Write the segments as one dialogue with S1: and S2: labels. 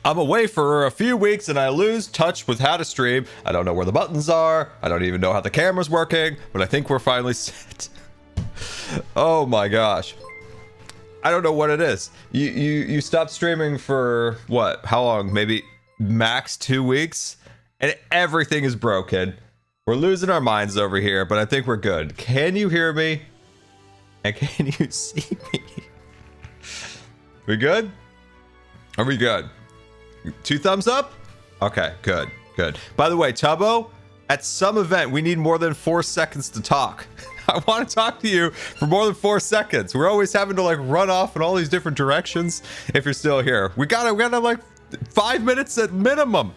S1: I'm away for a few weeks and I lose touch with how to stream. I don't know where the buttons are. I don't even know how the camera's working, but I think we're finally set. Oh my gosh. I don't know what it is. You stopped streaming for what? How long? Maybe max 2 weeks? And everything is broken. We're losing our minds over here, but I think we're good. Can you hear me? And can you see me? We good? Are we good? 2 thumbs up? Okay, good, good. By the way, Tubbo, at some event, we need more than 4 seconds to talk. I want to talk to you for more than 4 seconds. We're always having to like run off in all these different directions. If you're still here, we gotta like 5 minutes at minimum.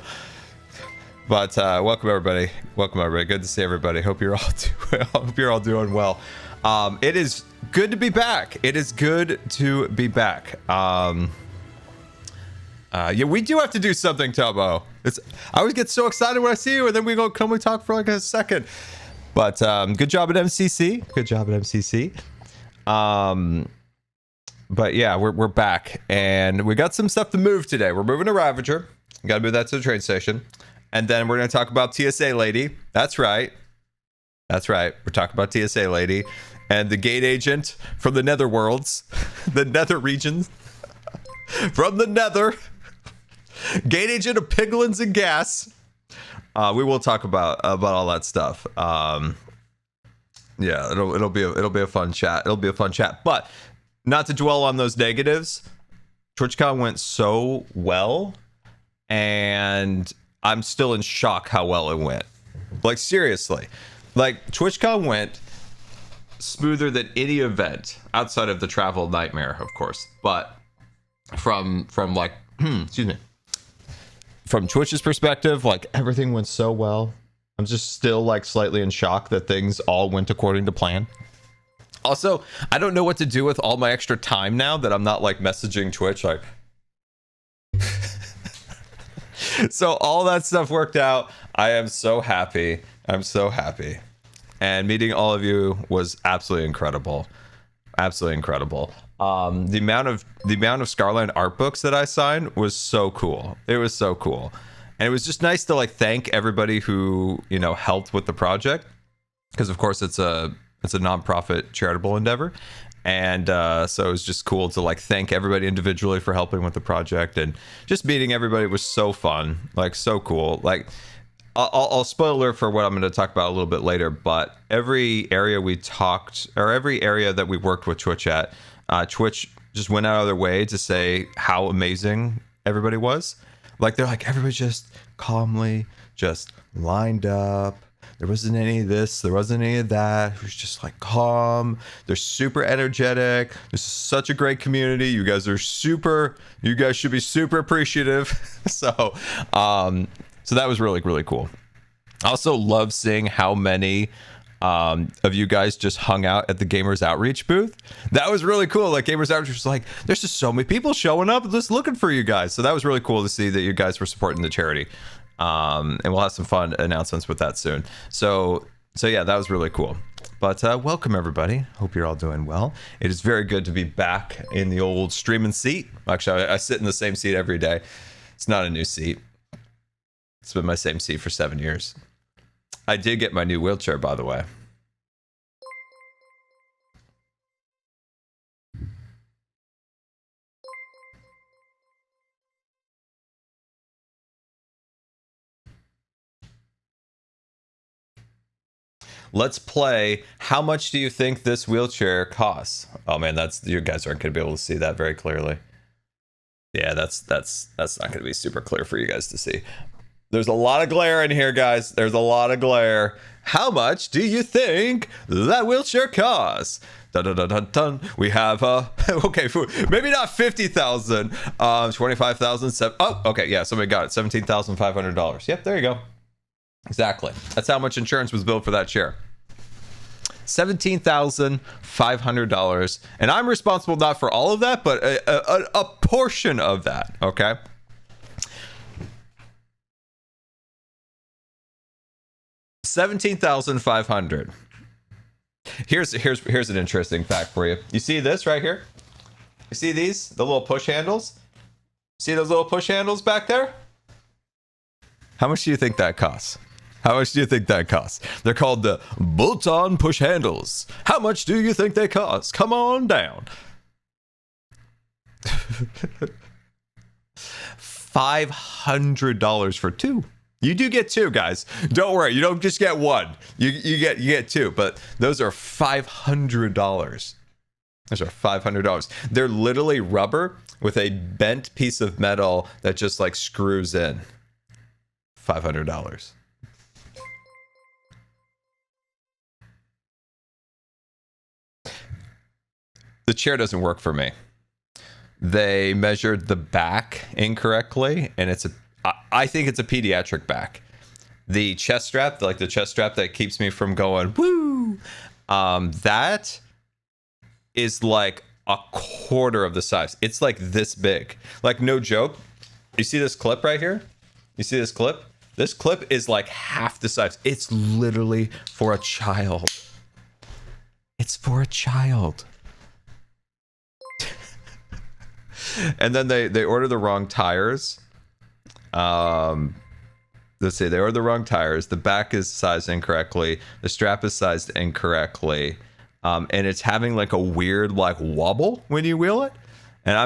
S1: But welcome everybody. Welcome everybody. Good to see everybody. Hope you're all doing well. It is good to be back. It is good to be back. Yeah, we do have to do something, Tubbo. I always get so excited when I see you, and then we talk for like a second. But good job at MCC. Good job at MCC. But yeah, we're back, and we got some stuff to move today. We're moving to Ravager. Got to move that to the train station, and then we're gonna talk about TSA Lady. That's right. That's right. We're talking about TSA Lady and the gate agent from the Netherworlds, the Nether regions, from the Nether. Gate agent of piglins and gas. We will talk about all that stuff. Yeah, it'll be a fun chat. It'll be a fun chat. But not to dwell on those negatives. TwitchCon went so well, and I'm still in shock how well it went. Like seriously, like TwitchCon went smoother than any event outside of the travel nightmare, of course. But from like excuse me. From Twitch's perspective, like everything went so well. I'm just still like slightly in shock that things all went according to plan. Also, I don't know what to do with all my extra time now that I'm not like messaging Twitch. Like, so all that stuff worked out. I am so happy. I'm so happy. And meeting all of you was absolutely incredible. Absolutely incredible. The amount of Scarline art books that I signed was so cool. It was so cool. And it was just nice to like thank everybody who, you know, helped with the project, because of course it's a nonprofit charitable endeavor. And so it was just cool to like thank everybody individually for helping with the project, and just meeting everybody was so fun, like so cool. Like I'll spoil alert for what I'm going to talk about a little bit later, but every area we talked, or every area that we worked with Twitch at, Twitch just went out of their way to say how amazing everybody was. Like they're like, everybody just calmly just lined up. There wasn't any of this, there wasn't any of that. It was just like calm. They're super energetic. This is such a great community. You guys should be super appreciative. So that was really, really cool. I also love seeing how many of you guys just hung out at the Gamers Outreach booth. That was really cool. Like Gamers Outreach was like, there's just so many people showing up just looking for you guys. So that was really cool to see that you guys were supporting the charity. And we'll have some fun announcements with that soon. So yeah, that was really cool. But welcome everybody. Hope you're all doing well. It is very good to be back in the old streaming seat. Actually, I sit in the same seat every day. It's not a new seat. It's been my same seat for 7 years. I did get my new wheelchair, by the way. Let's play. How much do you think this wheelchair costs? Oh man, you guys aren't going to be able to see that very clearly. Yeah, that's not going to be super clear for you guys to see. There's a lot of glare in here, guys. There's a lot of glare. How much do you think that wheelchair costs? Dun, dun, dun, dun, dun. We have okay, maybe not 50,000, 25,000. Oh, okay, yeah, somebody got it. $17,500. Yep, there you go. Exactly. That's how much insurance was billed for that chair. $17,500, and I'm responsible not for all of that, but a portion of that. Okay. $17,500. Here's an interesting fact for you. You see this right here? You see these? The little push handles? See those little push handles back there? How much do you think that costs? How much do you think that costs? They're called the bolt-on push handles. How much do you think they cost? Come on down. $500 for two. You do get two, guys. Don't worry. You don't just get one. You get two. But those are $500. Those are $500. They're literally rubber with a bent piece of metal that just like screws in. $500. The chair doesn't work for me. They measured the back incorrectly, and I think it's a pediatric back. The chest strap, like the chest strap that keeps me from going woo, that is like a quarter of the size. It's like this big. Like, no joke. You see this clip right here? You see this clip? This clip is like half the size. It's literally for a child. It's for a child. And then they order the wrong tires. Let's see, they ordered the wrong tires. The back is sized incorrectly. The strap is sized incorrectly. And it's having like a weird like wobble when you wheel it. And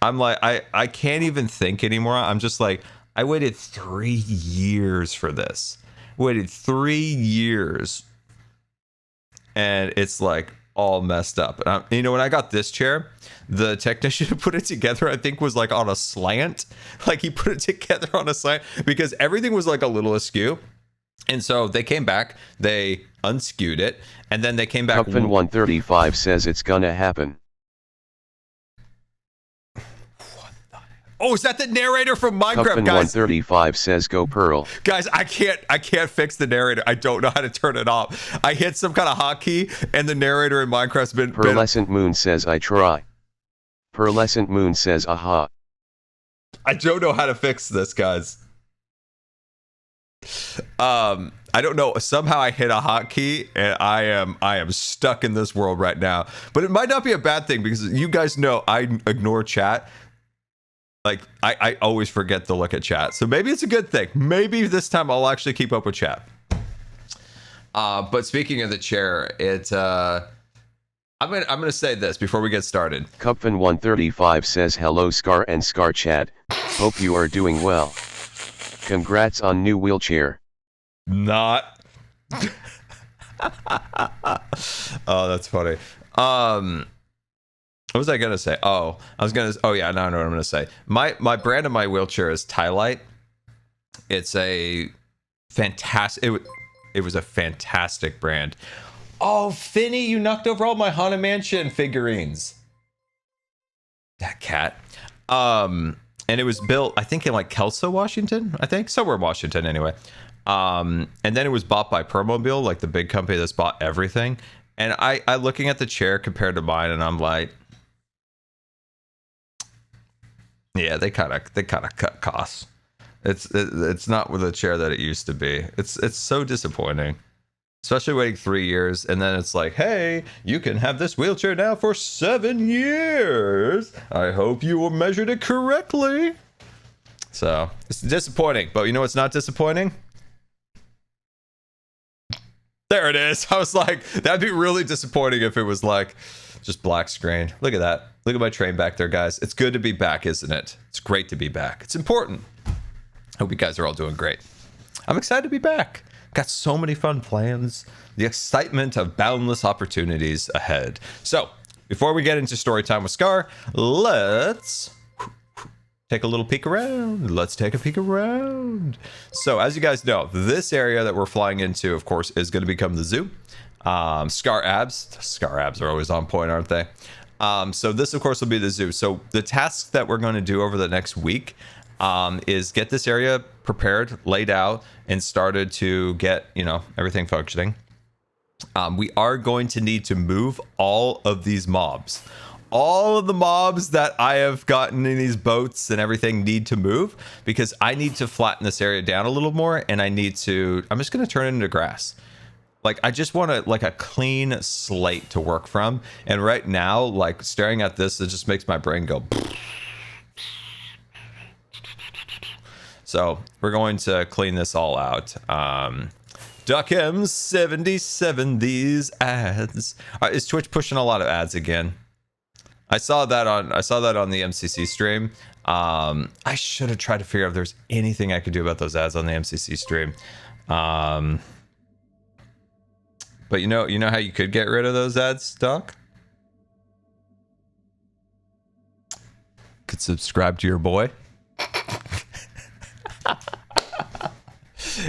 S1: I'm like, I can't even think anymore. I'm just like, I waited 3 years for this. Waited 3 years. And it's like all messed up. And you know, when I got this chair, the technician who put it together, I think, was like on a slant. Like, he put it together on a slant because everything was like a little askew. And so they came back, they unskewed it, and then they came back.
S2: Cupfin 135 says it's gonna happen.
S1: Oh, is that the narrator from Minecraft,
S2: Cupfin
S1: guys?
S2: 135 says go Pearl.
S1: Guys, I can't fix the narrator. I don't know how to turn it off. I hit some kind of hotkey, and the narrator in Minecraft's been...
S2: Pearlescent Moon says I try. Pearlescent Moon says aha.
S1: I don't know how to fix this, guys. I don't know. Somehow I hit a hotkey, and I am stuck in this world right now. But it might not be a bad thing, because you guys know I ignore chat. Like, I always forget to look at chat. So maybe it's a good thing. Maybe this time I'll actually keep up with chat. But speaking of the chair, I'm gonna say this before we get started.
S2: Cupfin 135 says hello Scar and Scar Chat. Hope you are doing well. Congrats on new wheelchair.
S1: Not. Oh, that's funny. What was I gonna say? Oh yeah, now I know what I'm gonna say. My brand of my wheelchair is Tylite. It's a fantastic. It was a fantastic brand. Oh, Finny, you knocked over all my Haunted Mansion figurines. That cat. And it was built, I think, in like Kelso, Washington. I think somewhere in Washington, anyway. And then it was bought by Permobil, like the big company that's bought everything. And I looking at the chair compared to mine, and I'm like, yeah, they kind of cut costs. It's not with the chair that it used to be. It's so disappointing, especially waiting 3 years, and then it's like, hey, you can have this wheelchair now for 7 years. I hope you measured it correctly. So it's disappointing, but you know what's not disappointing? There it is. I was like, that'd be really disappointing if it was like just black screen. Look at that. Look at my train back there, guys. It's good to be back, isn't it? It's great to be back. It's important. Hope you guys are all doing great. I'm excited to be back. Got so many fun plans. The excitement of boundless opportunities ahead. So, before we get into story time with Scar, let's take a little peek around. Let's take a peek around. So, as you guys know, this area that we're flying into, of course, is going to become the zoo. Scar abs. Scar abs are always on point, aren't they? So this, of course, will be the zoo. So the tasks that we're going to do over the next week is get this area prepared, laid out, and started to get, everything functioning. We are going to need to move all of these mobs. All of the mobs that I have gotten in these boats and everything need to move, because I need to flatten this area down a little more, and I'm just going to turn it into grass. Like, I just want a clean slate to work from. And right now, like, staring at this, it just makes my brain go. So we're going to clean this all out. Duck M77, these ads. Is Twitch pushing a lot of ads again? I saw that on the MCC stream. I should have tried to figure out if there's anything I could do about those ads on the MCC stream. But you know how you could get rid of those ads, Doc? Could subscribe to your boy.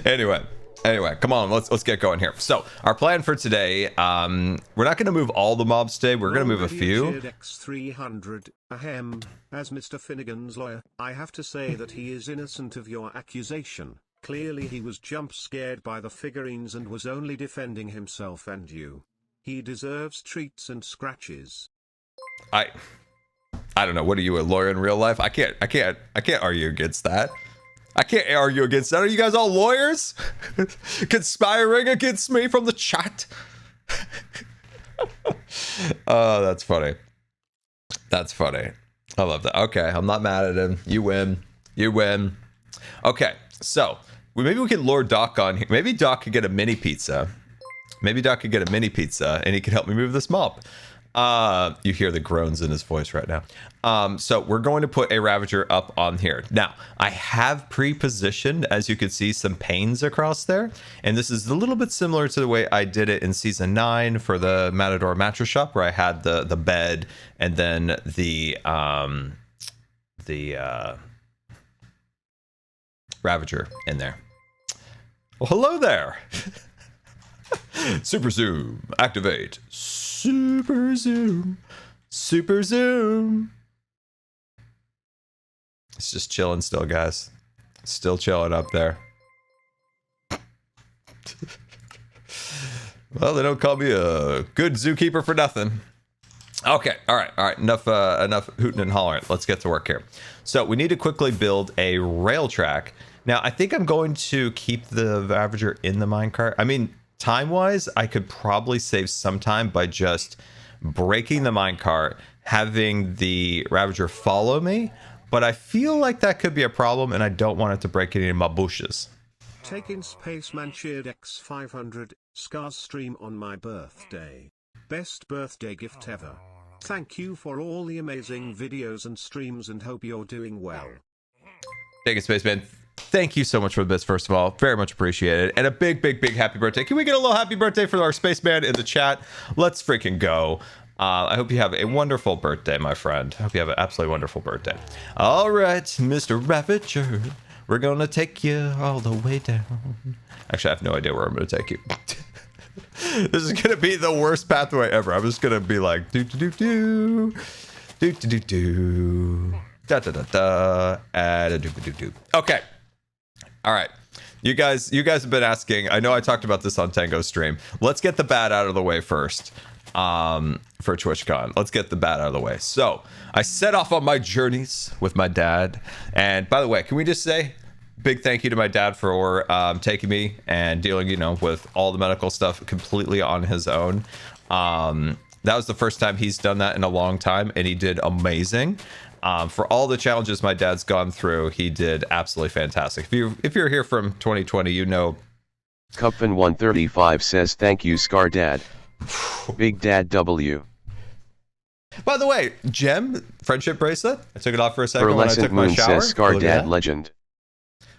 S1: Anyway, come on, let's get going here. So our plan for today, we're not going to move all the mobs today. We're going to move a few.
S3: X300, ahem. As Mr. Finnegan's lawyer, I have to say that he is innocent of your accusation. Clearly he was jump scared by the figurines and was only defending himself and you. He deserves treats and scratches.
S1: I don't know. What are you, a lawyer in real life? I can't argue against that. I can't argue against that. Are you guys all lawyers? Conspiring against me from the chat? Oh, that's funny. That's funny. I love that. Okay, I'm not mad at him. You win. You win. Okay, so maybe we can lure Doc on here. Maybe Doc could get a mini pizza. Maybe Doc could get a mini pizza and he could help me move this mob. You hear the groans in his voice right now. So we're going to put a Ravager up on here. Now, I have pre-positioned, as you can see, some panes across there. And this is a little bit similar to the way I did it in Season 9 for the Matador Mattress Shop, where I had the bed and then the Ravager in there. Well, hello there. Super Zoom, activate. Super Zoom. Super Zoom. It's just chilling still, guys. Still chilling up there. Well, they don't call me a good zookeeper for nothing. Okay, all right. Enough hooting and hollering. Let's get to work here. So we need to quickly build a rail track. Now, I think I'm going to keep the Ravager in the minecart. I mean, time-wise, I could probably save some time by just breaking the minecart, having the Ravager follow me, but I feel like that could be a problem, and I don't want it to break any of my bushes.
S3: Taking Spaceman cheered X500, Scar's stream on my birthday. Best birthday gift ever. Thank you for all the amazing videos and streams and hope you're doing well.
S1: Take it, Spaceman. Thank you so much for this, first of all. Very much appreciated. And a big happy birthday. Can we get a little happy birthday for our spaceman in the chat? Let's freaking go. I hope you have a wonderful birthday, my friend. I hope you have an absolutely wonderful birthday. All right, Mr. Ravager. We're going to take you all the way down. Actually, I have no idea where I'm going to take you. This is going to be the worst pathway ever. I'm just going to be like, do-do-do-do. Do-do-do-do. Da-da-da-da. Da-do-do-do-do. Okay. All right, you guys have been asking. I know I talked about this on Tango's stream. Let's get the bad out of the way first. For TwitchCon, let's get the bad out of the way. So I set off on my journeys with my dad. And by the way, can we just say big thank you to my dad for taking me and dealing, with all the medical stuff completely on his own. That was the first time he's done that in a long time, and he did amazing. For all the challenges my dad's gone through, he did absolutely fantastic. If you're here from 2020, you know.
S2: Cupfin135 says thank you, Scar Dad. Big Dad W.
S1: By the way, Gem friendship bracelet. I took it off for a second when I took my
S2: Moon
S1: shower.
S2: Says Scar Dad legend.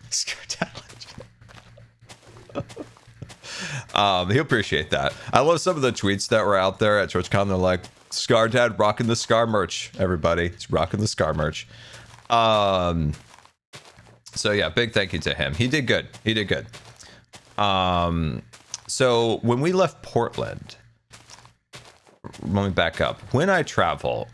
S1: Scar Dad legend. He'll appreciate that. I love some of the tweets that were out there at TwitchCon. They're like, Scar Dad rocking the Scar merch, everybody. He's rocking the Scar merch. So yeah, big thank you to him. He did good. He did good. So when we left Portland, let me back up. When I travel,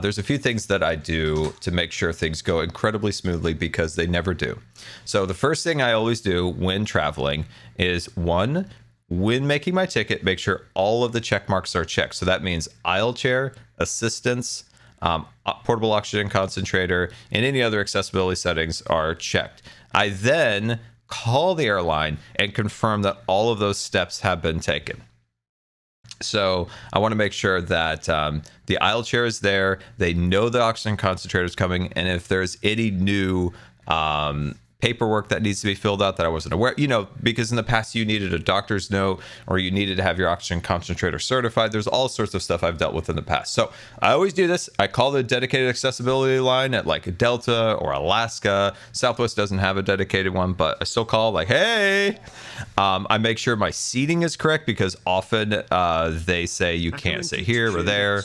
S1: there's a few things that I do to make sure things go incredibly smoothly, because they never do. So the first thing I always do when traveling is, one, when making my ticket, make sure all of the check marks are checked. So that means aisle chair, assistance, portable oxygen concentrator, and any other accessibility settings are checked. I then call the airline and confirm that all of those steps have been taken. So I want to make sure that the aisle chair is there. They know the oxygen concentrator is coming. And if there's any new paperwork that needs to be filled out that I wasn't aware, because in the past you needed a doctor's note or you needed to have your oxygen concentrator certified. There's all sorts of stuff I've dealt with in the past. So I always do this. I call the dedicated accessibility line at like Delta or Alaska. Southwest doesn't have a dedicated one, but I still call like, hey. I make sure my seating is correct because often they say you can't sit here or there.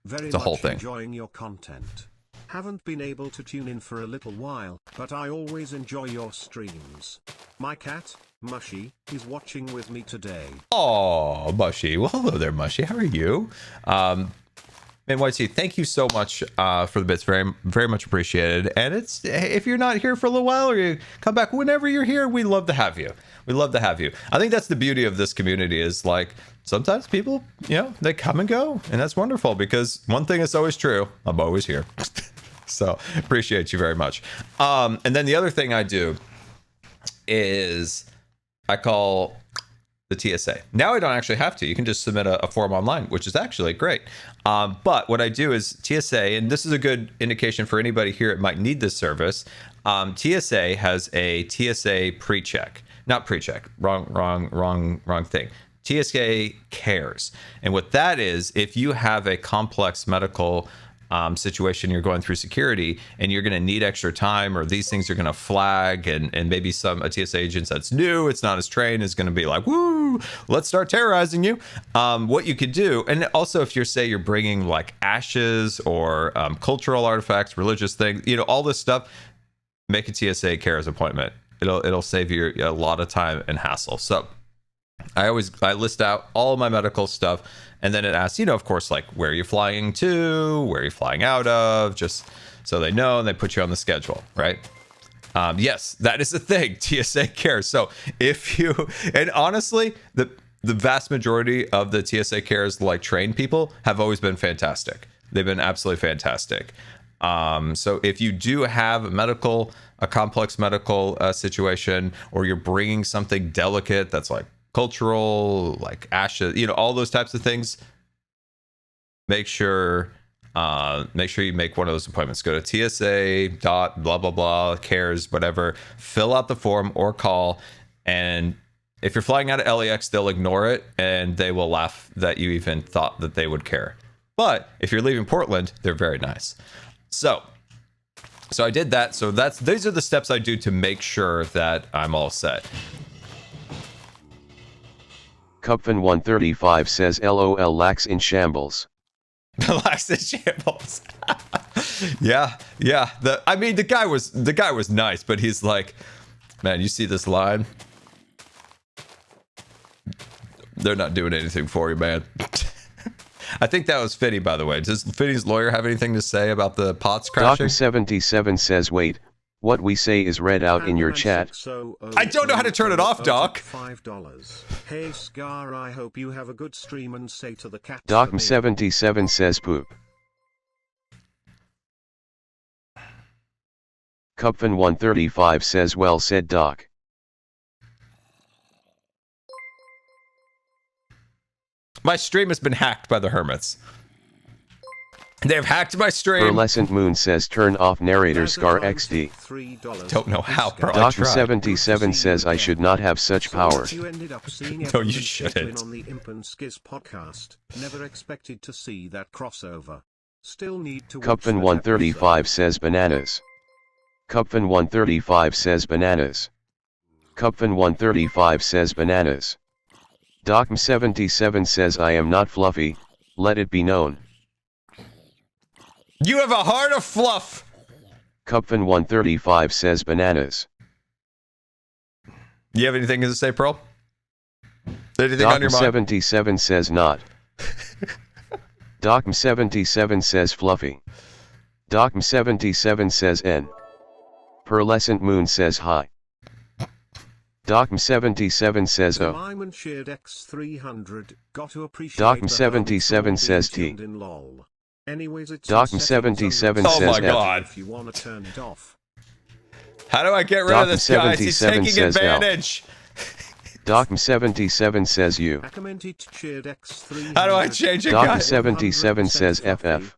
S1: It's a whole thing.
S3: Enjoying your content. Haven't been able to tune in for a little while, but I always enjoy your streams. My cat, Mushy, is watching with me today.
S1: Oh, Mushy. Well, hello there, Mushy. How are you? And YT, thank you so much for the bits. Very, very much appreciated. And if you're not here for a little while or you come back whenever you're here, we love to have you. We love to have you. I think that's the beauty of this community is like sometimes people, they come and go. And that's wonderful because one thing is always true. I'm always here. So appreciate you very much. And then the other thing I do is I call the TSA. Now I don't actually have to. You can just submit a form online, which is actually great. But what I do is TSA, and this is a good indication for anybody here that might need this service. TSA has a TSA pre-check. Not pre-check. Wrong thing. TSA cares. And what that is, if you have a complex medical situation, you're going through security and you're going to need extra time, or these things are going to flag, and maybe a TSA agent that's new, it's not as trained, is going to be like, woo, let's start terrorizing you. What you could do, and also if you're bringing like ashes or cultural artifacts, religious things, all this stuff, make a TSA cares appointment. It'll save you a lot of time and hassle. So I list out all of my medical stuff, and then it asks, of course, like where are you flying to, where are you flying out of, just so they know, and they put you on the schedule, right? Yes, that is the thing. TSA cares. So and honestly, the vast majority of the TSA cares like trained people have always been fantastic. They've been absolutely fantastic. So if you do have a complex medical situation, or you're bringing something delicate that's like cultural, like ashes, all those types of things, make sure you make one of those appointments. Go to TSA dot blah blah blah cares, whatever, fill out the form or call. And if you're flying out of LAX, they'll ignore it and they will laugh that you even thought that they would care. But if you're leaving Portland, they're very nice. So I did that. So these are the steps I do to make sure that I'm all set.
S2: Cupfin135 says LOL lax in shambles.
S1: Lax in shambles. Yeah. The guy was nice, but he's like, man, you see this line? They're not doing anything for you, man. I think that was Fitty, by the way. Does Fitty's lawyer have anything to say about the pots crashing?
S2: Doc77 says, wait, what we say is read out in your chat.
S1: I don't know how to turn it off, Doc.
S3: $5. Hey, Scar, I hope you have a good stream and say to the cat.
S2: Doc77 says poop. Cupfin135 says, well said, Doc.
S1: My stream has been hacked by the Hermits. They've hacked my stream.
S2: Pearlescent Moon says turn off narrator Scar XD.
S1: Don't know how, bro.
S2: Doc77 says I should not have such power.
S1: No, you shouldn't.
S3: On the Imp and Skiz podcast. Never expected to see that crossover. Still need to watch
S2: Cupfin135 says bananas. Cupfin135 says bananas. Cupfin135 says bananas. Doc77 says I am not fluffy, let it be known.
S1: You have a heart of fluff.
S2: Cupfin135 says bananas.
S1: You have anything to say, Pearl? Anything on your mind?
S2: Doc77 says not. Doc77 says fluffy. Doc77 says N. Pearlescent Moon says hi. Doc77 says O. Doc77 says T. Doc77
S1: oh
S2: says
S1: my God.
S3: If you want to turn it off.
S1: How do I get rid of this guy? He's taking advantage.
S2: Doc77 says you.
S1: How do I change it, guys?
S2: Doc77 says FF.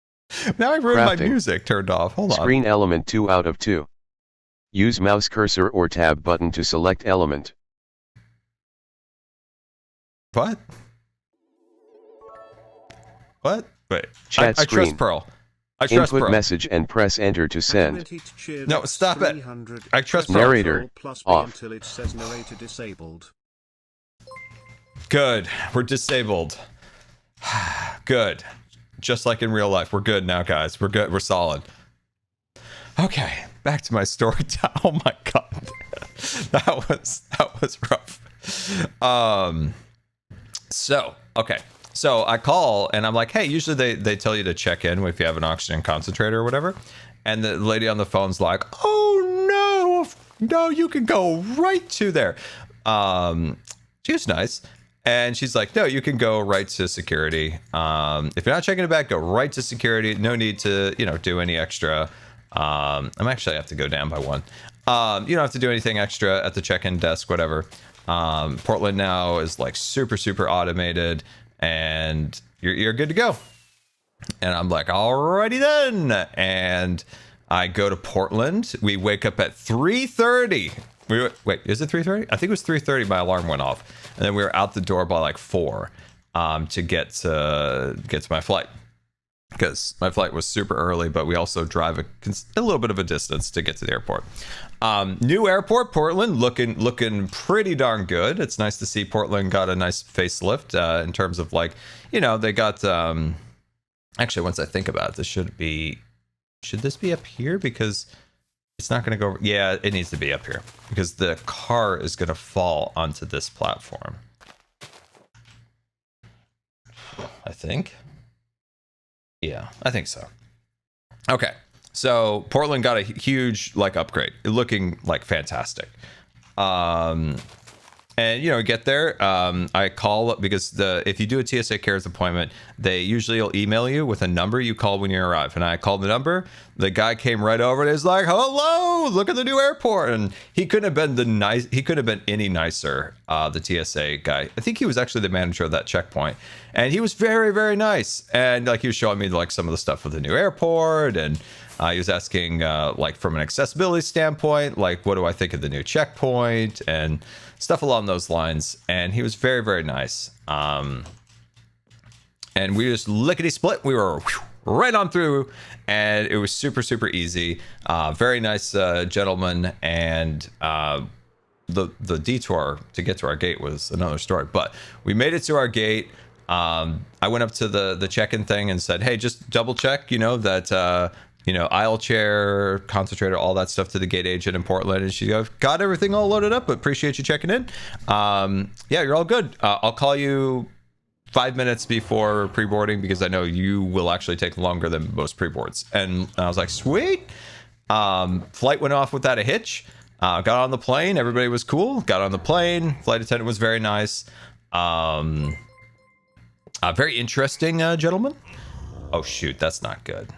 S1: Now I ruined my
S2: Crafting.
S1: music turned off. Hold on.
S2: Screen element 2 out of 2. Use mouse cursor or tab button to select element.
S1: What? What? Wait.
S2: Chat
S1: I
S2: screen.
S1: trust Pearl. I trust
S2: Input
S1: Pearl.
S2: message and press enter to send.
S1: No, stop it. I trust Pearl.
S2: Narrator. Off.
S3: Until it says narrator disabled.
S1: Good. We're disabled. Good. Just like in real life. We're good now, guys. We're good. We're solid. Okay. Back to my story time. Oh my god. that was rough. Okay. So I call and I'm like, hey, usually they tell you to check in if you have an oxygen concentrator or whatever. And the lady on the phone's like, oh no, you can go right to there. She was nice. And she's like, no, you can go right to security. If you're not checking it back, go right to security. No need to, do any extra. I'm actually have to go down by one. You don't have to do anything extra at the check-in desk, whatever. Portland now is like super, super automated and you're good to go. And I'm like, alrighty then. And I go to Portland. We wake up at 3:30. Wait, is it 3:30? I think it was 3:30. My alarm went off, and then we were out the door by like 4 to get to my flight, because my flight was super early. But we also drive a little bit of a distance to get to the airport. New airport, Portland, looking pretty darn good. It's nice to see Portland got a nice facelift in terms of like, they got. Actually, once I think about it, should this be up here? Because it's not going to go. Yeah, it needs to be up here because the car is going to fall onto this platform. I think. Yeah, I think so. Okay. So Portland got a huge upgrade, looking like fantastic. And get there. I call because if you do a TSA Cares appointment, they usually will email you with a number you call when you arrive. And I called the number. The guy came right over and is like, "Hello, look at the new airport." And he couldn't have been He couldn't have been any nicer. The TSA guy. I think he was actually the manager of that checkpoint, and he was very, very nice. And he was showing me some of the stuff with the new airport, and he was asking from an accessibility standpoint, what do I think of the new checkpoint and stuff along those lines. And he was very, very nice. And we just lickety split. We were right on through, and it was super, super easy. Very nice gentleman. And the detour to get to our gate was another story. But we made it to our gate. I went up to the check-in thing and said, hey, just double check, that aisle chair, concentrator, all that stuff to the gate agent in Portland. And she goes, got everything all loaded up, but appreciate you checking in. Yeah, you're all good. I'll call you 5 minutes before pre-boarding because I know you will actually take longer than most pre-boards. And I was like, sweet. Flight went off without a hitch. Got on the plane. Everybody was cool. Got on the plane. Flight attendant was very nice. Very interesting gentleman. Oh, shoot. That's not good.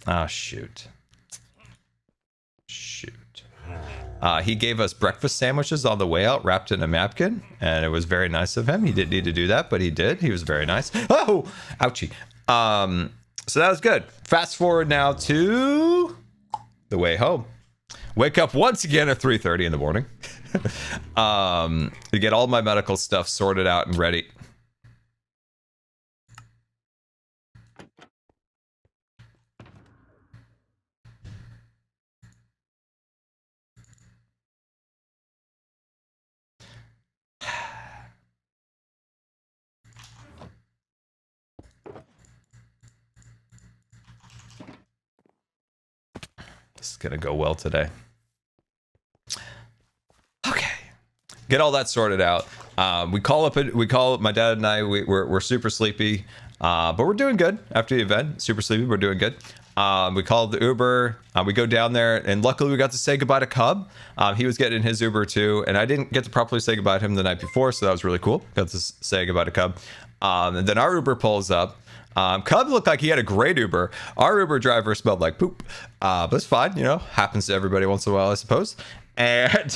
S1: Ah, shoot. He gave us breakfast sandwiches on the way out, wrapped in a napkin, and it was very nice of him. He didn't need to do that, but he did. He was very nice. Oh, ouchie. So that was good. Fast forward now to the way home. Wake up once again at 3:30 in the morning. To get all my medical stuff sorted out and ready. This is gonna go well today. Okay, get all that sorted out. We call my dad and I. We're super sleepy, but we're doing good after the event. Super sleepy, we're doing good. We called the Uber. We go down there, and luckily we got to say goodbye to Cub. He was getting in his Uber too, and I didn't get to properly say goodbye to him the night before, so that was really cool. Got to say goodbye to Cub. And then our Uber pulls up. Cub looked like he had a great Uber. Our Uber driver smelled like poop, but it's fine, happens to everybody once in a while, I suppose. And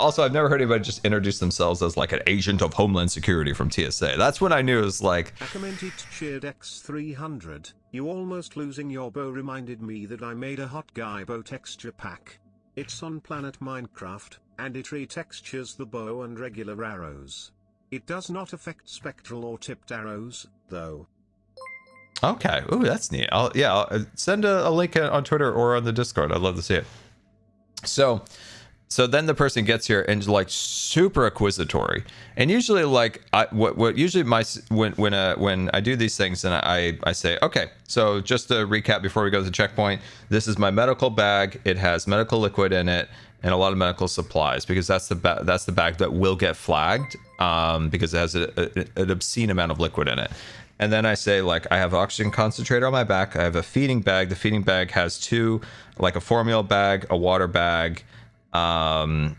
S1: Also, I've never heard anybody just introduce themselves as like an agent of Homeland Security from TSA. That's when I knew it was like.
S3: I commented cheered X300. You almost losing your bow reminded me that I made a hot guy bow texture pack. It's on Planet Minecraft, and it retextures the bow and regular arrows. It does not affect spectral or tipped arrows, though.
S1: Okay. Ooh, that's neat. I'll send a link on Twitter or on the Discord. I'd love to see it. So then the person gets here and like super acquisitory, and usually like when I do these things and I say, okay, so just to recap before we go to the checkpoint, this is my medical bag. It has medical liquid in it and a lot of medical supplies, because that's the bag that will get flagged because it has an obscene amount of liquid in it. And then I say, like, I have oxygen concentrator on my back. I have a feeding bag. The feeding bag has two, like a formula bag, a water bag. And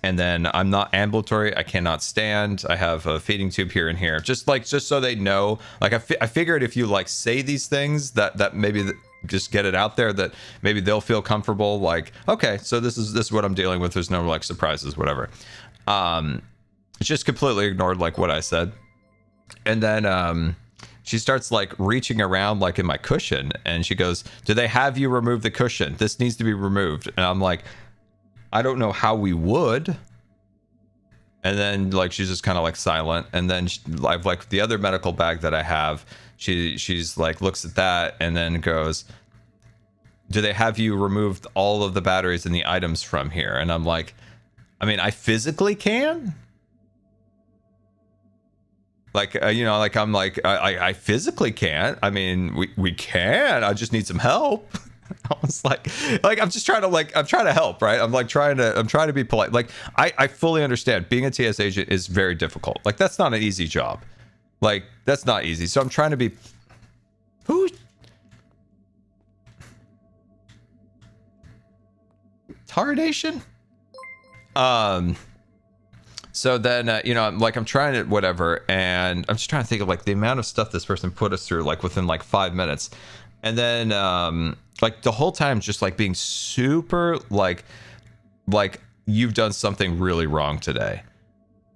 S1: then I'm not ambulatory. I cannot stand. I have a feeding tube here and here. Just so they know. Like, I figured if you like say these things that maybe just get it out there, that maybe they'll feel comfortable. Like, okay, so this is what I'm dealing with. There's no like surprises, whatever. It's just completely ignored like what I said. And then she starts like reaching around like in my cushion, and she goes, "Do they have you remove the cushion? This needs to be removed." And I'm like, I don't know how we would. And then like she's just kind of like silent. And then I've like the other medical bag that I have. She's like looks at that and then goes, "Do they have you removed all of the batteries and the items from here?" And I'm like, I mean, I physically can. Like, like I'm like, I physically can't. I mean, we can. I just need some help. I was like I'm just trying to help, right? I'm trying to be polite. Like, I fully understand being a TS agent is very difficult. Like, that's not an easy job. Like, that's not easy. So I'm trying to be. Who? Tardation? So then, I'm trying to whatever, and I'm just trying to think of like the amount of stuff this person put us through, like within like 5 minutes. And then, like the whole time just like being super like you've done something really wrong today.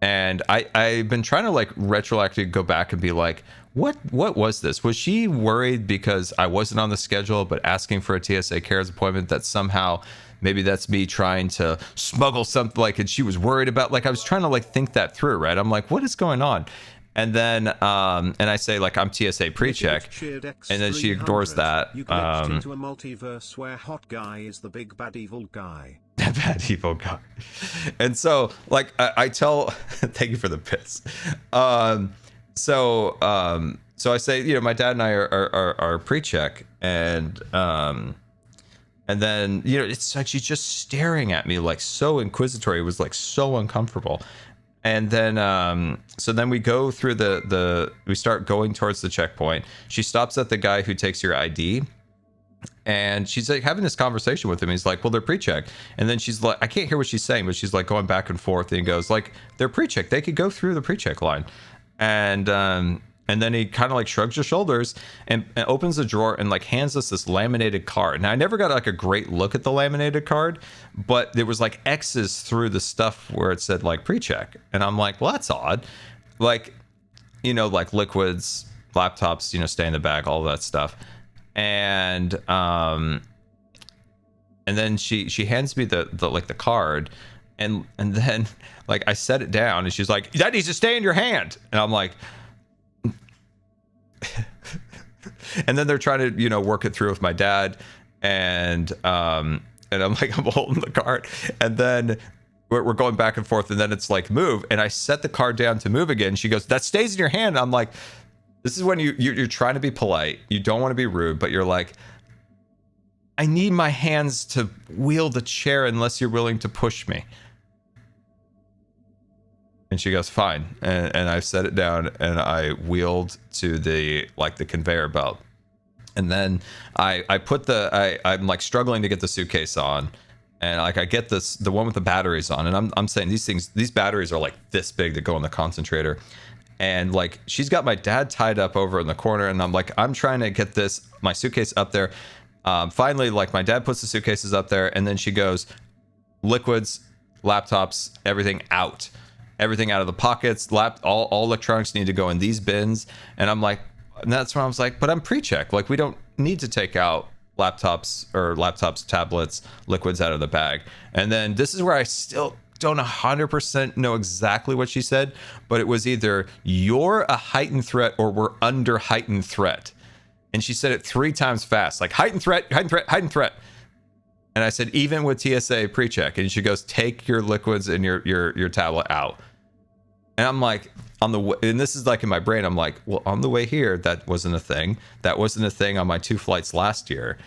S1: And I've been trying to like retroactively go back and be like, what was this? Was she worried because I wasn't on the schedule, but asking for a TSA cares appointment, that somehow maybe that's me trying to smuggle something, like, and she was worried about, like, I was trying to like think that through, right? I'm like, what is going on? And then and I say like, I'm TSA pre-check, and then she ignores that.
S3: You glitched into a multiverse where hot guy is the big bad evil guy.
S1: Bad evil guy. And so like I tell thank you for the piss. So I say, my dad and I are pre-check, and then it's like she's just staring at me like so inquisitory. It was like so uncomfortable. And then so then we go through we start going towards the checkpoint. She stops at the guy who takes your ID, and she's like having this conversation with him. He's like, well, they're pre-check. And then she's like, I can't hear what she's saying, but she's like going back and forth, and goes like, they're pre-check, they could go through the pre-check line. And then he kind of like shrugs his shoulders and opens the drawer and like hands us this laminated card. Now, I never got like a great look at the laminated card, but there was like X's through the stuff where it said like pre-check. And I'm like, well, that's odd. Like, like liquids, laptops, stay in the bag, all that stuff. And then she hands me the card, and then like I set it down, and she's like, that needs to stay in your hand. And I'm like, and then they're trying to work it through with my dad, and I'm like, I'm holding the card, and then we're going back and forth, and then it's like move, and I set the card down to move again. She goes, that stays in your hand. And I'm like, this is when you're trying to be polite, you don't want to be rude, but you're like, I need my hands to wheel the chair unless you're willing to push me. And she goes, fine. And I set it down, and I wheeled to the conveyor belt. And then I put I'm like struggling to get the suitcase on. And like I get the one with the batteries on. And I'm saying these batteries are like this big that go in the concentrator. And like she's got my dad tied up over in the corner. And I'm like, I'm trying to get my suitcase up there. Finally, like my dad puts the suitcases up there. And then she goes, liquids, laptops, everything out. Everything out of the pockets, all electronics need to go in these bins. And I'm like, and that's when I was like, but I'm pre-check. Like, we don't need to take out laptops, tablets, liquids out of the bag. And then this is where I still don't 100% know exactly what she said, but it was either you're a heightened threat or we're under heightened threat. And she said it 3 times fast, like heightened threat, heightened threat, heightened threat. And I said, even with TSA pre-check. And she goes, take your liquids and your tablet out. And I'm like, on the way, and this is like in my brain, I'm like, well, on the way here, that wasn't a thing. That wasn't a thing on my 2 flights last year.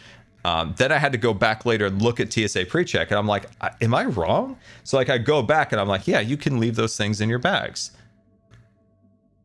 S1: Then I had to go back later and look at TSA pre-check, and I'm like, am I wrong? So like I go back and I'm like, yeah, you can leave those things in your bags.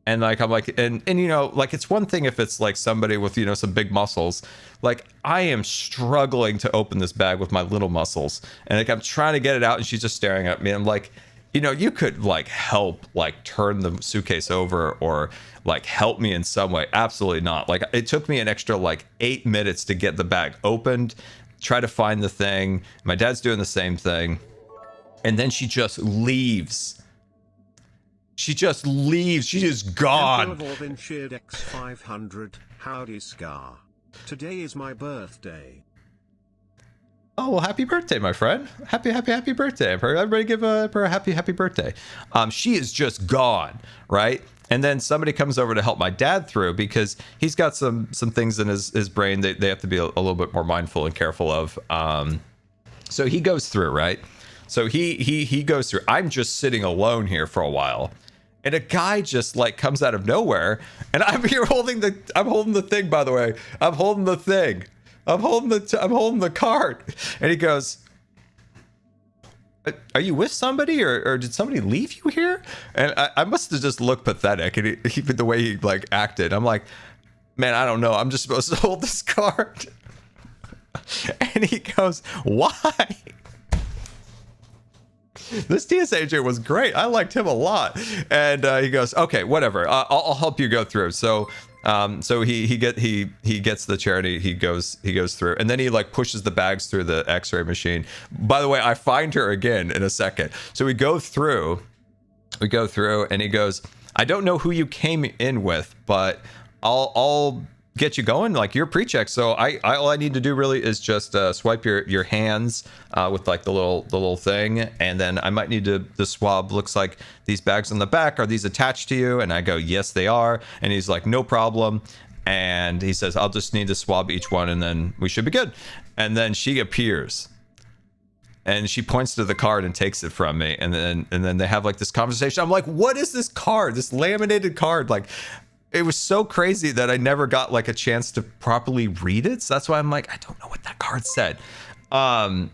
S1: And like, I'm like, and you know, like it's one thing if it's like somebody with, you know, some big muscles. Like I am struggling to open this bag with my little muscles, and like I'm trying to get it out, and she's just staring at me. I'm like, you know, you could like help, like turn the suitcase over or like help me in some way. Absolutely not. Like it took me an extra like 8 minutes to get the bag opened, try to find the thing. My dad's doing the same thing. And then she just leaves. She just leaves. She is gone.
S3: X500, howdy Scar. Today is my birthday.
S1: Oh, well, happy birthday, my friend. Happy birthday. Everybody give her a happy birthday. She is just gone, right? And then somebody comes over to help my dad through because he's got some things in his brain that they have to be a little bit more mindful and careful of. So he goes through, right? So he goes through. I'm just sitting alone here for a while. And a guy just like comes out of nowhere, and I'm here holding the thing, by the way. I'm holding the thing. I'm holding the card. And he goes, are you with somebody or did somebody leave you here? And I must have just looked pathetic, and he the way he like acted. I'm like, man, I don't know. I'm just supposed to hold this card. And he goes, why? This TSA agent was great. I liked him a lot. And he goes, okay, whatever. I'll help you go through. So he gets the chair and he goes through, and then he like pushes the bags through the X-ray machine. By the way, I find her again in a second. So we go through, and he goes, I don't know who you came in with, but I'll get you going. Like you're pre-checked, so all I need to do really is just swipe your hands with like the little thing, and then I might need the swab. Looks like these bags on the back, are these attached to you? And I go, yes they are. And he's like, no problem. And he says, I'll just need to swab each one and then we should be good. And then she appears and she points to the card and takes it from me, and then they have like this conversation. I'm like, what is this card, this laminated card? Like, it was so crazy that I never got like a chance to properly read it. So that's why I'm like, I don't know what that card said. And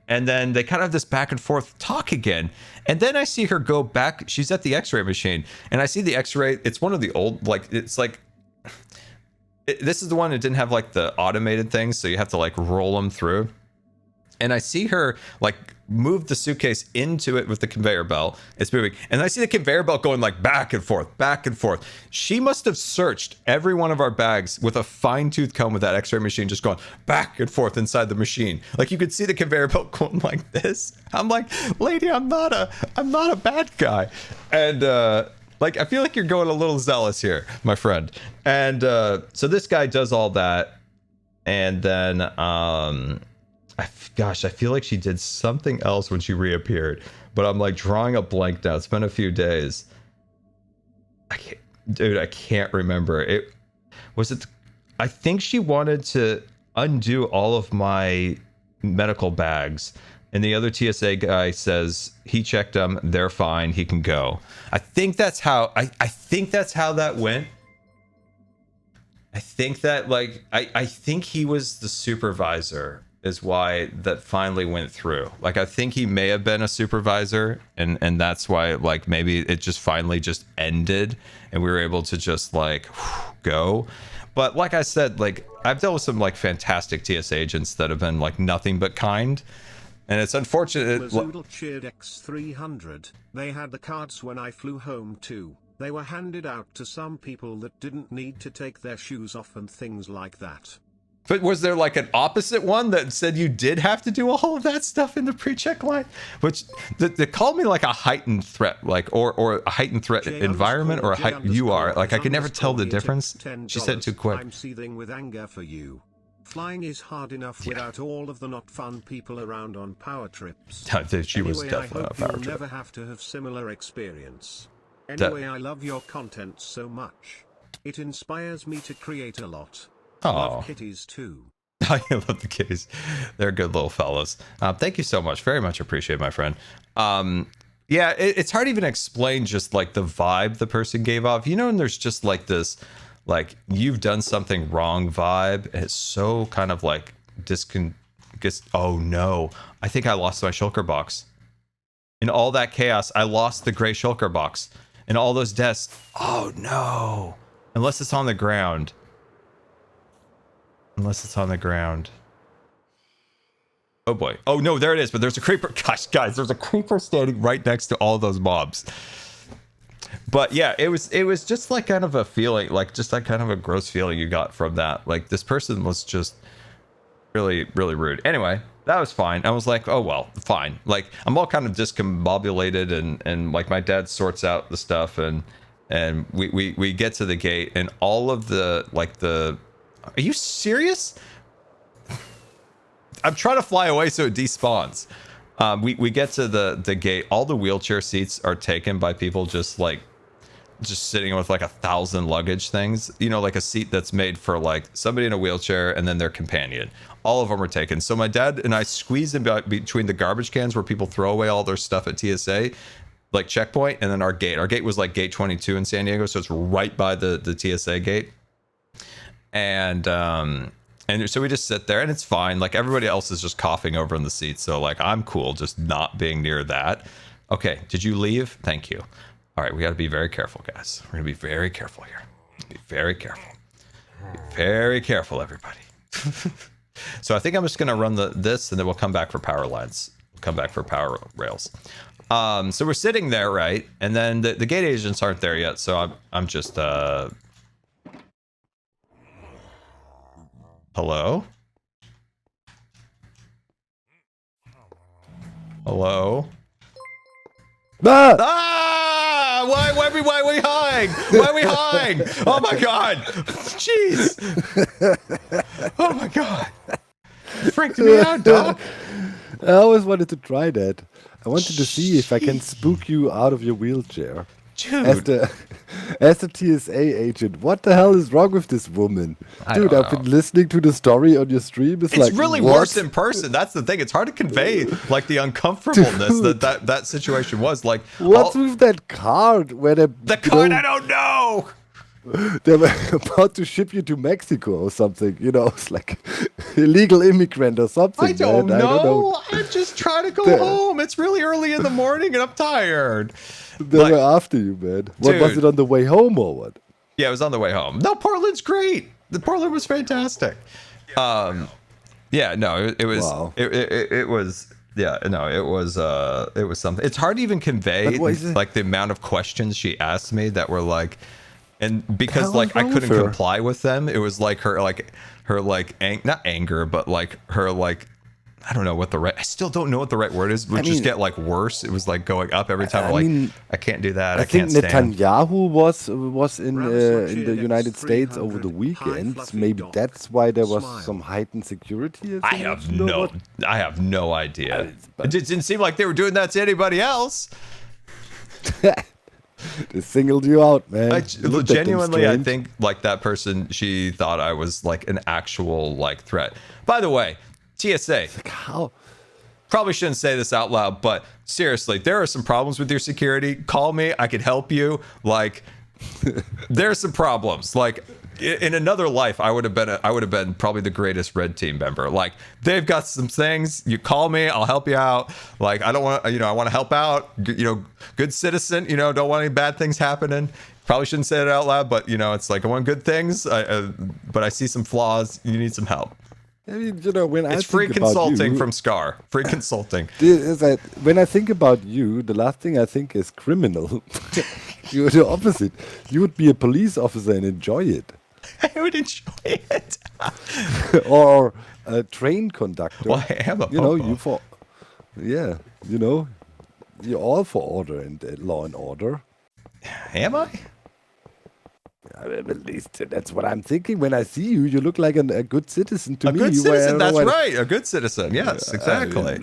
S1: then they kind of have this back and forth talk again. And then I see her go back. She's at the X-ray machine, and I see the X-ray. It's one of the old, like, it's like, this is the one that didn't have like the automated things. So you have to like roll them through. And I see her like move the suitcase into it with the conveyor belt. It's moving. And I see the conveyor belt going like back and forth, back and forth. She must have searched every one of our bags with a fine-tooth comb with that X-ray machine just going back and forth inside the machine. Like you could see the conveyor belt going like this. I'm like, lady, I'm not a bad guy. And like, I feel like you're going a little zealous here, my friend. And so this guy does all that. And then gosh, I feel like she did something else when she reappeared, but I'm like drawing a blank now. It's been a few days. I can't remember. I think she wanted to undo all of my medical bags, and the other TSA guy says he checked them, they're fine, he can go. I think that's how that went. I think that like I think he was the supervisor is why that finally went through. Like I think he may have been a supervisor, and that's why like maybe it just finally just ended and we were able to just like go. But like I said, like I've dealt with some like fantastic TSA agents that have been like nothing but kind, and it's unfortunate.
S3: Mazoodle cheered X300. They had the cards when I flew home too. They were handed out to some people that didn't need to take their shoes off and things like that.
S1: But was there like an opposite one that said you did have to do all of that stuff in the pre-check line? Which they called me like a heightened threat, like or a heightened threat environment, or a heightened you are. Like I could never tell the difference. She said it too quick.
S3: I'm seething with anger for you. Flying is hard enough without all of the not fun people around on power trips.
S1: She was
S3: Anyway,
S1: definitely
S3: I
S1: a
S3: hope
S1: power
S3: you'll
S1: trip.
S3: never have to have similar experience. Anyway, I love your content so much. It inspires me to create a lot. Love kitties too.
S1: I love the kitties. They're good little fellas. Thank you so much. Very much appreciate, my friend. Yeah, it's hard to even explain just like the vibe the person gave off. You know, and there's just like this, like you've done something wrong vibe. And it's so kind of like oh no, I think I lost my shulker box. In all that chaos, I lost the gray shulker box. In all those deaths, oh no. Unless it's on the ground. Unless it's on the ground. Oh boy. Oh no, there it is. But there's a creeper. Gosh, guys, there's a creeper standing right next to all those mobs. But yeah, it was just like kind of a feeling, like just like kind of a gross feeling you got from that. Like this person was just really, really rude. Anyway, that was fine. I was like, oh well, fine. Like I'm all kind of discombobulated, and like my dad sorts out the stuff, and we get to the gate, and all of the like the. Are you serious? I'm trying to fly away so it despawns. We get to the gate. All the wheelchair seats are taken by people just sitting with like 1,000 luggage things. You know, like a seat that's made for like somebody in a wheelchair and then their companion. All of them are taken. So my dad and I squeezed in between the garbage cans where people throw away all their stuff at TSA, like checkpoint, and then our gate. Our gate was like gate 22 in San Diego, so it's right by the TSA gate. And so we just sit there, and it's fine. Like everybody else is just coughing over in the seats, so like I'm cool just not being near that. Okay, did you leave? Thank you. All right, we got to be very careful, guys. We're gonna be very careful here. Be very careful. Be very careful, everybody. So I think I'm just gonna run this, and then we'll come back for power lines. We'll come back for power rails. So we're sitting there, right? And then the gate agents aren't there yet, so I'm just hello? Hello? Ah! Why are we hiding? Why are we hiding? Oh my god! Jeez! Oh my god! Freaked me out, dog.
S4: I always wanted to try that. I wanted to see if I can spook you out of your wheelchair.
S1: Dude.
S4: As the TSA agent, what the hell is wrong with this woman? Dude, I've been listening to the story on your stream. It's like,
S1: really worse in person. That's the thing. It's hard to convey like the uncomfortableness that situation was. Like,
S4: what's with that card where the
S1: card? I don't know.
S4: They were about to ship you to Mexico or something. You know, it's like illegal immigrant or something.
S1: I don't know. I'm just trying to go home. It's really early in the morning and I'm tired.
S4: They were after you, man. What was it, on the way home or what?
S1: Yeah, it was on the way home. No, Portland's great. The Portland was fantastic. Yeah, no, it was. Wow. It was. Yeah, no, it was something. It's hard to even convey like the amount of questions she asked me that were like, and because like I couldn't comply with them, it was like her not anger, but like her like. I don't know what I still don't know what the right word is. Would just get like worse. It was like going up every time. I can't do that. I
S4: think
S1: can't stand.
S4: Netanyahu was in the United States over the weekend. Maybe that's why there was some heightened security.
S1: I have no idea. It didn't seem like they were doing that to anybody else.
S4: They singled you out, man.
S1: Genuinely, I think like that person, she thought I was like an actual like threat. By the way, TSA.
S4: Like how?
S1: Probably shouldn't say this out loud, but seriously, there are some problems with your security. Call me. I could help you. Like, there are some problems. Like, in another life, I would have been probably the greatest red team member. Like, they've got some things. You call me, I'll help you out. Like, I don't want, I want to help out. Good citizen. Don't want any bad things happening. Probably shouldn't say it out loud, but it's like I want good things. But I see some flaws. You need some help.
S4: I mean, when
S1: it's free consulting from Scar. Free consulting.
S4: When I think about you, the last thing I think is criminal. You're the opposite. You would be a police officer and enjoy it.
S1: I would enjoy it.
S4: or a train conductor.
S1: Well, I am a
S4: you know,
S1: popo.
S4: you for, yeah, you know, you're all for order and law and order.
S1: Am I?
S4: At least that's what I'm thinking. When I see you, you look like a good citizen to
S1: A
S4: me.
S1: good
S4: I
S1: citizen.
S4: don't know
S1: That's
S4: why-
S1: right. A good citizen. Yes, exactly.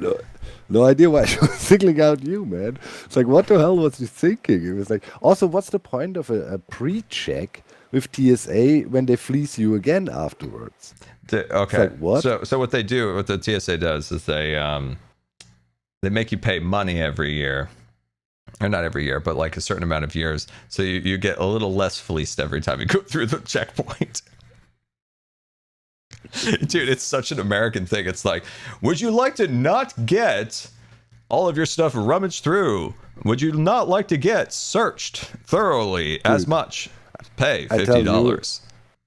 S4: No idea why she was singling out you, man. It's like, what the hell was she thinking? It was like, also, what's the point of a pre-check with TSA when they fleece you again afterwards?
S1: Okay.
S4: like, what?
S1: So what they do, what the TSA does, is they make you pay money every year, or not every year, but like a certain amount of years. So you get a little less fleeced every time you go through the checkpoint. Dude, it's such an American thing. It's like, would you like to not get all of your stuff rummaged through? Would you not like to get searched thoroughly as much? Pay $50.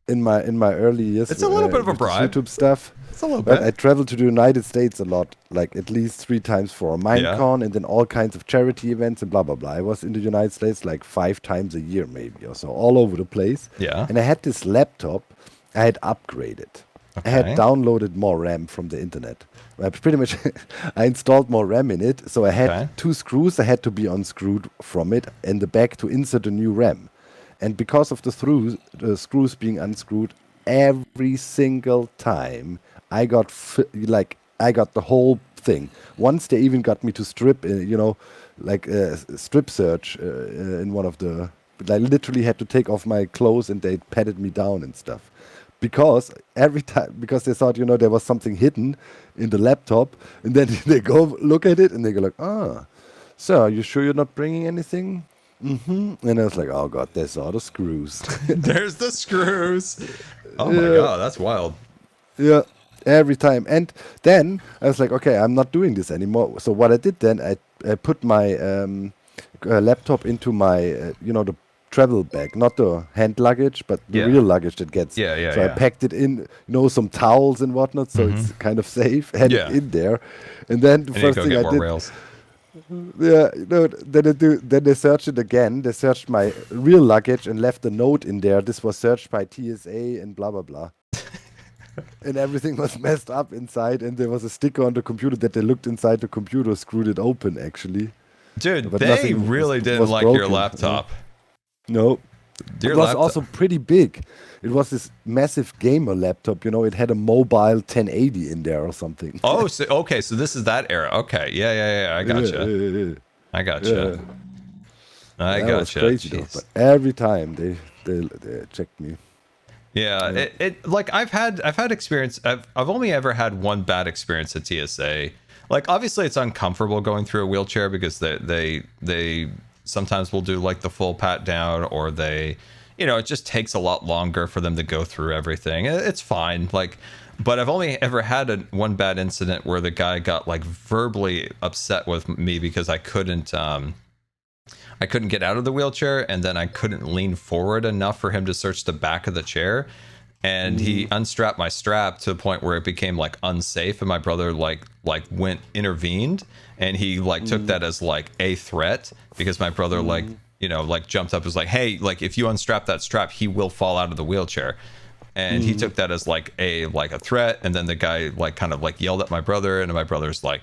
S4: In my early years,
S1: It's a little bit of a
S4: with this
S1: bribe.
S4: YouTube stuff.
S1: It's a little
S4: But
S1: bit.
S4: I traveled to the United States a lot, like at least 3 times for a Minecon and then all kinds of charity events and blah, blah, blah. I was in the United States like 5 times a year maybe or so, all over the place.
S1: Yeah.
S4: And I had this laptop I had upgraded. I had downloaded more RAM from the internet. I pretty much, I installed more RAM in it. So I had 2 screws that had to be unscrewed from it and the back to insert a new RAM. And because of the screws being unscrewed, every single time I got the whole thing. Once they even got me to strip, strip search in one of the. I literally had to take off my clothes and they patted me down and stuff. Because every time, because they thought, there was something hidden in the laptop, and then they go look at it and they go like, so are you sure you're not bringing anything? Mm-hmm. And I was like, oh god, there's all the screws.
S1: There's the screws. Oh my god, that's wild.
S4: Yeah, every time. And then I was like, okay, I'm not doing this anymore. So what I did then, I put my laptop into my, the travel bag, not the hand luggage, but the real luggage that gets. So I packed it in, some towels and whatnot, so it's kind of safe. Had it in there, and then the first thing I did.
S1: Rails.
S4: Yeah, then they searched it again. They searched my real luggage and left a note in there. This was searched by TSA and blah blah blah. And everything was messed up inside, and there was a sticker on the computer that they looked inside the computer, screwed it open actually.
S1: Dude,
S4: But
S1: they
S4: nothing
S1: really didn't
S4: was
S1: like your
S4: broken.
S1: laptop.
S4: No.
S1: Your
S4: It was
S1: laptop-
S4: also pretty big. It was this massive gamer laptop, it had a mobile 1080 in there or something.
S1: Oh, so this is that era. Okay, yeah. I gotcha. I gotcha. I
S4: That was
S1: gotcha.
S4: crazy though, but every time they checked me.
S1: Yeah, it like I've had experience. I've only ever had one bad experience at TSA. Like obviously it's uncomfortable going through a wheelchair because they sometimes will do like the full pat down, or they, it just takes a lot longer for them to go through everything. It's fine. Like, but I've only ever had one bad incident where the guy got like verbally upset with me because I couldn't get out of the wheelchair, and then I couldn't lean forward enough for him to search the back of the chair. And he unstrapped my strap to the point where it became like unsafe, and my brother like intervened, and he like took that as like a threat, because my brother like jumped up, was like, hey, like if you unstrap that strap, he will fall out of the wheelchair. And he took that as like a threat, and then the guy like kind of like yelled at my brother, and my brother's like,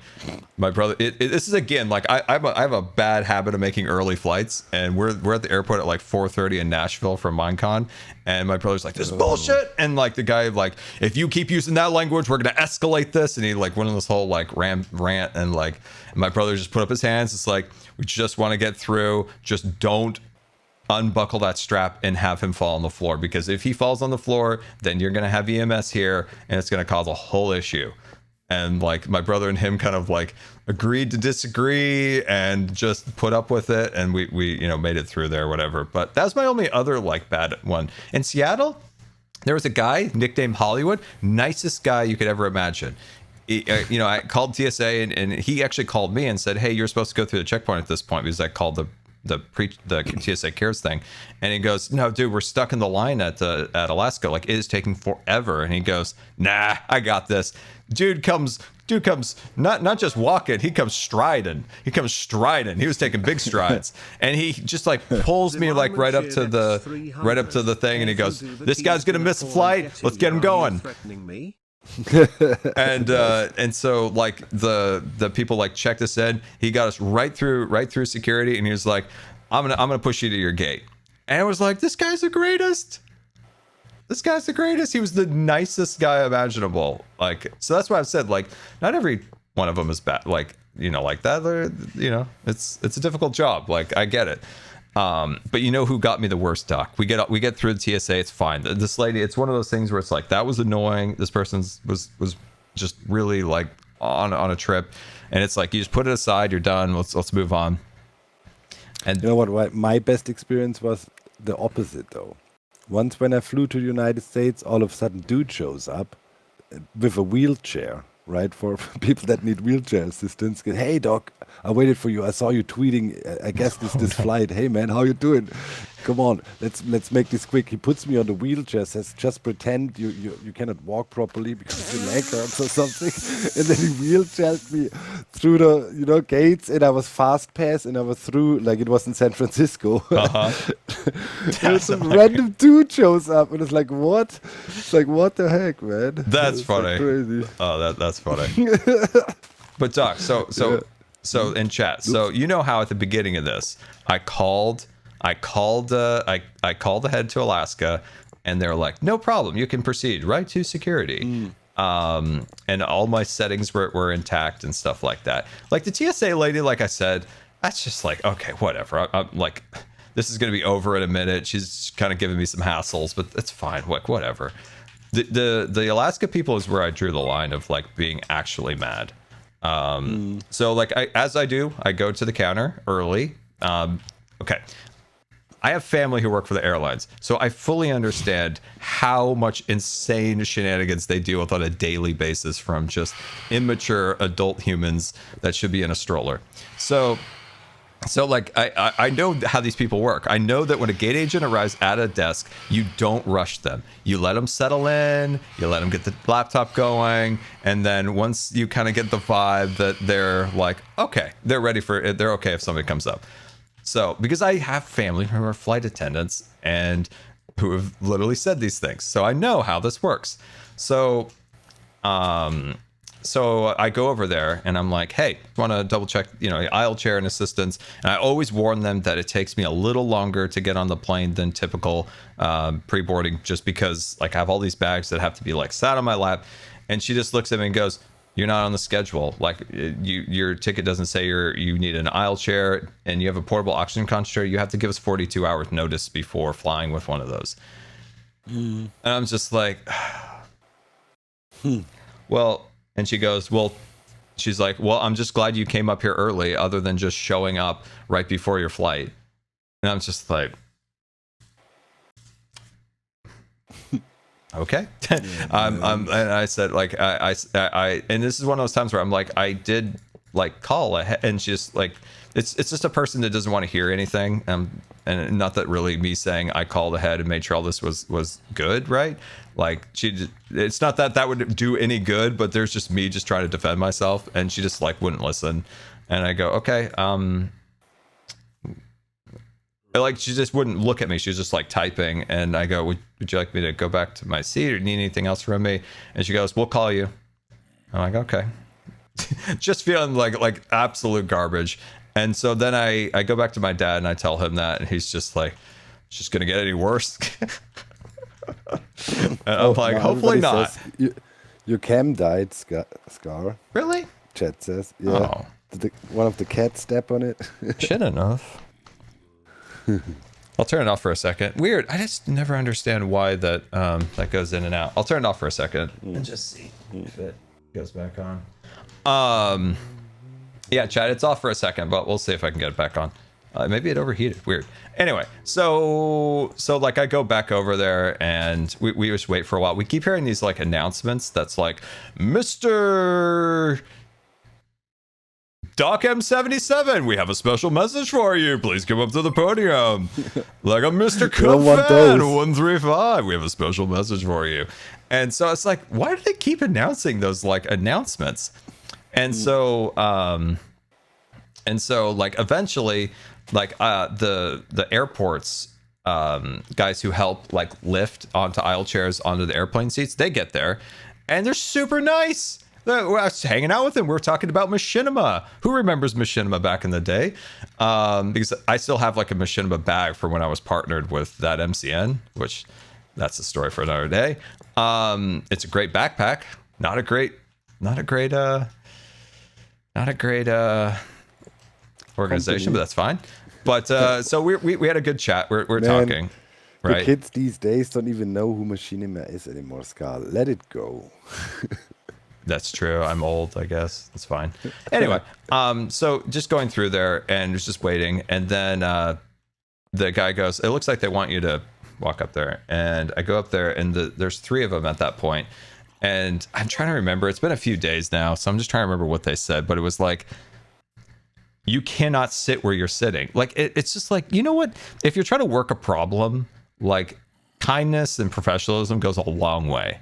S1: this is again like I have a bad habit of making early flights, and we're at the airport at like 4:30 in Nashville from Minecon, and my brother's like, this is bullshit, and like the guy like, if you keep using that language, we're gonna escalate this, and he like went on this whole like rant, and like my brother just put up his hands. It's like, we just want to get through, just don't unbuckle that strap and have him fall on the floor, because if he falls on the floor, then you're gonna have EMS here, and it's gonna cause a whole issue. And like my brother and him kind of like agreed to disagree and just put up with it, and we made it through there, whatever. But that's my only other like bad one. In Seattle, there was a guy nicknamed Hollywood, nicest guy you could ever imagine. I called TSA, and he actually called me and said, hey, you're supposed to go through the checkpoint at this point, because I called the TSA cares thing, and he goes, "No, dude, we're stuck in the line at Alaska. Like, it is taking forever." And he goes, "Nah, I got this." Dude comes not just walking, he comes striding. He was taking big strides, and he just like pulls me like right up to the thing, and he goes, "This guy's gonna miss a flight. Let's get him going." and so like the people like checked us in. He got us right through security, and he was like, I'm gonna push you to your gate. And I was like, this guy's the greatest. He was the nicest guy imaginable. Like, so that's why I've said, like, not every one of them is bad. Like, you know, like that, you know, it's a difficult job. Like, I get it. But you know who got me the worst, Doc? We get through the TSA, it's fine. This lady, it's one of those things where it's like, that was annoying. This person was just really like on a trip, and it's like, you just put it aside, you're done. Let's move on. And
S4: you know what? My best experience was the opposite, though. Once when I flew to the United States, all of a sudden dude shows up with a wheelchair, right? For people that need wheelchair assistance. Hey, Doc, I waited for you. I saw you tweeting, I guess this flight. Hey, man, how you doing? Come on, let's make this quick. He puts me on the wheelchair, says, just pretend you cannot walk properly because your leg hurts or something. And then he wheelchaired me through the gates, and I was fast pass, and I was through, like it was in San Francisco. And some random dude shows up, and it's like, what? It's like, what the heck, man?
S1: That's funny.
S4: Like crazy.
S1: Oh, that's funny. But Doc, so in chat, so you know how at the beginning of this, I called ahead to Alaska, and they're like, no problem, you can proceed right to security. And all my settings were intact and stuff like that. Like the TSA lady, like I said, that's just like, okay, whatever. I'm like, this is gonna be over in a minute. She's kind of giving me some hassles, but it's fine. Like, whatever. The Alaska people is where I drew the line of like being actually mad. So like I go to the counter early. Okay. I have family who work for the airlines, so I fully understand how much insane shenanigans they deal with on a daily basis from just immature adult humans that should be in a stroller. So like I know how these people work. I know that when a gate agent arrives at a desk, you don't rush them. You let them settle in, you let them get the laptop going, and then once you kind of get the vibe that they're like, okay, they're okay if somebody comes up. So, because I have family who are flight attendants and who have literally said these things, so I know how this works. So I go over there and I'm like, hey, want to double check, aisle chair and assistance. And I always warn them that it takes me a little longer to get on the plane than typical pre-boarding, just because like I have all these bags that have to be like sat on my lap. And she just looks at me and goes, you're not on the schedule. Like your ticket doesn't say you need an aisle chair and you have a portable oxygen concentrator. You have to give us 42 hours notice before flying with one of those. And I'm just like, well, and she goes, she's like, well, I'm just glad you came up here early other than just showing up right before your flight. And I'm just like, okay. And I said, like, I and this is one of those times where I'm like, I did like call ahead, and she's like, it's just a person that doesn't want to hear anything. And not that really me saying I called ahead and made sure all this was good, right? Like it's not that would do any good, but there's just me just trying to defend myself, and she just like wouldn't listen. And I go, okay, like she just wouldn't look at me. She was just like typing, and I go, would you like me to go back to my seat or need anything else from me? And she goes, we'll call you. I'm like, okay. Just feeling like absolute garbage. And so then I go back to my dad and I tell him that, and he's just like, it's just gonna get any worse. And I'm like, hopefully not.
S4: Your cam died, Scar.
S1: Really?
S4: Chat says. Yeah.
S1: Oh.
S4: Did one of the cats step on it?
S1: Should enough. I'll turn it off for a second. Weird. I just never understand why that goes in and out. I'll turn it off for a second and just see if it goes back on. Yeah, chat, it's off for a second, but we'll see if I can get it back on. Maybe it overheated. Weird. Anyway, so like I go back over there and we just wait for a while. We keep hearing these like announcements that's like, Mr. Doc M77, we have a special message for you. Please come up to the podium. Like a Mr. Cuffan 135, we have a special message for you. And so it's like, why do they keep announcing those like announcements? And so like eventually, like the airports guys who help like lift onto aisle chairs onto the airplane seats, they get there, and they're super nice. I was hanging out with them. We were talking about Machinima. Who remembers Machinima back in the day? Because I still have like a Machinima bag from when I was partnered with that MCN, which that's a story for another day. It's a great backpack. Not a great organization, but that's fine. But so we had a good chat. We're talking. Right.
S4: The kids these days don't even know who Machinima is anymore, Scar. Let it go.
S1: That's true. I'm old, I guess. It's fine. Anyway, so just going through there and was just waiting. And then the guy goes, it looks like they want you to walk up there. And I go up there, and there's 3 of them at that point. And I'm trying to remember. It's been a few days now, so I'm just trying to remember what they said. But it was like, you cannot sit where you're sitting. Like, it's just like, you know what? If you're trying to work a problem, like, kindness and professionalism goes a long way.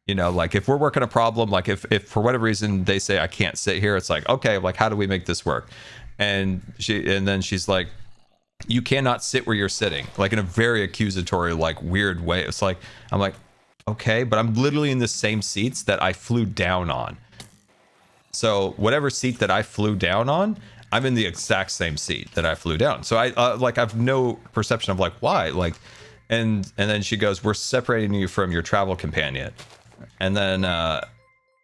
S1: You know, like if we're working a problem, like if for whatever reason they say I can't sit here, it's like, okay, like how do we make this work? And then she's like, you cannot sit where you're sitting, like in a very accusatory, like weird way. It's like, I'm like, okay, but I'm literally in the same seats that I flew down on. So whatever seat that I flew down on, I'm in the exact same seat that I flew down. So I like I've no perception of like why, like, and then she goes, we're separating you from your travel companion. And then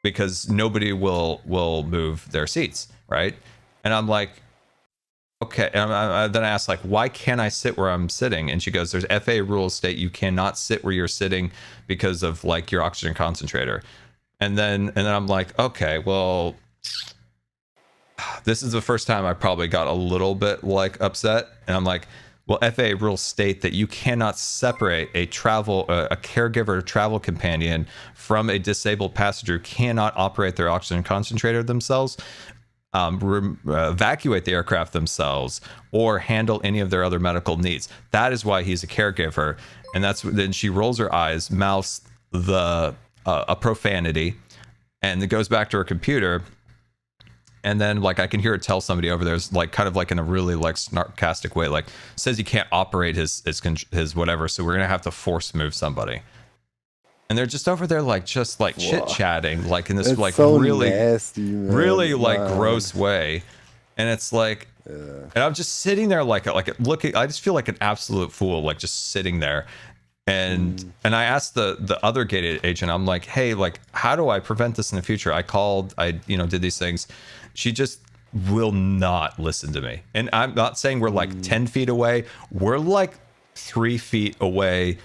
S1: because nobody will move their seats, right? And I'm like, okay. And then I asked, like, why can't I sit where I'm sitting? And she goes, there's FAA rules state you cannot sit where you're sitting because of like your oxygen concentrator. And then I'm like, okay, well, this is the first time I probably got a little bit like upset. And I'm like, well, FAA rules state that you cannot separate a caregiver travel companion from a disabled passenger who cannot operate their oxygen concentrator themselves, evacuate the aircraft themselves, or handle any of their other medical needs. That is why he's a caregiver. And then she rolls her eyes, mouths a profanity, and it goes back to her computer. And then, like, I can hear her tell somebody over there, like, kind of like in a really like sarcastic way, like, says he can't operate his whatever, so we're gonna have to force move somebody. And they're just over there, like, just like chit chatting, like in this it's like so really nasty, man. Really like gross way. And it's like, and I'm just sitting there, like looking. I just feel like an absolute fool, like just sitting there. And I asked the other gate agent, I'm like, hey, like, how do I prevent this in the future? I called, I did these things. She just will not listen to me. And I'm not saying we're like 10 feet away. We're like 3 feet away,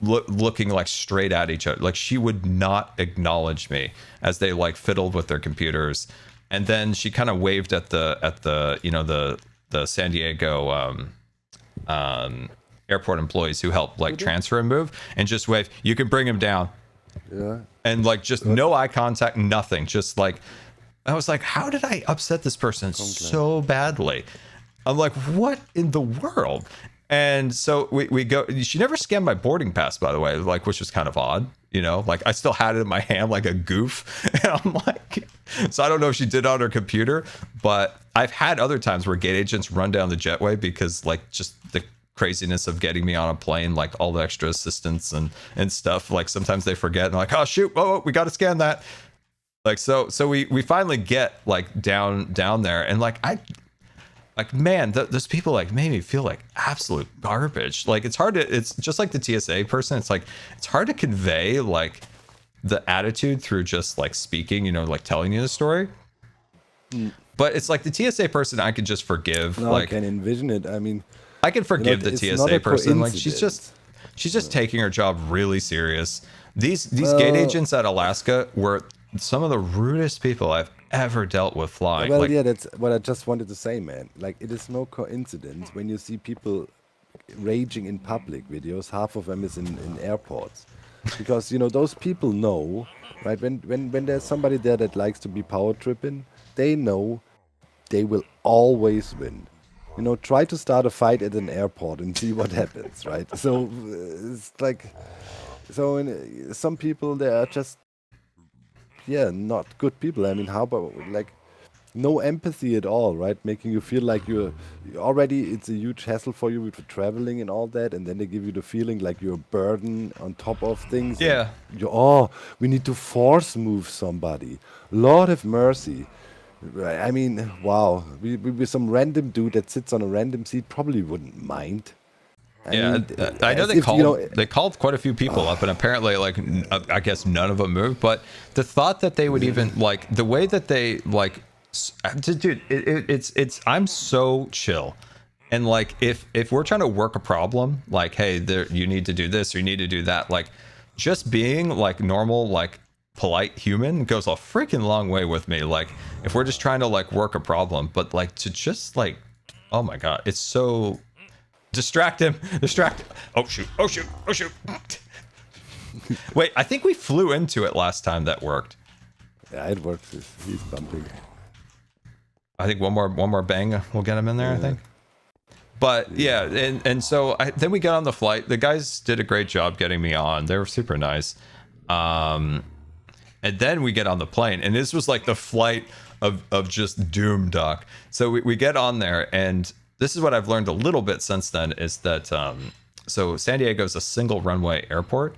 S1: looking like straight at each other. Like she would not acknowledge me as they like fiddled with their computers. And then she kind of waved at the San Diego airport employees who help like transfer and move, and just wave, you can bring him down. Yeah. And like just no eye contact, nothing. Just like, I was like, how did I upset this person so badly? I'm like, what in the world? And so we go, she never scanned my boarding pass, by the way, like, which was kind of odd, like I still had it in my hand like a goof. And I'm like, so I don't know if she did it on her computer, but I've had other times where gate agents run down the jetway because like just the craziness of getting me on a plane, like all the extra assistance and stuff. Like sometimes they forget and like, oh shoot, we got to scan that. Like, so we finally get like down there, and like man, those people like made me feel like absolute garbage. Like it's just like the TSA person. It's like, it's hard to convey like the attitude through just like speaking, like telling you the story. But it's like the TSA person I could just forgive.
S4: No,
S1: like
S4: I can envision it. I mean,
S1: I can forgive the TSA person. Like she's just taking her job really serious. These gate agents at Alaska were some of the rudest people I've ever dealt with flying.
S4: Well, yeah, that's what I just wanted to say, man. Like, it is no coincidence when you see people raging in public videos. Half of them is in airports, because those people know, right? When there's somebody there that likes to be power tripping, they know they will always win. You know, try to start a fight at an airport and see what happens, right? So it's like, some people, they are just, not good people. I mean, how about, like, no empathy at all, right? Making you feel like you're already, it's a huge hassle for you with traveling and all that, and then they give you the feeling like you're a burden on top of things.
S1: Yeah.
S4: We need to force move somebody. Lord have mercy. I mean, wow. We some random dude that sits on a random seat probably wouldn't mind.
S1: I know they called quite a few people up, and apparently, like, I guess none of them moved. But the thought that they would even, like, the way that they, like, dude, it's I'm so chill, and like if we're trying to work a problem, like, hey, you need to do this or you need to do that, like, just being like normal, like polite human goes a freaking long way with me. Like, if we're just trying to like work a problem, but like to just like, oh my god, it's so distract him. Oh shoot. Wait, I think we flew into it last time. That worked.
S4: Yeah, it works. He's bumping.
S1: I think one more bang will get him in there. I think. But yeah, and so then we got on the flight. The guys did a great job getting me on. They were super nice. And then we get on the plane, and this was like the flight of just doom, Doc. So we get on there, and this is what I've learned a little bit since then, is that so San Diego is a single runway airport,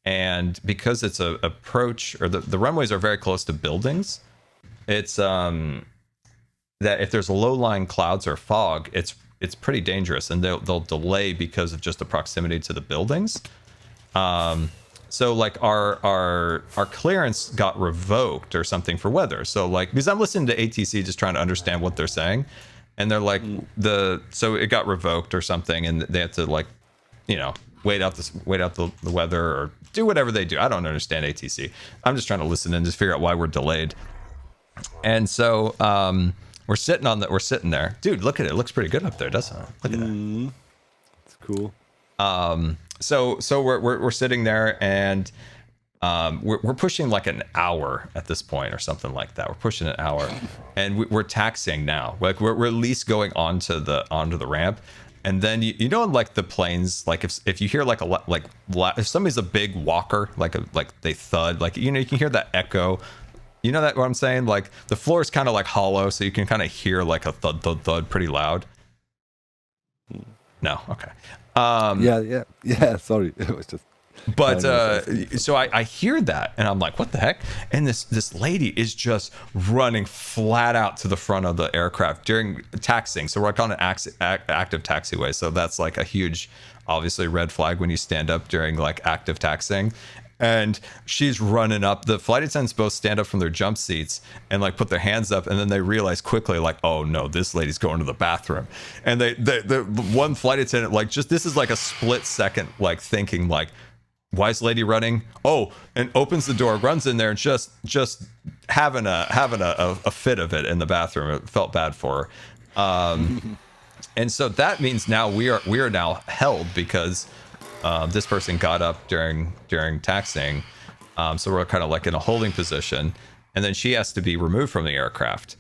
S1: and because it's a approach, or the runways are very close to buildings, it's that if there's low-lying clouds or fog, it's pretty dangerous, and they'll delay because of just the proximity to the buildings. So like our clearance got revoked or something for weather. So like, because I'm listening to ATC just trying to understand what they're saying, and they're like so it got revoked or something, and they have to, like, you know, wait out the weather or do whatever they do. I don't understand ATC. I'm just trying to listen and just figure out why we're delayed. And so we're sitting there, dude. Look at it. It looks pretty good up there, doesn't it? Look at that.
S4: It's cool.
S1: So we're sitting there, and we're pushing like an hour at this point or something like that. We're pushing an hour, and we're taxiing now. Like we're at least going onto the ramp, and then you know, like the planes, like if you hear like if somebody's a big walker, like they thud, like, you know, you can hear that echo. You know that what I'm saying? Like the floor is kind of like hollow, so you can kind of hear like a thud thud thud pretty loud. No, okay. Yeah. Sorry, it was just. But so I hear that, and I'm like, what the heck? And this lady is just running flat out to the front of the aircraft during taxiing. So we're like on an active taxiway, so that's like a huge, obviously, red flag when you stand up during like active taxiing. And she's running up. The flight attendants both stand up from their jump seats and like put their hands up, and then they realize quickly, like, oh no, this lady's going to the bathroom. And the one flight attendant, like, just, this is like a split second, like thinking like, why is lady running? Oh, and opens the door, runs in there, and just having a fit of it in the bathroom. It felt bad for her. And so that means now we are now held because this person got up during taxiing, so we're kind of like in a holding position, and then she has to be removed from the aircraft.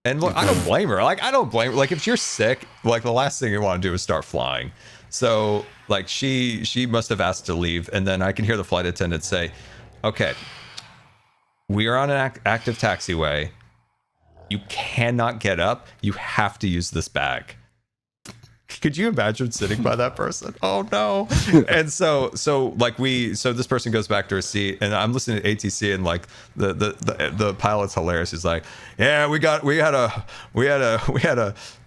S1: And look, I don't blame her. Like, I don't blame her. Like, if you're sick, like, the last thing you want to do is start flying. So like she must have asked to leave, and then I can hear the flight attendant say, "Okay, we are on an active taxiway. You cannot get up. You have to use this bag." Could you imagine sitting by that person? Oh no. And so this person goes back to her seat, and I'm listening to ATC, and like the pilot's hilarious. He's like, yeah, we had a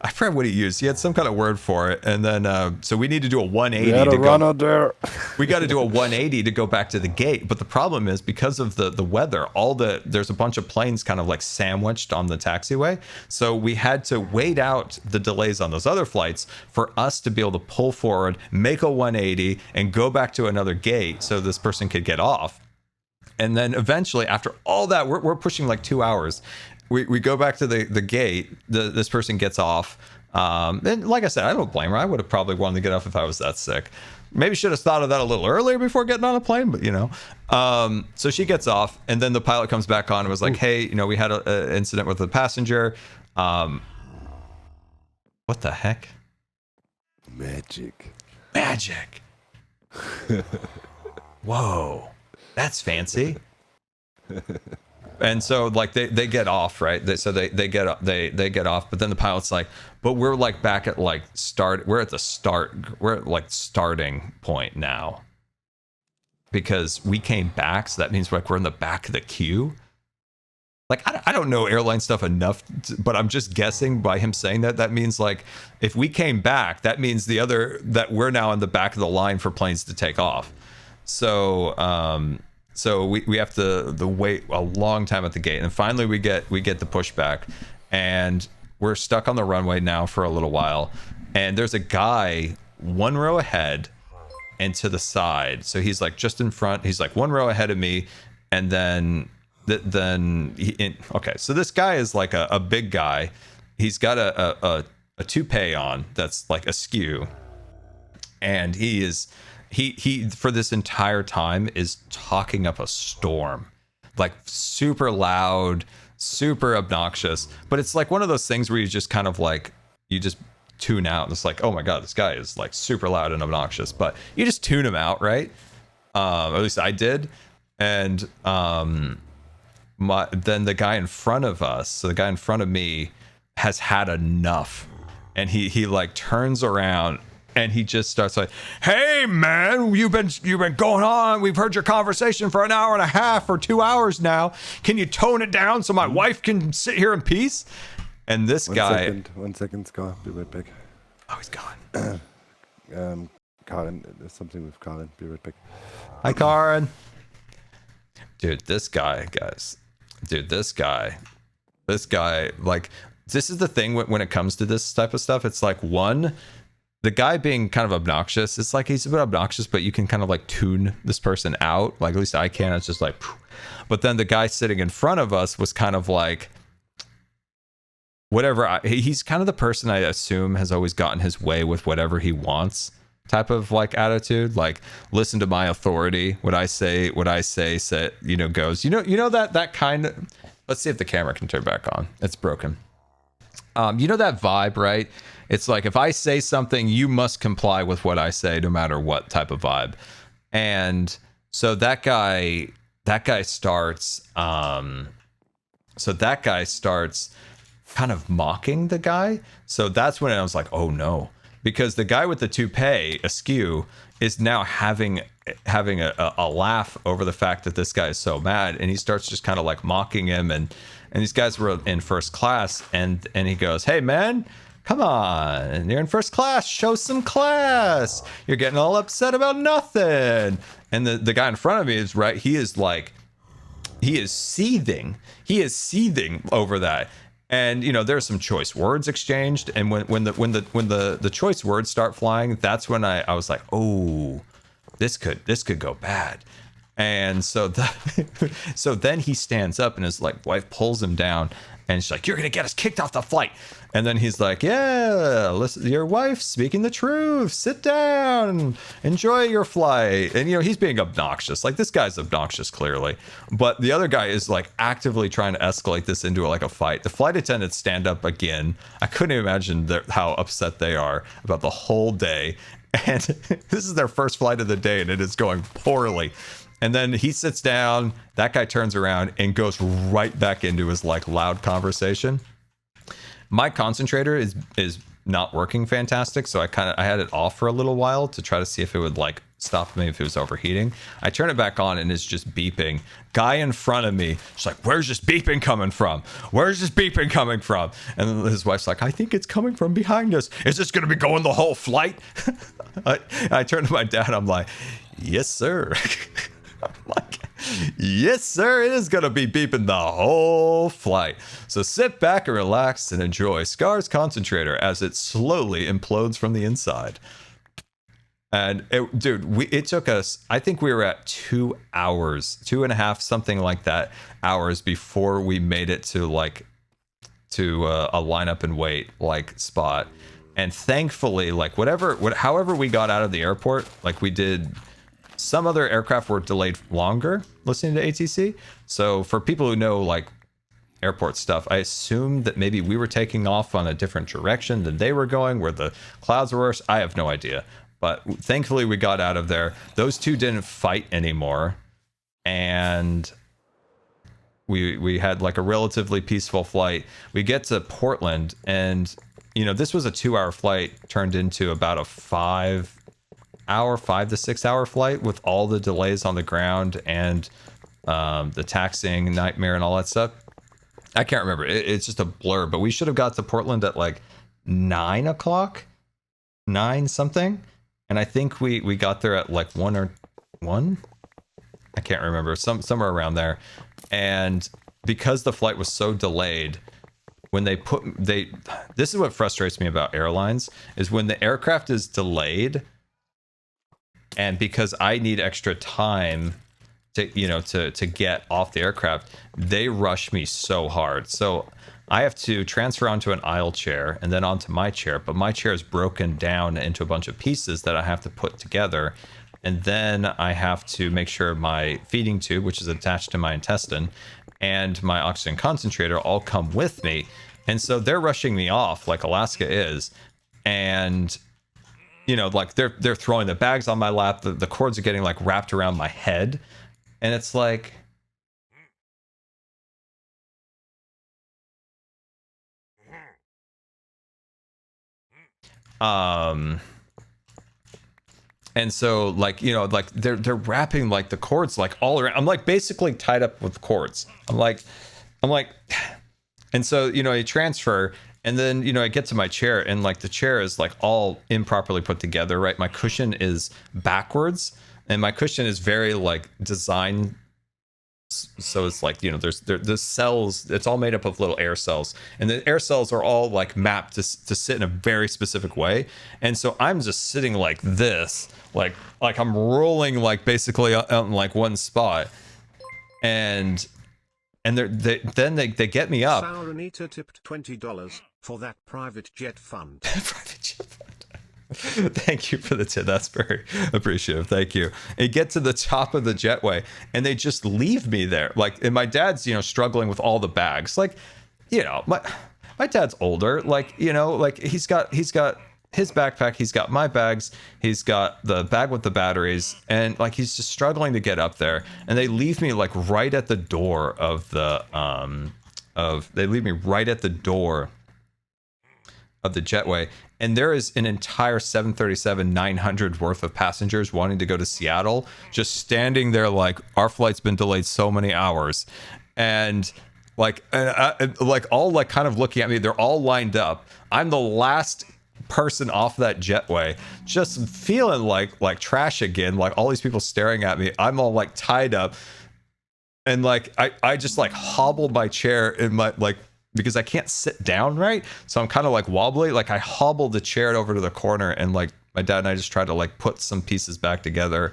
S1: I forget what he used. He had some kind of word for it. And then so we need to do a 180 to go. We got to do a 180 to go back to the gate. But the problem is, because of the weather, there's a bunch of planes kind of like sandwiched on the taxiway. So we had to wait out the delays on those other flights for us to be able to pull forward, make a 180, and go back to another gate so this person could get off. And then eventually, after all that, we're pushing like 2 hours. We go back to the gate. This person gets off. And like I said, I don't blame her. I would have probably wanted to get off if I was that sick. Maybe should have thought of that a little earlier before getting on a plane, but you know. So she gets off, and then the pilot comes back on and was like, hey, you know, we had an incident with a passenger. What the heck?
S4: Magic.
S1: Whoa, that's fancy. And so like they get off, right? They get off, but then the pilot's like, but we're like back at like we're at starting point now, because we came back, so that means like we're in the back of the queue. Like I don't know airline stuff enough, but I'm just guessing by him saying that means like if we came back, that means that we're now in the back of the line for planes to take off. So we have to wait a long time at the gate, and finally we get the pushback, and we're stuck on the runway now for a little while, and there's a guy one row ahead and to the side, so he's like just in front, he's like one row ahead of me, and then so this guy is like a big guy. He's got a toupee on that's like askew, and he for this entire time is talking up a storm, like super loud, super obnoxious. But it's like one of those things where you just kind of like, you just tune out, and it's like, oh my god, this guy is like super loud and obnoxious, but you just tune him out, right? At least I did. And then the guy in front of us, so the guy in front of me has had enough, and he like turns around and he just starts like, hey man, you've been going on, we've heard your conversation for an hour and a half or 2 hours now, can you tone it down so my wife can sit here in peace? And this guy,
S4: 1 second, Scar, be right back.
S1: Oh, he's gone.
S4: Karen, there's something with Karen, be right back.
S1: Hi Karen. Dude, this guy, guys. This guy, like, this is the thing when it comes to this type of stuff. It's like, one, the guy being kind of obnoxious, it's like he's a bit obnoxious, but you can kind of like tune this person out. Like, at least I can. It's just like, phew. But then the guy sitting in front of us was kind of like, whatever. He's kind of the person I assume has always gotten his way with whatever he wants type of like attitude, like, listen to my authority, what I say you know, goes, you know that kind of, let's see if the camera can turn back on, it's broken. You know that vibe, right? It's like, if I say something, you must comply with what I say, no matter what type of vibe. And so that guy starts kind of mocking the guy. So that's when I was like, oh no. Because the guy with the toupee askew is now having a laugh over the fact that this guy is so mad, and he starts just kind of like mocking him, and these guys were in first class, and he goes, hey man, come on, you're in first class, show some class, you're getting all upset about nothing. And the guy in front of me is right, he is seething over that. And you know, there's some choice words exchanged, and when the choice words start flying, that's when I was like, oh, this could go bad. And so so then he stands up, and his like wife pulls him down, and she's like, you're gonna get us kicked off the flight. And then he's like, yeah, listen, your wife's speaking the truth, sit down, enjoy your flight. And you know, he's being obnoxious, like, this guy's obnoxious clearly, but the other guy is like actively trying to escalate this into like a fight. The flight attendants stand up again. I couldn't imagine how upset they are about the whole day, and this is their first flight of the day, and it is going poorly. And then he sits down, that guy turns around and goes right back into his like loud conversation. My concentrator is not working fantastic, so I had it off for a little while to try to see if it would like stop me if it was overheating. I turn it back on, and it's just beeping. Guy in front of me, she's like, where's this beeping coming from? And his wife's like, I think it's coming from behind us. Is this going to be going the whole flight? I turn to my dad, I'm like, yes, sir. I'm like, yes, sir, it is going to be beeping the whole flight. So sit back and relax and enjoy Scar's concentrator as it slowly implodes from the inside. And it took us, I think we were at 2 hours, 2.5, something like that, hours before we made it to a line up and wait like spot. And thankfully, like however we got out of the airport, like we did, some other aircraft were delayed longer listening to ATC. So for people who know like airport stuff, I assumed that maybe we were taking off on a different direction than they were going, where the clouds were worse. I have no idea. But thankfully we got out of there. Those two didn't fight anymore. And we had like a relatively peaceful flight. We get to Portland, and you know, this was a 2-hour flight turned into about a 5 to 6 hour flight with all the delays on the ground and the taxiing nightmare and all that stuff. I can't remember. It's just a blur, but we should have got to Portland at like 9 o'clock, 9 something. And I think we got there at like 1 or 1. I can't remember, somewhere around there. And because the flight was so delayed, when this is what frustrates me about airlines, is when the aircraft is delayed, and because I need extra time to get off the aircraft, they rush me so hard. So I have to transfer onto an aisle chair and then onto my chair, but my chair is broken down into a bunch of pieces that I have to put together. And then I have to make sure my feeding tube, which is attached to my intestine, and my oxygen concentrator all come with me. And so they're rushing me off like Alaska is. And, you know, like they're throwing the bags on my lap. The cords are getting like wrapped around my head. And it's like, and so like, you know, like they're wrapping like the cords like all around. I'm like basically tied up with cords. I'm like, and so, you know, I transfer, and then, you know, I get to my chair, and like the chair is like all improperly put together, right? My cushion is backwards, and my cushion is very like designed. So it's like, you know, there's the cells, it's all made up of little air cells, and the air cells are all like mapped to sit in a very specific way. And so I'm just sitting like this, like I'm rolling like basically on like one spot, and they get me up.
S3: Sauronita tipped $20 for that private jet fund.
S1: Private jet fund. Thank you for the tip. That's very appreciative. Thank you. And get to the top of the jetway, and they just leave me there. Like, and my dad's, you know, struggling with all the bags. Like, you know, my dad's older. Like, you know, like he's got his backpack, he's got my bags, he's got the bag with the batteries, and like he's just struggling to get up there. And they leave me like right at the door of the they leave me right at the door of the jetway. And there is an entire 737-900 worth of passengers wanting to go to Seattle, just standing there like, our flight's been delayed so many hours. And like all like kind of looking at me, they're all lined up. I'm the last person off that jetway, just feeling like trash again, like all these people staring at me. I'm all like tied up. And like, I just like hobbled my chair in my like, because I can't sit down right, so I'm kind of like wobbly. Like I hobbled the chair over to the corner, and like my dad and I just tried to like put some pieces back together,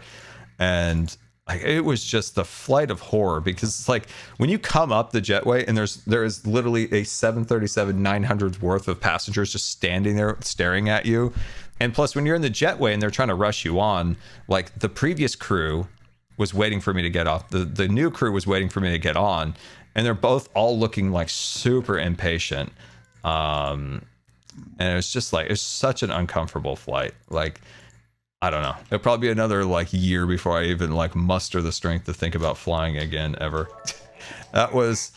S1: and like it was just the flight of horror, because it's like when you come up the jetway and there is literally a 737-900 worth of passengers just standing there staring at you, and plus when you're in the jetway and they're trying to rush you on, like the previous crew was waiting for me to get off, the new crew was waiting for me to get on. And they're both all looking like super impatient. And it was just like, it's such an uncomfortable flight. Like, I don't know. It'll probably be another like year before I even like muster the strength to think about flying again ever. That was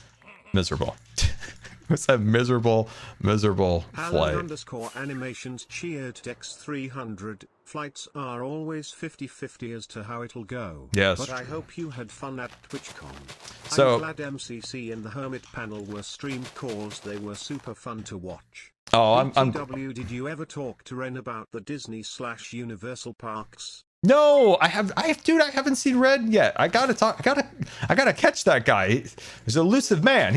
S1: miserable. It was a miserable flight.
S3: _animations cheered Dex300. Flights are always 50-50 as to how it'll go.
S1: Yes.
S3: But I hope you had fun at TwitchCon.
S1: So,
S3: I'm glad MCC and the Hermit panel were streamed cause they were super fun to watch.
S1: Oh, I'm
S3: did you ever talk to Ren about the Disney/Universal parks?
S1: No, I haven't seen Red yet. I gotta catch that guy. He's an elusive man.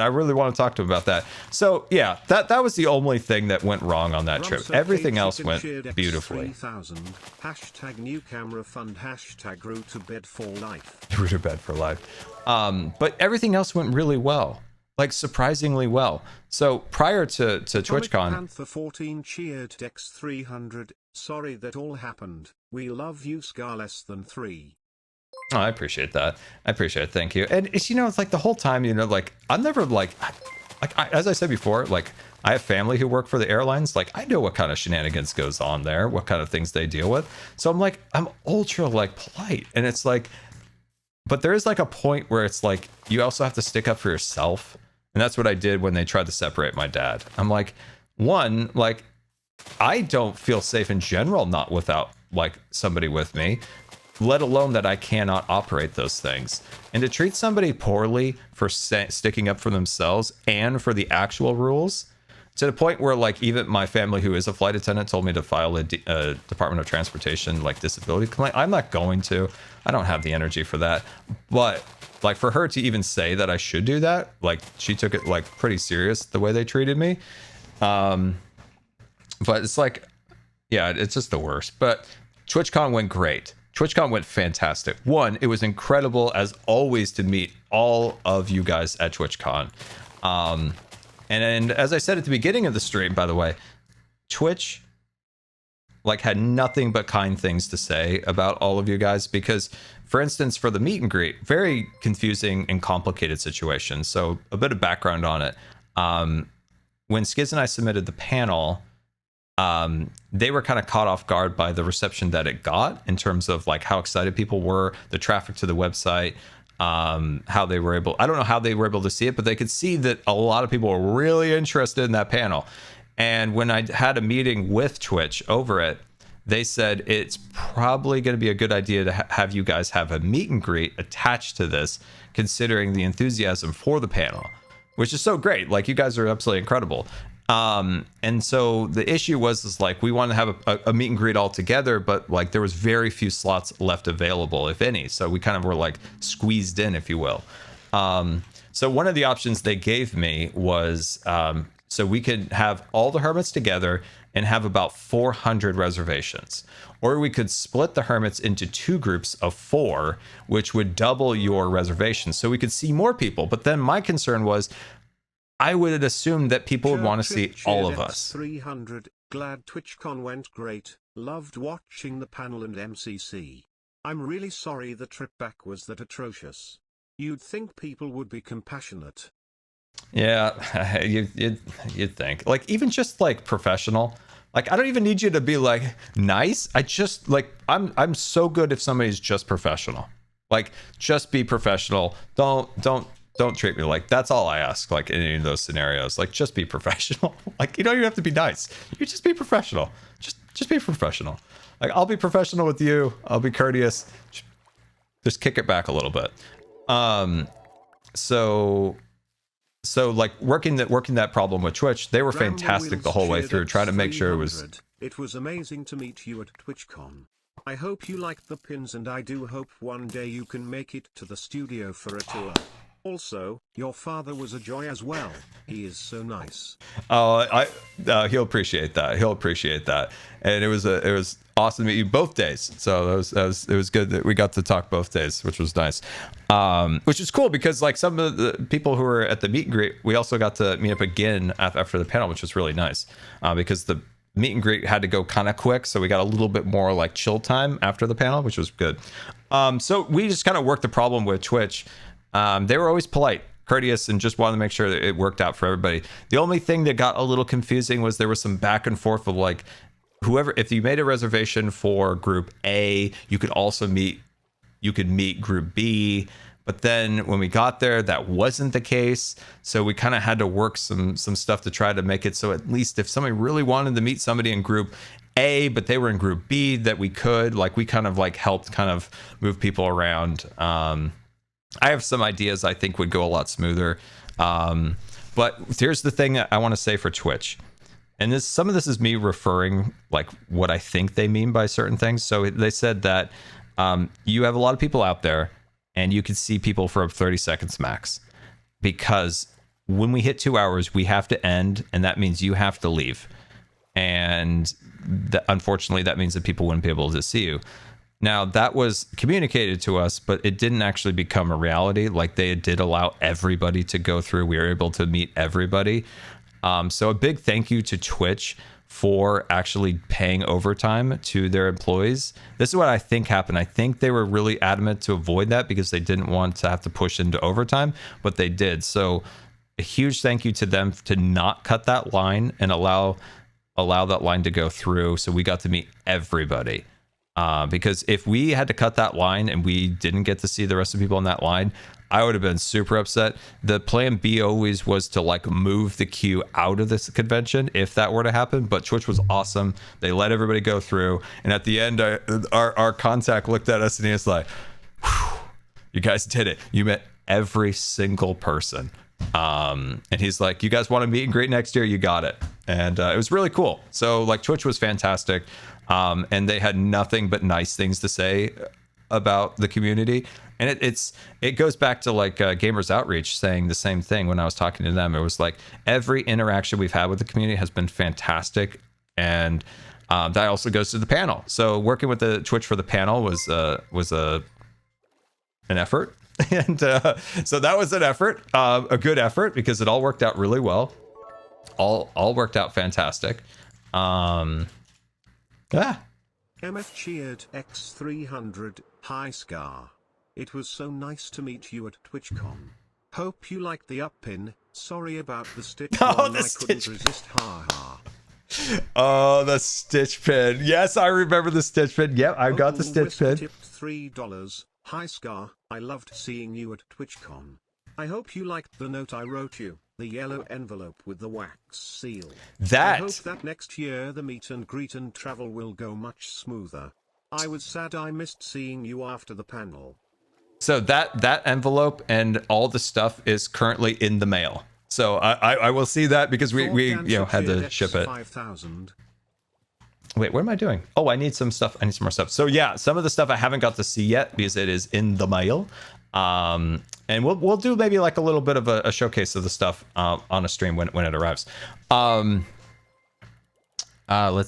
S1: I really want to talk to him about that. So yeah, that was the only thing that went wrong on that trip. Everything else went beautifully.
S3: Hashtag new camera fund. Hashtag root to bed for life.
S1: Root to bed for life. But everything else went really well. like surprisingly well. So prior to TwitchCon,
S3: Panther 14 cheered Dex 300. Sorry that all happened. We love you, Scar less than 3.
S1: Oh, I appreciate that. I appreciate it. Thank you. And it's, you know, it's like the whole time, you know, like I'm never like as I said before, like I have family who work for the airlines. Like I know what kind of shenanigans goes on there, what kind of things they deal with. So I'm like, I'm ultra like polite. And it's like, but there is like a point where it's like, you also have to stick up for yourself. And that's what I did when they tried to separate my dad. I'm like, one, like, I don't feel safe in general, not without like somebody with me, let alone that I cannot operate those things. And to treat somebody poorly for sticking up for themselves and for the actual rules, to the point where like even my family who is a flight attendant told me to file a Department of Transportation like disability complaint. I'm not going to. I don't have the energy for that. But like for her to even say that I should do that, like she took it like pretty serious the way they treated me. But it's like, yeah, it's just the worst. But TwitchCon went great. TwitchCon went fantastic. One, it was incredible as always to meet all of you guys at TwitchCon. And as I said at the beginning of the stream, by the way, Twitch like had nothing but kind things to say about all of you guys because, for instance, for the meet and greet, very confusing and complicated situation. So a bit of background on it. When Skiz and I submitted the panel, they were kind of caught off guard by the reception that it got in terms of like how excited people were, the traffic to the website, how they were able, I don't know how they were able to see it, but they could see that a lot of people were really interested in that panel. And when I had a meeting with Twitch over it, they said it's probably going to be a good idea to have you guys have a meet and greet attached to this, considering the enthusiasm for the panel, which is so great. Like you guys are absolutely incredible. And so the issue was like, we wanted to have a meet and greet all together, but like there was very few slots left available, if any. So we kind of were like squeezed in, if you will. So one of the options they gave me was, so we could have all the Hermits together and have about 400 reservations, or we could split the Hermits into 2 groups of 4, which would double your reservations. So we could see more people. But then my concern was, I would assume that people would want to see all of us.
S3: 300. Glad TwitchCon went great. Loved watching the panel and MCC. I'm really sorry the trip back was that atrocious. You'd think people would be compassionate.
S1: Yeah, you'd think. Like even just like professional. Like I don't even need you to be like nice. I just like I'm so good if somebody's just professional. Like just be professional. Don't treat me like, that's all I ask, like in any of those scenarios. Like just be professional. Like you don't even have to be nice. You just be professional. Just be professional. Like I'll be professional with you. I'll be courteous. Just kick it back a little bit. So like working that problem with Twitch, they were fantastic the whole way through, trying to make sure it was.
S3: It was amazing to meet you at TwitchCon. I hope you liked the pins, and I do hope one day you can make it to the studio for a tour. Also, your father was a joy as well. He is so nice.
S1: Oh, he'll appreciate that. He'll appreciate that. And it was awesome to meet you both days. So it was good that we got to talk both days, which was nice. Which is cool because like some of the people who were at the meet and greet, we also got to meet up again after the panel, which was really nice. Because the meet and greet had to go kind of quick, so we got a little bit more like chill time after the panel, which was good. So we just kind of worked the problem with Twitch. They were always polite, courteous, and just wanted to make sure that it worked out for everybody. The only thing that got a little confusing was there was some back and forth of like, whoever, if you made a reservation for group A, you could meet group B. But then when we got there, that wasn't the case. So we kind of had to work some stuff to try to make it so at least if somebody really wanted to meet somebody in group A, but they were in group B, that we could, like, we kind of like helped kind of move people around. I have some ideas I think would go a lot smoother. But here's the thing I want to say for Twitch. And some of this is me referring like what I think they mean by certain things. So they said that you have a lot of people out there and you can see people for 30 seconds max, because when we hit 2 hours, we have to end. And that means you have to leave. And unfortunately, that means that people wouldn't be able to see you. Now, that was communicated to us, but it didn't actually become a reality. Like, they did allow everybody to go through. We were able to meet everybody. So a big thank you to Twitch for actually paying overtime to their employees. This is what I think happened. I think they were really adamant to avoid that because they didn't want to have to push into overtime, but they did. So a huge thank you to them to not cut that line and allow that line to go through. So we got to meet everybody. Because if we had to cut that line and we didn't get to see the rest of the people in that line, I would have been super upset. The plan B always was to like move the queue out of this convention if that were to happen. But Twitch was awesome. They let everybody go through. And at the end, our contact looked at us and he was like, you guys did it. You met every single person. And he's like, you guys want to meet and greet next year? You got it. And it was really cool. So like Twitch was fantastic. And they had nothing but nice things to say about the community. And it goes back to like Gamers Outreach saying the same thing when I was talking to them. It was like every interaction we've had with the community has been fantastic. And that also goes to the panel. So working with the Twitch for the panel was an effort. And so that was an effort, a good effort, because it all worked out really well. All worked out fantastic. MF
S3: cheered X300, hi Scar. It was so nice to meet you at TwitchCon. Hope you liked the up pin. Sorry about the stitch one, I couldn't resist, ha ha.
S1: Oh, the stitch pin. Yes, I remember the stitch pin. Yep, I got the stitch pin.
S3: Tipped $3. Hi Scar, I loved seeing you at TwitchCon. I hope you liked the note I wrote you, the yellow envelope with the wax seal. I hope that next year the meet and greet and travel will go much smoother. I was sad I missed seeing you after the panel.
S1: So that envelope and all the stuff is currently in the mail. So I will see that because we had to ship it.
S3: 5,000.
S1: Wait, what am I doing? Oh, I need some stuff. I need some more stuff. So yeah, some of the stuff I haven't got to see yet because it is in the mail. And we'll do maybe like a little bit of a showcase of the stuff on a stream when it arrives. Let's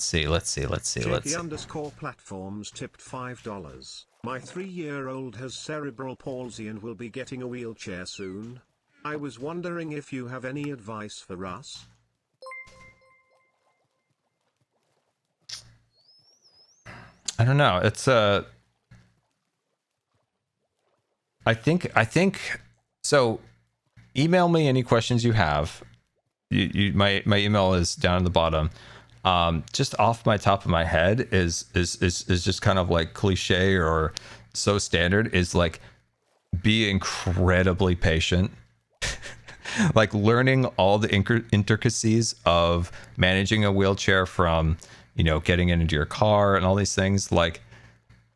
S1: see.
S3: JP_ platforms tipped $5. My 3-year-old has cerebral palsy and will be getting a wheelchair soon. I was wondering if you have any advice for us?
S1: I don't know. It's I think so. Email me any questions you have. My email is down at the bottom. Just off my top of my head is just kind of like cliche or so standard is like be incredibly patient. Like learning all the intricacies of managing a wheelchair from, getting it into your car and all these things. Like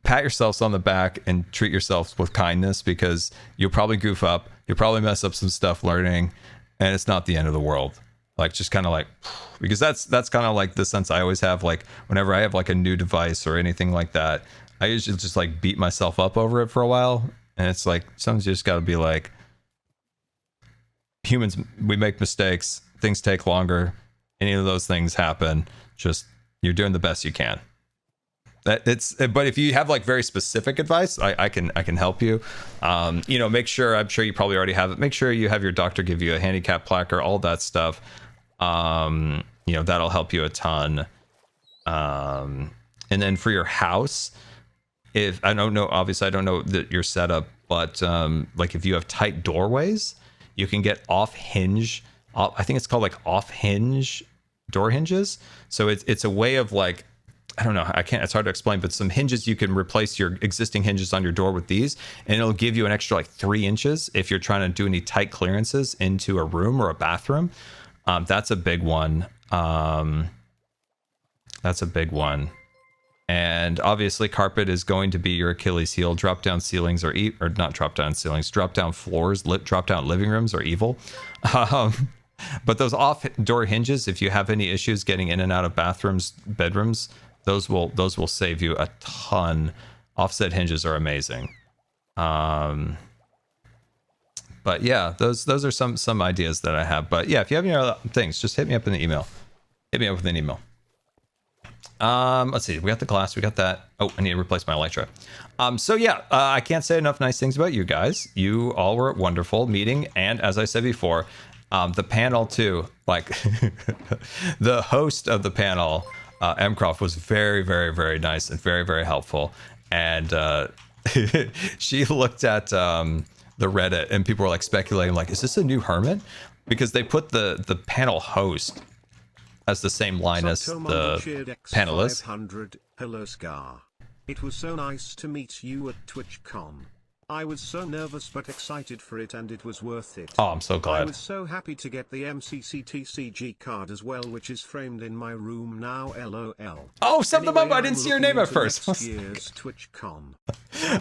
S1: pat yourselves on the back and treat yourselves with kindness because you'll probably goof up. You'll probably mess up some stuff learning and it's not the end of the world. Like just kind of like, because that's kind of like the sense I always have. Like whenever I have like a new device or anything like that, I usually just like beat myself up over it for a while. And it's like, sometimes you just got to be like, humans, we make mistakes. Things take longer. Any of those things happen. Just, you're doing the best you can. But if you have like very specific advice, I can help you. Make sure, I'm sure you probably already have it. Make sure you have your doctor give you a handicap placard, all that stuff. That'll help you a ton. And then for your house, if I don't know, obviously I don't know that your setup, but like if you have tight doorways, you can get off hinge. I think it's called like off hinge door hinges. So it's a way of like, I don't know, it's hard to explain, but some hinges, you can replace your existing hinges on your door with these, and it'll give you an extra like 3 inches if you're trying to do any tight clearances into a room or a bathroom. That's a big one. And obviously carpet is going to be your Achilles heel. Drop down ceilings or not drop down ceilings, drop down floors, drop down living rooms are evil. But those off door hinges, if you have any issues getting in and out of bathrooms, bedrooms, those will save you a ton. Offset hinges are amazing. But yeah, those are some ideas that I have. But yeah, if you have any other things, just hit me up in the email. Hit me up with an email. Let's see. We got the glass. We got that. Oh, I need to replace my elytra. So yeah, I can't say enough nice things about you guys. You all were wonderful meeting, and as I said before, the panel too. Like the host of the panel, Mcroft, was very, very, very nice and very, very helpful. And she looked at the Reddit, and people were like speculating, like, is this a new Hermit? Because they put the panel host as the same line as the panelists.
S3: Hello, Scar. It was so nice to meet you at TwitchCon. I was so nervous but excited for it, and it was worth it.
S1: Oh, I'm so glad.
S3: I was so happy to get the MCCTCG card as well, which is framed in my room now. LOL.
S1: Oh, Anyway, I didn't see your name at first.
S3: Next year's TwitchCon.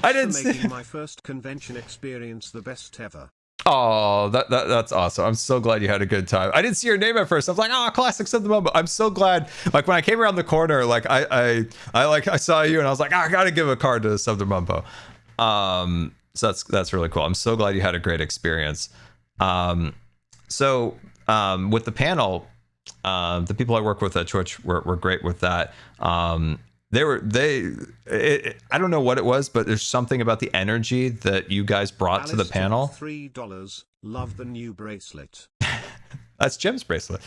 S1: I didn't see.
S3: Making my first convention experience the best ever.
S1: Oh, that's awesome. I'm so glad you had a good time. I didn't see your name at first. I was like, oh, classic Sub the Mumbo. I'm so glad. Like when I came around the corner, like I saw you and I was like, oh, I gotta give a card to Sub the Mumbo. So that's really cool. I'm so glad you had a great experience. So with the panel, the people I work with at Twitch were great with that. I don't know what it was, but there's something about the energy that you guys brought to the panel.
S3: $3. Love the new bracelet.
S1: That's Jim's bracelet.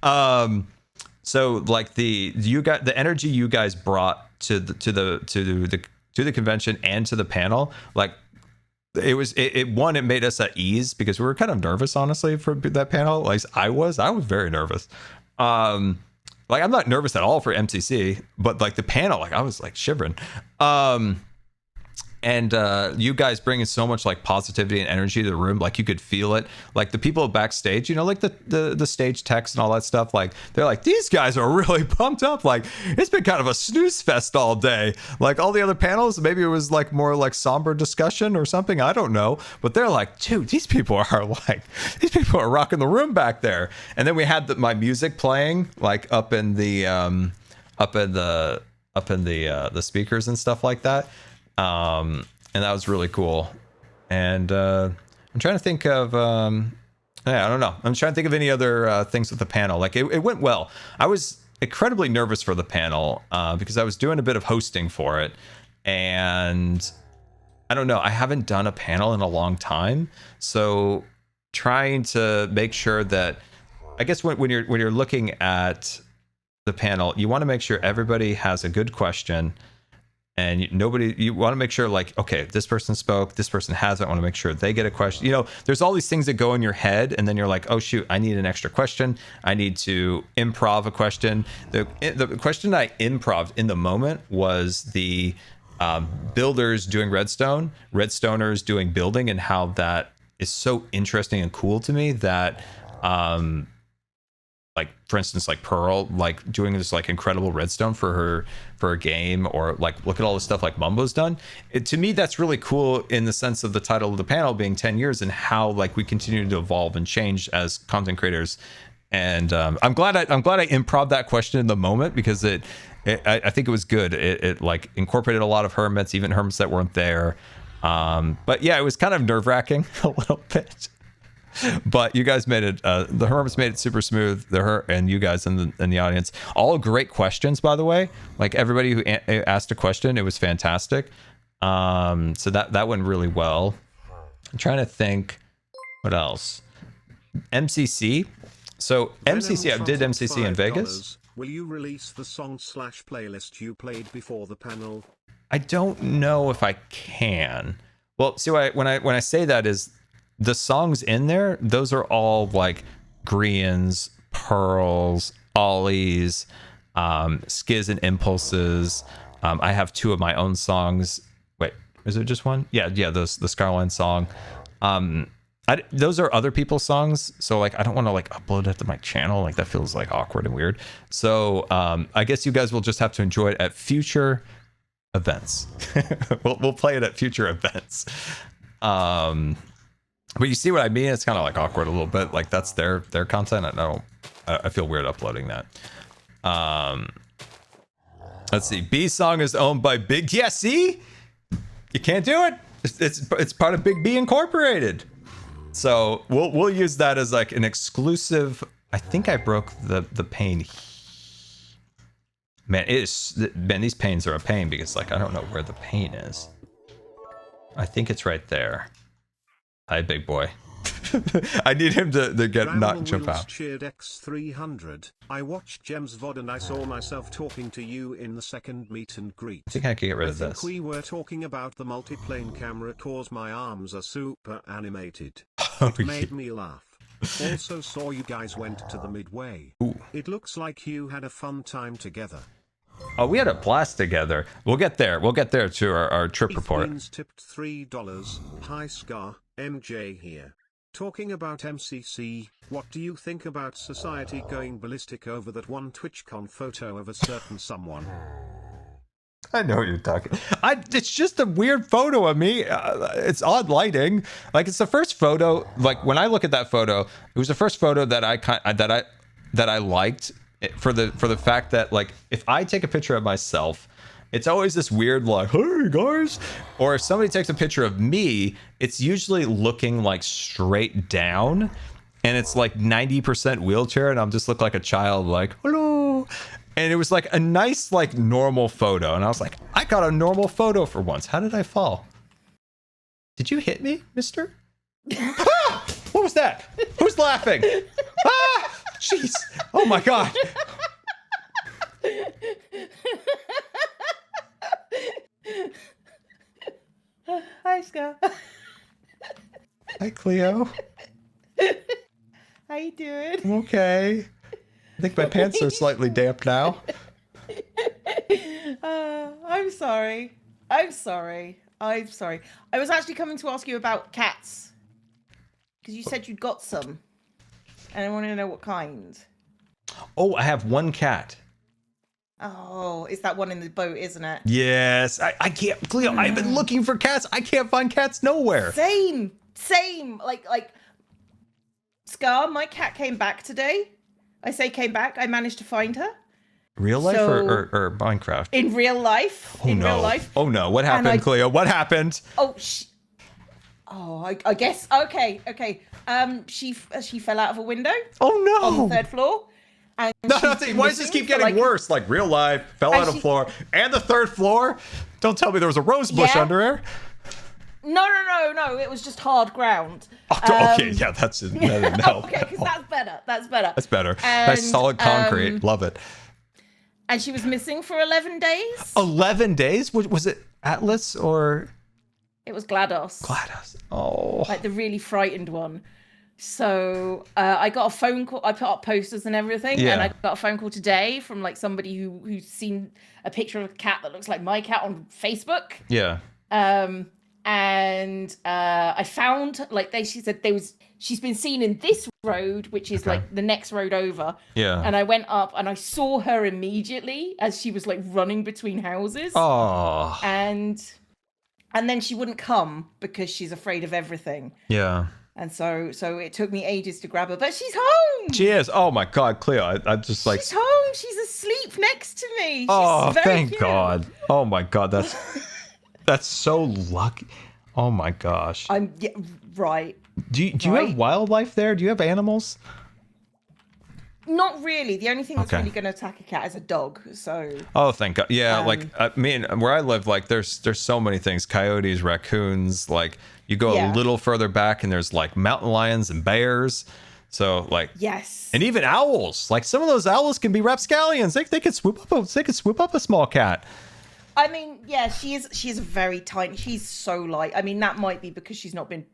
S1: So like the energy you guys brought to the convention and to the panel, like it made us at ease because we were kind of nervous, honestly, for that panel. Like I was very nervous. Like I'm not nervous at all for MCC, but like the panel, like I was like shivering. And you guys bringing so much like positivity and energy to the room, like you could feel it. Like the people backstage, you know, like the stage techs and all that stuff, like they're like, these guys are really pumped up. Like it's been kind of a snooze fest all day. Like all the other panels, maybe it was like more like somber discussion or something, I don't know. But they're like, dude, these people are rocking the room back there. And then we had my music playing like up in the speakers and stuff like that. And that was really cool. And I'm trying to think of I don't know. I'm trying to think of any other things with the panel. Like it went well. I was incredibly nervous for the panel because I was doing a bit of hosting for it, and I don't know. I haven't done a panel in a long time, so trying to make sure that, I guess when you're looking at the panel, you want to make sure everybody has a good question. And you want to make sure, like, okay, this person spoke, this person hasn't. I want to make sure they get a question. You know, there's all these things that go in your head, and then you're like, oh shoot, I need an extra question. I need to improv a question. The question I improv'd in the moment was the builders doing redstone, redstoners doing building, and how that is so interesting and cool to me that like for instance, like Pearl, like doing this like incredible redstone for a game, or like look at all the stuff like Mumbo's done. To me, that's really cool in the sense of the title of the panel being 10 years and how like we continue to evolve and change as content creators. And I'm glad I improv that question in the moment because I think it was good. It like incorporated a lot of Hermits, even Hermits that weren't there. But yeah, it was kind of nerve wracking a little bit. But you guys made it. The Hermits made it super smooth. And you guys in the audience, all great questions, by the way. Like everybody who asked a question, it was fantastic. So that went really well. I'm trying to think, what else? MCC. So MCC, I did MCC in Vegas.
S3: Will you release the song/playlist you played before the panel?
S1: I don't know if I can. Well, see, when I say that is, the songs in there, those are all like Grians, Pearls, Ollies, Skiz and Impulses. I have 2 of my own songs. Wait, is it just one? Yeah, the Scarline song. Those are other people's songs, so like I don't want to like upload it to my channel. Like that feels like awkward and weird. So I guess you guys will just have to enjoy it at future events. we'll play it at future events. But you see what I mean? It's kind of like awkward a little bit. Like that's their content. I feel weird uploading that. Let's see. B song is owned by Big. Yeah, see, you can't do it. It's part of Big B Incorporated. So we'll use that as like an exclusive. I think I broke the pane. Man, these pains are a pain because like I don't know where the pain is. I think it's right there. Hi, big boy. I need him to get not jump out.
S3: Cheered X300. I watched Jem's VOD and I saw myself talking to you in the second meet and greet.
S1: I think I can get rid of this.
S3: We were talking about the multiplane camera cause my arms are super animated.
S1: Oh,
S3: It made me laugh. Also saw you guys went to the Midway.
S1: Ooh.
S3: It looks like you had a fun time together.
S1: Oh, we had a blast together. We'll get there. We'll get there to our trip report.
S3: Beans tipped $3. Hi Scar, MJ here. Talking about MCC, what do you think about society going ballistic over that one TwitchCon photo of a certain someone?
S1: I know what you're talking. It's just a weird photo of me. It's odd lighting. Like it's the first photo. Like when I look at that photo, it was the first photo that I liked for the fact that like if I take a picture of myself, it's always this weird like, hey guys, or if somebody takes a picture of me, it's usually looking like straight down, and it's like 90% wheelchair, and I'm just look like a child like hello. And it was like a nice, like normal photo. And I was like, I got a normal photo for once. How did I fall? Did you hit me, mister? Ah! What was that? Who's laughing? Ah! Jeez. Oh my God.
S5: Hi, Scott.
S1: Hi, Cleo.
S5: How you doing?
S1: I'm okay. I think my pants are slightly damp now.
S5: I'm sorry. I'm sorry. I was actually coming to ask you about cats. Because you said you'd got some. And I wanted to know what kind.
S1: Oh, I have one cat.
S5: Oh, it's that one in the boat, isn't it?
S1: Yes. I can't, Cleo, I've been looking for cats. I can't find cats nowhere.
S5: Same. Like, Scar, my cat came back today. I say came back. I managed to find her.
S1: Real life
S5: So-
S1: or Minecraft?
S5: In real life.
S1: Oh,
S5: in
S1: no.
S5: real life.
S1: Oh no. What happened, Cleo? What happened?
S5: Oh, I guess. Okay. She fell out of a window
S1: Oh no.
S5: on the third floor. And
S1: No,
S5: she's been
S1: why does this
S5: missing
S1: keep
S5: for,
S1: getting
S5: like,
S1: worse? Like real life, fell
S5: And
S1: out of
S5: she-
S1: floor, and the third floor. Don't tell me there was a rose bush
S5: Yeah.
S1: under her.
S5: No. It was just hard ground.
S1: Okay, yeah, that didn't help.
S5: Okay, because that's better. That's
S1: better.
S5: And,
S1: Nice solid concrete. Love it.
S5: And she was missing for 11 days.
S1: 11 days? Was it Atlas or
S5: It was GLaDOS.
S1: GLaDOS? Oh.
S5: Like the really frightened one. So I got a phone call. I put up posters and everything,
S1: Yeah.
S5: and I got a phone call today from like somebody who's seen a picture of a cat that looks like my cat on Facebook.
S1: Yeah.
S5: And I found she said she's been seen in this road, which is like the next road over.
S1: Yeah.
S5: And I went up and I saw her immediately as she was like running between houses.
S1: Oh.
S5: And then she wouldn't come because she's afraid of everything.
S1: Yeah.
S5: And so it took me ages to grab her, but she's home.
S1: She is. Oh my God, Cleo. I'm just like.
S5: She's home. She's asleep next to me. She's
S1: Oh,
S5: very
S1: thank
S5: cute.
S1: God. Oh my God, that's so lucky. Oh my gosh.
S5: Right.
S1: Do you have wildlife there? Do you have animals?
S5: Not really. The only thing that's
S1: Okay.
S5: really going to attack a cat is a dog. So.
S1: Oh, thank God. Yeah, like I mean, where I live, like there's so many things: coyotes, raccoons. Like you go a little further back, and there's like mountain lions and bears. So like
S5: Yes.
S1: and even owls. Like some of those owls can be rapscallions. They could swoop up a small cat.
S5: I mean, yeah, she is very tiny. She's so light. I mean, that might be because she's not been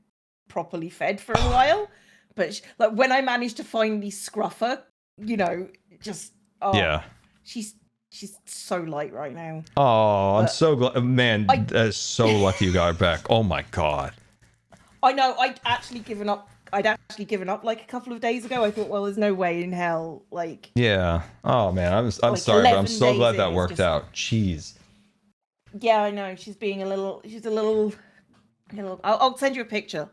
S5: properly fed for a while. But like when I managed to finally scruff her, just she's so light right now.
S1: Oh, I'm so glad, man. So lucky you got her back. Oh my God.
S5: I know. I'd actually given up like a couple of days ago. I thought, well, there's no way in hell. Like,
S1: Yeah. Oh man, I'm
S5: Like
S1: sorry, but I'm
S5: 11
S1: so glad
S5: days
S1: that
S5: in is
S1: worked
S5: just-
S1: out. Jeez.
S5: yeah, I know. She's a little. I'll send you a picture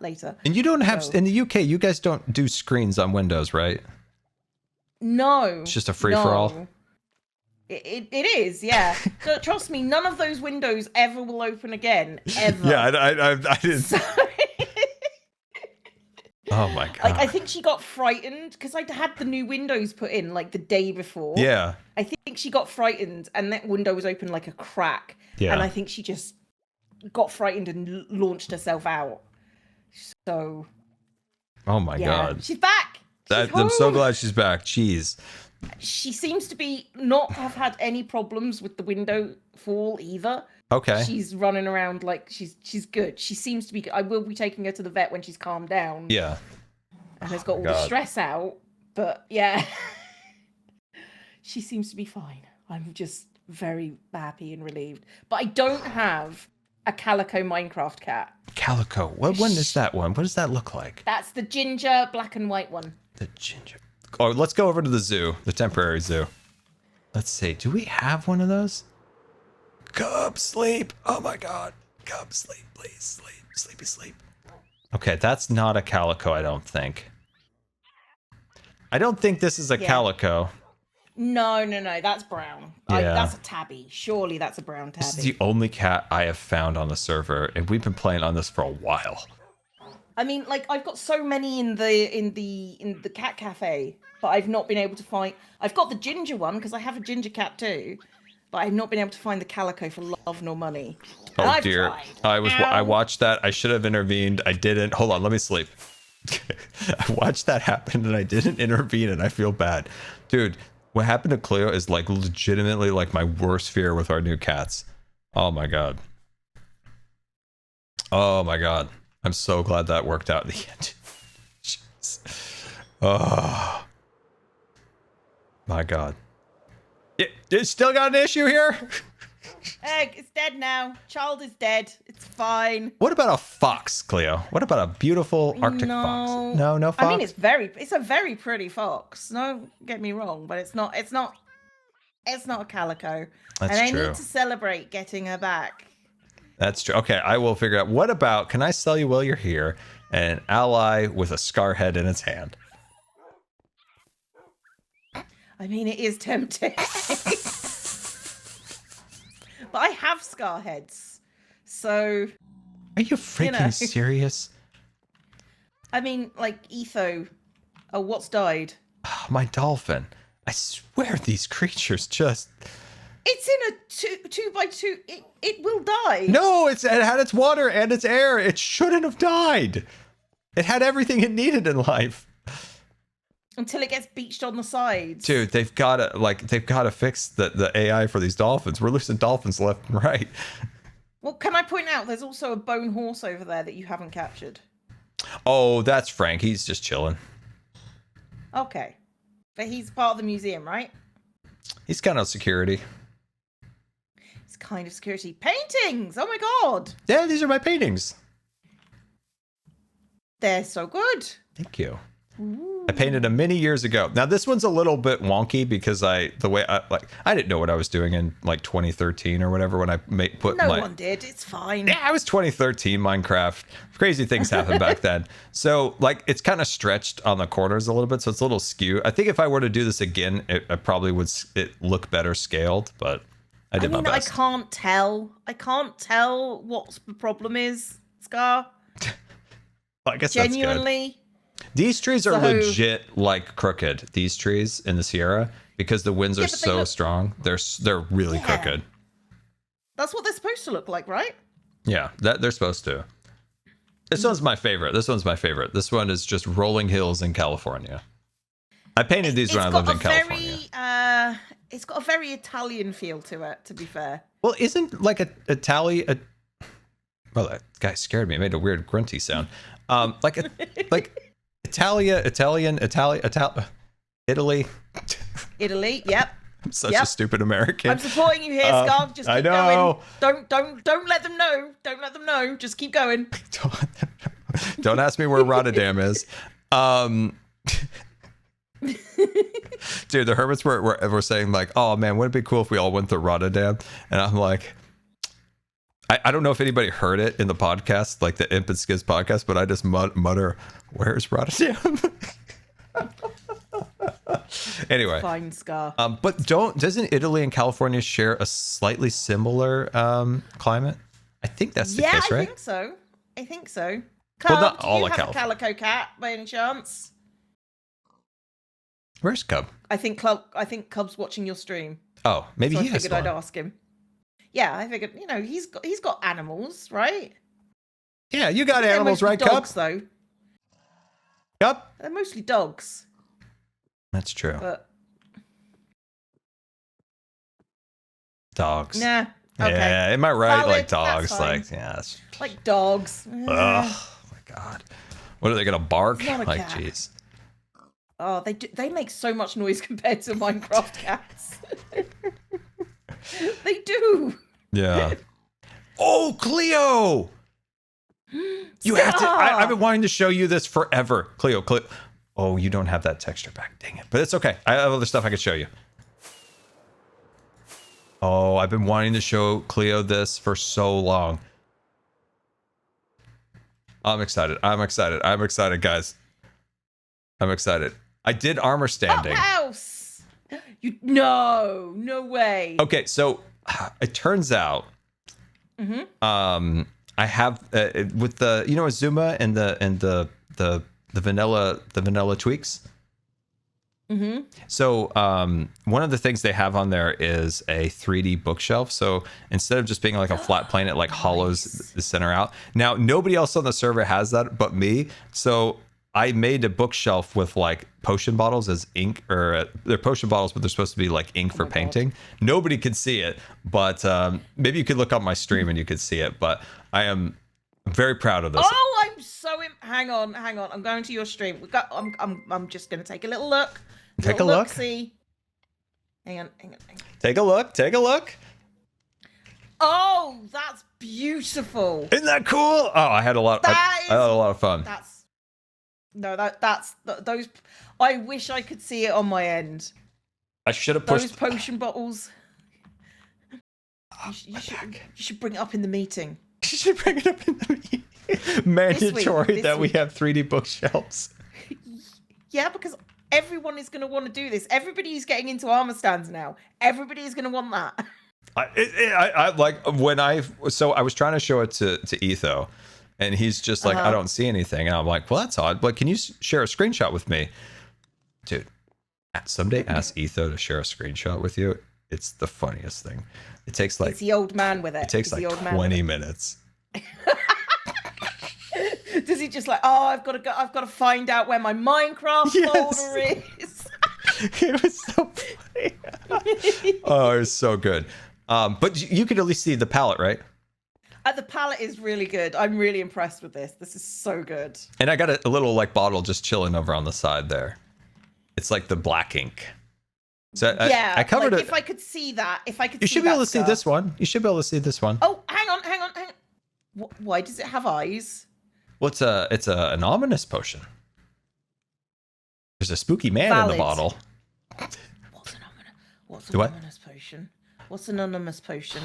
S5: later.
S1: And you don't have
S5: So-
S1: in the UK. You guys don't do screens on Windows, right?
S5: No.
S1: It's just a free for all.
S5: no. It is, yeah. So, trust me, none of those windows ever will open again, ever.
S1: Yeah, I didn't.
S5: So-
S1: Oh my god.
S5: Like, I think she got frightened because I'd had the new windows put in like the day before.
S1: Yeah.
S5: I think she got frightened and that window was open like a crack.
S1: Yeah.
S5: And I think she just got frightened and launched herself out. So.
S1: Oh my
S5: yeah.
S1: god.
S5: She's back.
S1: I'm so glad she's back. Jeez.
S5: She seems to be not have had any problems with the window fall either.
S1: Okay.
S5: She's running around like she's good. She seems to be good. I will be taking her to the vet when she's calmed down.
S1: Yeah.
S5: And has got all the stress out. But yeah. She seems to be fine. I'm just very happy and relieved. But I don't have a calico Minecraft cat.
S1: Calico. What one is that one? What does that look like?
S5: That's the ginger black and white one.
S1: The ginger. Oh, let's go over to the zoo, the temporary zoo. Let's see. Do we have one of those? Cub, sleep. Oh my god. Cub, sleep, please. Sleep. Sleepy, sleep. Okay, that's not a calico, I don't think. I don't think this is a calico.
S5: No. That's brown.
S1: Yeah.
S5: That's a tabby. Surely that's a brown tabby.
S1: This is the only cat I have found on the server, and we've been playing on this for a while.
S5: I mean, like, I've got so many in the cat cafe, but I've not been able to find. I've got the ginger one because I have a ginger cat too, but I've not been able to find the calico for love nor money. And
S1: Oh dear. I watched that. I should have intervened. I didn't. Hold on, let me sleep. I watched that happen and I didn't intervene and I feel bad. Dude, what happened to Cleo is like legitimately like my worst fear with our new cats. Oh my god. Oh my god. I'm so glad that worked out in the end. Jeez. Oh my god. It still got an issue here?
S5: Egg, it's dead now. Child is dead. It's fine.
S1: What about a fox, Cleo? What about a beautiful Arctic fox? No fox.
S5: I mean, it's a very pretty fox. Don't get me wrong, but it's not a calico.
S1: That's
S5: and
S1: true.
S5: I need to celebrate getting her back.
S1: That's true. Okay, I will figure out. What about, can I sell you while you're here, an ally with a scar head in its hand?
S5: I mean, it is tempting. But I have scar heads. So.
S1: Are you freaking serious?
S5: I mean, like, Etho. Oh, what's died?
S1: Oh, my dolphin. I swear these creatures just...
S5: It's in a 2x2. It will die.
S1: No, it had its water and its air. It shouldn't have died. It had everything it needed in life.
S5: Until it gets beached on the sides.
S1: Dude, they've got to fix the AI for these dolphins. We're losing dolphins left and right.
S5: Well, can I point out there's also a bone horse over there that you haven't captured?
S1: Oh, that's Frank. He's just chilling.
S5: Okay. But he's part of the museum, right?
S1: He's kind of security.
S5: It's kind of security. Paintings! Oh my god!
S1: Yeah, these are my paintings.
S5: They're so good.
S1: Thank you.
S5: Ooh.
S1: I painted them many years ago. Now this one's a little bit wonky because I didn't know what I was doing in like 2013 or whatever when I
S5: No one did. It's fine.
S1: Yeah, it was 2013 Minecraft. Crazy things happened back then. So like it's kind of stretched on the corners a little bit, so it's a little skew. I think if I were to do this again, I probably would look better scaled, but I did my best.
S5: I can't tell. I can't tell what the problem is, Scar.
S1: I guess
S5: genuinely.
S1: That's good. These trees are legit like crooked. These trees in the Sierra, because the winds are so strong, they're really crooked.
S5: That's what they're supposed to look like, right?
S1: Yeah, they're supposed to. This one's my favorite. This one is just rolling hills in California. I painted these when I lived in California.
S5: It's got a very Italian feel to it, to be fair.
S1: Well, isn't like Well, that guy scared me. It made a weird grunty sound. Italy.
S5: Italy, yep.
S1: I'm such a stupid American.
S5: I'm supporting you here, Scar. Just keep
S1: going.
S5: Don't let them know. Don't let them know. Just keep going.
S1: Don't ask me where Rotterdam is. Dude, the Hermits were saying like, oh man, wouldn't it be cool if we all went to Rotterdam? And I'm like, I don't know if anybody heard it in the podcast, like the Imp and Skiz podcast, but I just mutter, where's Rotterdam? Anyway.
S5: Fine, Scar.
S1: But doesn't Italy and California share a slightly similar climate? I think that's the case, right?
S5: I think so. Cub,
S1: not
S5: do
S1: all
S5: you
S1: of
S5: have a
S1: California.
S5: calico cat by any chance?
S1: Where's Cub?
S5: I think Cub's watching your stream.
S1: Oh, maybe
S5: So
S1: he
S5: I
S1: has
S5: figured I'd
S1: one.
S5: ask him. Yeah, I figured, he's got animals, right?
S1: Yeah, you got
S5: They're
S1: animals,
S5: mostly
S1: right,
S5: dogs,
S1: Cub?
S5: though.
S1: Cub?
S5: They're mostly dogs.
S1: That's true.
S5: But
S1: Dogs.
S5: nah. Okay.
S1: Yeah, am I right?
S5: Valid,
S1: Like
S5: that's
S1: dogs.
S5: fine.
S1: Like, yeah. That's...
S5: Like dogs.
S1: Ugh, oh my God. What are they gonna bark?
S5: It's not a
S1: Like,
S5: cat.
S1: jeez.
S5: Oh, they make so much noise compared to Minecraft cats. They do.
S1: Yeah. Oh, Cleo! You have to. I've been wanting to show you this forever, Cleo. Oh, you don't have that texture back. Dang it. But it's okay. I have other stuff I could show you. Oh, I've been wanting to show Cleo this for so long. I'm excited. I'm excited. I'm excited, guys. I'm excited. I did armor standing.
S5: House. No way.
S1: Okay, so it turns out, I have with the Azuma and the vanilla tweaks.
S5: Mm-hmm.
S1: So one of the things they have on there is a 3D bookshelf. So instead of just being like a flat plane, it like hollows the center out. Now nobody else on the server has that but me. So I made a bookshelf with like potion bottles as ink, or they're potion bottles, but they're supposed to be like ink for painting. Nobody could see it, but maybe you could look up my stream and you could see it. But I am very proud of this.
S5: Oh, I'm so hang on. I'm going to your stream. I'm just gonna take a little look.
S1: Take a look.
S5: See. Hang on.
S1: Take a look.
S5: Oh, that's beautiful.
S1: Isn't that cool? Oh, I had a lot. I had a lot of fun.
S5: That's those. I wish I could see it on my end.
S1: I should have
S5: Those
S1: pushed
S5: potion bottles. You should bring it up in the meeting.
S1: You should bring it up in the meeting. Mandatory that we have 3D bookshelves.
S5: Yeah, because everyone is going to want to do this. Everybody who's getting into armor stands now. Everybody is going to want that.
S1: I like when I was trying to show it to Etho, and he's just like, I don't see anything, and I'm like, well, that's odd. But can you share a screenshot with me, dude? Someday ask Etho to share a screenshot with you. It's the funniest thing. It takes like
S5: it's the old man with it.
S1: It takes like 20 minutes.
S5: Does he just like, I've got to find out where my Minecraft folder is.
S1: It was so funny. Oh, it was so good. But you could at least see the palette, right?
S5: The palette is really good. I'm really impressed with this. This is so good.
S1: And I got a little like bottle just chilling over on the side there. It's like the black ink. So I covered it.
S5: If I could see that,
S1: you should be able to see this one. You should be able to see this one.
S5: Oh, hang on. Why does it have eyes?
S1: Well, it's an ominous potion. There's a spooky man in the bottle.
S5: What's an ominous potion? What's an anonymous potion?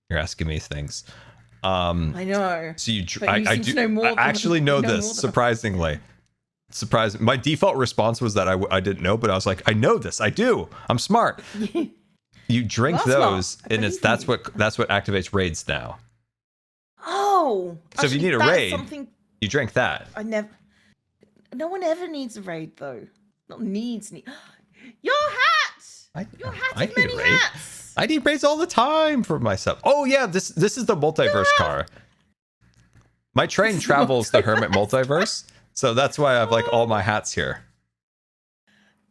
S1: You're asking me things.
S5: I know.
S1: So
S5: I
S1: actually know this, surprisingly. Surprising. My default response was that I didn't know, but I was like, I know this. I do. I'm smart. You drink those, and that's what activates raids now.
S5: Oh.
S1: So if you need a raid, you drink that.
S5: No one ever needs a raid though. Not needs. Your hat. Your hat is many hats.
S1: I need raids all the time for myself. Oh yeah, this is the multiverse car. My train travels the Hermit multiverse. So that's why I have like all my hats here.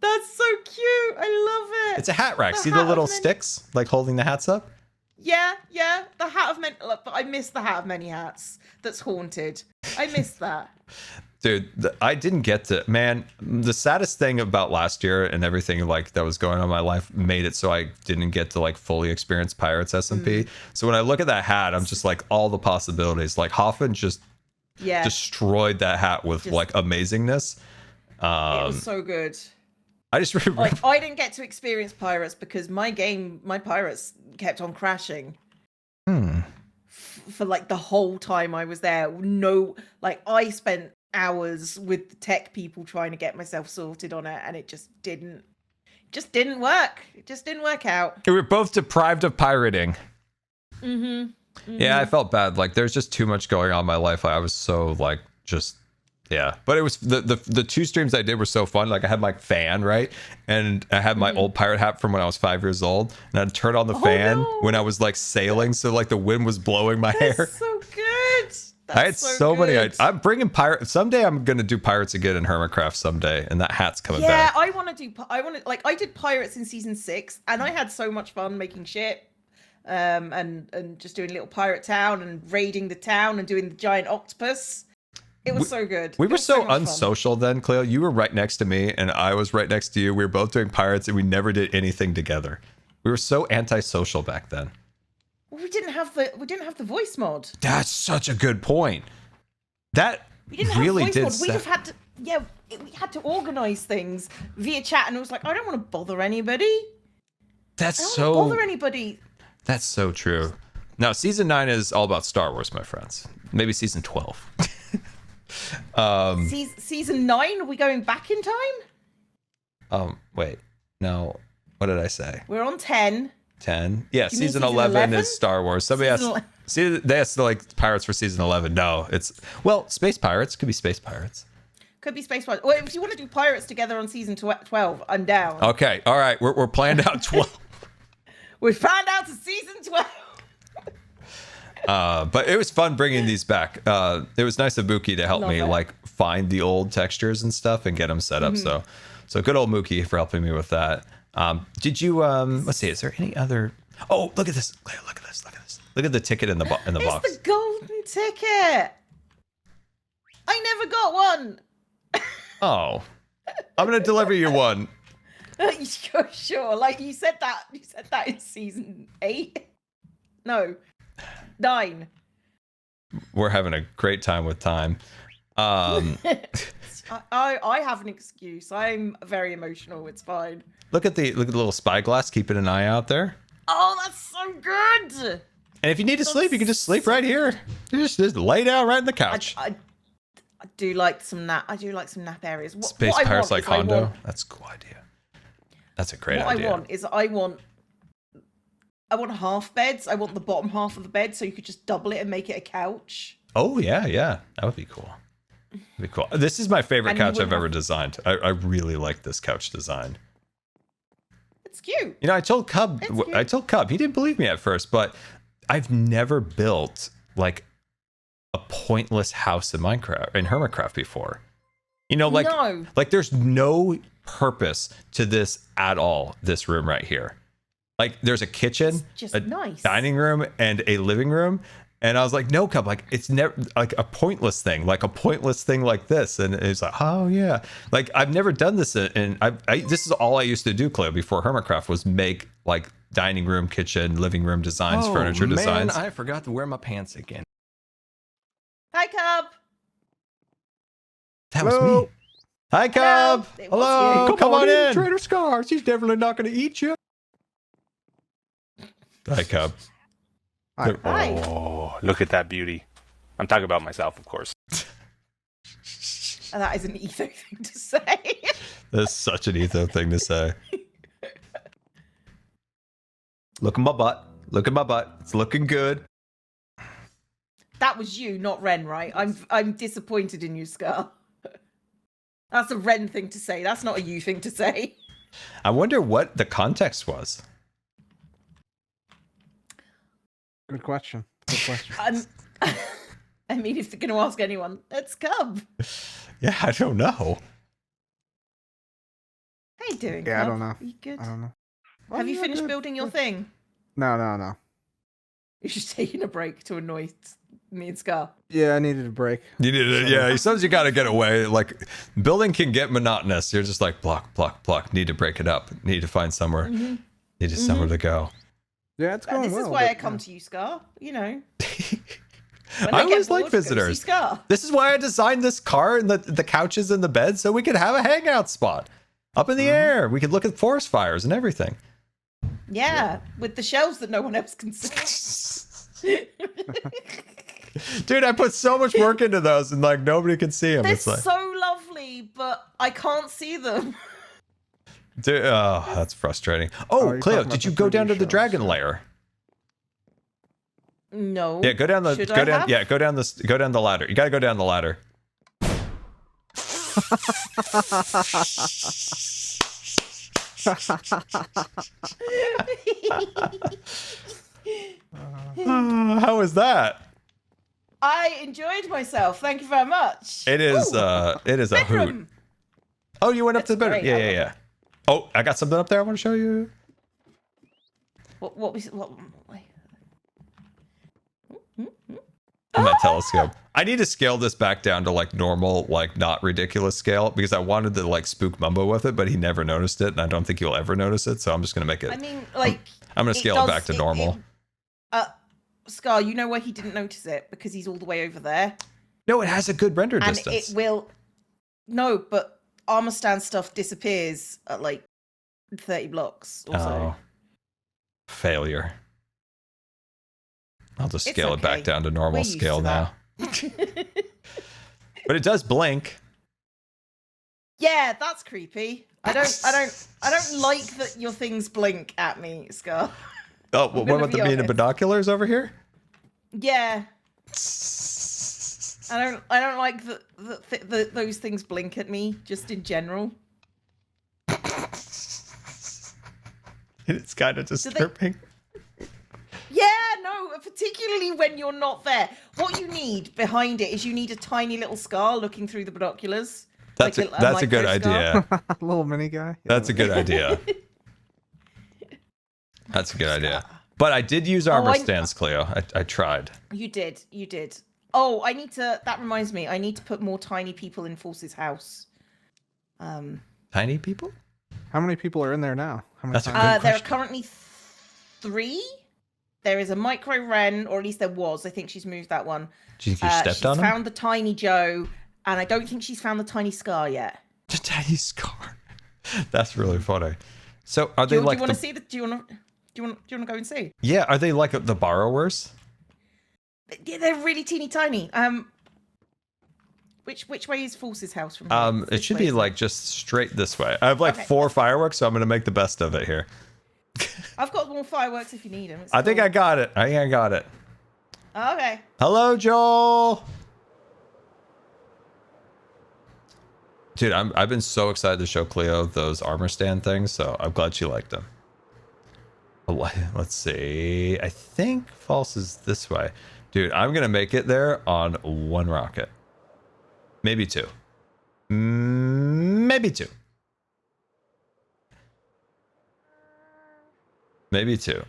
S5: That's so cute. I love it.
S1: It's a hat rack. See the little sticks like holding the hats up?
S5: Yeah. The hat of many. But I miss the hat of many hats. That's haunted. I miss that.
S1: Dude, I didn't get to. Man, the saddest thing about last year and everything like that was going on in my life made it so I didn't get to like fully experience Pirates SMP. So when I look at that hat, I'm just like all the possibilities. Like Hoffman just destroyed that hat with like amazingness.
S5: It was so good.
S1: I just remember
S5: like I didn't get to experience Pirates because my Pirates kept on crashing. For like the whole time I was there. No, like I spent hours with the tech people trying to get myself sorted on it, and it just didn't work. It just didn't work out.
S1: We were both deprived of pirating. Yeah, I felt bad. Like there's just too much going on in my life. I was so like just yeah. But it was the 2 streams I did were so fun. Like I had my fan, right? And I had my old pirate hat from when I was 5 years old. And I'd turn on the fan when I was like sailing, so like the wind was blowing my hair.
S5: That's so good. That's
S1: I had so many. I'm bringing pirates. Someday I'm gonna do pirates again in Hermitcraft someday, and that hat's coming back.
S5: Yeah, I want to like I did pirates in season 6, and I had so much fun making ship. And just doing little pirate town and raiding the town and doing the giant octopus. It was so good.
S1: We were so unsocial then, Cleo. You were right next to me and I was right next to you. We were both doing pirates and we never did anything together. We were so antisocial back then.
S5: Well, we didn't have the voice mod.
S1: That's such a good point. That
S5: we didn't
S1: really
S5: have voice
S1: did.
S5: Mod. We had to organize things via chat, and it was like I don't want to bother anybody.
S1: That's
S5: I don't
S1: so
S5: want to bother anybody.
S1: That's so true. Now, season 9 is all about Star Wars, my friends. Maybe season 12.
S5: Season 9, are we going back in time?
S1: Wait. No. What did I say?
S5: We're on 10.
S1: 10? Yeah,
S5: Do you mean
S1: season 11 is Star Wars. Somebody asked, they asked like pirates for season 11. No, it's, well, space pirates. Could be space pirates.
S5: Could be space pirates. Well, if you want to do pirates together on season 12, I'm down.
S1: Okay. All right. We're planned out 12.
S5: We found out to season 12.
S1: But it was fun bringing these back. It was nice of Mookie to help me like find the old textures and stuff and get them set up. So good old Mookie for helping me with that. Did you let's see, is there any other? Oh, look at this. Look at this. Look at the ticket in the box.
S5: It's the golden ticket. I never got one.
S1: Oh. I'm gonna deliver you one.
S5: Sure. Like you said that in season 8. No. 9.
S1: We're having a great time with time.
S5: I have an excuse. I'm very emotional. It's fine.
S1: Look at the little spyglass, keeping an eye out there.
S5: Oh, that's so good.
S1: And if you need to sleep, you can just sleep right here. Just lay down right in the couch.
S5: I do like some nap. I do like some nap areas.
S1: Space Pirates like Hondo. That's a cool idea. That's a great idea.
S5: What I want half beds. I want the bottom half of the bed so you could just double it and make it a couch.
S1: Oh yeah. That would be cool. That'd be cool. This is my favorite couch I've ever designed. I really like this couch design.
S5: It's cute.
S1: You know, I told Cub, he didn't believe me at first, but I've never built like a pointless house in Hermitcraft before. You know, like there's no purpose to this at all. This room right here, like there's a kitchen, a dining room, and a living room. And I was like, no, Cub, like it's never like a pointless thing like this. And it's like, oh yeah, like I've never done this, and this is all I used to do, Cleo, before Hermitcraft, was make like dining room, kitchen, living room designs, furniture designs. I forgot to wear my pants again.
S5: Hi, Cub.
S1: That was me. Hi, Cub. Hello. Come on in. Trader Scar. She's definitely not going to eat you. Hi, Cub.
S5: Hi.
S6: Oh, look at that beauty. I'm talking about myself, of course.
S5: And that is an Etho thing to say.
S1: That's such an Etho thing to say. Look at my butt. Look at my butt. It's looking good.
S5: That was you, not Ren, right? I'm disappointed in you, Scar. That's a Ren thing to say. That's not a you thing to say.
S1: I wonder what the context was.
S7: Good question.
S5: I mean, if they're going to ask anyone, it's Cub.
S1: Yeah, I don't know.
S5: How you doing,
S7: Yeah,
S5: Cub?
S7: I don't know.
S5: Are you good?
S7: I don't know.
S5: Have you finished building your thing?
S7: No.
S5: You're just taking a break to annoy me and Scar.
S7: Yeah, I needed a break.
S1: You needed it. Yeah, sometimes you got to get away. Like, building can get monotonous. You're just like, block. Need to break it up. Need to find somewhere. Needed somewhere to go.
S7: Yeah, it's going well.
S5: This is why I come to you, Scar. You know.
S1: I always like visitors. This is why I designed this car and the couches and the beds, so we could have a hangout spot up in the air. We could look at forest fires and everything.
S5: Yeah, with the shells that no one else can see.
S1: Dude, I put so much work into those, and like nobody can see them.
S5: They're
S1: it's like,
S5: so lovely, but I can't see them.
S1: Dude, oh, that's frustrating. Oh, Cleo, did you go down to the dragon lair?
S5: No.
S1: Yeah, go down the
S5: Should
S1: go
S5: I
S1: down
S5: have?
S1: yeah, go down the ladder. You gotta go down the ladder. How was that?
S5: I enjoyed myself. Thank you very much.
S1: It is
S5: Ooh,
S1: it is a hoot.
S5: bedroom.
S1: Oh, you went up
S5: That's
S1: to the bedroom.
S5: great.
S1: Yeah,
S5: I
S1: yeah,
S5: love
S1: yeah. Oh, I got something up there I want to show you.
S5: What was what?
S1: My telescope. I need to scale this back down to like normal, like not ridiculous scale because I wanted to like spook Mumbo with it, but he never noticed it, and I don't think he'll ever notice it. So I'm just gonna make it.
S5: I mean, like
S1: I'm gonna scale it back to normal.
S5: Scar, you know why he didn't notice it? Because he's all the way over there.
S1: No, it has a good render
S5: And
S1: distance.
S5: it will. No, but armor stand stuff disappears at like 30 blocks or so.
S1: Oh, failure. I'll just
S5: It's
S1: scale it back
S5: okay.
S1: down to normal
S5: We're used
S1: scale
S5: to
S1: now.
S5: that.
S1: But it does blink.
S5: Yeah, that's creepy. I don't like that your things blink at me, Scar.
S1: Oh, what
S5: gonna
S1: about
S5: be
S1: the being the
S5: honest.
S1: binoculars over here?
S5: Yeah. I don't like that those things blink at me just in general.
S1: It's kind of disturbing.
S5: Yeah, no, particularly when you're not there. What you need behind it is you need a tiny little Scar looking through the binoculars.
S1: That's
S5: like
S1: that's a good
S5: micro Scar.
S1: idea.
S7: Little mini guy.
S1: That's a good idea. That's a good idea. But I did use armor stands, Cleo. I tried.
S5: You did. Oh, that reminds me, I need to put more tiny people in Force's house.
S1: Tiny people?
S7: How many people are in there now? How many
S1: That's a
S7: times?
S1: good
S5: There are
S1: question.
S5: currently 3. There is a micro Ren, or at least there was. I think she's moved that one.
S1: Do you think you stepped
S5: she's
S1: on him?
S5: found the tiny Joe, and I don't think she's found the tiny Scar yet.
S1: The tiny scar. That's really funny. So are
S5: Do
S1: they
S5: you
S1: like
S5: want to
S1: the...
S5: see the? Do you want to go and see?
S1: Yeah, are they like the borrowers?
S5: Yeah, they're really teeny tiny. Which way is Force's house from here?
S1: It should be like just straight this way. I have like
S5: Okay.
S1: 4 fireworks, so I'm gonna make the best of it here.
S5: I've got more fireworks if you need them.
S1: I think I got it.
S5: Okay.
S1: Hello, Joel. Dude, I've been so excited to show Cleo those armor stand things, so I'm glad she liked them. Let's see. I think false is this way. Dude, I'm gonna make it there on 1 rocket. Maybe 2. Maybe 2. Maybe 2.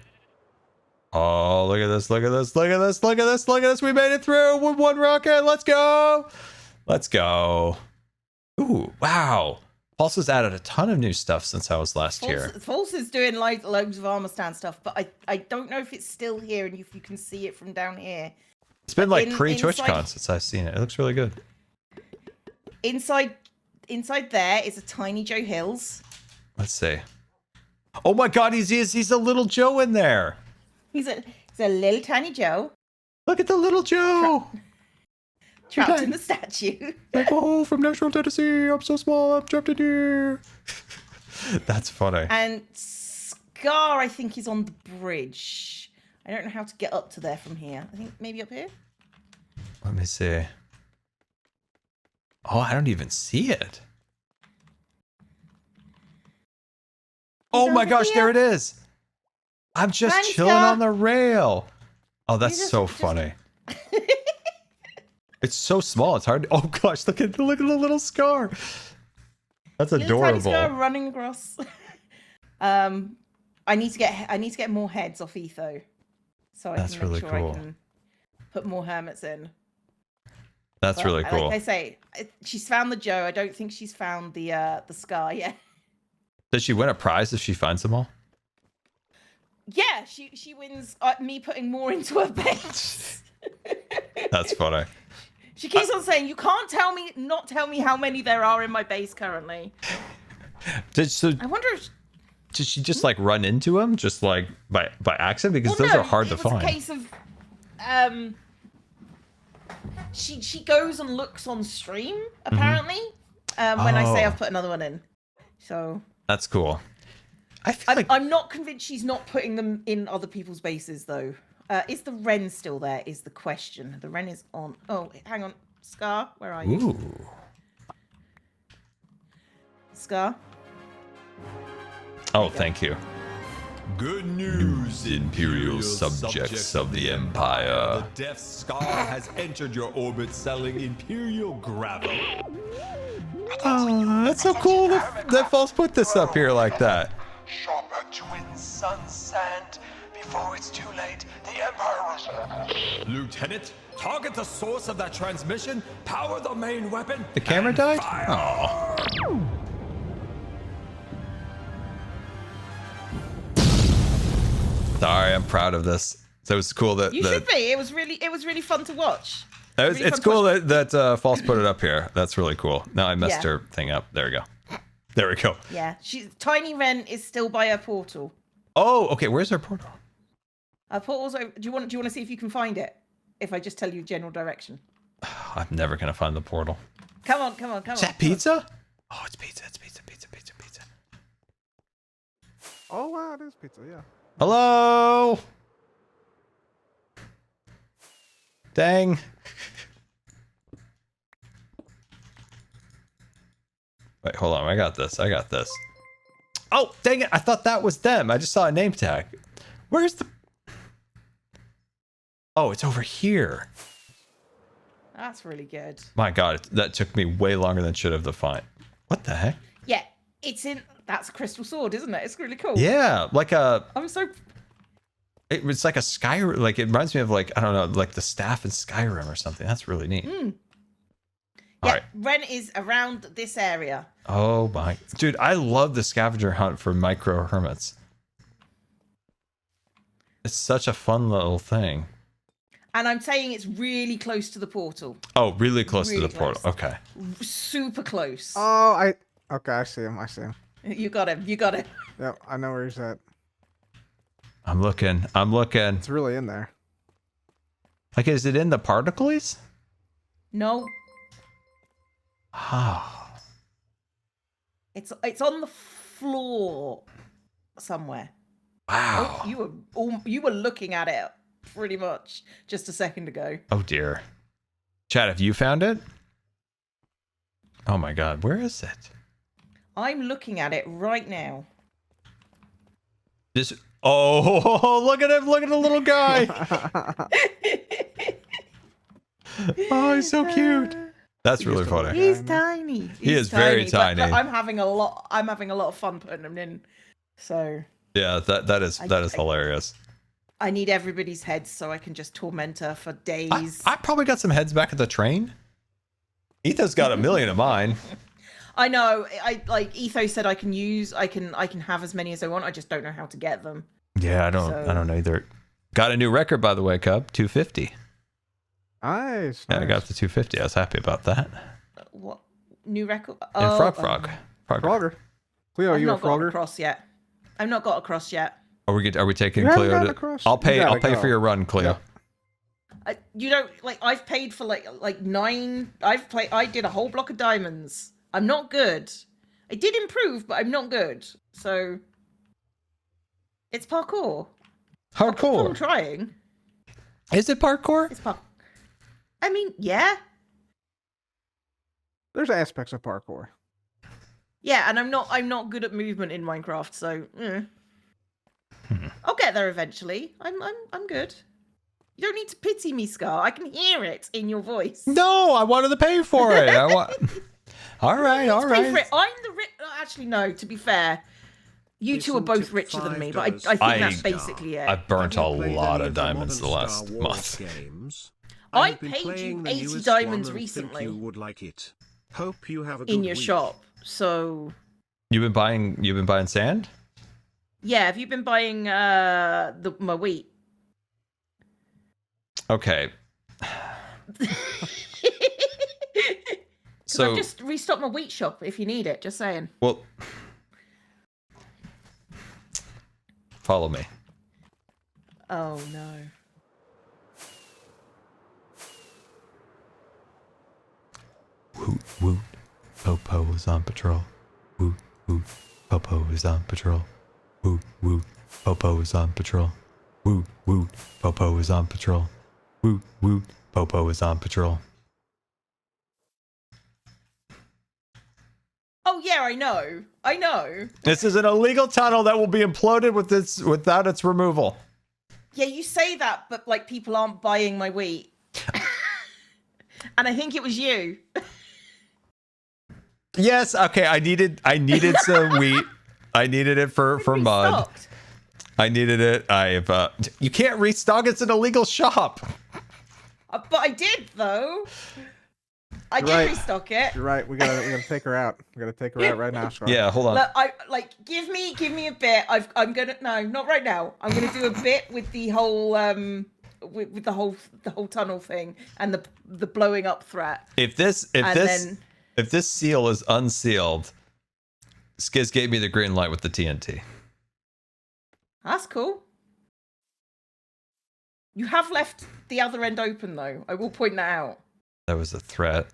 S1: Oh, look at this, look at this, look at this, look at this, look at this. We made it through with 1 rocket. Let's go. Let's go. Ooh, wow. Pulse has added a ton of new stuff since I was last here.
S5: False is doing like loads of armor stand stuff, but I don't know if it's still here and if you can see it from down here.
S1: It's been like
S5: inside-
S1: pre-TwitchCon since I've seen it. It looks really good.
S5: Inside there is a tiny Joe Hills.
S1: Let's see. Oh my God, he's a little Joe in there.
S5: He's a little tiny Joe
S1: Look at the little Joe.
S5: trapped in the statue.
S1: Like, oh, from Nashville, Tennessee. I'm so small. I'm trapped in here. That's funny.
S5: And Scar, I think, is on the bridge. I don't know how to get up to there from here. I think maybe up here.
S1: Let me see. Oh, I don't even see it. Oh my
S5: over
S1: gosh, there
S5: here.
S1: it is. I'm just
S5: Thanks,
S1: chilling
S5: Scar.
S1: on the rail. Oh, that's
S5: just-
S1: so
S5: just-
S1: funny. It's so small. It's hard. Oh gosh, look at the little scar. That's
S5: Little tiny Scar
S1: adorable.
S5: running across. I need to get more heads off Etho, so I
S1: That's
S5: can make
S1: really
S5: sure
S1: cool.
S5: I can put more hermits in.
S1: That's
S5: But
S1: really cool.
S5: Like I say, she's found the Joe. I don't think she's found the Scar yet.
S1: Does she win a prize if she finds them all?
S5: Yeah, she wins me putting more into her base.
S1: That's funny.
S5: She keeps on saying, "You can't not tell me how many there are in my base currently." I wonder if
S1: Did she just like run into him just like by accident? Because
S5: Well,
S1: those
S5: no,
S1: are hard to
S5: it was
S1: find.
S5: a case of she goes and looks on stream apparently when I say
S1: Oh.
S5: I've put another one in. So
S1: That's cool. I feel like
S5: I'm not convinced she's not putting them in other people's bases though. Is the Wren still there? Is the question. The Wren is on. Oh, hang on. Scar, where are you?
S1: Ooh.
S5: Scar?
S1: Oh, thank you. Good news, Imperial subjects of the Empire. The Death Star has entered your orbit selling Imperial gravel. Oh, that's so cool that False put this up here like that.
S8: Sharper twin sun sand. Before it's too late, the Empire is...
S1: Lieutenant, target the source of that transmission, power the main weapon. The camera died? Oh. Sorry, I'm proud of this. So it was cool that
S5: You should be. It was really fun to watch.
S1: It's cool that False put it up here. That's really cool. Now I messed her thing up. There we go. There we go.
S5: Yeah, Tiny Wren is still by her portal.
S1: Oh, okay. Where's her portal?
S5: Her portal's over. Do you want to see if you can find it? If I just tell you general direction.
S1: I'm never gonna find the portal.
S5: Come on.
S1: Is that pizza? Oh, it's pizza. It's pizza.
S7: Oh wow, it is pizza. Yeah.
S1: Hello. Dang. Wait, hold on. I got this. Oh, dang it. I thought that was them. I just saw a name tag. Where's the... Oh, it's over here.
S5: That's really good.
S1: My God, that took me way longer than it should have to find. What the heck?
S5: Yeah, it's in... That's a crystal sword, isn't it? It's really cool.
S1: Yeah, like a...
S5: I'm so...
S1: It's like a Skyrim... Like, it reminds me of, like, I don't know, like the staff in Skyrim or something. That's really neat.
S5: Yeah,
S1: Right.
S5: Wren is around this area.
S1: Oh, my... Dude, I love the scavenger hunt for micro hermits. It's such a fun little thing.
S5: And I'm saying it's really close to the portal.
S1: Oh, really close to
S5: Really
S1: the portal.
S5: close.
S1: Okay.
S5: Super close.
S7: Oh, okay, I see him.
S5: You got him.
S7: Yep, I know where he's at.
S1: I'm looking.
S7: It's really in there.
S1: Like, is it in the particles?
S5: No,
S1: Ah.
S5: it's on the floor somewhere.
S1: Wow.
S5: Oh, you were looking at it pretty much just a second ago.
S1: Oh, dear. Chad, have you found it? Oh, my God. Where is it?
S5: I'm looking at it right now.
S1: This... Oh, look at him. Look at the little guy. Oh, he's so cute. That's really funny.
S5: He's tiny.
S1: He is very tiny.
S5: But I'm having a lot of fun putting him in. So
S1: Yeah, that is hilarious.
S5: I need everybody's heads so I can just torment her for days.
S1: I probably got some heads back at the train. Etho's got a million of mine.
S5: I know. I like Etho said I can have as many as I want. I just don't know how to get them.
S1: Yeah, I don't know either. Got a new record, by the way, Cub. 250.
S7: Nice.
S1: Yeah, I got up to 250. I was happy about that.
S5: What new record?
S1: And Frogger.
S7: Frogger. Cleo,
S5: I've
S7: you a
S5: not got
S7: Frogger?
S5: across yet. I've not got across yet.
S1: Are we taking
S7: You haven't
S1: Cleo?
S7: gotten across?
S1: I'll pay
S7: You gotta
S1: for
S7: go.
S1: your run, Cleo.
S7: Yep.
S5: You don't like. I've paid for like 9. I did a whole block of diamonds. I'm not good. I did improve, but I'm not good. So it's parkour. I'm
S1: Hardcore.
S5: trying.
S1: Is it parkour?
S5: It's parkour. I mean, yeah.
S7: There's aspects of parkour.
S5: Yeah, and I'm not good at movement in Minecraft, so I'll get there eventually. I'm good. You don't need to pity me, Scar. I can hear it in your voice.
S1: No, I wanted to pay for it. All right.
S5: Actually, no. To be fair, you two are both richer than me, but I think that's basically it.
S1: I've burnt a
S3: Have you played
S1: lot
S3: any
S1: of
S3: the
S1: diamonds the
S3: modern
S1: last
S3: Star Wars
S1: month.
S3: Games?
S5: I
S3: have been
S5: paid you
S3: playing the
S5: 80
S3: newest
S5: diamonds
S3: one and think
S5: recently.
S3: You would like it. Hope you have a
S5: In
S3: good
S5: your
S3: week.
S5: shop, so
S1: You've been buying sand?
S5: yeah. Have you been buying my wheat?
S1: Okay.
S5: So I've just restocked my wheat shop if you need it. Just saying.
S1: Well, follow me.
S5: Oh no.
S1: Woot woot, Popo is on patrol. Woot woot, Popo is on patrol. Woot woot, Popo is on patrol. Woo, woo, Popo is on patrol. Woo, woo, Popo is on patrol.
S5: Oh yeah, I know. I know.
S1: This is an illegal tunnel that will be imploded without its removal.
S5: Yeah, you say that, but like people aren't buying my wheat. And I think it was you.
S1: Yes, okay, I needed some wheat. I needed it for mud.
S5: Restocked.
S1: I needed it. You can't restock. It's an illegal shop.
S5: But I did though. I
S7: You're
S5: did
S7: right.
S5: restock it.
S7: You're right. We gotta take her out. We gotta take her out right now, Scar.
S1: Yeah, hold on.
S5: Look, give me a bit. I'm gonna no, not right now. I'm gonna do a bit with the whole with the whole tunnel thing and the blowing up threat.
S1: If this seal is unsealed, Skiz gave me the green light with the TNT.
S5: That's cool. You have left the other end open though. I will point that out.
S1: That was a threat.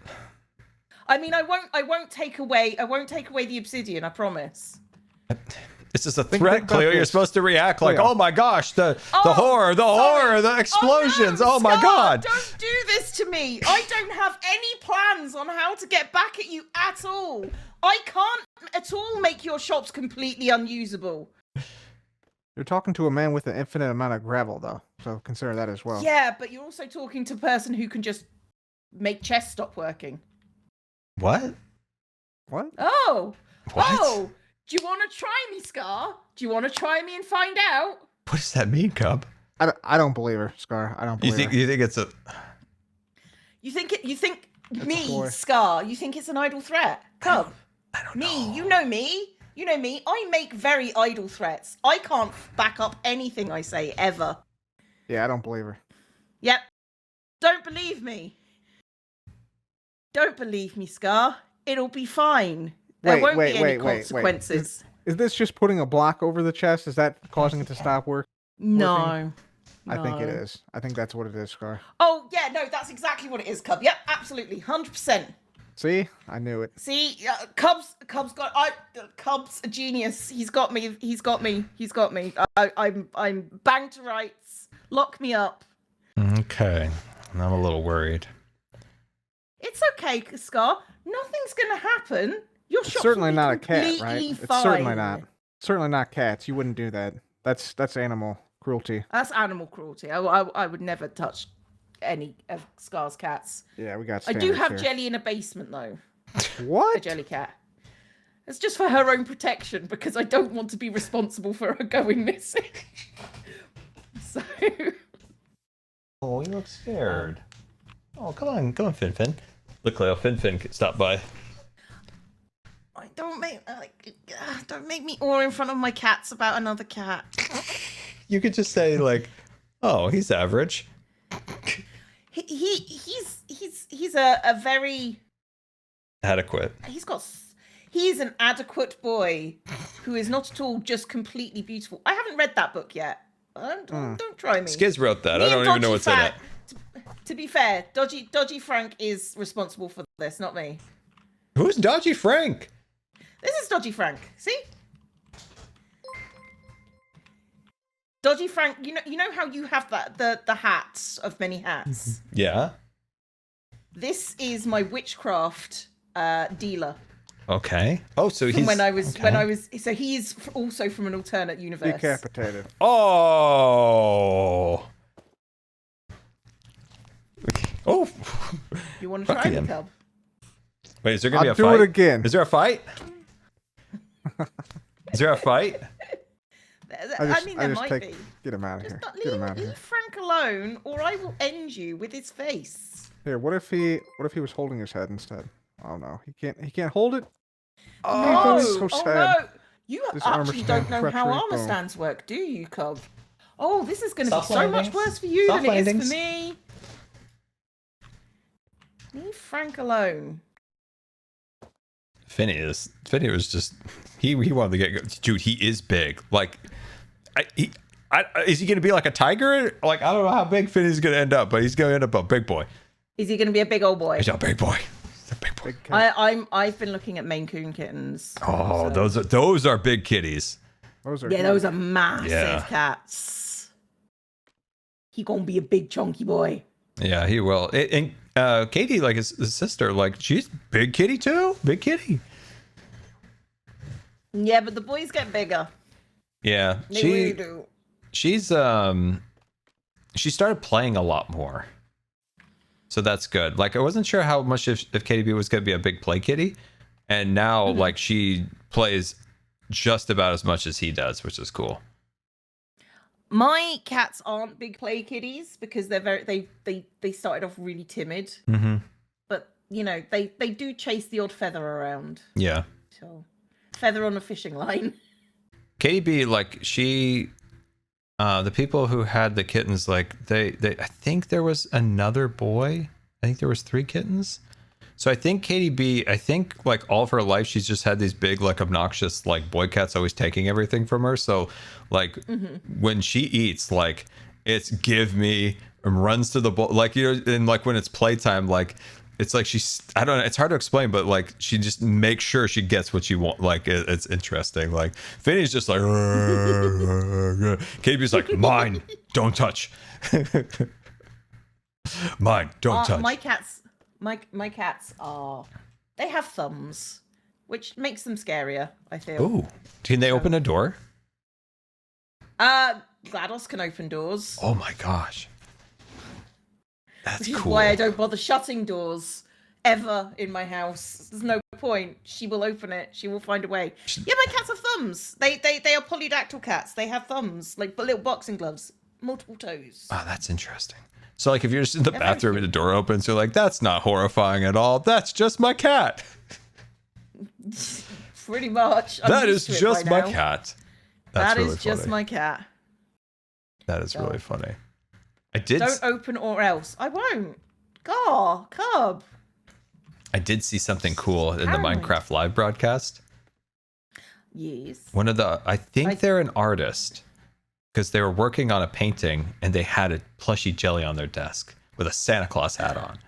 S5: I mean, I won't take away the obsidian, I promise.
S1: It's just a
S7: Think
S1: threat,
S7: about
S1: Cleo. You're
S7: this.
S1: supposed to react like,
S7: Cleo.
S1: oh my gosh, the
S5: Oh,
S1: horror, the explosions.
S5: no,
S1: Oh my
S5: Scar,
S1: god.
S5: Don't do this to me. I don't have any plans on how to get back at you at all. I can't at all make your shops completely unusable.
S7: You're talking to a man with an infinite amount of gravel, though. So consider that as well.
S5: Yeah, but you're also talking to a person who can just make chests stop working.
S1: What?
S7: What?
S5: Oh.
S1: What?
S5: Oh. Do you want to try me, Scar? Do you want to try me and find out?
S1: What does that mean, Cub?
S7: I don't believe her, Scar. I don't believe her.
S1: You think it's a
S5: You think
S7: a
S5: me,
S7: ploy.
S5: Scar, you think it's an idle threat? Cub.
S1: I don't know.
S5: Me, you know me. You know me. I make very idle threats. I can't back up anything I say ever.
S7: Yeah, I don't believe her.
S5: Yep. Don't believe me. Don't believe me, Scar. It'll be fine. There won't be any consequences.
S7: Is this just putting a block over the chest? Is that causing it to stop working?
S5: No.
S7: I think it
S5: No.
S7: is. I think that's what it is, Scar.
S5: Oh, yeah, no, that's exactly what it is, Cub. Yep, absolutely. 100%.
S7: See? I knew it.
S5: See, Cub's a genius. He's got me. I'm banged to rights. Lock me up.
S1: Okay. I'm a little worried.
S5: It's okay, Scar. Nothing's gonna happen. Your
S7: It's
S5: shop's
S7: certainly
S5: will be
S7: not a cat, right?
S5: completely
S7: It's
S5: fine.
S7: certainly not. Certainly not cats. You wouldn't do that. That's animal cruelty.
S5: That's animal cruelty. I would never touch any of Scar's cats.
S7: Yeah, we got
S5: I do
S7: standards
S5: have
S7: here.
S5: Jelly in a basement though. A
S7: What?
S5: jelly cat. It's just for her own protection because I don't want to be responsible for her going missing. So.
S1: Oh, you look scared. Oh, come on, Fin. Look, Cleo, Fin, stop by.
S5: Don't make me awe in front of my cats about another cat.
S1: You could just say like, oh, he's average.
S5: He's a very
S1: Adequate.
S5: He's an adequate boy who is not at all just completely beautiful. I haven't read that book yet. Don't try me.
S1: Skiz wrote that.
S5: Me
S1: I don't
S5: and
S1: even know
S5: Dodgy
S1: what's in it.
S5: Frank- To be fair, Dodgy Frank is responsible for this, not me.
S1: Who's Dodgy Frank?
S5: This is Dodgy Frank. See? Dodgy Frank, you know how you have the hats of many hats?
S1: Yeah.
S5: This is my witchcraft dealer.
S1: Okay. Oh, so he's
S5: So he is also from an alternate universe.
S7: Decapitated.
S1: Oh. Oh.
S5: You want to
S1: Fuck
S5: try me,
S1: him.
S5: Cub?
S1: Wait, is there gonna
S7: I'll
S1: be a fight?
S7: do it again.
S1: Is there a fight? Is there a fight?
S5: I mean, there might be.
S7: Get him out of
S5: Just
S7: here.
S5: not
S7: Get him out of
S5: leave
S7: here.
S5: Frank alone, or I will end you with his face.
S7: Here, what if he was holding his head instead? Oh no, he can't hold it.
S5: Oh,
S7: that's so sad.
S5: no! You
S7: This armor
S5: actually
S7: stand
S5: don't know how
S7: treachery,
S5: armor
S7: boom.
S5: stands work, do you, Cub? Oh, this is going to be
S1: Soft
S5: so much
S1: landings.
S5: worse for you
S1: Soft
S5: than it is
S1: landings.
S5: for me. Leave Frank alone.
S1: Finny was just he wanted to get dude. He is big. Like, is he gonna be like a tiger? Like, I don't know how big Finny's gonna end up, but he's gonna end up a big boy.
S5: Is he going to be a big old boy?
S1: He's a big boy. He's a big boy.
S7: Big cat.
S5: I've been looking at Maine Coon kittens.
S1: Oh,
S5: so-
S1: those are big kitties.
S7: Those are
S5: Yeah, those are massive
S1: Yeah.
S5: cats. he gonna be a big chunky boy.
S1: Yeah, he will. And Katie, like his sister, like she's big kitty too. Big kitty.
S5: Yeah, but the boys get bigger.
S1: Yeah,
S5: They really do.
S1: She's she started playing a lot more, so that's good. Like I wasn't sure how much if KDB was going to be a big play kitty, and now like she plays just about as much as he does, which is cool.
S5: My cats aren't big play kitties because they're they started off really timid. But you know they do chase the odd feather around.
S1: Yeah.
S5: So feather on a fishing line.
S1: KDB, like she, the people who had the kittens, like they I think there was another boy. I think there was 3 kittens. So I think KDB, I think like all of her life she's just had these big like obnoxious like boy cats always taking everything from her. So like when she eats, like it's give me and runs to the bowl, like you know, and like when it's playtime, like it's like she's, I don't know, it's hard to explain, but like she just makes sure she gets what she wants. Like it's interesting. Like Finny's just like KDB's like mine, don't touch. Mine, don't touch.
S5: My cats are, they have thumbs, which makes them scarier, I feel.
S1: Ooh, can they open a door?
S5: GLaDOS can open doors.
S1: Oh my gosh, that's
S5: Which is
S1: cool.
S5: why I don't bother shutting doors ever in my house. There's no point. She will open it. She will find a way. Yeah, my cats have thumbs. They are polydactyl cats. They have thumbs, like little boxing gloves, multiple toes.
S1: Oh, that's interesting. So like if you're just in the bathroom and the door opens, you're like, that's not horrifying at all. That's just my cat.
S5: Pretty much.
S1: That is just my cat. That's
S5: That
S1: really
S5: is just
S1: funny.
S5: my cat.
S1: That is really funny. I did.
S5: Don't open or else. I won't. Gar, cub.
S1: I did see something cool in the
S5: Paranoid.
S1: Minecraft live broadcast.
S5: Yes.
S1: One of the, I think they're an artist because they were working on a painting and they had a plushy jelly on their desk with a Santa Claus hat on.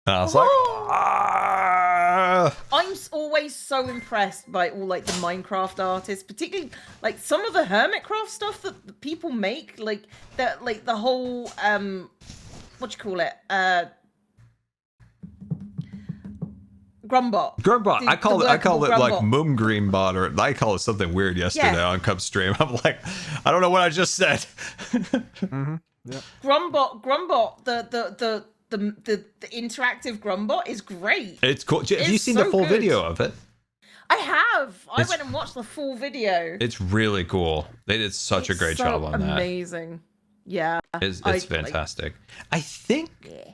S1: And I was like, ah!
S5: I'm always so impressed by all like the Minecraft artists, particularly like some of the Hermitcraft stuff that the people make, like that, like the whole what you call it, Grumbot.
S1: Grumbot. I call it like
S5: Grumbot.
S1: Moom Green Bot, or I call it something weird yesterday on Cub Stream. I'm like, I don't know what I just said.
S7: Yep.
S5: Grumbot, the interactive Grumbot is great.
S1: It's cool. Have you
S5: It's
S1: seen
S5: so
S1: the full
S5: good.
S1: video of it?
S5: I have. I went and watched the full video.
S1: It's really cool. They did such a great job on that.
S5: Amazing. Yeah.
S1: It's
S5: I- like-
S1: fantastic. I think,
S5: Yeah.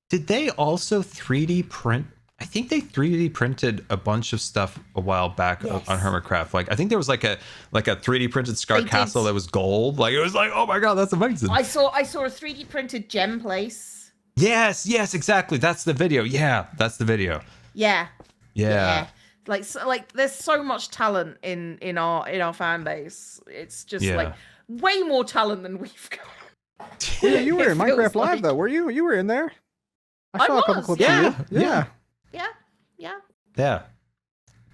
S1: did they also 3D print? I think they 3D printed a bunch of stuff a while back
S5: Yes.
S1: on Hermitcraft. Like I think there was like a 3D printed Scar
S5: They
S1: Castle
S5: did.
S1: that was gold. Like it was like, oh my god, that's amazing.
S5: I saw a 3D printed gem place.
S1: Yes, exactly. That's the video. Yeah, that's the video.
S5: Yeah.
S1: Yeah.
S5: Like there's so much talent in our fan base. It's just
S1: Yeah.
S5: like way more talent than we've got.
S7: Yeah, you were in
S5: It feels
S7: Minecraft Live
S5: like-
S7: though, were you? You were in there. I
S5: I
S7: saw a couple
S5: was,
S7: clips
S1: yeah.
S7: of you. Yeah.
S5: Yeah.
S1: Yeah.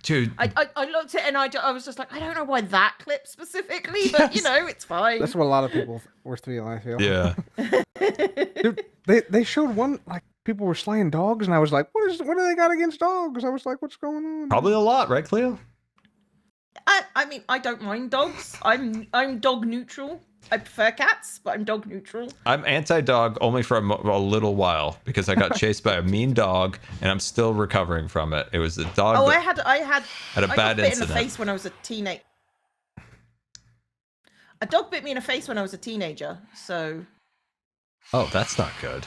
S1: Dude,
S5: I looked at it and I was just like, I don't know why that clip specifically, but you know, it's fine.
S7: That's what a lot of people were feeling, I feel.
S1: yeah.
S7: Dude, they showed one, like, people were slaying dogs, and I was like, what do they got against dogs? I was like, what's going on?
S1: Probably a lot, right, Cleo?
S5: I mean, I don't mind dogs. I'm dog neutral. I prefer cats, but I'm dog neutral.
S1: I'm anti-dog only for a little while because I got chased by a mean dog and I'm still recovering from it. It was a dog.
S5: Oh,
S1: that
S5: I had
S1: a
S5: got
S1: bad
S5: bit in the
S1: incident.
S5: face when I was a teenager. A dog bit me in the face when I was a teenager. So
S1: Oh, that's not good.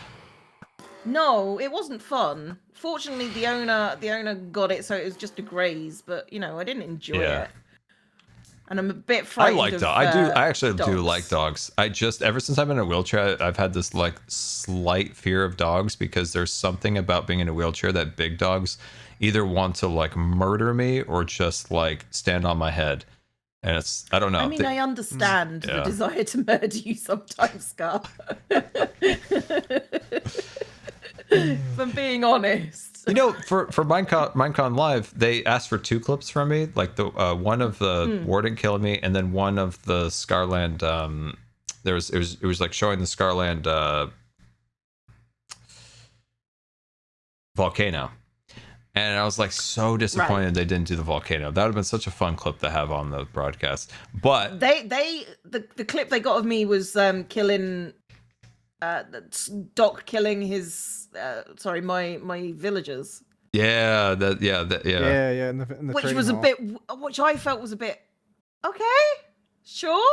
S5: no, it wasn't fun. Fortunately, the owner got it, so it was just a graze. But you know, I didn't enjoy
S1: Yeah.
S5: it. And I'm a bit
S1: I
S5: frightened.
S1: like
S5: of,
S1: dogs. I actually do
S5: dogs.
S1: like dogs. I just ever since I've been in a wheelchair, I've had this like slight fear of dogs because there's something about being in a wheelchair that big dogs either want to like murder me or just like stand on my head. And it's, I don't know.
S5: I mean, I understand
S1: Yeah.
S5: the desire to murder you sometimes, Scar. If I'm being honest.
S1: You know, for Minecon Live, they asked for 2 clips from me, like the one of the warden killing me, and then one of the Scarland it was like showing the Scarland volcano. And I was like so disappointed they didn't do the volcano. That would have been such a fun clip to have on the broadcast. But
S5: the clip they got of me was killing Doc killing his my villagers.
S1: Yeah.
S7: In the
S5: Which
S7: trading
S5: was a
S7: hall.
S5: bit, which I felt was a bit okay, sure,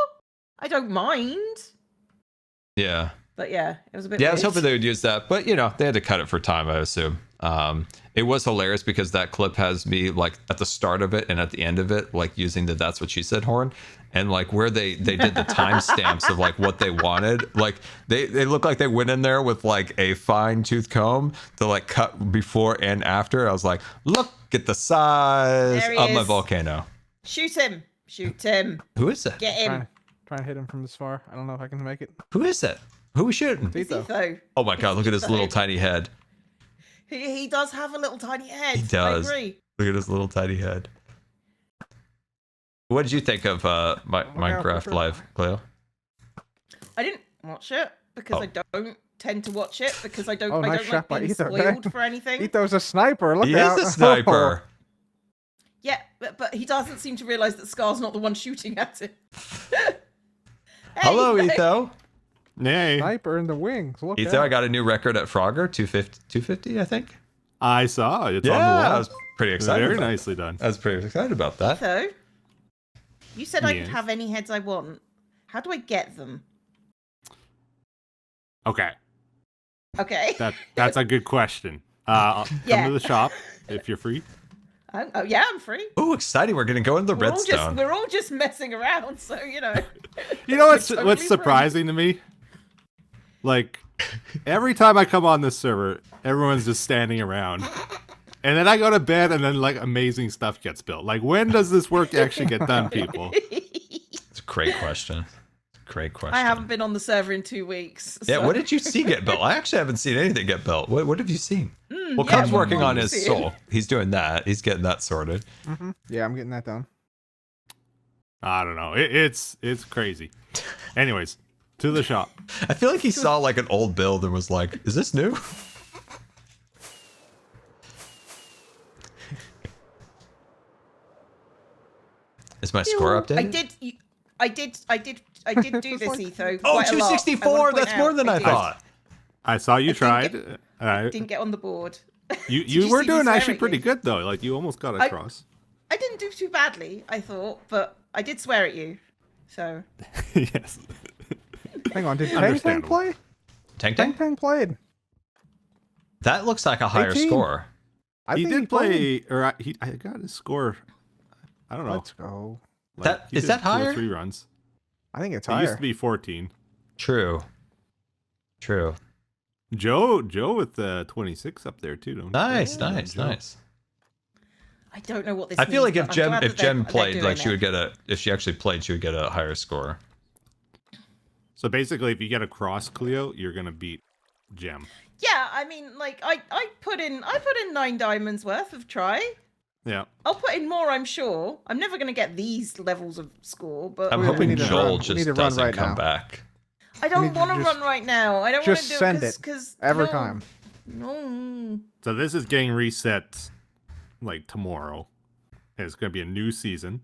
S5: I don't mind.
S1: Yeah.
S5: But yeah, it was a bit.
S1: Yeah, I was
S5: weird.
S1: hoping they would use that, but they had to cut it for time, I assume. It was hilarious because that clip has me like at the start of it and at the end of it, like using the "That's What She Said" horn, and like where they did the timestamps of like what they wanted. Like they look like they went in there with like a fine tooth comb to like cut before and after. I was like, look at the size of my volcano.
S5: Shoot him! Shoot him!
S1: Who is it?
S5: Get him!
S7: Try and hit him from this far. I don't know if I can make it.
S1: Who is it? Who are we shooting?
S5: Etho.
S1: Oh my god, look at his little tiny head.
S5: He does have a little tiny head.
S1: He does.
S5: I agree.
S1: Look at his little tiny head. What did you think of Minecraft Live, Cleo?
S5: I didn't watch it because I don't tend to watch it because I don't. I
S7: nice
S5: don't
S7: shot
S5: like
S7: by
S5: being
S7: Etho,
S5: spoiled
S7: okay?
S5: for anything.
S7: Etho's a sniper. Look
S1: He
S7: out.
S1: is a sniper.
S5: Yeah, but he doesn't seem to realize that Scar's not the one shooting at him.
S1: Hello, Etho.
S9: Nay.
S7: Sniper in the wings. Look
S1: Etho,
S7: out.
S1: I got a new record at Frogger, 250, I think.
S9: I saw it's
S1: Yeah,
S9: on the wall.
S1: I was pretty excited.
S9: Very
S1: about
S9: nicely done.
S1: I was pretty excited about that.
S5: So, you said I
S9: Yes.
S5: could have any heads I want. How do I get them?
S9: Okay,
S5: Okay.
S9: that's a good question. Come
S5: Yeah.
S9: to the shop if you're free.
S5: Oh yeah, I'm free.
S1: Oh, exciting! We're gonna go into the redstone.
S5: We're all just messing around, so you know.
S9: You know what's
S5: Totally
S9: what's
S5: free.
S9: surprising to me? Like every time I come on this server, everyone's just standing around. And then I go to bed and then like amazing stuff gets built. Like when does this work actually get done, people?
S1: It's a great question. Great question.
S5: I haven't been on the server in 2 weeks.
S1: Yeah,
S5: so-
S1: what did you see get built? I actually haven't seen anything get built. What have you seen? Well,
S5: yeah,
S1: Cub's
S5: what
S1: working
S5: have
S1: on
S5: you
S1: his
S5: seen?
S1: soul. He's doing that. He's getting that sorted.
S7: Yeah, I'm getting that done.
S9: I don't know. It's crazy. Anyways, to the shop.
S1: I feel like he saw like an old build and was like, "Is this new?" Is my score updated?
S5: I did do this, Etho.
S1: Oh,
S5: quite a lot. I
S1: 264.
S5: wanna
S1: That's
S5: point
S1: more
S5: out,
S1: than I
S5: did.
S1: thought.
S9: I saw you
S5: didn't
S9: tried.
S5: get- Didn't get on the board.
S9: You
S5: you
S9: were
S5: see me
S9: doing
S5: swear
S9: actually
S5: at
S9: pretty
S5: you?
S9: good though. Like you almost got
S5: I-
S9: across.
S5: I didn't do too badly, I thought, but I did swear at you. So
S9: Yes.
S7: Hang on, did Tang Tang
S9: Understandable.
S7: play?
S1: Tang
S7: Tang
S1: Tang?
S7: Tang played.
S1: That looks like a higher
S7: 18.
S1: score.
S7: I
S9: He
S7: think
S9: did
S7: played.
S9: play, or I got his score. I don't know.
S7: Let's go.
S1: That-
S9: he
S1: is
S9: did
S1: that
S9: 2 or
S1: higher?
S9: 3 runs.
S7: I think it's
S9: It used
S7: higher.
S9: to be 14.
S1: True. True.
S9: Joe with the 26 up there too. Don't you?
S1: Nice,
S9: Yeah,
S1: nice,
S9: Joe.
S1: nice.
S5: I don't know what this
S1: I feel
S5: means,
S1: like if
S5: but I'm glad that
S1: Jem
S5: they're
S1: played,
S5: doing
S1: like she
S5: it.
S1: would get a. If she actually played, she would get a higher score.
S9: So basically, if you get across Cleo, you're gonna beat Gem.
S5: Yeah, I mean, like I put in 9 diamonds worth of try.
S9: Yeah.
S5: I'll put in more, I'm sure. I'm never gonna get these levels of score, but
S1: I'm
S7: We
S1: hoping
S7: need to
S1: Joel
S7: run. We
S1: just
S7: need to run
S1: doesn't
S7: right
S1: come
S7: now.
S1: back.
S5: I don't
S7: need to
S5: want to
S7: just-
S5: run right now. I don't want to
S7: Just
S5: do
S7: send
S5: it
S7: it
S5: because
S7: every
S5: no,
S7: time.
S5: No.
S9: So this is getting reset like tomorrow. And it's gonna be a new season.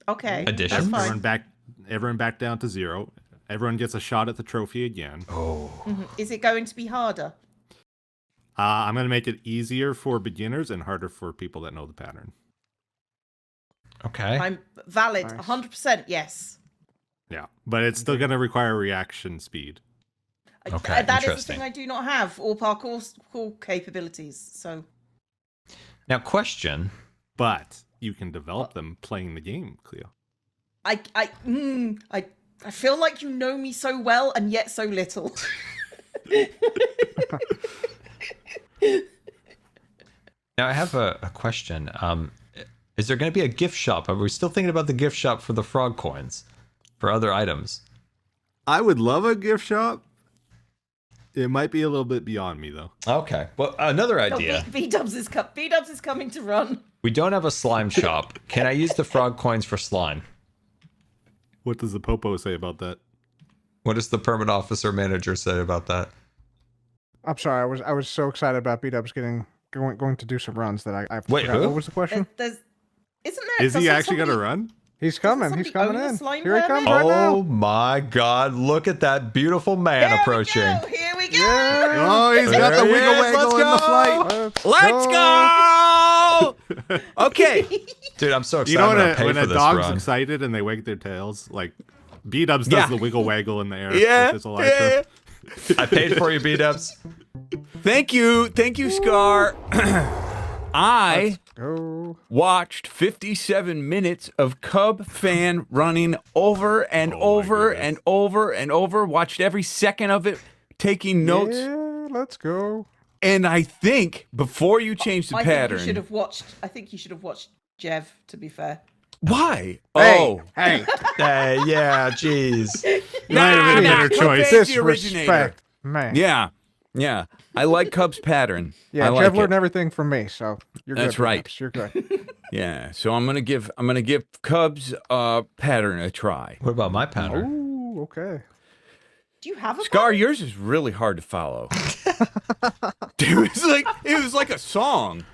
S5: Okay.
S1: Additions?
S5: That's fine.
S9: Everyone back down to 0. Everyone gets a shot at the trophy again.
S1: Oh.
S5: Mhm. Is it going to be harder?
S9: I'm gonna make it easier for beginners and harder for people that know the pattern.
S1: Okay.
S5: I'm valid.
S7: Nice.
S5: 100% yes.
S9: Yeah, but it's still gonna require reaction speed.
S1: Okay,
S5: That is the
S1: interesting.
S5: thing I do not have. All parkour capabilities. So
S1: Now, question.
S9: But you can develop them playing the game, Cleo.
S5: I feel like you know me so well and yet so little.
S1: Now, I have a question. Is there going to be a gift shop? Are we still thinking about the gift shop for the frog coins, for other items?
S9: I would love a gift shop. It might be a little bit beyond me though.
S1: Okay. Well, another idea.
S5: B-Dubs is coming to run.
S1: We don't have a slime shop. Can I use the frog coins for slime?
S9: What does the Popo say about that?
S1: What does the permit officer manager say about that?
S7: I'm sorry. I was so excited about B-Dubs going to do some runs that I
S1: Wait,
S7: forgot.
S1: who?
S7: What was the question?
S5: Isn't there?
S9: Is he actually going to run?
S7: He's coming. He's coming in. Here he comes
S5: permit?
S7: right now.
S1: Oh my God! Look at that beautiful man
S5: Here
S1: approaching.
S5: Here we go.
S7: Yeah.
S9: Oh, he's got
S1: There
S9: the
S1: he
S9: wiggle
S1: is.
S9: waggle in the flight.
S10: Let's go! Okay.
S1: Dude, I'm so excited.
S9: You know
S1: I'm gonna pay
S9: when
S1: for
S9: a
S1: this
S9: dog's
S1: run.
S9: excited and they wag their tails, like B-Dubs does
S10: Yeah.
S9: the wiggle waggle in the air
S10: Yeah.
S9: with his elytra.
S1: I paid for you, B-Dubs.
S10: Thank you, Scar. I
S7: Go.
S10: watched 57 minutes of Cub fan running over and over and over and over. Watched every second of it, taking notes.
S7: Yeah, let's go.
S10: And I think before you change the
S5: I
S10: pattern,
S5: think you should have watched Jev. To be fair.
S10: why?
S7: Hey,
S10: Oh,
S7: hey,
S1: Hey, yeah, jeez.
S9: You might have been a better
S10: Cub
S9: choice.
S10: fan's the originator.
S7: disrespect, man.
S10: Yeah. I like Cub's pattern.
S7: Yeah,
S10: I like
S7: Jev learned
S10: it.
S7: everything from me, so you're good.
S10: That's right.
S7: Perhaps. You're good.
S10: Yeah. So I'm gonna give Cub's pattern a try.
S1: What about my pattern?
S7: Ooh, okay.
S5: Do you have a
S10: Scar,
S5: pattern?
S10: yours is really hard to follow. it was like a song.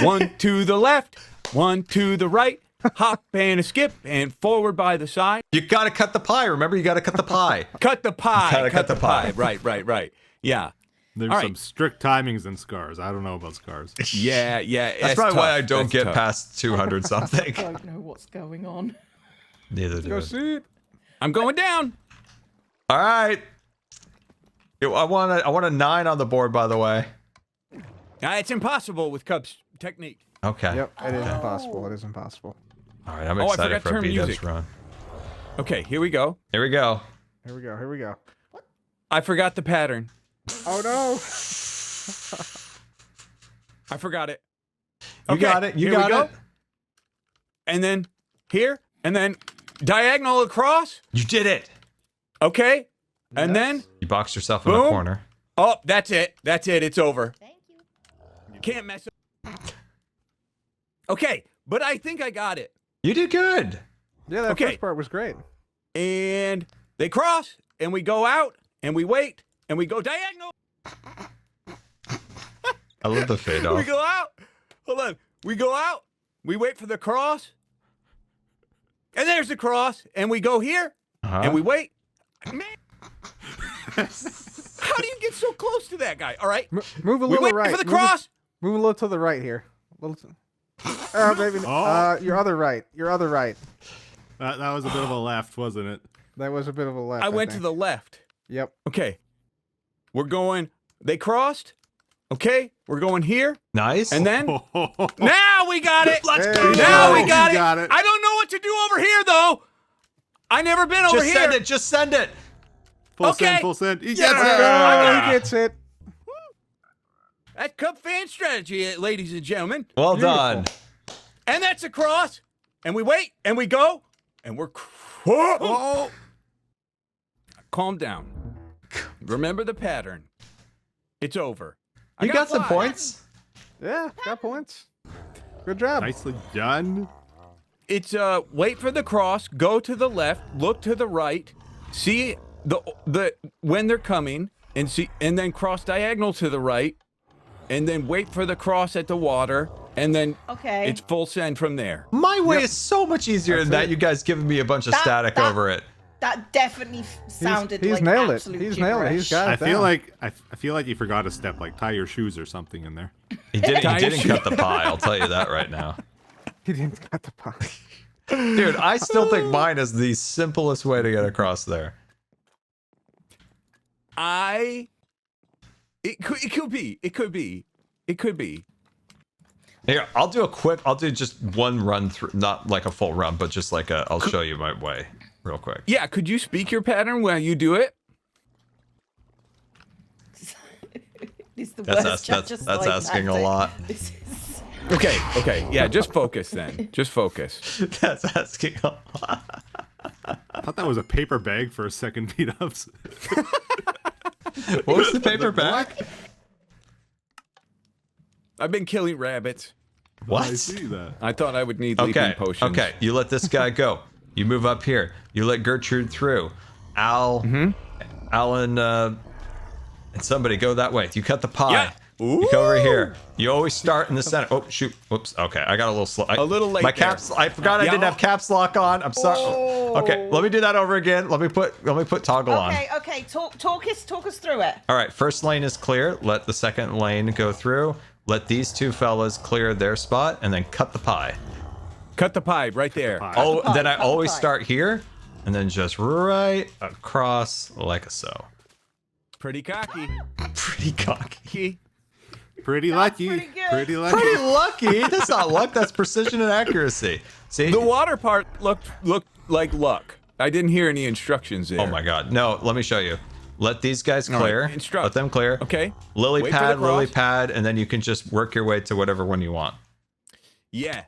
S10: One to the left, one to the right, hop and a skip, and forward by the side.
S1: You gotta cut the pie. Remember, you gotta cut the pie.
S10: Cut the pie.
S1: Gotta cut the pie.
S10: Right. Yeah.
S9: There's
S10: All right.
S9: some strict timings in Scars. I don't know about Scars.
S10: Yeah.
S1: That's probably why I
S10: tough.
S1: don't
S10: That's
S1: get
S10: tough.
S1: past 200
S5: I
S1: something.
S5: don't know what's going on.
S1: Neither do
S7: Go
S1: I.
S7: see it.
S10: I'm going down.
S1: All right. Yo, I want a 9 on the board, by the way.
S10: It's impossible with Cub's technique.
S1: Okay.
S7: Yep, it is impossible. It is impossible.
S1: All right, I'm
S10: Oh, I
S1: excited
S10: forgot
S1: for
S10: to
S1: a
S10: turn
S1: B-Dubs
S10: music.
S1: run.
S10: Okay, here we go.
S1: Here we go.
S7: Here we go. Here we go.
S10: I forgot the pattern.
S7: Oh no!
S10: I forgot it.
S1: You
S10: Okay,
S1: got it. You
S10: here we
S1: got
S10: go.
S1: it.
S10: And then here, and then diagonal across.
S1: You did it.
S10: Okay. And then,
S1: You boxed yourself in the
S10: Boom.
S1: corner.
S10: oh, that's it. That's it. It's over.
S5: Thank you.
S10: You can't mess up. Okay, but I think I got it.
S1: You did good.
S7: Yeah, that
S10: Okay.
S7: first part was great.
S10: And they cross, and we go out, and we wait, and we go diagonal.
S1: I love the fade
S10: We
S1: off.
S10: go out. Hold on. We go out. We wait for the cross. And there's the cross. And we go here.
S1: Uh-huh.
S10: And we wait. Man. How do you get so close to that guy? All right.
S7: Move a
S10: We
S7: little
S10: wait
S7: right.
S10: for the
S7: Move a-
S10: cross.
S7: Move a little to the right here. A little to... maybe.
S9: Oh.
S7: Your other right. Your other right.
S9: That was a bit of a left, wasn't it?
S7: That was a bit of a left.
S10: I went to
S7: think.
S10: the left.
S7: Yep.
S10: Okay. We're going. They crossed. Okay. We're going here.
S1: Nice.
S10: And then now we got it.
S1: Let's
S7: There
S1: go.
S7: you
S10: Now
S7: go.
S10: we got
S9: You
S10: it.
S9: got it.
S10: I don't know what to do over here though. I never been over
S1: Just
S10: here.
S1: send it. Just send it.
S9: Full
S10: Okay.
S9: send, full send. He
S1: Yeah.
S9: gets it.
S7: Oh, he gets it.
S10: That's Cub fan strategy, ladies and gentlemen.
S1: Well
S7: Beautiful.
S1: done.
S10: And that's a cross. And we wait, and we go, and we're... Whoa! Calm down. Remember the pattern. It's over. I
S1: You got some
S10: 5.
S1: points.
S7: Yeah, got points. Good job.
S9: Nicely done.
S10: It's wait for the cross, go to the left, look to the right, see the when they're coming, and then cross diagonal to the right, and then wait for the cross at the water, and then
S5: Okay.
S10: it's full send from there.
S1: My way is so much easier than that. You guys giving me a bunch of static over it.
S5: That definitely sounded
S7: He's
S5: like
S7: nailed it.
S5: absolute
S7: He's nailed it. He's
S5: gibberish.
S7: got it
S9: I feel
S7: down.
S9: like I feel like you forgot a step, like tie your shoes or something in there.
S1: He didn't cut the pie. I'll tell you that right now.
S7: He didn't cut the pie.
S1: Dude, I still think mine is the simplest way to get across there.
S10: It could be.
S1: Here, I'll do just one run through, not like a full run, but just like I'll show you my way real quick.
S10: Yeah, could you speak your pattern while you do it?
S5: It's the
S1: That's
S5: worst
S1: that's
S5: just
S1: that's
S5: like
S1: asking
S5: that.
S1: a lot.
S5: This is...
S10: Okay. Yeah, just focus then. Just focus.
S1: That's asking a lot.
S9: I thought that was a paper bag for a second, beat-ups.
S1: What was the paper bag?
S10: I've been killing rabbits.
S1: What?
S9: I see that.
S10: I thought I would need leaping potions.
S1: Okay, you let this guy go. You move up here. You let Gertrude through. Al Alan, and somebody go that way. You cut the pie.
S10: Yeah.
S1: You go over here. You always start in the center. Oh shoot! Whoops. Okay, I got a little slow.
S10: A little late
S1: My
S10: there.
S1: caps. I forgot I didn't have caps lock on. I'm sorry. Okay, let me do that over again. Let me put toggle on.
S5: Okay. Talk us through it.
S1: All right. First lane is clear. Let the second lane go through. Let these two fellas clear their spot, and then cut the pie.
S10: Cut the pie right there.
S1: Oh, then I always start here, and then just right across like a so.
S10: Pretty cocky.
S1: Pretty cocky.
S9: Pretty lucky.
S5: Pretty good.
S1: Pretty lucky. That's not luck. That's precision and accuracy. See?
S10: The water part looked like luck. I didn't hear any instructions there.
S1: Oh my god. No, let me show you. Let these guys clear.
S10: Right, instruct.
S1: Let them clear.
S10: Okay.
S1: Lily
S10: Wait for the cross.
S1: pad, and then you can just work your way to whatever one you want.
S10: Yeah.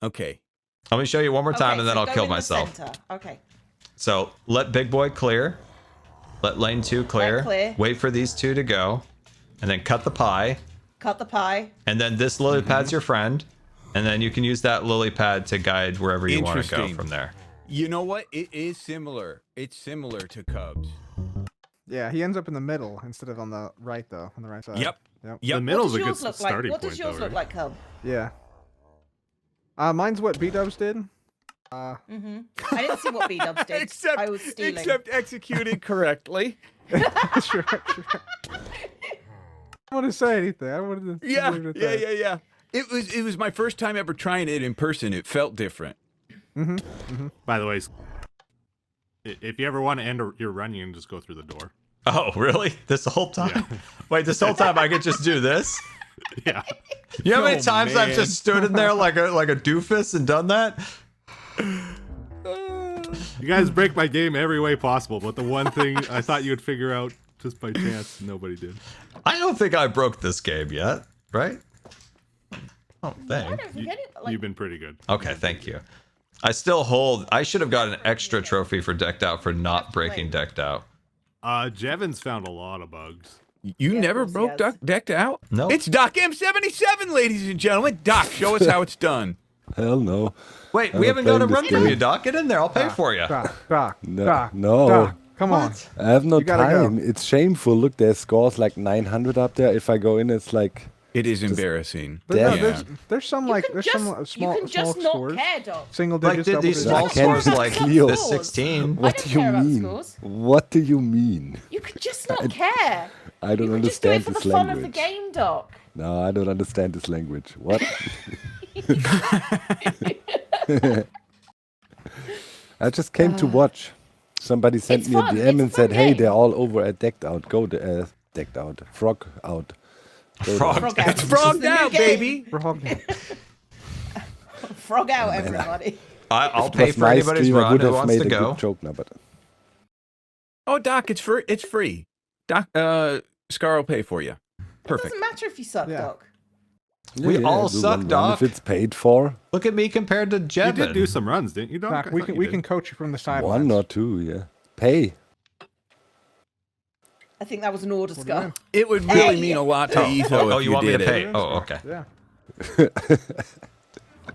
S10: Okay.
S1: Let me show you one more time, and then
S5: so
S1: I'll
S5: go
S1: kill
S5: in the
S1: myself.
S5: center. Okay.
S1: So let big boy clear. Let lane 2 clear.
S5: Clear.
S1: Wait for these two to go, and then cut the pie.
S5: Cut the pie.
S1: And then this lily pad's your friend, and then you can use that lily pad to guide wherever you want to go
S10: Interesting.
S1: from there.
S10: You know what? It is similar. It's similar to Cubs.
S7: Yeah, he ends up in the middle instead of on the right, though, on the right side.
S10: Yep.
S9: The middle's a good
S5: What does
S9: starting
S5: yours
S9: point, though,
S5: look
S9: right?
S5: like, Cub?
S7: Yeah. Mine's what B-dubs did.
S5: I didn't see what B-dubs did. I was stealing.
S10: Except executed correctly.
S7: Sure. I don't want to say anything. I wanted to. leave it at that.
S10: Yeah. It was my first time ever trying it in person. It felt different.
S9: By the way, if you ever want to end your run, you can just go through the door.
S1: Oh, really? This whole time?
S9: Yeah.
S1: Wait, this whole time I could just do this?
S9: Yeah.
S1: You know how many
S10: Oh,
S1: times I've
S10: man.
S1: just stood in there like a doofus and done that?
S9: You guys break my game every way possible, but the one thing I thought you'd figure out just by chance, nobody did.
S1: I don't think I broke this game yet, right? Oh,
S5: I
S1: thank.
S5: don't think any,
S9: You've been pretty good.
S1: Okay, thank you. I still hold. I should have got an extra trophy for decked out for not breaking decked out.
S9: Jevons found a lot of bugs.
S10: You
S5: Yeah,
S10: never
S5: of course
S10: broke
S5: he has.
S10: decked out?
S1: No.
S10: It's Doc M77, ladies and gentlemen. Doc, show us how it's done.
S4: Hell no.
S1: Wait,
S4: I'm
S1: we
S4: not
S1: haven't got a
S4: playing
S1: run
S4: this
S1: from
S4: game.
S1: you, Doc. Get in there. I'll pay for you.
S7: Doc.
S4: No.
S7: Doc, come on.
S4: I have no
S7: You gotta go.
S4: time. It's shameful. Look, there's scores like 900 up there. If I go in, it's like
S10: It is embarrassing.
S7: But no,
S4: Yeah.
S7: there's some
S5: You can
S7: there's
S5: just,
S7: some small
S5: you can just
S7: small
S5: not
S7: scores,
S5: care, Doc.
S7: single
S1: Like,
S7: digits,
S1: did
S7: double
S1: these
S7: digits.
S1: small
S4: I can't
S1: scores like
S4: Cleo.
S1: the 16?
S4: What
S5: don't
S4: do you
S5: care about the
S4: mean?
S5: scores.
S4: What do you mean?
S5: You could just not care.
S4: I don't
S5: You could just do it
S4: understand
S5: for the
S4: this
S5: fun of the
S4: language.
S5: game, Doc.
S4: No, I don't understand this language. What? I just came to watch. Somebody sent
S5: It's
S4: me a
S5: fun.
S4: DM
S5: It's
S4: and
S5: a
S4: said,
S5: fun
S4: "Hey,
S5: game."
S4: they're all over at Decked Out. Go to Decked Out. Frog out. Go
S1: Frog.
S5: Frog out.
S10: It's
S5: This
S10: frogged
S5: is the new
S10: out,
S5: game.
S10: baby.
S5: Frog out, everybody.
S1: I'll
S4: If it
S1: pay
S4: was
S1: for
S4: my
S1: anybody's
S4: stream, I
S1: run
S4: would
S1: who
S4: have
S1: wants
S4: made
S1: to
S4: a
S1: go.
S4: good joke now, but
S10: Oh, Doc, it's free. It's free. Doc, Scar will pay for you.
S5: It
S10: Perfect.
S5: doesn't matter if you suck,
S7: Yeah.
S5: Doc.
S1: We all
S4: I do
S1: suck,
S4: one
S1: Doc.
S4: If it's paid for,
S1: Look at me compared to
S9: You
S1: Jevin.
S9: did do some runs, didn't you, Doc?
S7: Doc,
S9: I
S7: we
S9: thought
S7: can
S9: you
S7: we
S9: did.
S7: can coach you from the sidelines.
S4: one or two, yeah. Pay.
S5: I think that was an order, Scar.
S10: It would really
S5: Hey!
S10: mean a lot to Etho
S1: Oh,
S10: if
S1: you want me to
S10: did
S1: pay?
S10: it.
S1: Oh, okay.
S7: Yeah.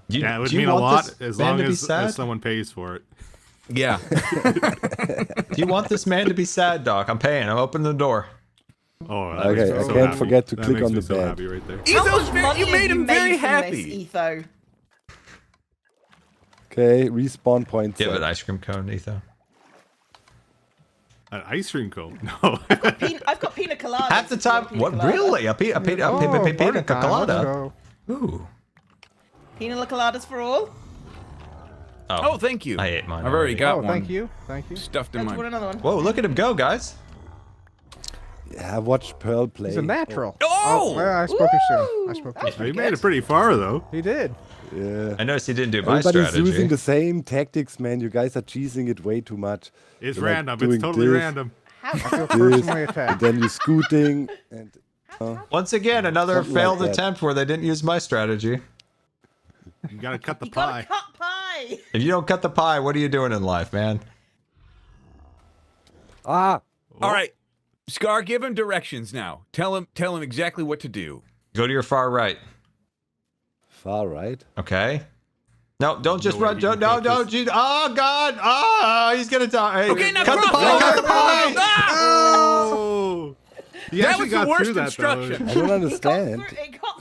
S9: Yeah, it would
S1: do you
S9: mean a
S1: want
S9: lot
S1: this
S9: as
S1: man
S9: long
S1: to be
S9: as
S1: sad?
S9: someone pays for it.
S10: Yeah.
S1: Do you want this man to be sad, Doc? I'm paying. I'm opening the door.
S9: Oh, that
S4: Okay,
S9: makes me
S4: I
S9: so
S4: can't
S9: happy.
S4: forget to
S9: That
S4: click
S9: makes
S4: on
S9: me
S4: the
S9: so
S4: bed.
S9: happy right there.
S5: How
S10: Etho's
S5: much
S10: very,
S5: money
S10: you
S5: have
S10: made him very
S5: from
S10: happy.
S5: This, Etho?
S4: Okay, respawn point.
S1: Give
S4: set.
S1: an ice cream cone, Etho.
S9: An ice cream cone? No.
S5: I've got pina coladas.
S1: Half the time,
S5: Pina
S1: what?
S5: colada.
S1: Really? A
S7: Oh,
S1: pina
S7: party time, let's
S1: colada?
S7: go.
S1: Ooh.
S5: Pina coladas for all.
S10: Oh, thank you.
S1: I ate mine
S10: I've already
S1: already.
S10: got
S7: Oh,
S10: one.
S7: thank you.
S10: Stuffed in
S5: Let's want
S10: my.
S5: another one.
S1: Whoa, look at him go, guys.
S4: Yeah, I watched Pearl play.
S7: He's a natural.
S10: Oh!
S7: well, I spoke too soon. I
S5: Woo!
S7: spoke too
S5: That's
S7: soon.
S9: You
S5: pretty
S9: made
S5: good.
S9: it pretty far, though.
S7: He did.
S4: Yeah.
S1: I noticed he didn't do my
S4: Everybody's
S1: strategy.
S4: using the same tactics, man. You guys are cheesing it way too much.
S9: It's
S4: You're, like,
S9: random.
S4: doing
S9: It's totally
S4: this,
S9: random.
S5: How?
S7: I feel
S4: this,
S7: personally
S4: and
S7: attacked.
S4: then you're scooting. And
S1: Once again, another
S4: Something like
S1: failed
S4: that.
S1: attempt where they didn't use my strategy.
S9: You gotta cut the
S5: You gotta
S9: pie.
S5: cut pie.
S1: If you don't cut the pie, what are you doing in life, man?
S10: All right, Scar, give him directions now. Tell him exactly what to do.
S1: Go to your far right.
S4: far right.
S1: Okay. No, don't just run. No, no, oh, God. Oh, he's going to die. Hey,
S10: Okay, now
S1: cut the
S10: cross.
S1: point. Cut the point.
S9: Oh! You
S10: That
S9: actually
S10: was the
S9: got
S10: worst
S9: through that,
S10: instruction.
S4: I don't understand.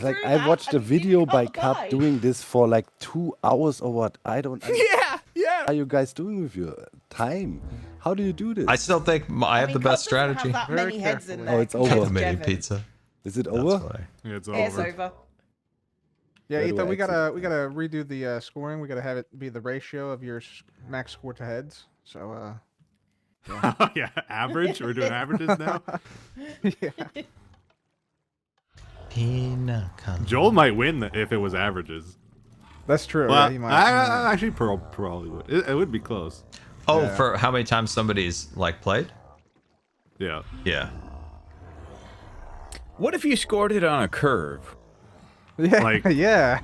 S4: Like, I watched a video by Cup doing this for like 2 hours or what. I don't
S10: Yeah, yeah.
S4: What are you guys doing with your time? How do you do this?
S1: I still think I have the best strategy.
S5: Have that many heads in there.
S4: Oh, it's over.
S1: The mini pizza.
S4: Is it over?
S9: Yeah, it's
S5: It's
S9: over.
S5: over.
S7: Yeah,
S4: Where do
S7: Etho,
S4: I
S7: we gotta redo the scoring. We gotta have it be the ratio of your max score to heads. So,
S9: Yeah, average. We're doing averages now.
S7: yeah.
S9: Joel might win if it was averages.
S7: That's true.
S9: Well,
S7: yeah, he might.
S9: I actually probably would. It would be close.
S1: Oh,
S7: Yeah.
S1: for how many times somebody's like played?
S9: Yeah.
S1: Yeah.
S10: What if you scored it on a curve?
S7: Yeah,
S9: Like-
S7: yeah.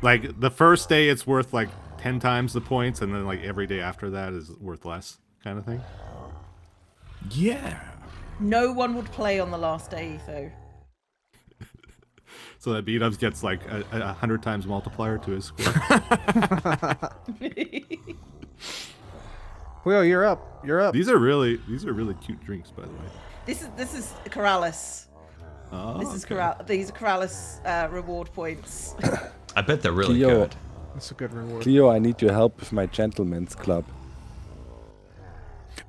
S9: Like the first day, it's worth like 10 times the points, and then like every day after that is worth less, kind of thing.
S10: Yeah.
S5: No one would play on the last day, though.
S9: So that B-Dubs gets like a 100 times multiplier to his score.
S7: Will, you're up. You're up.
S9: These are really cute drinks, by the way.
S5: This is Corrales.
S9: Oh,
S5: This is
S9: okay.
S5: These are Corrales reward points.
S1: I bet they're really
S4: Cleo.
S1: good.
S7: That's a good reward.
S4: Cleo, I need your help with my gentleman's club.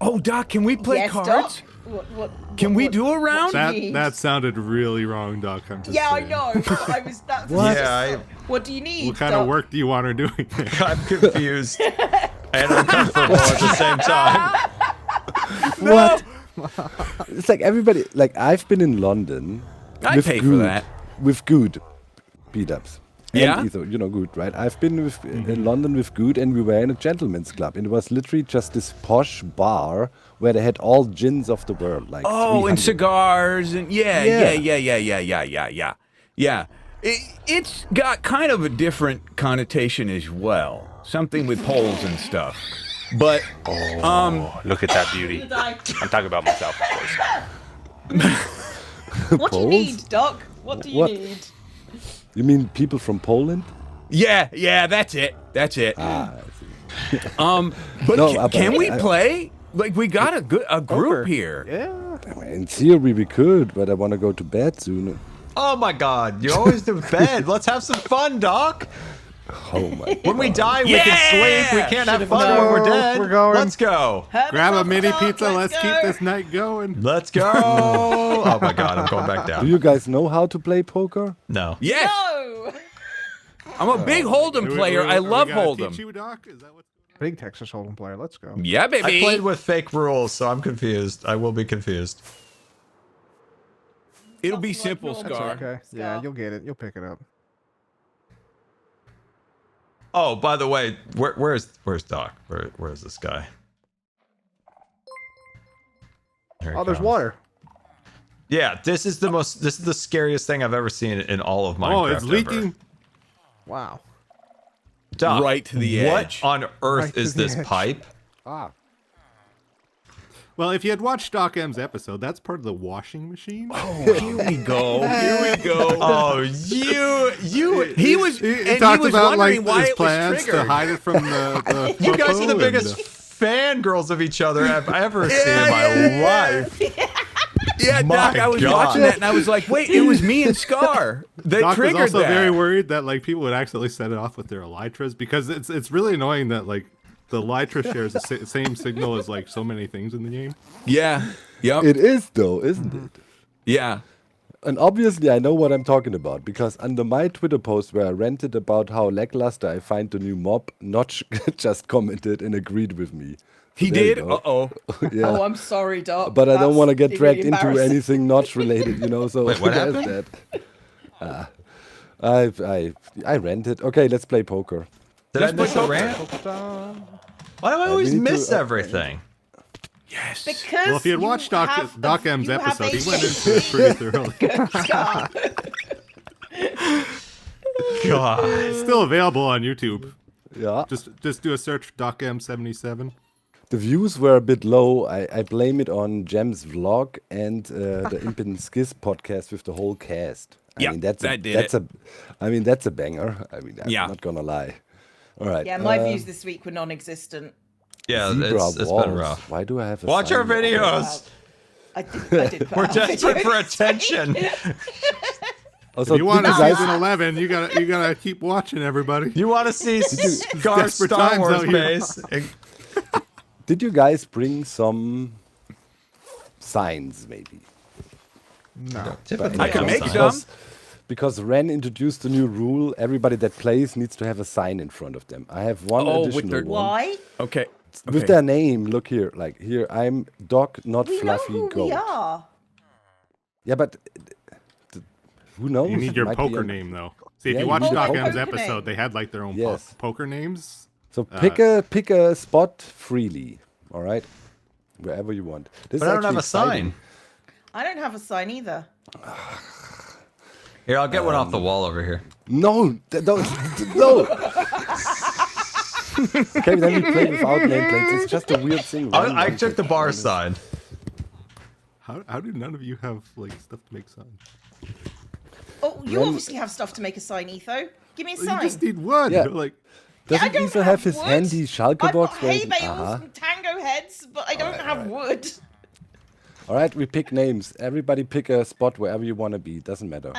S10: Oh, Doc, can we play
S5: Yes,
S10: cards?
S5: Doc?
S10: Can we
S5: what-
S10: do a round?
S5: what do you need?
S9: That sounded really wrong, Doc. I'm just
S5: Yeah, I
S9: saying.
S5: know. But I was. That's
S4: What?
S1: Yeah,
S5: What do you need?
S9: What kind
S5: Doc?
S9: of work do you want her doing?
S1: I'm confused and uncomfortable at the same time.
S4: What? It's like everybody. Like I've been in London.
S10: I'd
S4: with
S10: pay for
S4: Good,
S10: that.
S4: With Good beat-ups.
S10: Yeah?
S4: And Etho, you know Good, right? I've been in London with Good, and we were in a gentleman's club, and it was literally just this posh bar where they had all gins of the world, like
S10: Oh, and
S4: 300.
S10: cigars and yeah. It's got kind of a different connotation as well. Something with holes and stuff. But
S6: Look at that beauty. I'm talking about myself, of course.
S5: What do you
S4: Poles?
S5: need, Doc? What do you
S4: What?
S5: need?
S4: You mean people from Poland?
S10: yeah, that's it.
S4: Ah, I see.
S10: But
S4: No,
S10: can we
S4: I-
S10: play? Like we got a group
S7: Poker.
S10: here.
S7: Yeah.
S4: In theory, we could, but I want to go to bed soon.
S1: Oh my God! You always do bed. Let's have some fun, Doc.
S4: Oh my!
S1: When we die, we can sleep. We can't have fun when we're dead.
S7: We're going.
S1: Let's go.
S9: Grab a mini
S5: Doc,
S9: pizza. Let's keep
S5: go.
S9: this night going.
S1: Let's go. Oh my God! I'm going back
S4: Do
S1: down.
S4: you guys know how to play poker?
S1: No.
S10: Yes,
S5: No.
S10: I'm a big Hold'em player. I love Hold'em.
S9: Teach you, Doc? Is that what's
S7: Big Texas Hold'em player. Let's go.
S10: Yeah, baby.
S1: I played with fake rules, so I'm confused. I will be confused.
S10: It'll be
S5: Something like
S10: simple,
S5: normal.
S10: Scar.
S7: Okay. Yeah, you'll get it. You'll pick it up.
S1: Oh, by the way, where's Doc? Where's this guy? There he
S7: Oh, there's
S1: comes.
S7: water.
S1: Yeah, this is the scariest thing I've ever seen in all of Minecraft.
S9: Oh, it's
S1: ever.
S9: leaking.
S7: Wow.
S1: Doc,
S10: Right to the
S1: what
S10: edge.
S1: on earth
S7: Right to
S1: is
S7: the
S1: this
S7: edge.
S1: pipe?
S4: Ah,
S9: Well, if you had watched Doc M's episode, that's part of the washing machine.
S10: Here we go. Here we go.
S1: Oh, you
S10: He was.
S9: He
S10: and
S9: talked
S10: he was
S9: about like
S10: wondering why
S9: his
S10: it was
S9: plans to
S10: triggered.
S9: hide it from the
S1: you guys are the
S9: foe
S1: biggest
S9: and,
S1: fangirls of each other I've ever seen in my life.
S10: Yeah, Doc,
S1: My
S10: I was
S1: God.
S10: watching that and I was like, wait, it was me and Scar that
S9: Doc was
S10: triggered
S9: also
S10: that.
S9: very worried that like people would accidentally set it off with their elytras because it's really annoying that like the elytra shares the same signal as like so many things in the game.
S10: Yeah. Yep.
S4: it is though, isn't it?
S10: Yeah.
S4: And obviously, I know what I'm talking about because under my Twitter post where I ranted about how lackluster I find the new mob, Notch just commented and agreed with me.
S10: He
S4: There you
S10: did.
S4: go.
S10: Uh-oh.
S4: Yeah.
S5: Oh, I'm sorry, Doc.
S4: But I don't
S5: That's
S4: want to get
S5: really
S4: dragged into
S5: embarrassing.
S4: anything Notch related, you know. So
S1: Wait, what
S4: there's
S1: happened?
S4: that. I rented. Okay, let's play poker.
S1: Did I miss a rant? Why do I always
S4: we need to,
S1: miss everything?
S10: Yes.
S5: Because
S9: Well, if you had watched Doc M's episode, he went into it pretty thoroughly.
S1: God.
S9: It's still available on YouTube.
S4: Yeah.
S9: Just do a search for Doc M77.
S4: The views were a bit low. I blame it on Jem's vlog and the Imp and Skiz podcast with the whole cast.
S10: Yeah,
S4: I mean, that's
S10: that did
S4: that's a banger. I mean, I'm
S10: Yeah.
S4: not gonna lie. All right.
S5: Yeah, my views this week were non-existent.
S1: Yeah,
S4: Zebra
S1: it's been
S4: walls.
S1: rough.
S4: Why do I have a
S1: Watch our
S4: sign?
S1: videos.
S5: I did put
S1: We're
S5: out a
S1: desperate
S5: video
S1: for
S5: this week.
S1: attention.
S4: Also,
S9: If you want
S4: did
S9: to
S4: you
S9: see
S4: guys,
S9: season 11, you gotta keep watching, everybody.
S1: You want to see Scar
S9: Desperate
S1: Star
S9: times
S1: Wars
S9: out here.
S1: base?
S4: did you guys bring some signs, maybe?
S7: No.
S1: Typically,
S10: I can make
S1: sometimes.
S10: some.
S4: Because Ren introduced a new rule: everybody that plays needs to have a sign in front of them. I have one
S10: Oh, with
S4: additional
S10: their-
S4: one.
S5: Why?
S10: Okay.
S4: With their name, look here. Like here, I'm Doc, not
S5: We know
S4: Fluffy
S5: who
S4: Goat.
S5: we are.
S4: Yeah, but who knows?
S9: You need
S4: It
S9: your
S4: might be
S9: poker
S4: on-
S9: name though. See, if
S4: Yeah,
S9: you
S4: you
S9: watch
S4: need a
S9: Doc
S4: poker
S9: M's
S5: name.
S9: episode, they had like their own
S4: Yes.
S9: poker names.
S4: So pick a spot freely. All right, wherever you want. This
S1: But
S4: is
S1: I don't have
S4: actually
S1: a sign.
S4: exciting.
S5: I don't have a sign either.
S1: Here, I'll get one off the wall over here.
S4: No, don't, no. Okay, then we play without nameplates. It's just a weird thing.
S1: I took the bar side.
S9: How do none of you have like stuff to make signs?
S5: Oh, you
S4: Ren-
S5: obviously have stuff to make a sign, Etho. Give me a
S9: You
S5: sign.
S9: just need one.
S4: Yeah.
S9: Like
S4: Doesn't
S5: I don't
S4: Etho have his
S5: wood.
S4: handy Schalke
S5: I've got
S4: box? where
S5: hay
S4: he-
S5: bales and tango heads, but I don't have wood.
S4: All right, we pick names. Everybody pick a spot wherever you want to be. Doesn't matter.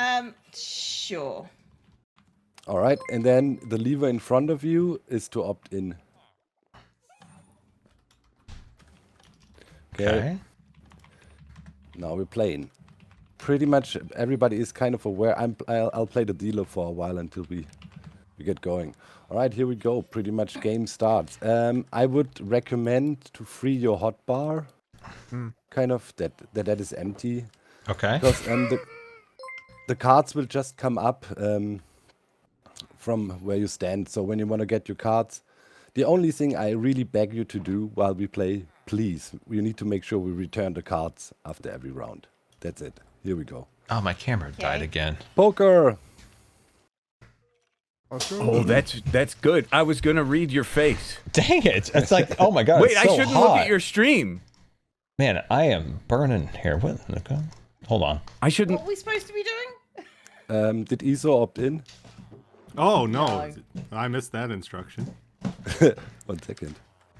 S5: Sure.
S4: All right, and then the lever in front of you is to opt in.
S1: Okay.
S4: Now we're playing. Pretty much everybody is kind of aware. I'll play the dealer for a while until we get going. All right, here we go. Pretty much game starts. I would recommend to free your hotbar. Kind of that is empty.
S1: Okay.
S4: Because the cards will just come up from where you stand. So when you want to get your cards, the only thing I really beg you to do while we play, please, you need to make sure we return the cards after every round. That's it. Here we go.
S1: Oh, my camera died again.
S4: Poker.
S10: Oh, that's good. I was gonna read your face.
S1: Dang it! It's like, oh my god.
S10: Wait,
S1: it's
S10: I
S1: so
S10: shouldn't
S1: hot.
S10: look at your stream.
S1: Man, I am burning here. What? Okay. Hold on.
S10: I shouldn't.
S5: What are we supposed to be doing?
S4: Did Etho opt in?
S9: Oh no, I missed that instruction.
S4: 1 second.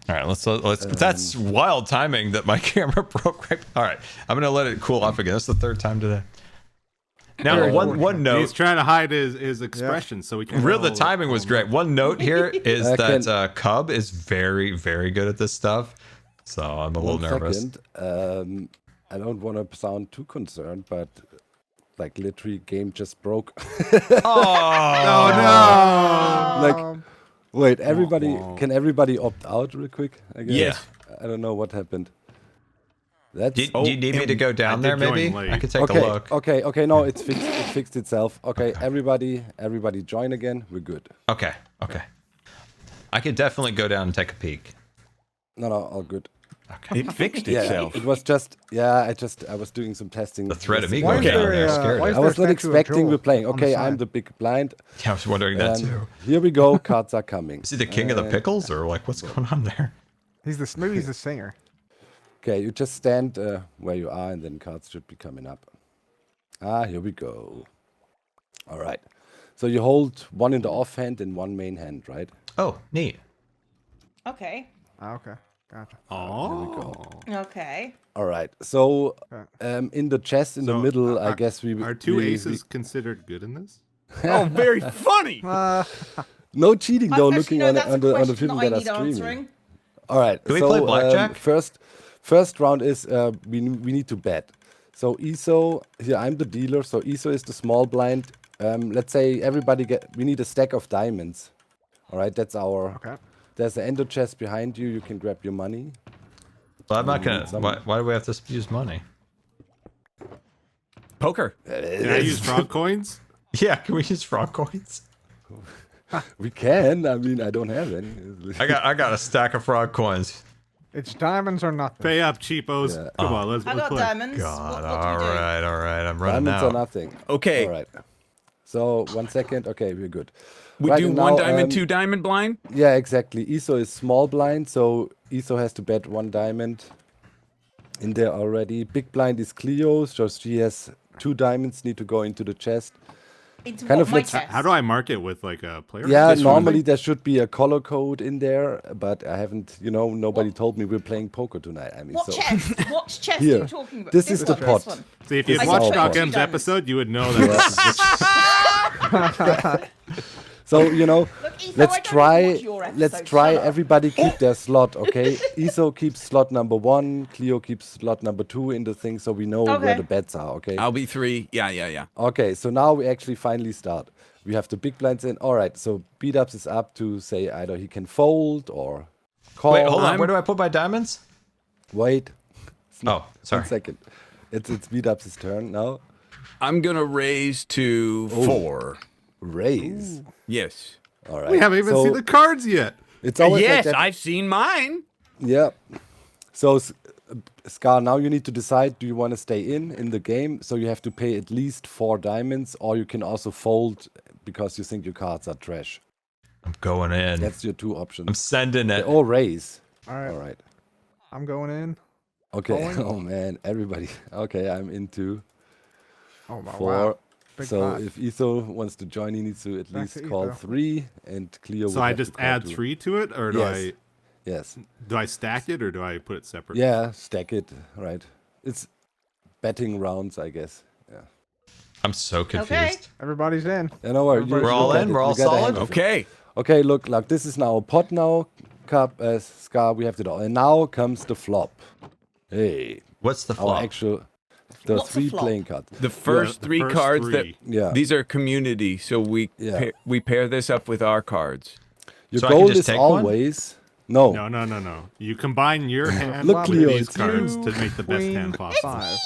S1: All right, let's. That's wild timing that my camera broke. Right. All right, I'm gonna let it cool off again. That's the third time today. Now, one note.
S9: He's trying to hide his expression so we can.
S1: The timing was great. One note here is
S4: I
S1: that Cub is very, very good at this stuff. So I'm a little
S4: 1
S1: nervous.
S4: second. I don't want to sound too concerned, but like literally game just broke.
S1: Oh
S9: no!
S4: Like, wait, everybody, can everybody opt out real quick? I guess?
S10: Yes.
S4: I don't know what happened. That's
S1: Do you need me to go down there?
S9: join
S1: Maybe
S9: late.
S1: I could take
S4: okay.
S1: a look.
S4: Okay. No, it's fixed. It fixed itself. Okay, everybody join again. We're good.
S1: Okay. I could definitely go down and take a peek.
S4: No, all good.
S1: Okay.
S10: It fixed
S4: Yeah,
S10: itself.
S4: it was just I was doing some testing.
S1: The threat of me
S7: Why
S1: going
S7: is
S1: down
S7: there
S1: there
S7: a-
S1: scared
S7: why
S1: me.
S7: is
S4: I was
S7: there
S4: not
S7: a statue of
S4: expecting
S7: Joel
S4: we're playing.
S7: on the
S4: Okay,
S7: side?
S4: I'm the big blind.
S1: Yeah, I was wondering that too.
S4: Here we go. Cards are coming.
S1: Is he the king of the pickles, or like what's going on there?
S7: Maybe he's the singer.
S4: Okay, you just stand where you are, and then cards should be coming up. Here we go. All right. So you hold one in the offhand and one main hand, right?
S1: Oh, neat.
S5: Okay.
S7: Okay, gotcha.
S5: Okay.
S4: All right. So in the chest in the
S9: So,
S4: middle, I guess we
S9: Are two
S4: we-
S9: aces considered good in this?
S10: Oh, very funny.
S4: No cheating though.
S5: Actually,
S4: Looking
S5: no,
S4: on
S5: that's a
S4: the
S5: question
S4: people
S5: I
S4: that are
S5: need
S4: streaming.
S5: answering.
S4: All right.
S1: Can we play blackjack?
S4: First round is we need to bet. So Etho, here I'm the dealer. So Etho is the small blind. Let's say we need a stack of diamonds. All right, that's our.
S7: Okay.
S4: There's an ender chest behind you. You can grab your money.
S1: Well, I'm not gonna. Why do we have to use money?
S10: Poker.
S9: Can I use frog coins?
S1: Yeah, can we use frog coins?
S4: We can. I mean, I don't have any.
S1: I got a stack of frog coins.
S7: It's diamonds or nothing.
S9: Pay up, cheapos.
S4: Yeah.
S9: Come on, let's
S5: I got
S9: play.
S5: diamonds.
S1: God,
S5: what do we do?
S1: all right. I'm running
S4: Diamonds or
S1: out.
S4: nothing.
S10: Okay.
S4: All right. So 1 second. Okay, we're good.
S10: We
S4: Right
S10: do
S4: and
S10: one
S4: now,
S10: diamond, two diamond blind.
S4: Yeah, exactly. Etho is small blind, so Etho has to bet 1 diamond in there already. Big blind is Cleo, so she has 2 diamonds need to go into the chest.
S5: Into
S4: Kind
S5: what,
S4: of
S5: my
S4: let's-
S5: chest?
S9: How do I mark it with like a player?
S4: Yeah,
S10: This one.
S4: normally there should be a color code in there, but I haven't, nobody told me we're playing poker tonight. I mean,
S5: What
S4: so
S5: chest? What chest are
S4: Here.
S5: you talking about?
S4: This is the
S5: one,
S4: pot.
S5: This one.
S9: See, if you
S4: This
S9: watch
S4: is our
S9: Doc
S4: pot.
S9: M's
S5: Diamonds.
S9: episode, you would know that this is
S4: So
S5: Look, Etho,
S4: let's
S5: I don't
S4: try.
S5: even watch your episode,
S4: Let's try.
S5: shut up.
S4: Everybody keep their slot, okay? Etho keeps slot number 1. Cleo keeps slot number 2 in the thing, so we know where
S5: Okay.
S4: the bets are, okay?
S10: I'll be 3. Yeah.
S4: Okay, so now we actually finally start. We have the big blinds in. All right, so Beat-Ups is up to say either he can fold or call.
S1: Wait, hold on. Where do I put my diamonds?
S4: Wait.
S1: Oh, sorry.
S4: 1 second. It's Beat-Ups' turn now.
S10: I'm gonna raise to 4.
S4: Raise.
S10: Yes.
S4: All right.
S9: we haven't even
S4: so
S9: seen the cards yet.
S4: It's always
S10: Yes,
S4: like that.
S10: I've seen mine.
S4: Yeah. So, Scar, now you need to decide, do you want to stay in the game? So you have to pay at least 4 diamonds, or you can also fold because you think your cards are trash.
S1: I'm going in.
S4: That's your 2 options.
S1: I'm sending it.
S4: Or raise.
S7: All right.
S4: All right.
S7: I'm going in.
S4: Okay.
S7: Going?
S4: Oh, man. Everybody. Okay, I'm into
S7: Oh my
S4: 4.
S7: wow. Big
S4: So
S7: pot.
S4: if Etho wants to join, he needs to at
S7: Back
S4: least
S7: to
S4: call
S7: Etho.
S4: 3, and Cleo
S9: So
S4: would
S9: I
S4: have to
S9: just
S4: call
S9: add
S4: 2.
S9: 3 to it, or
S4: Yes. Yes.
S9: do I stack it, or do I put it separate?
S4: Yeah, stack it. Right. It's betting rounds, I guess. Yeah.
S1: I'm so confused.
S5: Okay.
S7: Everybody's in.
S4: Yeah, no worries.
S7: We're
S1: all
S4: got
S1: in?
S4: it.
S1: We're all
S4: You got the hang
S1: solid?
S4: of it.
S10: Okay.
S4: Okay, look, this is now a pot now. Scar, we have it all. And now comes the flop. Hey.
S1: What's the
S4: Our
S1: flop?
S4: actual... The
S5: What's the
S4: 3
S5: flop?
S4: playing cards.
S10: The first
S9: the
S10: 3
S9: first
S10: cards
S9: 3.
S10: that
S4: Yeah.
S10: these are community, so
S4: Yeah.
S10: we pair this up with our cards.
S4: Your
S1: So I can
S4: goal
S1: just
S4: is
S1: take one?
S4: always... No.
S9: No. You combine your hand
S4: Look,
S9: with
S4: Leo,
S9: these
S4: it's
S9: cards
S7: you,
S9: to make the best
S7: queen,
S9: hand possible.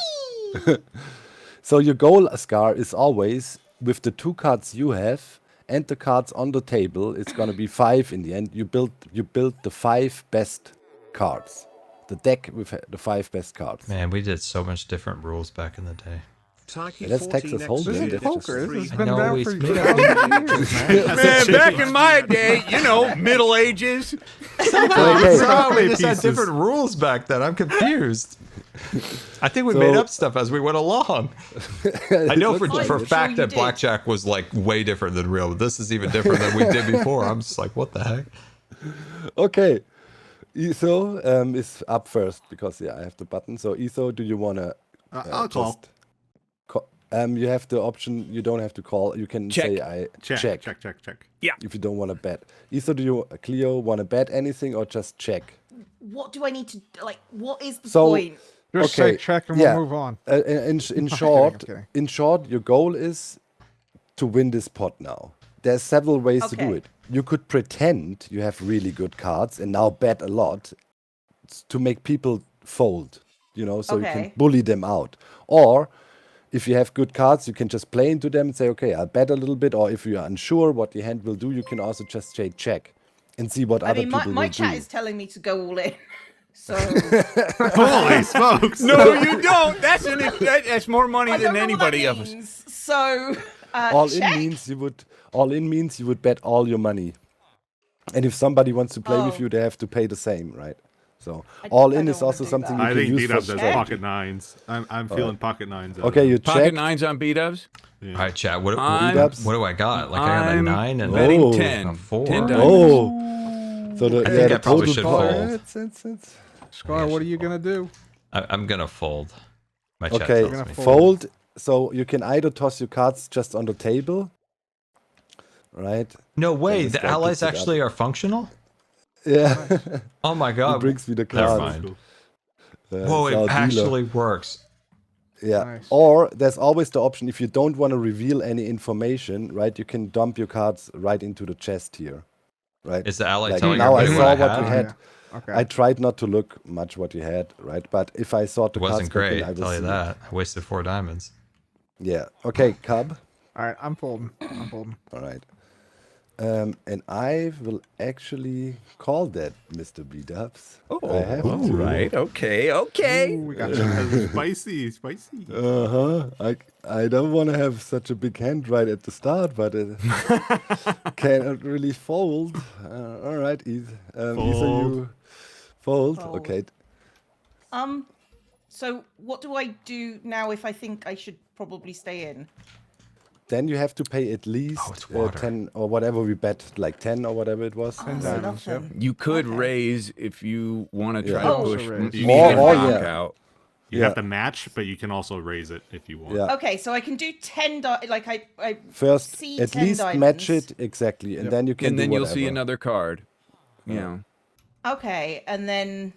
S7: 5.
S4: So your goal, Scar, is always with the 2 cards you have and the cards on the table. It's gonna be 5 in the end. You build the 5 best cards. The deck with the 5 best cards.
S1: Man, we did so much different rules back in the day.
S3: Taiki
S4: That's Texas
S3: 14
S4: Hold'em.
S7: This
S4: Yeah,
S7: is poker. This has
S1: I
S7: been
S1: know,
S7: down
S1: we
S7: for
S1: made
S7: years, man.
S10: Man, back in my day, Middle Ages.
S4: Okay.
S1: No, we just had
S9: pieces.
S1: different rules back then. I'm confused. I think we
S4: So-
S1: made up stuff as we went along. I know for
S5: like
S1: for
S5: it.
S1: a fact
S5: Sure you
S1: that
S5: did.
S1: blackjack was like way different than real, but this is even different than we did before. I'm just like, what the heck?
S4: Okay. Etho is up first because I have the button. So Etho, do you wanna
S9: I'll call.
S4: you have the option. You don't have to call. You can
S10: Check.
S4: say I
S9: Check.
S4: if you don't want to bet. Etho, do you Cleo want to bet anything or just check?
S5: What do I need to what is the
S4: So-
S5: point?
S7: Just
S4: Okay,
S7: say check and
S4: yeah.
S7: we'll move on.
S4: In short,
S7: kidding.
S4: in short, your goal is to win this pot now. There's several ways to do
S5: Okay.
S4: it. You could pretend you have really good cards and now bet a lot to make people fold, so you can
S5: Okay.
S4: bully them out. Or if you have good cards, you can just play into them and say, okay, I'll bet a little bit. Or if you are unsure what your hand will do, you can also just say check and see what
S5: I
S4: other
S5: mean,
S4: people
S5: my
S4: will
S5: chat
S4: do.
S5: is telling me to go all in. So
S9: Holy smokes!
S10: No, you don't. That's more money
S5: I
S10: than
S5: don't know what
S10: anybody
S5: that
S10: of us.
S5: means. So
S4: all
S5: check.
S4: in means you would bet all your money, and if somebody wants to play with
S5: Oh.
S4: you, they have to pay the same, right? So
S5: I
S4: all
S5: don't
S4: in is
S5: wanna
S4: also
S5: do
S4: something
S5: that.
S4: you
S9: I
S4: can
S9: think
S4: use
S9: beat
S4: for
S9: up does
S5: check.
S9: pocket 9s. I'm feeling pocket 9s. out of
S4: Okay,
S9: it.
S4: you
S10: Pocket
S4: check.
S10: 9s on beat-ups.
S9: Yeah.
S1: All right, chat. What
S10: I'm-
S1: do I got? Like I got a
S10: I'm
S1: 9 and
S10: betting
S4: Oh.
S10: 10.
S1: a 4.
S10: 10 diamonds.
S4: Oh, so the,
S1: I
S4: yeah,
S1: think
S4: the
S1: I probably
S4: total
S1: should
S4: power-
S1: fold.
S4: it's-
S7: Scar, what are you gonna do?
S1: I'm gonna fold. My chat
S4: Okay,
S1: tells
S7: Gonna
S1: me.
S7: fold.
S4: fold. So you can either toss your cards just on the table, right?
S1: No way.
S4: this
S1: The
S4: guy
S1: allies
S4: picks it up.
S1: actually are functional.
S4: Yeah,
S1: Oh my
S4: he
S1: god.
S4: brings me the
S1: Never
S4: cards.
S1: mind.
S4: Uh,
S1: Whoa,
S4: it's
S1: it
S4: our dealer.
S1: actually works.
S4: Yeah.
S7: Nice.
S4: Or there's always the option if you don't want to reveal any information, right? You can dump your cards right into the chest here, right?
S1: Is the ally
S4: Like
S1: telling
S4: now I
S1: everybody
S4: saw
S1: what
S4: what
S1: I
S4: you
S1: have?
S4: had.
S7: Okay.
S4: I tried not to look much what you had, right? But if I saw the
S1: It wasn't
S4: cards back in,
S1: great.
S4: I
S1: I'll
S4: will
S1: tell you
S4: see it.
S1: that. I wasted 4 diamonds.
S4: Yeah. Okay, Cub.
S7: All right, I'm folding. I'm folding.
S4: All right. And I will actually call that Mr. B-Dubs. I have
S10: all
S4: to.
S10: right. Okay.
S7: Ooh, we got you.
S9: Spicy.
S4: I don't want to have such a big hand right at the start, but it cannot really fold. All right, Ether, you fold.
S5: Fold.
S4: Okay.
S5: So what do I do now if I think I should probably stay in?
S4: then you have to pay at least 10 or whatever we bet, like 10 or whatever it was.
S7: 10 diamonds. Yep.
S10: You could raise if you want to try
S4: Yeah.
S10: to
S7: Also
S10: push
S7: raise.
S10: me
S4: Or-
S10: and
S4: or,
S10: Doc
S4: yeah.
S10: out.
S9: You have to match, but you can also raise it if you want.
S4: Yeah.
S5: Okay, so I can do 10 like I
S4: First,
S5: see
S4: at
S5: 10
S4: least
S5: diamonds.
S4: match it exactly, and then you can
S10: And
S4: do
S10: then you'll see
S4: whatever.
S10: another card. Yeah.
S5: Okay, and then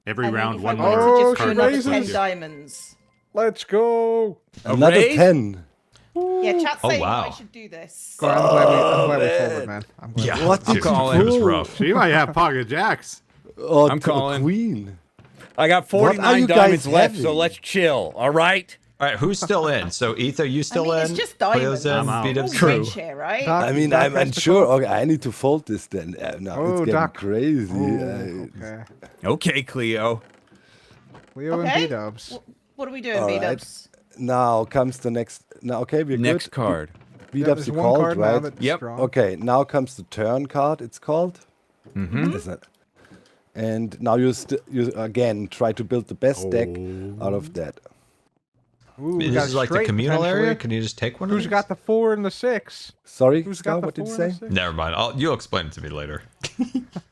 S9: Every
S5: and then
S9: round,
S5: if
S9: one
S5: I wanted
S9: more
S5: to just do
S9: card
S5: another
S9: gets
S5: 10
S9: put.
S5: diamonds.
S7: Let's go.
S4: Another
S10: raise?
S4: 10.
S5: Yeah, chat's
S1: Oh,
S5: saying
S1: wow.
S5: I should do this.
S7: God, I'm glad we folded, man. I'm glad
S1: Yeah.
S4: What did you
S10: calling.
S1: It was
S4: pull?
S1: rough.
S9: She might have pocket jacks.
S4: Oh,
S10: I'm
S4: to a
S10: calling.
S4: queen.
S10: I got
S4: What are
S10: 49
S4: you
S10: diamonds
S4: guys
S10: left, so
S4: having?
S10: let's chill. All right.
S1: All right, who's still in? So Etho, you still
S5: I mean,
S1: in?
S5: it's just
S1: Cleo's
S5: diamonds.
S1: in.
S9: I'm out.
S1: B-Dub's
S5: All
S1: in.
S5: rich here, right?
S7: Doc,
S4: I mean,
S7: Doc
S4: I'm
S7: has to
S4: unsure.
S7: call.
S4: Okay, I need to fold this then. No,
S7: Oh,
S4: it's getting
S7: Doc.
S4: crazy.
S7: Oh, okay.
S10: Okay, Cleo.
S7: Leo
S5: Okay.
S7: and B-dubs.
S5: What are we doing,
S4: All right.
S5: B-dubs?
S4: Now comes the next. Now, okay, we're
S10: Next
S4: good.
S10: card.
S4: B-Dubs,
S7: There's
S4: you
S7: one
S4: called,
S7: card now
S4: right?
S7: that's
S10: Yep.
S7: strong.
S4: Okay, now comes the turn card, it's called.
S10: Mm-hmm.
S4: Isn't it? And now you again try to build the best deck out of that.
S7: Ooh, we
S1: This
S7: got
S1: is like the
S7: straight,
S1: communal area.
S7: potentially.
S1: Can you just take one?
S7: Who's
S1: of
S7: got the 4 and the 6?
S4: Sorry,
S7: Who's
S4: Scar,
S7: got the
S4: what did you
S7: 4 and
S4: say?
S7: the 6?
S1: Never mind. You'll explain it to me later.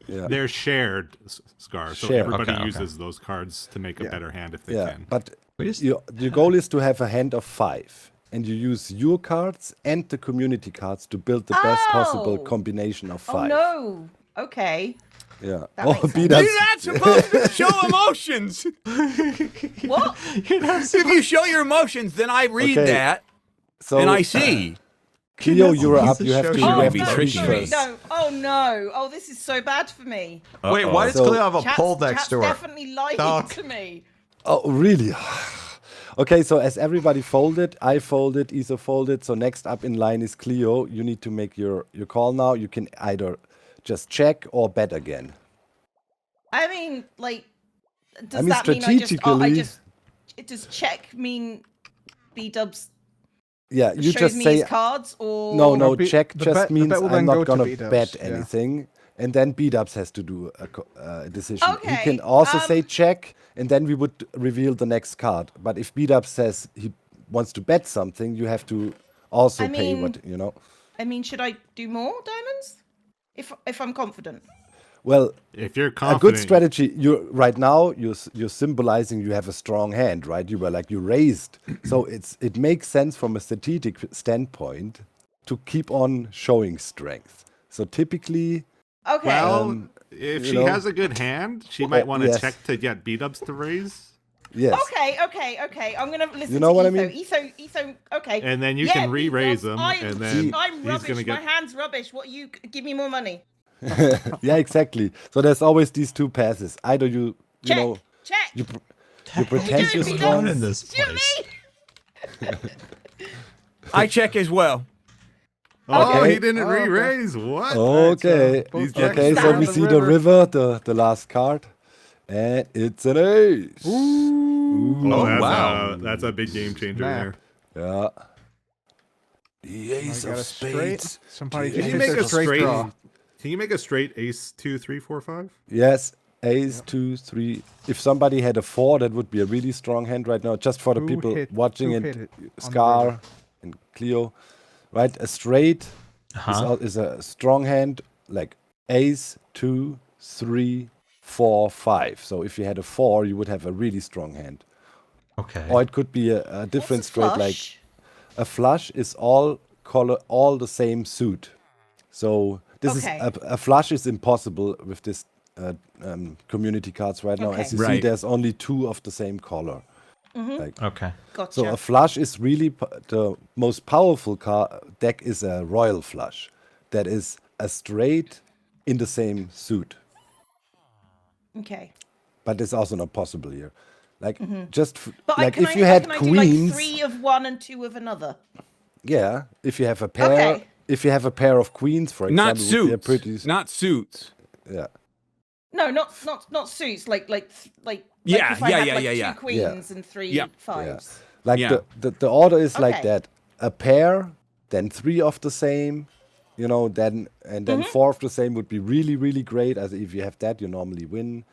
S4: Yeah.
S9: They're shared, Scar, so
S4: Shared.
S9: everybody
S1: Okay,
S9: uses those cards to make a
S7: Yeah.
S9: better hand if they
S4: Yeah,
S9: can.
S4: but
S1: We just-
S4: your goal is to have a hand of 5. And you use your cards and the community cards to build the best possible
S5: Oh.
S4: combination of
S5: Oh
S4: 5.
S5: no. Okay.
S4: Yeah.
S5: That
S4: Oh,
S5: makes sense.
S4: B-Dubs.
S10: You're not supposed to show emotions.
S5: What?
S10: If you show your emotions, then I read
S4: Okay.
S10: that
S4: So,
S10: and I see.
S4: Cleo, you're
S1: He's
S4: up.
S1: the
S4: You have to
S1: show
S10: Oh,
S4: you have
S10: be
S4: to
S5: no,
S10: tricking
S4: speak
S10: me.
S4: first.
S5: no. Oh no. Oh, this is so bad for me.
S1: Wait, why does
S4: So-
S1: Cleo have a
S5: Chat's,
S1: pole next
S5: chat's
S1: to her?
S5: definitely lying
S1: Doc.
S5: to me.
S4: Oh, really? Okay, so as everybody folded, I folded, Etho folded. So next up in line is Cleo. You need to make your call now. You can either just check or bet again.
S5: I mean, like, does
S4: I mean,
S5: that mean I
S4: strategically-
S5: just does check mean B-dubs
S4: Yeah, you
S5: shows
S4: just
S5: me
S4: say
S5: his cards or
S4: no.
S7: No,
S4: check
S7: the
S4: just
S7: bet- the
S4: means
S7: bet will
S4: I'm
S7: then go
S4: not
S7: to
S4: gonna
S7: B-Dubs,
S4: bet
S7: yeah.
S4: anything, and then B-Dubs has to do a decision. He
S5: Okay,
S4: can also say check, and then we would reveal the next card. But if B-Dubs says he wants to bet something, you have to also
S5: I
S4: pay
S5: mean-
S4: what you know.
S5: I mean, should I do more diamonds if I'm confident?
S4: Well,
S9: If you're
S4: a
S9: confident,
S4: good strategy. You right now you're symbolizing you have a strong hand, right? You were like you raised, so it makes sense from a strategic standpoint to keep on showing strength. So typically,
S5: Okay.
S9: well, if
S4: you
S9: she
S4: know.
S9: has a good hand, she might want to
S4: yes.
S9: check to get beat-ups to raise.
S4: yes.
S5: Okay. I'm gonna listen
S4: You know
S5: to
S4: what I
S5: Etho.
S4: mean?
S5: Etho. Okay.
S9: And then you
S5: Yeah,
S9: can re-raise
S5: B-dubs,
S9: them, and then
S5: I'm
S9: he's
S5: rubbish.
S9: gonna
S5: My
S9: get.
S5: hand's rubbish. What you give me more money?
S4: Yeah, exactly. So there's always these two passes. Either you
S5: Check.
S4: know
S5: Check.
S4: you pretend you're
S5: doing, B-dubs?
S4: strong.
S1: in this
S5: Shoot
S1: place.
S5: me.
S10: I check as well.
S9: Oh,
S4: Okay.
S9: he didn't
S7: Oh, okay.
S9: re-raise. What?
S4: Okay.
S7: both
S9: He's
S7: jacks
S4: Okay, so
S7: down
S4: we
S7: the
S4: see the
S7: river.
S4: river, the last card. And it's an ace.
S9: Oh, that's
S1: wow.
S9: that's a big game changer
S7: Snap.
S9: there.
S4: Yeah. The ace
S7: got
S4: of
S7: a straight.
S4: spades.
S7: Somebody
S4: The
S7: just
S9: Can you
S7: hit
S9: make
S7: their
S9: a
S7: straight
S9: straight?
S7: draw.
S9: Can you make a straight ace 2, 3, 4, 5?
S4: Yes, ace, 2, 3. If somebody had a 4, that would be a really strong hand right now. Just for the
S7: Who
S4: people
S7: hit-
S4: watching
S7: who
S4: it,
S7: hit it on the
S4: Scar
S7: river?
S4: and Cleo. Right, a straight
S1: Huh?
S4: is a strong hand, like ace, 2, 3, 4, 5. So if you had a 4, you would have a really strong hand.
S1: Okay.
S4: Or it could be a different
S5: What's a
S4: straight, like
S5: flush?
S4: a flush is all the same suit. So this
S5: Okay.
S4: is a flush is impossible with this community cards right now. As
S5: Okay.
S4: you see,
S10: Right.
S4: there's only 2 of the same color. Like,
S1: Okay.
S5: Gotcha.
S4: so a flush is really the most powerful deck is a royal flush. That is a straight in the same suit.
S5: Okay.
S4: But it's also not possible here. Like just
S5: But
S4: like
S5: can
S4: if you had
S5: can I
S4: queens,
S5: do like 3 of one and 2 of another?
S4: yeah. If you have a pair,
S5: Okay.
S4: if you have a pair of queens, for example,
S10: Not
S4: would be a
S10: suits.
S4: pretty
S10: Not suits.
S4: yeah.
S5: No, not suits. Like
S10: Yeah,
S5: if I
S10: yeah,
S5: had,
S10: yeah,
S5: like,
S10: yeah,
S5: 2
S10: yeah.
S5: queens and 3
S10: Yeah.
S5: fives.
S4: Like
S10: Yeah.
S4: the order is like
S5: Okay.
S4: that: a pair, then 3 of the same, you know, then 4 of the same would be really great. As if you have that, you normally win.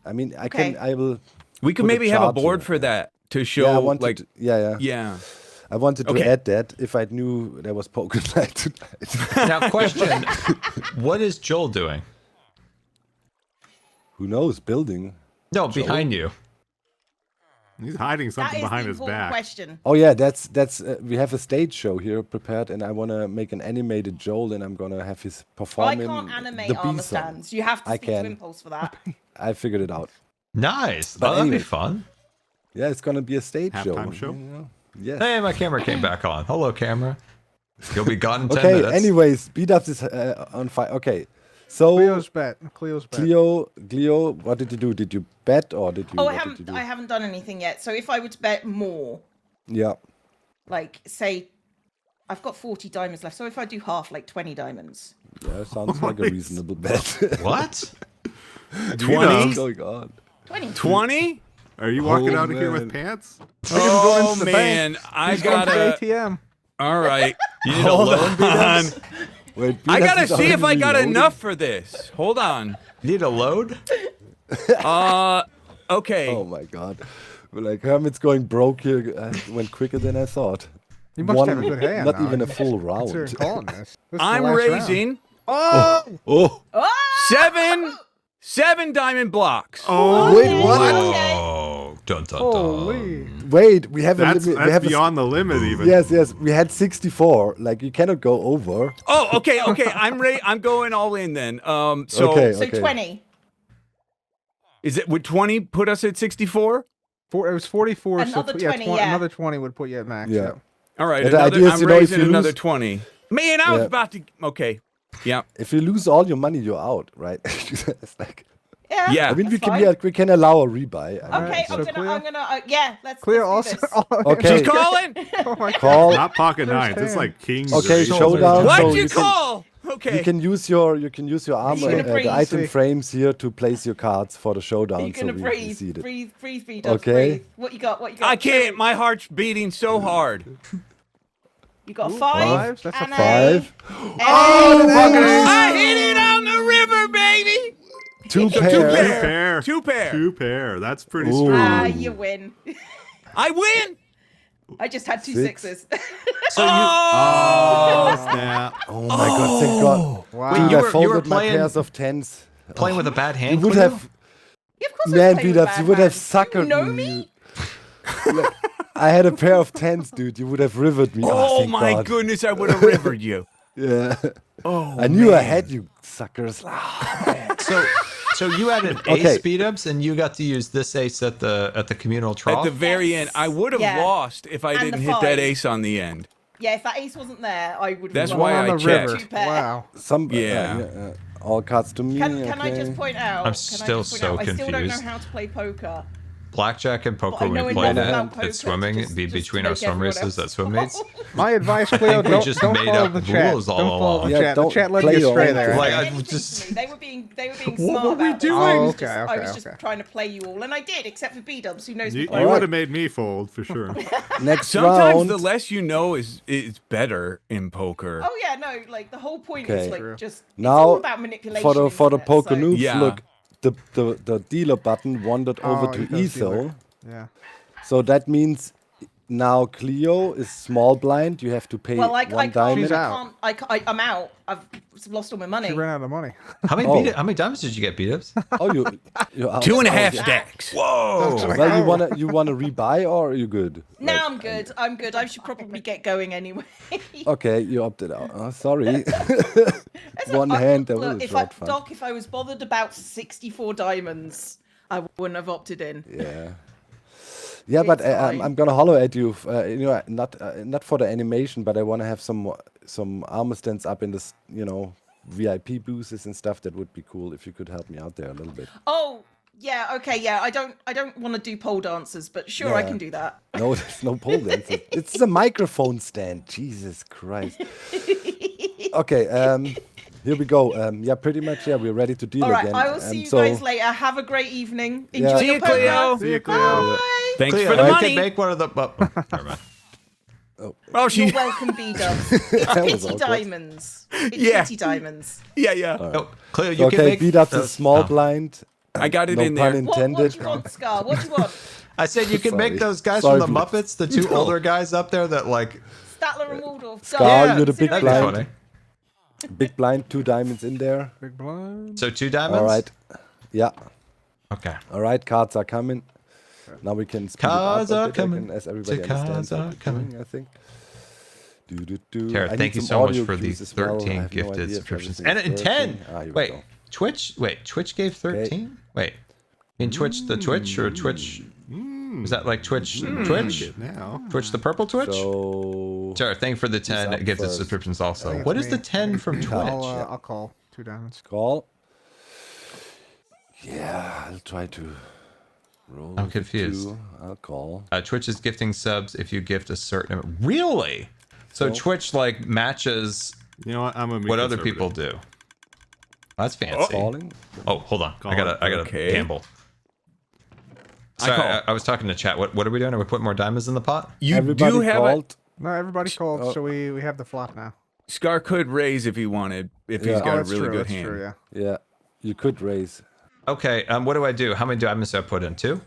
S4: I mean,
S5: Okay.
S4: I will.
S10: We could
S4: put a
S10: maybe have a
S4: chart
S10: board
S4: here.
S10: for that to show
S4: Yeah, I want
S10: like
S4: to. Yeah.
S10: yeah.
S4: I wanted to
S10: Okay.
S4: add that if I knew there was poker night tonight.
S1: Now, question: what is Joel doing?
S4: Who knows? Building.
S1: No, behind you.
S9: He's hiding
S5: That
S9: something
S5: is
S9: behind
S5: the
S9: his
S5: important
S9: back.
S5: question.
S4: Oh yeah, that's we have a stage show here prepared, and I want to make an animated Joel, and I'm gonna have his
S5: Well,
S4: perform
S5: I
S4: in
S5: can't animate
S4: the
S5: armor
S4: B song.
S5: stands. You have to
S4: I
S5: speak to
S4: can.
S5: Impulse for that.
S4: I figured it out.
S1: Nice.
S4: But
S1: Oh, that'd be
S4: anyway.
S1: fun.
S4: Yeah, it's gonna be a stage
S9: Halftime
S4: show.
S9: show?
S4: You know? Yes.
S1: Hey, my camera came back on. Hello, camera. You'll be gone in 10
S4: Okay.
S1: minutes.
S4: Anyways, B-Dubs is on fire. Okay. So
S7: Cleo's bet.
S4: Cleo, what did you do? Did you bet or did you?
S5: Oh,
S4: what did you do?
S5: I haven't done anything yet. So if I were to bet more,
S4: Yeah.
S5: like say, I've got 40 diamonds left. So if I do half, like 20 diamonds.
S4: Yeah, sounds like a reasonable bet.
S1: What?
S10: 20?
S4: What's going on?
S5: 20.
S10: 20?
S9: Are you walking
S4: Oh,
S9: out of here with
S4: man.
S9: pants?
S10: Oh,
S7: into the
S10: man.
S7: bank.
S10: I
S7: He's going to
S10: gotta.
S7: the ATM.
S10: All right.
S1: You need
S10: Hold
S1: a loan,
S10: on.
S1: B-Dubs?
S4: Wait,
S10: I
S4: B-Dubs
S10: gotta
S4: is
S10: see if I
S4: already
S10: got
S4: reloading?
S10: enough for this. Hold on.
S1: You need a load?
S10: Okay.
S4: Oh my god. Well, like Hermit's going broke here went quicker than I thought.
S7: You must have a good hand.
S4: Not
S7: now.
S4: even a full round.
S7: Considering calling this. This is the
S10: I'm
S7: last round.
S10: raising
S4: Oh,
S10: seven diamond blocks.
S9: Oh,
S4: wait, what?
S1: Oh, dun dun dun.
S7: Holy.
S4: Wait, we have
S9: that's
S4: a limit. We have
S9: beyond the limit even.
S4: Yes, we had 64. Like you cannot go over.
S10: Oh, okay. I'm going all in then. So
S4: Okay.
S5: So 20.
S10: is it would 20 put us at 64?
S7: It was 44.
S5: Another
S7: so
S5: 20, yeah.
S7: Another 20 would put you at max.
S4: Yeah.
S10: All right.
S4: Yeah, the
S10: Another,
S4: idea is,
S10: I'm
S4: you know, if
S10: raising
S4: you
S10: another
S4: lose-
S10: 20. Man, I was
S4: Yeah.
S10: about to. Okay. Yeah.
S4: If you lose all your money, you're out, right? It's like,
S5: Yeah.
S10: Yeah.
S4: I mean, we
S5: that's
S4: can
S5: fine.
S4: we can allow a rebuy. I mean,
S5: Okay,
S7: so
S5: I'm
S7: Cleo?
S5: gonna, yeah, let's
S7: Clear
S5: do
S7: also.
S5: this.
S4: Okay.
S10: She's calling.
S7: Oh my God.
S4: Call.
S9: Not pocket
S7: There's
S9: nines. It's
S7: 10.
S9: like kings.
S4: Okay,
S9: or
S4: showdown.
S10: What'd
S4: so
S10: you
S4: you can-
S10: call? Okay.
S4: You can use your armor,
S5: gonna breathe?
S4: the item
S7: See.
S4: frames here to place your cards for the showdown.
S5: You're gonna
S4: so we
S5: breathe,
S4: see it.
S5: breathe,
S4: Okay.
S5: breathe. What you got?
S10: I can't. My heart's beating so hard.
S5: You got
S7: Ooh,
S5: 5.
S7: fives? That's a
S5: and
S4: 5.
S10: I hit it on the river, baby.
S4: Two
S10: So
S4: pair.
S9: pair.
S10: Two pair.
S9: Two pair. That's pretty
S4: Ooh.
S9: strong.
S5: You win.
S10: I win.
S5: I just had 2
S4: 6.
S5: sixes.
S9: Oh, snap.
S4: Oh my god! Thank God.
S7: Wow.
S4: Dude,
S1: you
S4: I
S1: were- you were
S4: folded my
S1: playing-
S4: pairs of 10s.
S1: Playing with a bad
S4: You
S1: hand?
S4: would
S1: Cleo?
S4: have,
S5: Yeah, of course I
S4: man,
S5: play with
S4: beat ups.
S5: bad
S4: You would have
S5: hands.
S4: suckered
S5: You know
S4: me. Like, I had a pair of 10s, dude. You would have rivered me.
S10: Oh
S4: thank
S10: my
S4: God.
S10: goodness! I would have rivered you.
S4: Yeah.
S10: Oh,
S4: I knew I
S10: man.
S4: had you, suckers.
S1: So you had an
S4: Okay.
S1: ace speed ups, and you got to use this ace at the communal trough.
S10: At the very
S5: Yes.
S10: end, I would have
S5: Yeah.
S10: lost if I
S5: And
S10: didn't
S5: the
S10: hit that
S5: 5.
S10: ace on the end.
S5: Yeah, if that ace wasn't there, I would have
S10: That's
S5: won.
S10: why
S7: on
S10: I
S7: the
S10: checked.
S7: river.
S5: Two pair.
S7: Wow.
S4: Some.
S10: Yeah.
S4: All cards to me.
S5: Can I
S4: okay.
S5: just point out?
S1: I'm
S5: can I
S1: still
S5: just point
S1: so
S5: out, I still don't know
S1: confused.
S5: how to play poker.
S1: Blackjack and
S5: But
S1: poker,
S5: I
S1: we
S5: know
S1: played
S5: enough
S1: it
S5: about poker
S1: at swimming,
S5: to just
S1: between
S5: make
S1: our swim
S5: everyone
S1: races
S5: else
S1: at swim meets.
S7: My advice, Cleo,
S1: we
S7: don't,
S1: just
S7: don't
S1: made
S7: follow
S1: up
S7: the chat.
S1: rules all
S7: Don't follow the
S1: along.
S4: Yeah,
S7: chat. The
S4: don't
S7: chat led
S4: play
S7: you
S4: your
S7: astray
S4: own
S7: there.
S4: game.
S1: Like,
S5: They
S1: I
S5: didn't
S1: just-
S5: teach me. They were being
S1: What
S5: smart
S1: were we
S5: about it.
S1: doing?
S5: I
S7: Oh,
S5: was
S7: okay,
S5: just, I
S7: okay,
S5: was just
S7: okay.
S5: trying to play you all, and I did, except for B-Dubs, who knows me
S9: You
S5: quite
S9: would
S5: well.
S9: have made me fold for sure.
S4: Next
S10: Sometimes
S4: round.
S10: the less you know is better in poker.
S5: Oh yeah, no, like the whole point
S4: Okay.
S5: is like
S7: True.
S5: just it's
S4: Now,
S5: all about manipulation.
S4: for the
S5: isn't it?
S4: poker
S5: So-
S4: noobs,
S10: Yeah.
S4: look, the dealer button wandered over
S7: Oh,
S4: to
S7: Etho's dealer.
S4: Etho.
S7: Yeah.
S4: So that means now Cleo is small blind. You have to pay
S5: Well, I
S4: one
S5: can't.
S4: diamond.
S7: She's out.
S5: I'm out. I've lost all my money.
S7: She ran out of money.
S1: How many
S4: Oh.
S1: how many diamonds did you get, beat-ups?
S4: Oh, you're out.
S10: 2.5
S4: Oh,
S10: stacks.
S1: Whoa!
S4: Well, you wanna rebuy or are you good?
S5: No,
S4: Like,
S5: I'm good. I'm good. I should probably get going anyway.
S4: Okay, you opted out. Oh, sorry.
S5: That's
S4: One
S5: not-
S4: hand, that
S5: look,
S4: was
S5: if
S4: not fun.
S5: Doc, if I was bothered about 64 diamonds, I wouldn't have opted in.
S4: Yeah. Yeah, but
S5: It's fine.
S4: I'm gonna holler at you. You know, not for the animation, but I want to have some armor stands up in this, VIP booths and stuff. That would be cool if you could help me out there a little bit.
S5: Oh, yeah, okay, yeah. I don't want to do pole dancers, but sure, I
S4: Yeah.
S5: can do that.
S4: No, there's no pole dances. It's a microphone stand. Jesus Christ. Okay, here we go. Yeah, pretty much. Yeah, we're ready to deal
S5: All right,
S4: again.
S5: I will see you
S4: so,
S5: guys later. Have a great evening. Enjoy
S4: Yeah.
S10: See
S5: your
S10: you,
S5: poker.
S10: Cleo.
S9: See you, Cleo.
S5: Bye.
S10: Thanks
S1: Cleo,
S10: for the
S1: you
S10: money.
S1: can make one of the. Never mind.
S10: Oh, she.
S5: You're welcome, B-Dubs. It's
S4: That was
S5: pity
S4: awkward.
S5: diamonds. It's
S10: Yeah.
S5: pity diamonds.
S10: Yeah, yeah.
S1: Oh, Cleo, you can
S4: Okay,
S1: make.
S4: beat up the small
S1: oh.
S4: blind.
S10: I got it
S4: no
S10: in
S4: pun
S10: there.
S5: What
S4: intended.
S5: do you want, Scar? What do you want?
S1: I said you can
S4: Sorry.
S1: make those guys
S4: Sorry
S1: from the
S4: for the-
S1: Muppets, the two older guys up there that like.
S5: Statler and Waldorf.
S4: Scar, you're the big
S1: that'd be
S4: blind.
S1: funny.
S4: Big blind, 2 diamonds in there.
S7: Big blind.
S1: So 2 diamonds.
S4: All right. Yeah.
S1: Okay.
S4: All right, cards are coming. Now we can speed
S1: Cards
S4: it up
S1: are
S4: a bit,
S1: coming.
S4: as everybody
S1: The cards
S4: understands what
S1: are
S4: we're
S1: coming.
S4: doing, I think.
S1: Tara,
S4: I need
S1: thank you
S4: some
S1: so much
S4: audio
S1: for the
S4: cues as well. I
S1: 13
S4: have no
S1: gifted
S4: idea if
S1: subscriptions.
S4: everything
S1: And
S4: is
S1: 10.
S4: working. Here we
S1: Wait,
S4: go.
S1: Twitch gave 13? Wait. In Twitch the Twitch or Twitch? Is that like Twitch? Twitch?
S9: Now.
S1: Twitch the purple Twitch?
S4: So
S1: Sure, thank you for the 10
S4: up
S1: gifted
S4: first?
S1: subscriptions
S7: I
S1: also.
S7: think
S1: What
S7: it's
S1: is the
S7: me.
S1: 10 from Twitch?
S7: I'll call 2 diamonds.
S4: call. Yeah, I'll try to roll.
S1: I'm
S4: with
S1: confused.
S4: 2. I'll call.
S1: Twitch is gifting subs if you gift a certain. Really? So Twitch like matches
S9: You know what? I'm gonna be
S1: what other
S9: conservative.
S1: people do. That's fancy.
S4: Calling.
S1: Oh, hold on. I gotta
S10: Okay.
S1: gamble. Sorry,
S10: call.
S1: I was talking to chat. What are we doing? Are we putting more diamonds in the pot?
S10: You
S4: Everybody
S10: do have
S4: called.
S7: No, everybody called,
S4: Oh.
S7: so we have the flop now.
S10: Scar could raise if he wanted, if
S4: Yeah.
S10: he's got a
S7: that's
S10: really
S7: true.
S10: good
S7: That's
S10: hand.
S7: true. Yeah.
S4: Yeah, you could raise.
S1: Okay. What do I do? How many diamonds do I put in? 2?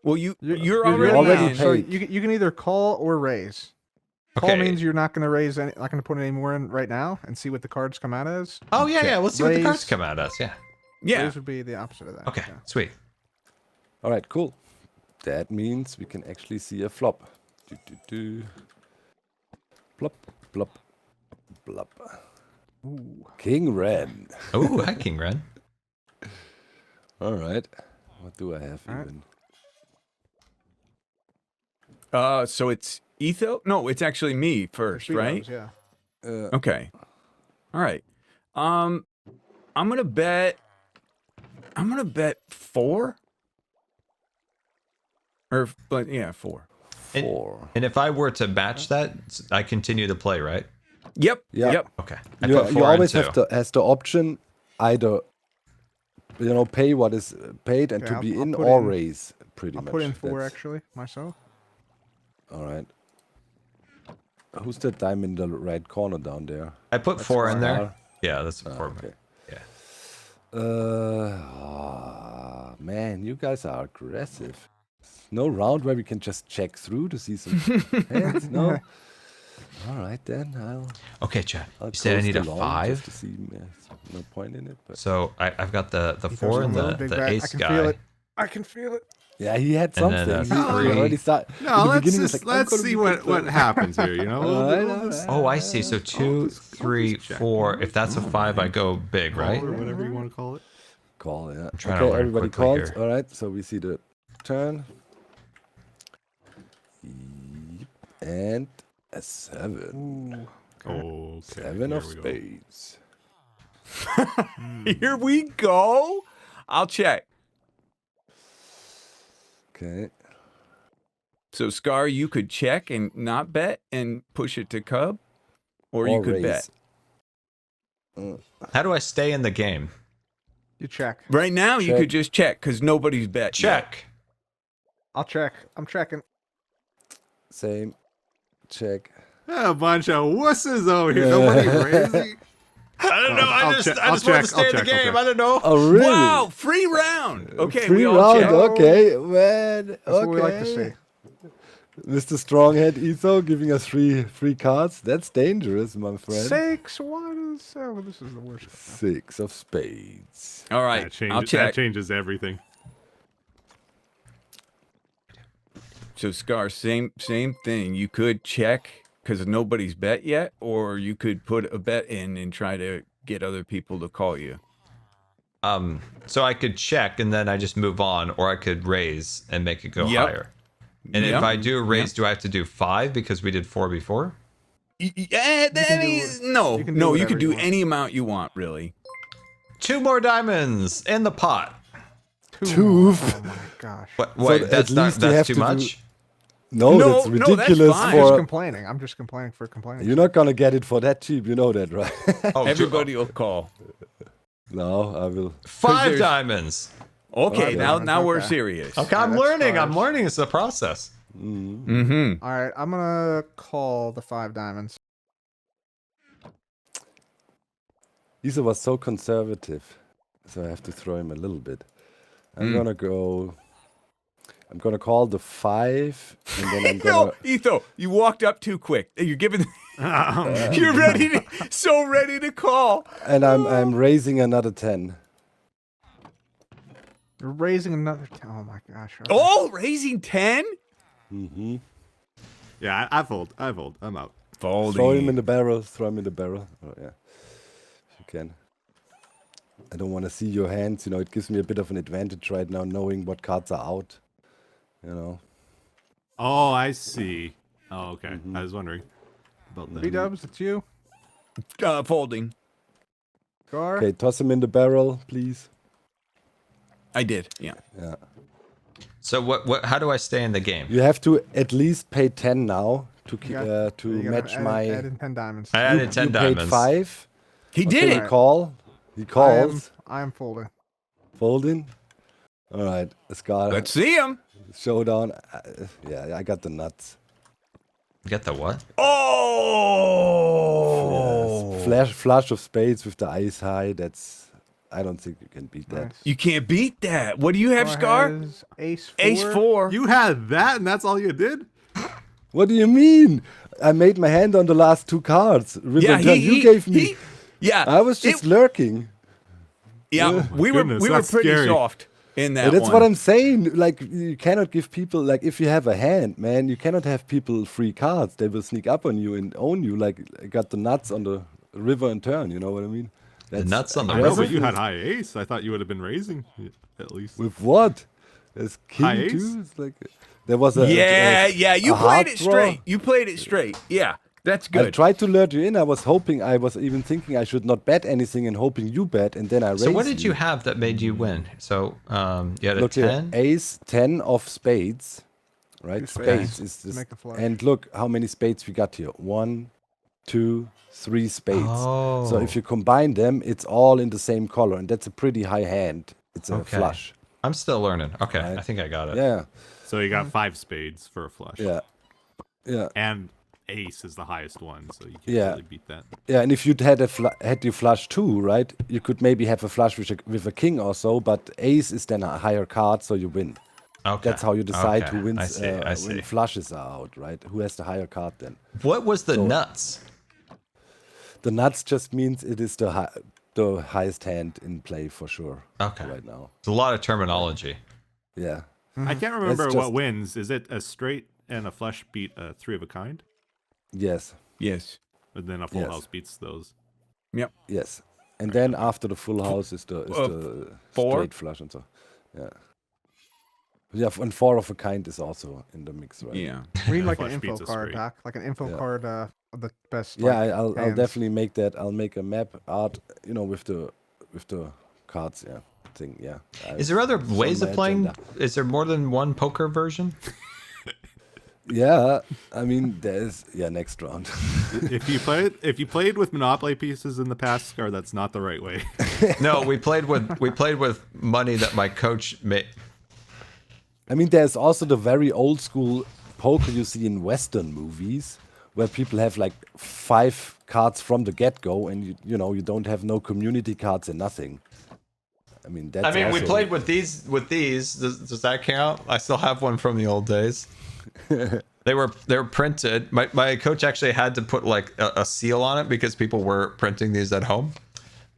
S10: Well, you're
S7: You're
S10: already,
S4: already
S10: in.
S7: So
S4: paid.
S7: you can either call or raise. Call
S1: Okay.
S7: means you're not going to raise any, not going to put any more in right now and see what the cards come out as.
S1: Oh yeah, yeah. Let's see what the
S7: Raise.
S1: cards come out as. Yeah.
S10: Yeah.
S7: Raise would be the opposite of that.
S1: Okay.
S7: yeah.
S1: Sweet.
S4: All right, cool. That means we can actually see a flop. Plop, plop, plop.
S7: Ooh.
S4: King Red.
S1: Oh, hi, King Ren.
S4: All right. What do I have
S7: All right.
S4: even?
S10: So it's Etho? No, it's actually me first,
S7: Sweet
S10: right?
S7: Rose, yeah.
S10: Okay. All right. I'm gonna bet 4. But yeah, 4.
S4: 4.
S1: And if I were to match that, I continue to play, right?
S10: Yep.
S4: Yeah.
S10: Yep.
S1: Okay. I
S4: You,
S1: put 4
S4: you always
S1: in
S4: have
S1: 2.
S4: has the option either, pay what is paid and
S7: Okay,
S4: to
S7: I'll-
S4: be
S7: I'll
S4: in
S7: put
S4: or
S7: in-
S4: raise. Pretty
S7: I'll
S4: much.
S7: put in 4
S4: That's-
S7: actually myself.
S4: All right. Who's that diamond in the right corner down there?
S1: I put 4 in there.
S4: Scar.
S1: Yeah, that's
S4: Ah,
S1: 4.
S4: okay.
S1: Yeah.
S4: Man, you guys are aggressive. No round where we can just check through to see some hands. No. All right then.
S1: Okay, chat.
S4: I'll
S1: You said I need a
S4: coast along
S1: 5.
S4: just to see. No point in it. But
S1: So I've got the
S7: Etho's
S1: 4 and
S7: a little big
S1: the
S7: bet. I
S1: ace
S7: can
S1: guy.
S7: feel it. I can feel it.
S4: yeah, he had
S1: And then
S4: something.
S1: a
S4: He
S1: 3.
S4: already started.
S9: No,
S4: in the
S9: let's
S4: beginning, he was
S9: just
S4: like, I'm
S9: let's
S4: gonna
S9: see
S4: be
S9: what
S4: good.
S9: happens here. You know.
S4: All right.
S1: Oh, I see. So 2, 3, 4. If that's a 5, I go big, right?
S9: Or whatever you want to call it.
S4: Call, yeah.
S1: trying to
S4: Okay,
S1: learn
S4: everybody
S1: quickly
S4: calls.
S1: here.
S4: All right, so we see the turn. Yep, and a 7.
S9: Okay.
S4: 7
S9: here
S4: of
S9: we go.
S4: spades.
S10: Here we go. I'll check.
S4: Okay.
S10: So Scar, you could check and not bet and push it to Cub, or you could bet.
S1: How do I stay in the game?
S7: You check.
S10: Right now, you
S4: Check.
S10: could just check because nobody's bet. yet.
S1: Check.
S7: I'll check. I'm checking.
S4: Same. Check.
S9: A bunch of wusses over here. Nobody raising.
S1: I don't know.
S9: I'll
S1: I just
S9: check,
S1: I just
S9: I'll
S1: want to
S9: check,
S1: stay
S9: I'll
S1: in the
S9: check, I'll
S1: game.
S9: check.
S1: I don't know.
S4: Oh, really?
S10: Wow, free round. Okay,
S4: Free
S10: we all
S4: round.
S10: check.
S4: Okay, man.
S7: That's
S4: okay.
S7: what we like to see.
S4: Mr. Stronghead Etho giving us free cards. That's dangerous, my friend.
S7: 6. What is? Oh, this is the worst.
S4: 6 of spades.
S10: All right,
S9: That changes,
S10: I'll check.
S9: that changes everything.
S10: So Scar, same thing. You could check because nobody's bet yet, or you could put a bet in and try to get other people to call you.
S1: So I could check and then I just move on, or I could raise and make it go
S10: Yep.
S1: higher. And
S10: Yep.
S1: if I do a raise, do I have to do 5 because we did 4 before?
S10: No,
S7: do
S10: no, you
S7: whatever
S10: could
S7: you
S10: do
S7: want.
S10: any amount you want, really.
S1: 2 more diamonds in the pot.
S4: 2.
S7: Oh my gosh.
S1: What? Wait,
S4: at
S1: that's not
S4: least you have
S1: that's too
S4: to do-
S1: much.
S4: No,
S10: No,
S4: that's
S10: no, that's
S4: ridiculous
S10: fine.
S7: I'm just
S4: for.
S7: complaining. I'm just complaining for complaining.
S4: You're not gonna get it for that cheap. You know that, right?
S1: Oh,
S10: Everybody will call.
S4: No, I will.
S1: 5
S10: there's-
S1: diamonds.
S10: Okay,
S7: Oh,
S10: now we're
S7: okay.
S10: serious.
S1: Okay, I'm
S7: that's
S1: learning.
S7: 5.
S1: I'm learning. It's a process.
S10: Mm-hmm.
S7: All right, I'm gonna call the 5 diamonds.
S4: Isa was so conservative, so I have to throw him a little bit. I'm gonna go. I'm gonna call the 5, and then I'm gonna.
S10: No, Etho, you walked up too quick. You're giving. You're ready to, so ready to call.
S4: And I'm raising another 10.
S7: You're raising another. Oh my gosh. Okay.
S10: Oh, raising 10?
S4: Mm-hmm.
S9: Yeah, I fold. I'm out.
S10: Folding.
S4: Throw him in the barrel. Throw him in the barrel. Oh yeah, if you can. I don't want to see your hands. You know, it gives me a bit of an advantage right now, knowing what cards are out. You know.
S9: Oh, I see. Oh, okay. I was wondering about that.
S7: B-dubs, it's you.
S10: Folding.
S7: Gar.
S4: Okay, toss him in the barrel, please.
S10: I did. Yeah.
S4: Yeah.
S1: So what? How do I stay in the game?
S4: You have to at least pay 10 now to
S7: You gotta
S4: match
S7: add,
S4: my.
S7: Add in 10 diamonds.
S1: I added 10
S4: you
S1: diamonds.
S4: paid 5.
S10: He
S4: Okay,
S10: did
S4: he
S10: it.
S4: call. He calls.
S7: I am folding.
S4: Folding. All right, Scar.
S10: Let's see him.
S4: Showdown. Yeah, I got the nuts.
S1: Get the what?
S10: Oh!
S4: Yes. Flush of spades with the ice high. That's. I don't think you can beat that.
S7: Nice.
S10: You can't beat that. What do you have,
S7: Gar
S10: Scar?
S7: has Ace 4.
S10: Ace 4.
S9: You had that, and that's all you did?
S4: What do you mean? I made my hand on the last 2 cards. River
S10: Yeah,
S4: and turn. You gave me.
S10: Yeah.
S4: I was just lurking.
S10: Yeah, we were
S9: goodness,
S10: pretty
S9: that's scary.
S10: soft in that
S4: That's
S10: one.
S4: what I'm saying. Like, you cannot give people, like, if you have a hand, man, you cannot have people free cards. They will sneak up on you and own you. Like, I got the nuts on the river and turn. You know what I mean?
S1: The nuts on the
S9: I know,
S1: river.
S9: but you had high ace. I thought you would have been raising, at least.
S4: With what? There's king
S9: High ace?
S4: too. It's like there was a
S10: Yeah, you
S4: a
S10: played
S4: hard
S10: it
S4: draw.
S10: straight. You played it straight. Yeah, that's
S4: I
S10: good.
S4: tried to lure you in. I was hoping. I was even thinking I should not bet anything and hoping you bet, and then I raised.
S1: So what did you have that made you win? So you had a
S4: Look
S1: 10.
S4: here, ace 10 of spades, right?
S7: Two
S4: Spades
S7: spades.
S4: is this.
S7: Make a flush.
S4: And look how many spades we got here. 1, 2, 3 spades. So
S1: Oh.
S4: if you combine them, it's all in the same color, and that's a pretty high hand. It's a
S1: Okay.
S4: flush.
S1: I'm still learning. Okay,
S4: Right.
S1: I think I got it.
S4: Yeah,
S9: So you got 5 spades for a flush.
S4: yeah, yeah,
S9: And ace is the highest one, so you can't
S4: Yeah.
S9: really beat that.
S4: yeah. And if you'd had had you flush too, right? You could maybe have a flush with a king or so, but ace is then a higher card, so you win.
S1: Okay.
S4: That's how you decide
S1: Okay,
S4: who wins
S1: I see. I see.
S4: when flushes are out, right? Who has the higher card then?
S1: What was the
S4: So-
S1: nuts?
S4: The nuts just means it is the highest hand in play for sure.
S1: Okay.
S4: Right now.
S1: It's a lot of terminology.
S4: Yeah.
S9: I can't remember
S4: That's
S9: what
S4: just-
S9: wins. Is it a straight and a flush beat a 3 of a kind?
S4: Yes.
S10: Yes.
S9: And then a full
S4: Yes.
S9: house beats those.
S10: Yep.
S4: Yes. And then after the full house is the
S10: 4?
S4: straight flush and so. Yeah. Yeah, and 4 of a kind is also in the mix, right?
S10: Yeah.
S7: We need like an
S9: Flush
S7: info
S9: beats a
S7: card,
S9: straight.
S7: Doc. Like an info
S4: Yeah.
S7: card of the best.
S4: Yeah,
S7: like,
S4: I'll
S7: hands.
S4: definitely make that. I'll make a map art, you know, with the cards, yeah. Thing, yeah.
S1: Is there other
S4: it's on
S1: ways
S4: my
S1: of playing?
S4: agenda.
S1: Is there more than one poker version?
S4: Yeah, I mean, there's next round.
S9: If you played with Monopoly pieces in the past, Scar, that's not the right way.
S1: No, we played with money that my coach made.
S4: I mean, there's also the very old school poker you see in Western movies, where people have like 5 cards from the get-go, and you know you don't have no community cards and nothing. I mean, that's.
S1: I mean, we
S4: also-
S1: played with these. Does that count? I still have one from the old days. They were printed. My coach actually had to put like a seal on it because people were printing these at home.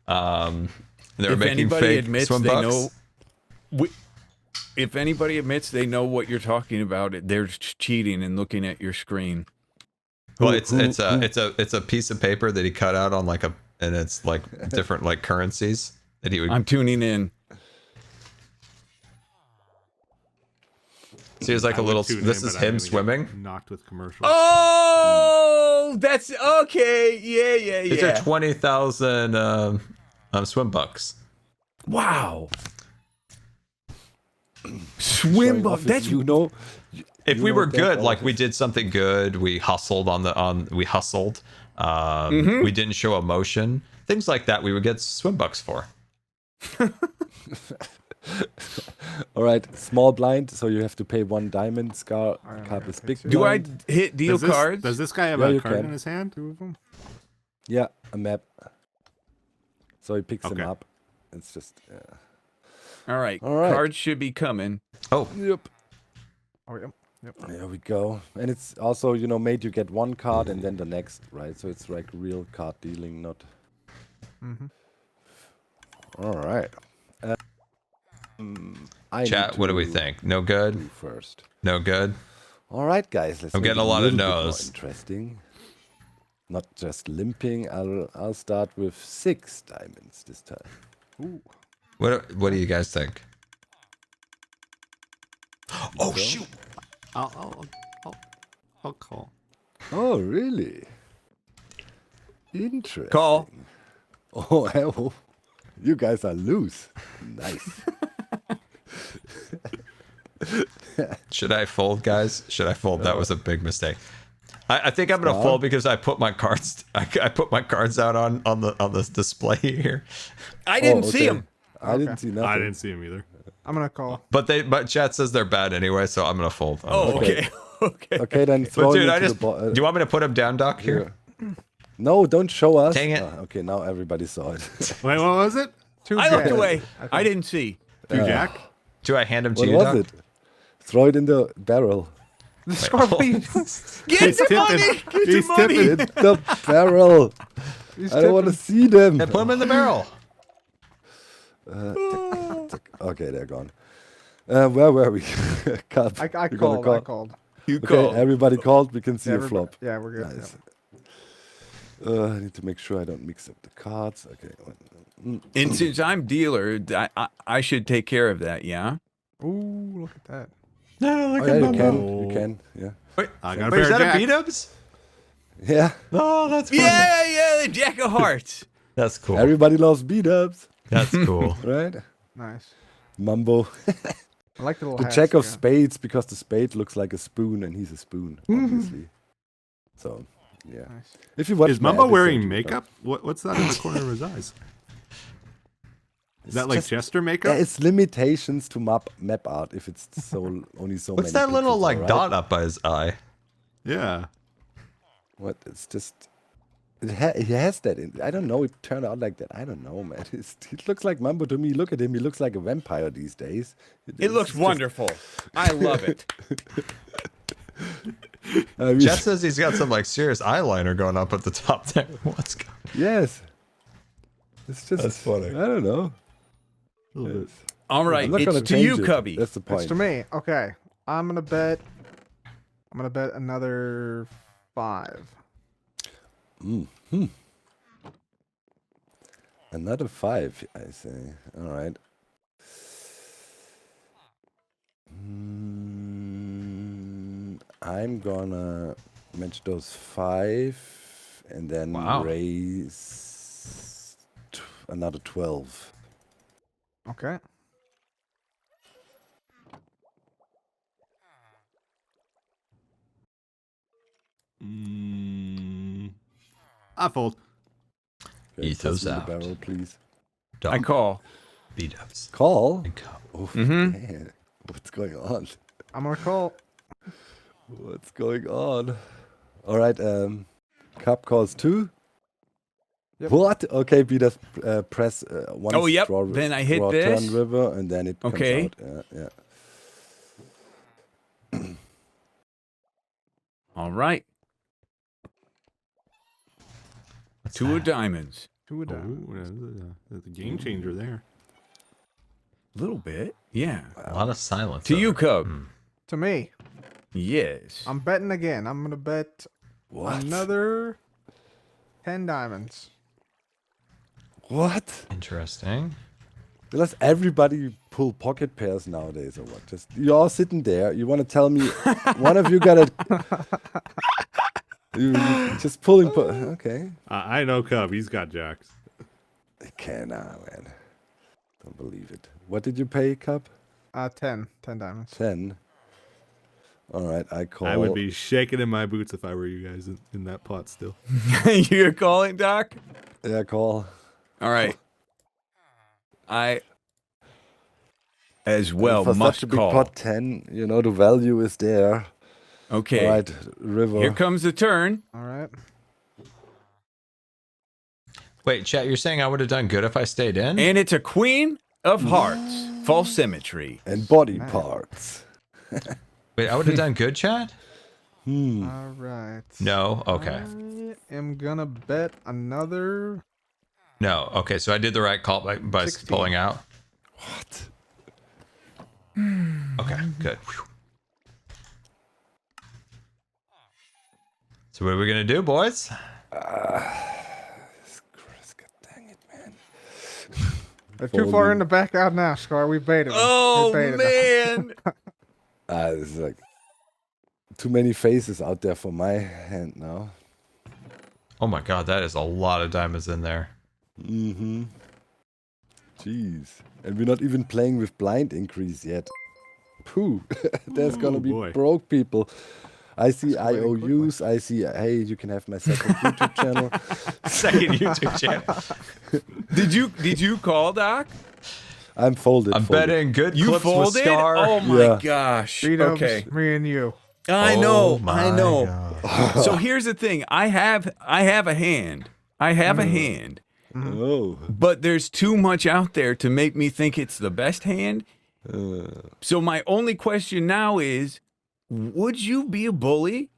S1: They were
S10: If
S1: making
S10: anybody
S1: fake
S10: admits
S1: swim
S10: they
S1: bucks.
S10: know, if anybody admits they know what you're talking about, they're cheating and looking at your screen.
S1: Well, it's a piece of paper that he cut out on and it's like different like currencies that he would.
S10: I'm tuning in.
S1: So he was like
S9: I
S1: a
S9: would
S1: little.
S9: tune
S1: This
S9: in,
S1: is
S9: but I'm
S1: him
S9: gonna get
S1: swimming.
S9: Knocked with commercials.
S10: Oh, that's okay. Yeah.
S1: These are 20,000 swim bucks.
S10: Wow. Swim
S4: showing
S10: buck.
S4: off his,
S10: That's
S4: you know.
S1: If
S4: you
S1: we
S4: know
S1: were
S4: that
S1: good,
S4: all
S1: like
S4: of
S1: we
S4: this-
S1: did something good, we hustled we hustled. We didn't show emotion, things like that. We would get swim bucks for.
S4: All right, small blind, so you have to pay 1 diamond. Scar
S7: Alright,
S4: card is
S7: okay,
S4: big.
S7: so-
S10: Do I
S4: blind.
S10: hit deal cards?
S9: Does this guy have
S4: Yeah,
S9: a
S4: you
S9: card
S4: can.
S9: in his hand?
S7: 2 of them.
S4: Yeah, a map. So he picks
S9: Okay.
S4: them up. It's just.
S10: All right.
S4: All right.
S10: Cards should be coming.
S1: Oh,
S4: Yep.
S7: Oh, yep. Yep.
S4: There we go. And it's also, you know, made you get one card and then the next, right? So it's like real card dealing, not. All right.
S1: Chat, what do we think? No good?
S4: First.
S1: No good?
S4: All right, guys. Let's
S1: I'm
S4: make
S1: getting
S4: it
S1: a lot of
S4: little bit more
S1: no's.
S4: Interesting. Not just limping. I'll start with 6 diamonds this time.
S7: Ooh.
S1: What do you guys think? Oh shoot!
S9: I'll call.
S4: Oh, really? Interesting.
S10: Call.
S4: Oh, hell. You guys are loose. Nice.
S1: Should I fold, guys? Should I fold? That was a big mistake. I think I'm gonna fold because I put my cards. I put my cards out on the display here.
S10: I didn't see them.
S4: I didn't see nothing.
S9: I didn't see him either.
S7: I'm gonna call.
S1: But chat says they're bad anyway, so I'm gonna fold.
S10: Okay.
S4: Okay, then throw
S1: But dude,
S4: it into the
S1: do you want me to put him down, Doc? Here.
S4: No, don't show us.
S1: Dang it.
S4: Okay, now everybody saw it.
S9: Wait, what was it?
S10: I looked away. I didn't see.
S9: Jack?
S1: Do I hand him to
S4: What
S1: you,
S4: was
S1: Doc?
S4: it? Throw it in the barrel.
S7: The Scorpion.
S10: Get the money. Get the money.
S4: In the barrel. I don't want to see them.
S1: Put him in the barrel.
S4: Okay, they're gone. Where were we? Cut.
S7: I
S4: You gonna
S7: called. I called.
S10: You
S4: Okay,
S10: call.
S4: everybody called. We can see a
S7: Everybody-
S4: flop.
S7: Yeah, we're good.
S4: Nice. I need to make sure I don't mix up the cards. Okay.
S10: And since I'm dealer, I should take care of that. Yeah.
S7: Ooh, look at that.
S1: No,
S4: Oh, yeah, you can. You can. Yeah.
S1: Wait,
S9: I got a
S1: wait, is
S9: pair
S1: that
S9: of
S1: a
S9: jacks.
S1: B-dubs?
S4: Yeah.
S1: Oh, that's funny.
S10: Yeah. The Jack of Hearts.
S1: That's cool.
S4: Everybody loves B-dubs,
S1: That's cool.
S4: right?
S7: Nice.
S4: Mambo.
S7: I like the little
S4: The
S7: hats,
S4: jack of
S7: yeah.
S4: spades, because the spade looks like a spoon and he's a spoon, obviously. So, yeah.
S7: Nice.
S4: If you watch
S9: Is
S4: my
S9: Mumbo
S4: episode,
S9: wearing
S4: you-
S9: makeup? What's that in the corner of his eyes? Is that
S4: It's
S9: like
S4: just-
S9: Jester
S4: Yeah,
S9: makeup?
S4: it's limitations to map art if it's so only so
S1: What's
S4: many
S1: that little
S4: pixels,
S1: like
S4: alright?
S1: dot up by his eye?
S9: Yeah.
S4: What? It's just. It has that. I don't know. It turned out like that. I don't know, man. It looks like Mambo to me. Look at him. He looks like a vampire these days.
S10: It looks wonderful. I love it.
S4: I mean,
S1: Jet says he's got some like serious eyeliner going up at the top there. What's going?
S4: yes. It's just.
S1: That's funny.
S4: I don't know. Yes.
S10: All right,
S4: I'm not gonna
S10: it's to
S4: change
S10: you,
S4: it.
S10: Cubby.
S4: That's the point.
S7: It's to me. Okay. I'm gonna bet another 5.
S4: Another 5, I say. All right. I'm gonna match those 5 and then
S1: Wow.
S4: raise another 12.
S7: Okay.
S9: I fold.
S4: Okay,
S1: Etho's
S4: toss me the
S1: out.
S4: barrel, please.
S10: I call.
S1: B-dubs.
S4: Call?
S1: And call.
S4: Oh,
S10: Mhm.
S4: man. What's going on?
S7: I'm gonna call.
S4: What's going on? All right, Cup calls 2.
S7: Yep.
S4: What? Okay, beat us. Press one.
S10: Oh, yep.
S4: Draw,
S10: Then I hit
S4: draw
S10: this.
S4: Turn river, and then it comes
S10: Okay.
S4: out. Yeah.
S10: All right. Two of diamonds.
S7: 2 of diamonds.
S9: Ooh, that's a game changer there.
S10: A little bit. Yeah.
S1: A lot of silence.
S10: To you,
S1: over.
S10: Cub.
S7: To me.
S10: Yes.
S7: I'm betting again. I'm gonna bet
S4: What?
S7: another 10 diamonds.
S4: What?
S1: Interesting.
S4: Does everybody pull pocket pairs nowadays, or what? Just you're all sitting there. You want to tell me one of you got you just pulling. Okay.
S9: I know Cub. He's got jacks.
S4: I can't, man. Don't believe it. What did you pay, Cup?
S7: 10 diamonds.
S4: 10. All right, I call.
S9: I would be shaking in my boots if I were you guys in that pot still.
S10: You're calling, Doc?
S4: Yeah, call.
S10: All right. I, as well,
S4: For
S10: must
S4: such a big
S10: call.
S4: pot, 10. You know the value is there.
S10: Okay.
S4: All right, river.
S10: Here comes the turn.
S7: All right.
S1: Wait, chat. You're saying I would have done good if I stayed in?
S10: And it's a queen of hearts. False symmetry.
S4: And body parts.
S1: Wait, I would have done good, chat?
S7: All right.
S1: No? Okay.
S7: I am gonna bet another.
S1: No. Okay, so I did the right call by
S7: 16.
S1: pulling out. What? Okay, good. So what are we going to do, boys?
S7: They're too far in the back out now, Scar. We baited them.
S10: Oh,
S7: We baited
S10: man.
S4: This is like too many faces out there for my hand now.
S1: Oh my god, that is a lot of diamonds in there.
S4: Mm-hmm. Jeez. And we're not even playing with blind increase yet. Pooh. There's gonna be broke people. I see IOUs. I see, hey, you can have my second YouTube channel.
S1: Second YouTube channel.
S10: Did you call, Doc?
S4: I'm folded.
S1: I'm betting good
S10: You
S1: clips with
S10: folded?
S1: Scar.
S10: Oh my
S4: Yeah.
S10: gosh.
S7: Beat-ups,
S10: Okay.
S7: me and you.
S10: I know.
S1: my
S10: I know. So here's the thing. I have a hand. I have a hand.
S4: Oh.
S10: But there's too much out there to make me think it's the best hand. So my only question now is, would you be a bully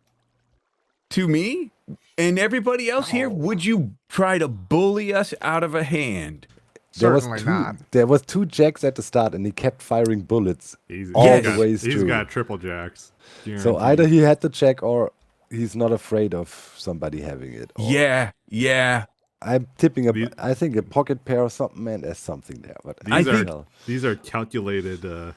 S10: to me and everybody else here? Would you try to bully us out of a hand?
S7: Certainly not.
S4: There was 2 jacks at the start, and he kept firing bullets
S9: He's
S4: all
S10: Yes.
S4: the ways
S9: He's
S4: through.
S9: got triple jacks.
S4: So
S9: Guaranteed.
S4: either he had the jack, or he's not afraid of somebody having it. Or
S10: Yeah.
S4: I'm tipping I think a pocket pair or something, man. There's something there, but
S9: These are calculated.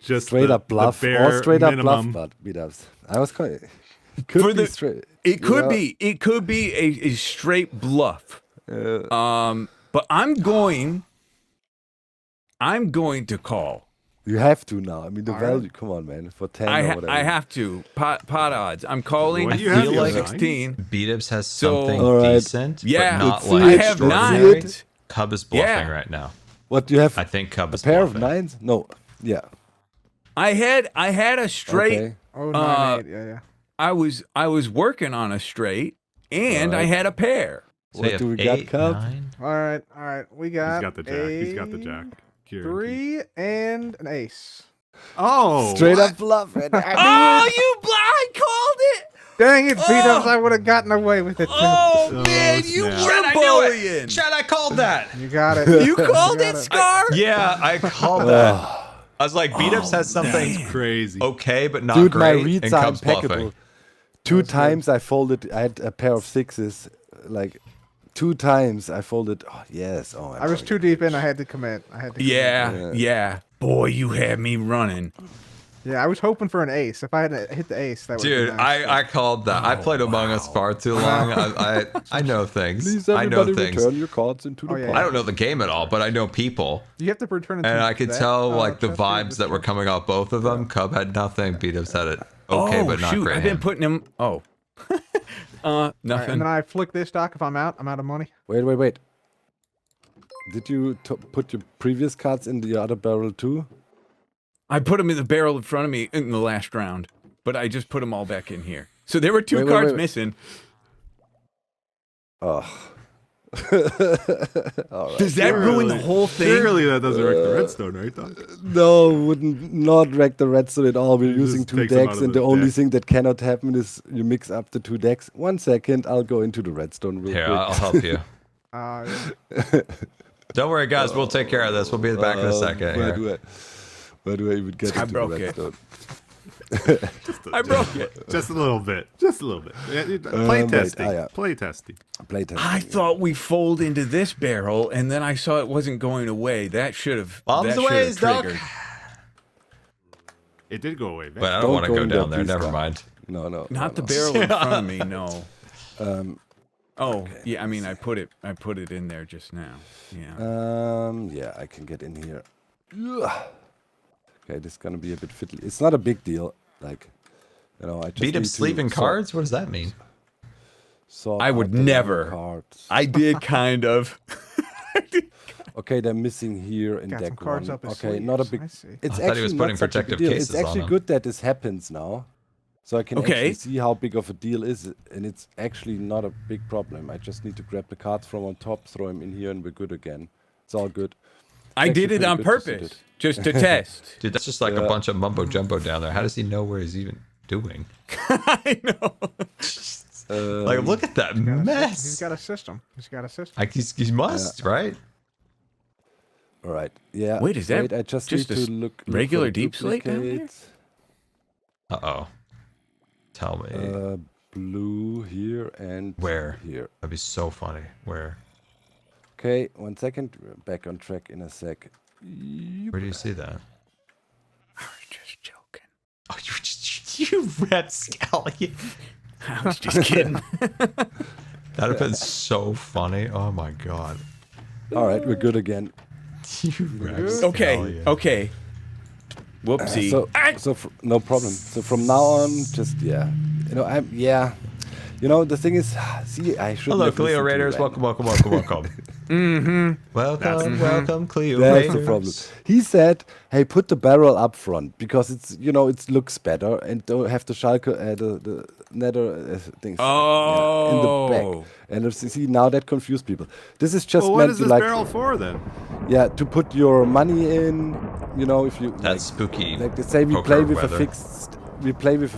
S9: Just
S4: straight up bluff
S9: the
S4: or
S9: bare
S4: straight up
S9: minimum.
S4: bluff, but beat-ups. I was kind of could be straight.
S10: It could be a straight bluff. But I'm going to call.
S4: You have to now. I mean, the value. Come on, man. For 10 or whatever.
S10: I have to. Pot odds. I'm calling.
S9: What do you
S10: I
S9: have
S10: feel
S9: here,
S10: like
S9: nines?
S10: 16.
S1: Beat-ups has
S10: So-
S1: something
S4: All right.
S1: decent,
S10: Yeah,
S1: but not
S4: Let's see
S1: like
S10: I
S4: it.
S10: have
S4: Let's see
S10: nines.
S1: Cub is bluffing
S10: Yeah.
S1: right now.
S4: What do you have?
S1: I think Cub
S4: A
S1: is
S4: pair of
S1: bluffing.
S4: 9s? No. Yeah.
S10: I had a straight.
S4: Okay.
S7: Oh, 9-8. Yeah.
S10: I was working on a straight, and I had a pair.
S1: So
S4: What
S1: you
S4: do
S1: have
S4: we got,
S1: 8,
S4: Cub?
S1: 9.
S7: All right. We got.
S9: He's got the jack. He's got the jack. Guaranteed.
S7: 3 and an ace.
S9: Oh,
S4: Straight up bluff. And
S10: Oh, you I called it.
S7: Dang it, beat-ups! I would have gotten away with it too.
S10: Oh
S9: Oh,
S10: man, you
S9: snap.
S10: were
S1: I knew it.
S10: bullying.
S1: Chad, I called that.
S7: You got it.
S10: You called
S7: got
S10: it, Scar.
S1: Yeah, I called that. I was like, Beat-ups has something
S9: crazy.
S1: okay, but not
S4: Dude,
S1: great.
S4: my
S1: and
S4: reads are
S1: Cub's
S4: impeccable.
S1: bluffing.
S4: 2 times I folded. I had a pair of 6s. Like 2 times I folded. Oh yes. Oh.
S7: I was too deep in. I had to commit.
S10: Yeah. Boy, you had me running.
S7: Yeah, I was hoping for an ace. If I had hit the ace, that would.
S1: Dude,
S7: nice.
S1: I called that. I played Among Us far too long. I know things.
S4: Please,
S1: I know
S4: everybody
S1: things.
S4: return your cards into the
S7: Oh, yeah.
S4: pot.
S1: I don't know the game at all, but I know people.
S7: You have to return it.
S1: And
S7: to
S1: I could
S7: that,
S1: tell like the
S7: chest or
S1: vibes
S7: this
S1: that were
S7: chest?
S1: coming off both of them. Cub had nothing. Beat-ups had it okay,
S10: Oh
S1: but not
S10: shoot,
S1: great.
S10: I've been
S1: hand.
S10: putting him. Oh.
S7: All right,
S10: Nothing.
S7: and then I flick this stock. If I'm out of money.
S4: Wait. Did you put your previous cards in the other barrel too?
S10: I put them in the barrel in front of me in the last round, but I just put them all back in here. So there were 2
S4: Wait,
S10: cards
S4: wait.
S10: missing.
S4: Oh. All right.
S10: Does that ruin the whole thing?
S9: Surely that doesn't wreck the redstone, right, Doc?
S4: No, wouldn't not wreck the redstone at all. We're
S9: It
S4: using
S9: just
S4: 2
S9: takes them out
S4: decks,
S9: of
S4: and
S9: the
S4: the only
S9: deck.
S4: thing that cannot happen is you mix up the 2 decks. 1 second, I'll go into the redstone real
S1: Here,
S4: quick.
S1: I'll help you. Don't worry, guys. We'll take care of this. We'll be back in a second.
S4: Where
S1: here.
S4: do I even get
S10: I
S4: into the
S10: broke it.
S4: redstone?
S10: I broke it.
S9: Just a little bit. Just a little bit. Play
S4: wait,
S9: testing.
S4: yeah.
S9: Play testing.
S4: Playtime.
S10: I thought we fold into this barrel, and then I saw it wasn't going away. That should have.
S1: Bombs
S10: that should
S1: away,
S10: have
S1: Doc.
S10: triggered.
S9: It did go away.
S1: But I don't
S4: Don't
S1: want to
S4: go
S1: go
S4: in
S1: down
S4: there,
S1: there.
S4: please,
S1: Never
S4: Doc.
S1: mind.
S4: No.
S10: Not the
S4: no.
S10: barrel in front of me. No. Oh
S4: Okay,
S10: yeah. I mean, I put it in there just now. Yeah.
S4: Yeah, I can get in here. Ugh. Okay, this is gonna be a bit fiddly. It's not a big deal. Like, I just
S1: Beat-ups
S4: need to
S1: sleeping
S4: sort-
S1: cards? What does that mean?
S4: sort
S10: I
S4: out
S10: would
S4: the wrong
S10: never.
S4: Cards.
S10: I did kind of.
S4: Okay, they're missing here in
S7: Got
S4: deck
S7: some cards
S4: 1.
S7: up his
S4: Okay, not a
S7: sleeves.
S4: big.
S7: I see.
S4: It's
S1: I thought he was
S4: actually
S1: putting
S4: not such a big
S1: protective
S4: deal.
S1: cases
S4: It's
S1: on
S4: actually
S1: them.
S4: good that this happens now, so I can
S10: Okay.
S4: actually see how big of a deal is it, and it's actually not a big problem. I just need to grab the cards from on top, throw them in here, and we're good again. It's all good.
S10: I did
S4: actually
S10: it on
S4: pretty good to see
S10: purpose, just to test.
S1: Dude, that's just like a bunch of mumbo jumbo down there. How does he know where he's even doing?
S10: I know.
S1: Like, look at that mess.
S7: He's got a system. He's got a system.
S1: Like, he must, right?
S4: All right. Yeah.
S10: Wait, is that
S4: I just
S10: just
S4: need
S10: a
S4: to look
S10: regular
S4: for
S10: deep slate down there?
S4: duplicates.
S1: Uh-oh. Tell me.
S4: Blue here and
S1: Where?
S4: here.
S1: That'd be so funny. Where?
S4: Okay, 1 second. We're back on track in a sec.
S1: Where do you see that?
S10: I was just joking.
S1: Oh, you're just, you red scallion.
S10: I was just kidding.
S1: That'd have been so funny. Oh my god.
S4: All right, we're good again.
S1: You red
S10: Okay,
S1: scallion.
S10: okay. Whoopsie.
S4: No problem. So from now on, just the thing is, see, I should.
S1: Hello, Cleo Raiders. Welcome.
S10: Mm-hmm.
S1: Welcome, Cleo
S4: That's
S1: Raiders.
S4: the problem. He said, "Hey, put the barrel up front because it's it looks better and don't have the Schalke the nether things in the back." And if you see now that confused people. This is just
S9: Well, what
S4: meant
S9: is
S4: to
S9: this
S4: like
S9: barrel for then?
S4: to put your money in. If you
S1: That's spooky.
S4: Like they say, we
S1: poker
S4: play with
S1: weather.
S4: a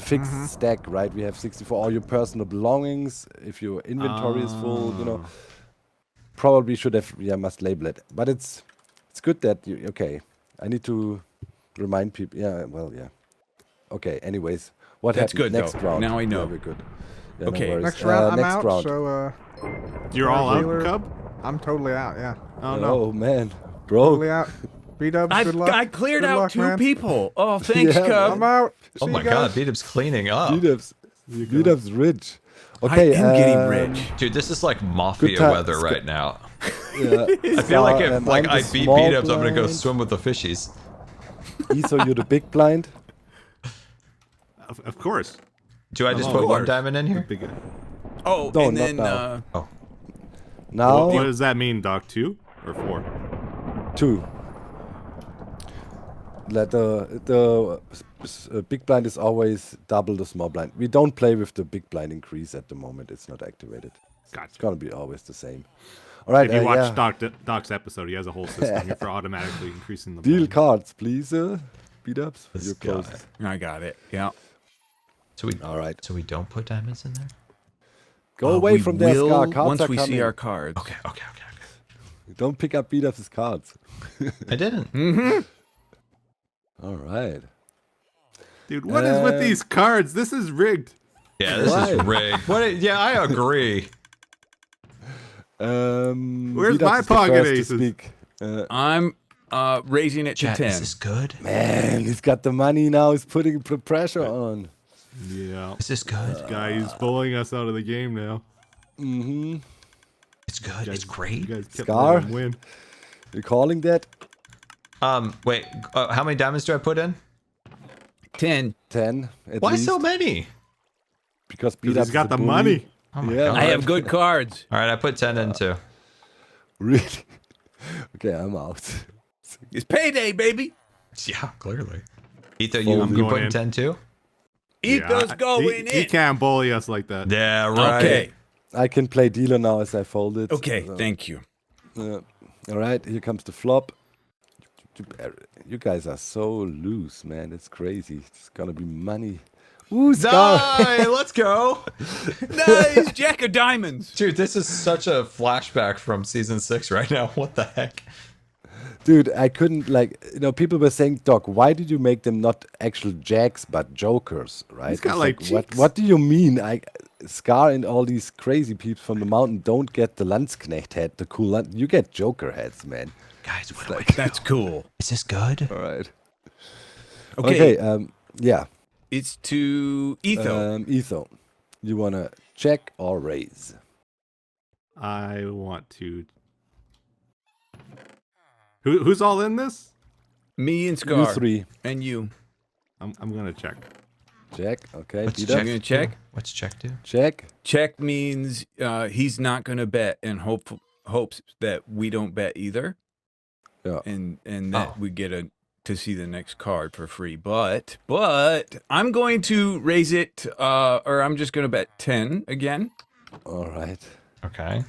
S4: fixed stack, right? We have 64 all your personal belongings. If your inventory is full, probably should have must label it. But it's good that you I need to remind people. Okay. Anyways, what
S10: That's
S4: happened
S10: good,
S4: next
S10: though.
S4: round?
S10: Now I know.
S4: Yeah, we're good. Yeah,
S10: Okay.
S4: No worries.
S7: Next round, I'm
S4: next
S7: out.
S4: round.
S7: So
S9: You're all
S7: Taylor,
S9: out, Cub?
S7: I'm totally out. Yeah,
S9: Oh no.
S4: Oh man, bro.
S7: totally out. B-dubs, good luck.
S10: I cleared
S7: Good
S10: out
S7: luck,
S10: 2
S7: man.
S10: people. Oh, thanks,
S4: Yeah,
S10: Cub.
S7: I'm out.
S1: Oh
S7: See
S1: my
S7: you guys.
S1: god, Beatup's cleaning up.
S4: Beatup's rich. Okay,
S10: I am getting rich.
S1: Dude, this is like mafia
S4: Good
S1: weather right now.
S4: Yeah.
S1: I feel like if
S4: I'm
S1: like
S4: the
S1: I beat
S4: small
S1: Beatups, I'm gonna go
S4: blind.
S1: swim with the fishies.
S4: Etho, you're the big blind.
S9: Of course.
S1: Do I just
S9: Of
S1: put one
S10: course.
S1: diamond in here?
S9: Big guy.
S10: Oh,
S4: No,
S10: and
S4: not
S10: then
S4: now. Now
S9: What does that mean, Doc? 2 or 4?
S4: 2. Let the big blind is always double the small blind. We don't play with the big blind increase at the moment. It's not activated. It's
S9: Gotcha.
S4: gonna be always the same. All right.
S9: If you watch
S4: yeah.
S9: Doc's episode, he has a whole system here for automatically increasing the
S4: Deal
S9: blind.
S4: cards, please. Beat ups.
S1: This
S4: You're
S1: guy.
S4: close.
S10: I got it. Yeah.
S1: So we
S4: All right.
S1: So we don't put diamonds in there?
S4: Go away
S10: we
S4: from there,
S10: will
S4: Scar. Cards
S10: once
S4: are
S10: we
S4: coming.
S10: see our cards.
S1: Okay.
S4: Don't pick up beat ups' cards.
S1: I didn't.
S10: Mm-hmm.
S4: All right.
S9: Dude, what is with these cards? This is rigged.
S1: Yeah, this is rigged. Yeah, I agree.
S9: Where's
S4: Beat
S9: my
S4: Ups is the
S9: pocket
S4: first to
S9: aces?
S4: speak.
S10: I'm raising it to
S1: Chat,
S10: 10.
S1: is this good?
S4: Man, he's got the money now. He's putting pressure on.
S9: Yeah.
S1: Is this good?
S9: Guy's bullying us out of the game now.
S4: Mm-hmm.
S1: It's good. It's
S9: You
S1: great.
S9: guys kept
S4: Scar?
S9: letting him win.
S4: You're calling that?
S1: Wait. How many diamonds do I put in?
S10: 10.
S4: 10 at
S1: Why
S4: least.
S1: so many?
S4: Because beat
S9: He's
S4: ups
S9: got the money.
S1: Oh my
S4: Yeah,
S1: god.
S10: I have good cards.
S1: All right, I put 10 in too.
S4: Really? Okay, I'm out.
S10: It's payday, baby.
S1: Yeah, clearly. Etho,
S9: I'm
S1: you
S9: going
S1: put in
S9: in.
S1: 10 too?
S10: Etho's going
S9: he
S10: in.
S9: can't bully us like that.
S1: Yeah, right.
S10: Okay.
S4: I can play dealer now as I fold it.
S10: Okay.
S4: So,
S10: Thank you.
S4: all right, here comes the flop. You guys are so loose, man. It's crazy. It's gonna be money. Ooh, Scar.
S1: Die! Let's go.
S10: Nice. Jack of diamonds.
S1: Dude, this is such a flashback from season 6 right now. What the heck?
S4: Dude, I couldn't people were saying, Doc, why did you make them not actual jacks but jokers, right?
S9: He's got,
S4: It's
S9: like,
S4: what
S9: cheeks.
S4: what do you mean? Scar and all these crazy peeps from the mountain don't get the Landsknecht head, the cool you get joker heads, man.
S1: Guys, what do I do?
S10: That's cool.
S1: Is this good?
S4: All right.
S10: Okay.
S4: Yeah.
S10: It's to Etho.
S4: Etho, you wanna check or raise?
S9: I want to. Who's all in this?
S10: Me and Scar.
S4: You three.
S10: And you.
S9: I'm gonna check.
S4: Check. Okay.
S1: What's
S4: beat
S1: check?
S4: up.
S10: I'm going to check.
S1: What's check do?
S4: Check.
S10: Check means he's not going to bet and hopes that we don't bet either.
S4: Yeah.
S10: And that we get to see the next card for free. But I'm going to raise it or I'm just going to bet 10 again.
S4: All right.
S1: Okay.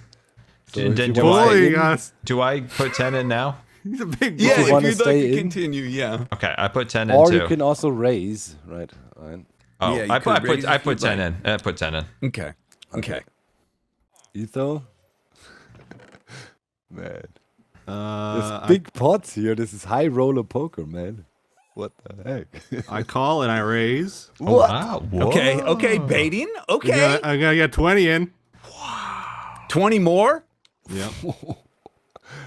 S4: So if you
S1: Do
S4: wanna
S9: Bullying
S4: say-
S9: us.
S1: I put 10 in now?
S9: He's a big
S10: Yeah,
S9: boy.
S10: if
S4: wanna
S10: you'd like
S4: stay
S10: to
S4: in.
S10: continue, yeah.
S1: Okay, I put 10 in
S4: Or
S1: too.
S4: you can also raise, right? Fine.
S1: Oh,
S10: Yeah, you
S1: I
S10: could
S1: put
S10: raise
S1: I
S10: if
S1: put
S10: you'd
S1: 10
S10: like.
S1: in. I put 10 in.
S10: Okay. Okay.
S4: Etho? Man.
S9: Uh,
S4: There's big pots here. This is high roller poker, man. What the heck?
S9: I call and I raise.
S4: What?
S1: Wow.
S10: Okay.
S1: Whoa.
S10: Okay. Baiting. Okay.
S9: I'm gonna get 20 in.
S10: 20 more.
S9: Yep.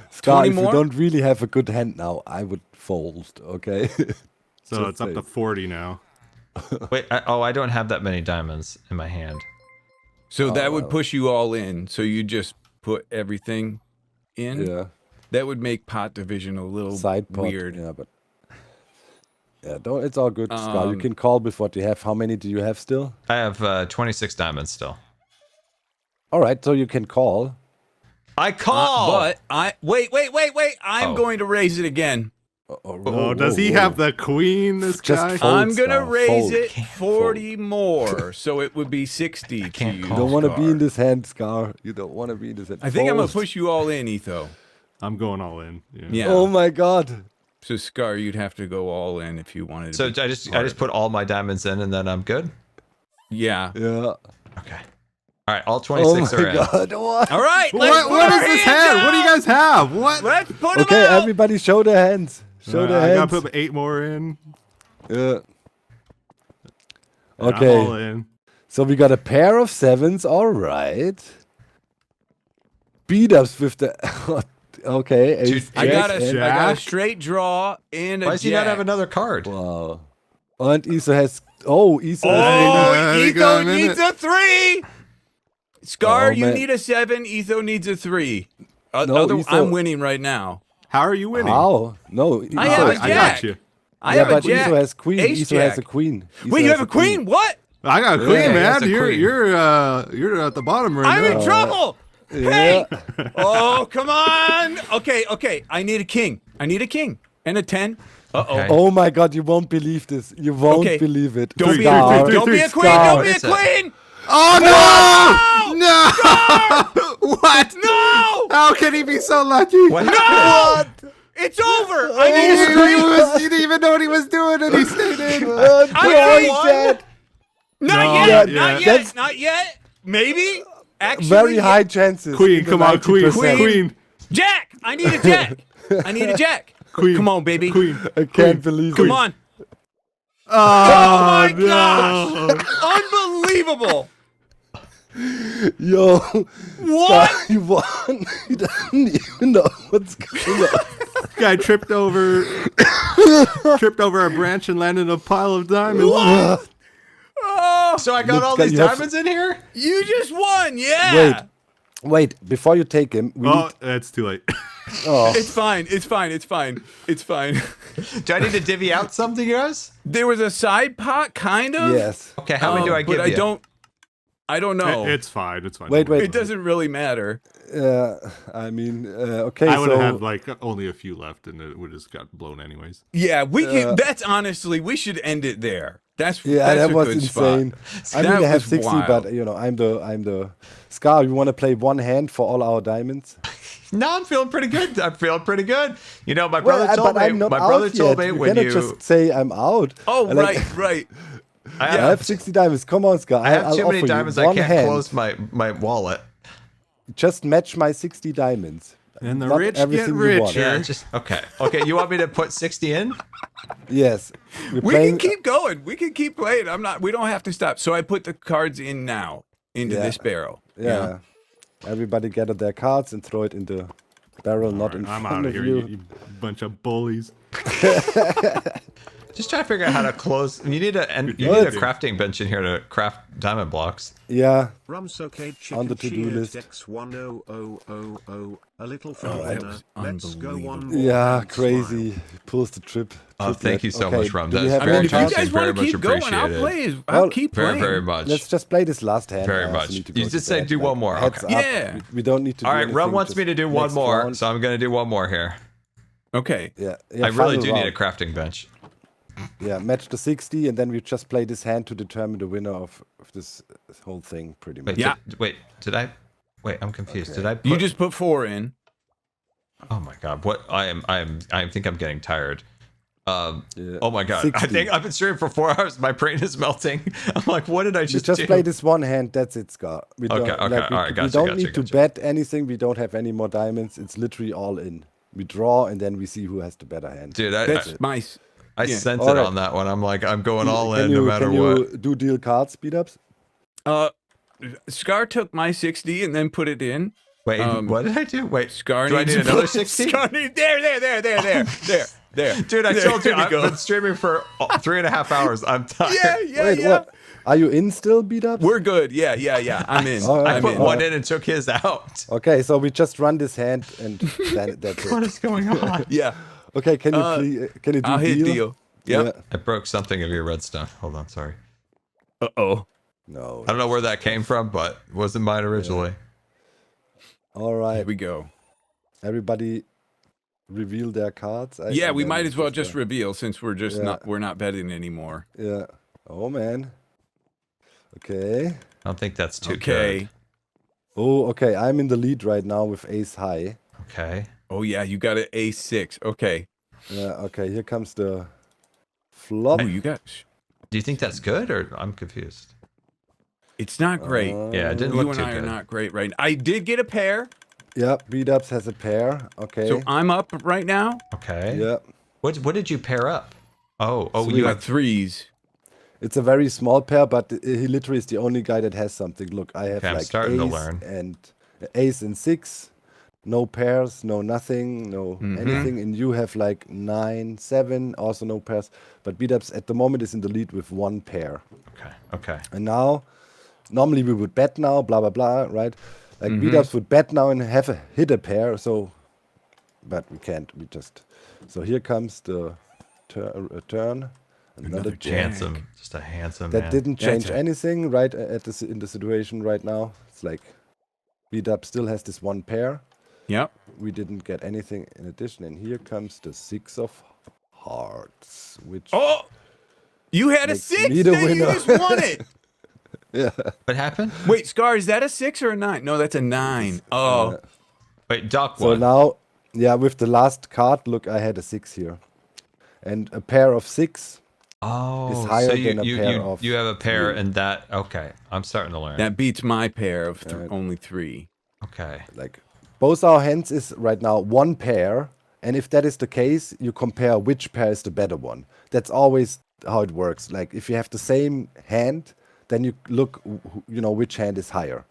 S4: Scar,
S10: 20
S4: if you
S10: more?
S4: don't really have a good hand now, I would fold, okay?
S9: So
S4: Just
S9: it's up to
S4: saying.
S9: 40 now.
S1: Wait, I don't have that many diamonds in my hand.
S10: So that would push you all in. So you just put everything in.
S4: Yeah.
S10: That would make pot division a little
S4: Side pot.
S10: weird.
S4: Yeah, but yeah, don't, it's all good, Scar. You
S10: Um,
S4: can call with what you have. How many do you have still?
S1: I have 26 diamonds still.
S4: All right, so you can call.
S1: I call.
S10: But I wait. I'm
S1: Oh.
S10: going to raise it again.
S9: Oh, does he have the queen, this
S4: Just
S9: guy?
S4: fold.
S10: I'm gonna
S4: Scar,
S10: raise
S4: fold.
S10: it 40 more, so it would be 60 to
S1: can't
S10: you.
S1: call.
S4: You don't want to be
S10: Scar.
S4: in this hand, Scar. You don't want to be in this hand.
S10: I think I'm gonna
S4: Fold.
S10: push you all in, Etho.
S9: I'm going all in.
S10: Yeah.
S4: Oh my god.
S10: So Scar, you'd have to go all in if you wanted to.
S1: So
S10: be
S1: I just
S10: part of
S1: put
S10: it.
S1: all my diamonds in and then I'm good.
S10: Yeah.
S4: Yeah.
S1: Okay. All right, all
S4: Oh
S1: 26 are
S4: my
S1: in.
S4: god. What?
S10: All right. Let's put
S9: What
S10: our
S9: is this
S10: hands
S9: hand? What do you
S10: out!
S9: guys have? What?
S10: Let's put them
S4: Okay,
S10: out.
S4: everybody show their hands. Show their
S9: I
S4: hands.
S9: gotta put 8 more in.
S4: Yeah.
S9: and I'm all
S4: Okay.
S9: in.
S4: So we got a pair of sevens. All right. Beat ups with the. Okay. Ace,
S10: I
S4: jack,
S10: got
S4: and-
S10: a
S9: Jack.
S10: straight draw and a
S1: Why does he not
S10: jack.
S1: have another card?
S4: Wow. And Etho has. Oh, Etho has.
S10: Oh,
S9: Give me
S10: Etho
S9: a minute.
S10: needs a 3. Scar,
S4: Oh,
S10: you
S4: man.
S10: need a 7. Etho needs a 3.
S4: No, Etho-
S10: I'm winning right now.
S9: How are you winning?
S4: How? No.
S10: I
S4: Etho
S10: have a
S4: has-
S9: I
S10: jack.
S9: got you.
S10: I
S4: yeah,
S10: have a
S4: but
S10: jack.
S4: Etho has queen.
S10: Ace
S4: Etho has
S10: jack.
S4: a queen. Etho
S10: Wait, you
S4: has
S10: have a queen? What?
S9: I got a
S4: Yeah,
S9: queen,
S4: he
S1: has
S9: man.
S1: a
S9: You're
S1: queen.
S9: you're at the bottom right
S10: I'm
S9: now.
S10: in trouble.
S4: Yeah.
S10: Hey! Oh, come on. Okay. I need a king. I need a king. And a 10. Uh-oh.
S1: Okay.
S4: Oh my god, you won't believe this. You won't
S10: Okay.
S4: believe it.
S10: Don't be,
S4: Scar.
S9: three,
S10: don't be a queen.
S4: Scar.
S10: Don't be a
S1: What is it?
S10: queen.
S9: Oh no! No! What?
S10: No!
S9: How can he be so lucky?
S1: What?
S10: No! It's over. I need a
S9: He
S10: screen.
S9: he didn't even know what he was doing, and he stayed in.
S10: I
S4: Boy,
S10: won.
S4: Dad.
S10: Not
S9: No,
S10: yet.
S9: yeah.
S10: Not yet.
S4: That's-
S10: Not yet. Maybe. Actually.
S4: Very high chances.
S9: Queen,
S4: in the
S9: come on, queen,
S4: 90%.
S9: queen,
S10: Jack. I need a jack. I need a jack.
S9: queen.
S10: Come on, baby.
S9: Queen.
S4: I can't believe
S10: Come
S4: it.
S10: on.
S9: Oh,
S10: my
S9: no.
S10: gosh. Unbelievable.
S4: Yo,
S10: What?
S4: Scar, you won. You don't even know what's going on.
S9: Guy tripped over a branch and landed in a pile of diamonds.
S10: Oh,
S1: So I got
S4: Look,
S1: all
S4: you
S1: these
S4: have-
S1: diamonds in here?
S10: you just won. Yeah.
S4: Wait, before you take him, we
S9: Oh,
S4: need.
S9: that's too late.
S4: Oh,
S10: It's fine. It's fine. It's fine. It's fine.
S1: Do I need to divvy out something, guys?
S10: There was a side pot, kind of.
S4: yes.
S1: Okay, how many do I give
S10: but
S1: you?
S10: I don't know.
S9: It's fine. It's fine.
S4: Wait, wait.
S10: It doesn't really matter.
S4: I mean, okay,
S9: I would
S4: so.
S9: have had like only a few left, and it would just got blown anyways.
S10: Yeah, we can. That's honestly, we should end it there. That's
S4: Yeah,
S10: that's
S4: that
S10: a
S4: was
S10: good
S4: insane.
S10: spot.
S4: I mean,
S10: That
S4: I have
S10: was
S4: 60,
S10: wild.
S4: but you know, I'm the Scar. You want to play one hand for all our diamonds?
S1: No, I'm feeling pretty good. I'm feeling pretty good. You know, my
S4: Well,
S1: brother told
S4: but
S1: me.
S4: I'm not
S1: My
S4: out
S1: brother told
S4: yet.
S1: me
S4: You
S1: when
S4: cannot
S1: you.
S4: just say I'm out.
S10: Oh,
S4: I like-
S10: right.
S1: I
S4: I
S1: have,
S4: have 60 diamonds. Come on, Scar.
S1: I have
S4: I'll
S1: too many
S4: offer you
S1: diamonds. I
S4: one
S1: can't
S4: hand.
S1: close my wallet.
S4: Just match my 60 diamonds.
S9: And the
S4: Not
S9: rich get
S4: everything you want.
S9: richer.
S1: Yeah, just okay. Okay, you want me to put 60 in?
S4: Yes. We're
S10: We
S4: playing,
S10: can keep going. We can keep playing. We don't have to stop. So I put the cards in now into
S4: Yeah.
S10: this barrel.
S4: Yeah. Everybody gather their cards and throw it in the barrel, not in
S9: I'm
S4: front
S9: out
S4: of
S9: of here,
S4: you.
S9: you bunch of bullies.
S1: Just try to figure out how to close. You need a and you
S4: Good.
S1: need a crafting bench in here to craft diamond blocks.
S4: Yeah.
S3: Rumsocade
S4: On the
S3: chicken
S4: to-do
S3: cheered
S4: list.
S3: X1000, a little from
S4: Alright.
S3: winner. Let's go one more.
S4: Yeah,
S3: and
S4: crazy. Pulls the trip.
S1: Oh, thank you so
S4: Okay,
S1: much, Rum.
S4: do you
S1: That's
S4: have
S1: very
S4: more
S10: If you
S4: cards?
S10: guys
S1: very
S10: want to
S1: much
S10: keep going, I'll
S1: appreciated.
S10: play. I'll
S4: Well,
S10: keep
S1: Very,
S10: playing.
S1: very much.
S4: Let's just play this last hand.
S1: Very
S4: I also
S1: much.
S4: need to
S1: You
S4: go
S1: just
S4: to
S1: say
S4: bed,
S1: do
S4: like,
S1: one more,
S4: heads
S1: okay.
S4: up.
S10: Yeah.
S4: We don't need to
S1: All
S4: do
S1: right, Rum
S4: anything,
S1: wants me to
S4: just
S1: do one
S4: next
S1: more,
S4: round.
S1: so I'm going to do one more here.
S10: Okay.
S4: Yeah,
S1: I really
S4: final
S1: do need a
S4: round.
S1: crafting bench.
S4: Yeah, match the 60, and then we just play this hand to determine the winner of this whole thing, pretty much.
S1: Wait,
S10: Yeah.
S1: wait, did I? Wait, I'm confused.
S4: Okay.
S1: Did I? Put,
S10: You just put 4 in.
S1: Oh my god, what I think I'm getting tired. Oh my god,
S4: 60.
S1: I think I've been streaming for 4 hours. My brain is melting. I'm like, what did I just do?
S4: We just play this one hand. That's it, Scar. We
S1: Okay,
S4: don't,
S1: all right, gotcha,
S4: we don't
S1: gotcha,
S4: need to
S1: gotcha.
S4: bet anything. We don't have any more diamonds. It's literally all in. We draw and then we see who has the better hand.
S1: Dude,
S10: That's my.
S1: I
S10: yeah.
S1: sent
S4: All
S1: it
S4: right.
S1: on that one. I'm like, I'm going all
S4: Can
S1: in no matter
S4: can
S1: what.
S4: you do deal card speed ups?
S10: Scar took my 60 and then put it in.
S1: Wait, what did I do? Wait,
S10: Scar
S1: do I
S10: needs
S1: need
S10: to
S1: another
S10: put-
S1: 60?
S10: Scar needs, there.
S1: Dude, I
S10: There
S1: told you,
S10: we
S1: I've
S10: go.
S1: been streaming for 3.5 hours. I'm tired.
S4: Wait, what? Are you in still, beat ups?
S10: We're good. Yeah. I'm in.
S4: All right,
S1: I
S10: I'm
S1: put
S10: in.
S1: one in and took his out.
S4: Okay, so we just run this hand and then that's
S1: What
S4: it.
S1: is going on?
S10: Yeah.
S4: Okay, can you please, can you do
S10: I'll hit
S4: deal?
S10: deal. Yep.
S4: Yeah.
S1: I broke something of your redstone. Hold on, sorry.
S10: Uh-oh.
S4: No.
S1: I don't know where that came from, but it wasn't mine originally.
S4: All
S10: Here
S4: right.
S10: we go.
S4: Everybody reveal their cards.
S10: Yeah,
S4: and
S10: we
S4: then
S10: might as well
S4: just,
S10: just reveal since we're just
S4: Yeah.
S10: we're not betting anymore.
S4: Yeah. Oh man. Okay.
S1: I don't think that's too
S10: Okay.
S1: good.
S4: Oh, okay. I'm in the lead right now with ace high.
S1: Okay.
S10: Oh yeah, you got an A6. Okay.
S4: Yeah. Okay. Here comes the flop.
S10: Oh, you got.
S1: Do you think that's good, or I'm confused?
S10: It's not great.
S1: Yeah, it didn't
S10: You
S1: look
S10: and
S1: too
S10: I are
S1: good.
S10: not great right now. I did get a pair,
S4: Yeah. Beat ups has a pair. Okay.
S10: so I'm up right now.
S1: Okay.
S4: Yeah.
S1: What did you pair up? Oh,
S10: You
S1: you
S10: got
S1: have
S10: threes.
S4: It's a very small pair, but he literally is the only guy that has something. Look, I have
S1: Okay, I'm
S4: like
S1: starting to
S4: ace
S1: learn.
S4: and ace and 6. No pairs, no nothing, no
S1: Mm-hmm.
S4: anything. And you have like 9, 7, also no pairs. But beat ups at the moment is in the lead with 1 pair.
S1: Okay.
S4: And now, normally we would bet now, blah blah blah, right? Like
S1: Mm-hmm.
S4: beat ups would bet now and have hit a pair. So, but we can't. We just. So here comes the turn. Another jack.
S1: Handsome, just a handsome
S4: That
S1: man.
S4: didn't change
S10: That's it.
S4: anything, right? In the situation right now, it's like beat up still has this 1 pair.
S10: Yep.
S4: We didn't get anything in addition, and here comes the 6 of hearts, which
S10: Oh, you had a
S4: Makes
S10: 6.
S4: me the
S10: Then you
S4: winner.
S10: just won it.
S4: yeah.
S1: What happened?
S10: Wait, Scar, is that a 6 or a 9? No, that's a 9. Oh,
S1: Wait, Doc
S4: So
S1: won.
S4: now, yeah, with the last card, look, I had a 6 here, and a pair of 6.
S1: Oh,
S4: is higher
S1: so you,
S4: than a
S1: you,
S4: pair
S1: you,
S4: of
S1: you have a pair,
S4: 3.
S1: and that okay. I'm starting to learn.
S10: that beats my pair of
S4: Right.
S10: only 3.
S1: Okay.
S4: Like both our hands is right now 1 pair, and if that is the case, you compare which pair is the better one. That's always how it works. Like if you have the same hand, then you look, which hand is higher.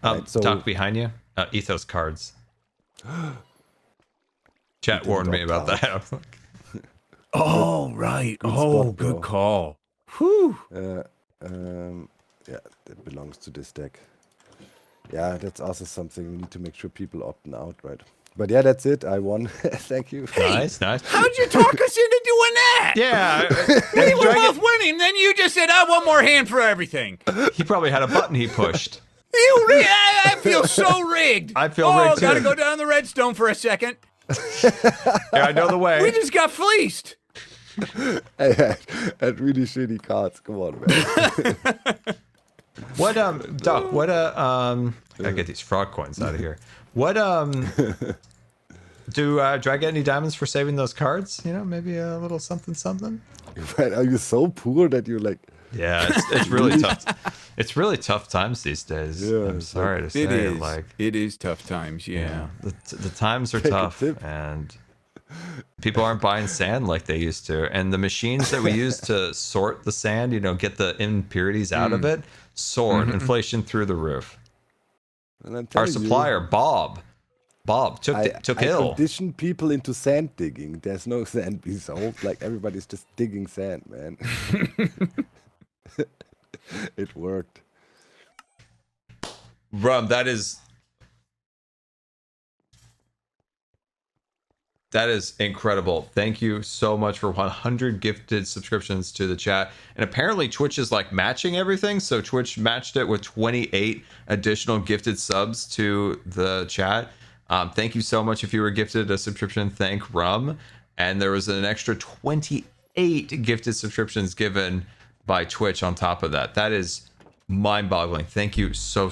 S4: Right, so-
S1: Doc behind you. Ethos cards. Chat warned me
S4: drop
S1: about
S4: cards.
S1: that.
S10: Oh, right.
S4: Good
S10: Oh,
S4: spot,
S10: good
S4: bro.
S10: call. Whew.
S4: Yeah, that belongs to this deck. Yeah, that's also something we need to make sure people opt out, right? But yeah, that's it. I won. Thank you.
S1: Nice.
S10: How'd you talk us into doing that?
S1: Yeah.
S10: We were both winning. Then you just said, I want more hand for everything.
S1: He probably had a button he pushed.
S10: I feel so rigged.
S1: I feel rigged, too.
S10: Gotta go down the redstone for a second.
S1: Yeah, I know the way.
S10: We just got fleeced.
S4: I had really shitty cards. Come on, man.
S1: What Doc, what I gotta get these frog coins out of here. What do I get any diamonds for saving those cards? Maybe a little something.
S4: Right, are you so poor that you're like?
S1: Yeah, it's really tough. It's really tough times these days.
S4: Yeah,
S1: I'm
S4: it's
S1: sorry to say,
S10: It is tough times. Yeah.
S1: the times are
S4: Take a
S1: tough,
S4: tip.
S1: and people aren't buying sand like they used to. And the machines that we use to sort the sand, get the impurities out of it, soared. Inflation through the roof.
S4: And I'm
S1: Our
S4: telling you,
S1: supplier, Bob took
S4: I
S1: ill.
S4: condition people into sand digging. There's no sand being sold. Like everybody's just digging sand, man. It worked.
S1: Rum, that is incredible. Thank you so much for 100 gifted subscriptions to the chat. And apparently Twitch is like matching everything. So Twitch matched it with 28 additional gifted subs to the chat. Thank you so much if you were gifted a subscription. Thank Rum. And there was an extra 28 gifted subscriptions given by Twitch on top of that. That is mind-boggling. Thank you so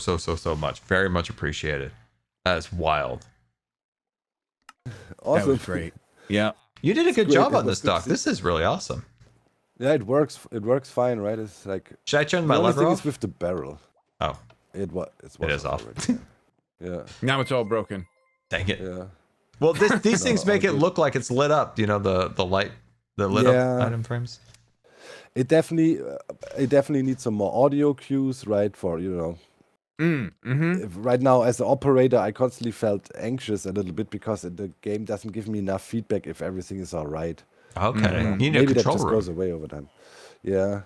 S1: much. Very much appreciated. That is wild.
S4: Awesome.
S10: That was great. Yeah.
S1: You did a good
S4: great.
S1: job
S4: That
S1: on
S4: was
S1: this,
S4: good to
S1: Doc.
S4: see.
S1: This is really awesome.
S4: Yeah, it works. It works fine, right? It's like
S1: Should I turn
S4: the
S1: my
S4: only
S1: lever
S4: thing
S1: off?
S4: is with the barrel.
S1: Oh,
S4: It
S1: is off.
S4: already. Yeah.
S10: Now it's all broken.
S1: Dang it.
S4: Yeah.
S1: Well, these things make it
S4: good.
S1: look like it's lit up. You know, the light, the lit up item frames.
S4: It definitely needs some more audio cues, right? For right now, as an operator, I constantly felt anxious a little bit because the game doesn't give me enough feedback if everything is all right.
S1: Okay, you need a
S4: Maybe that
S1: control
S4: just
S1: room.
S4: goes away over time. Yeah.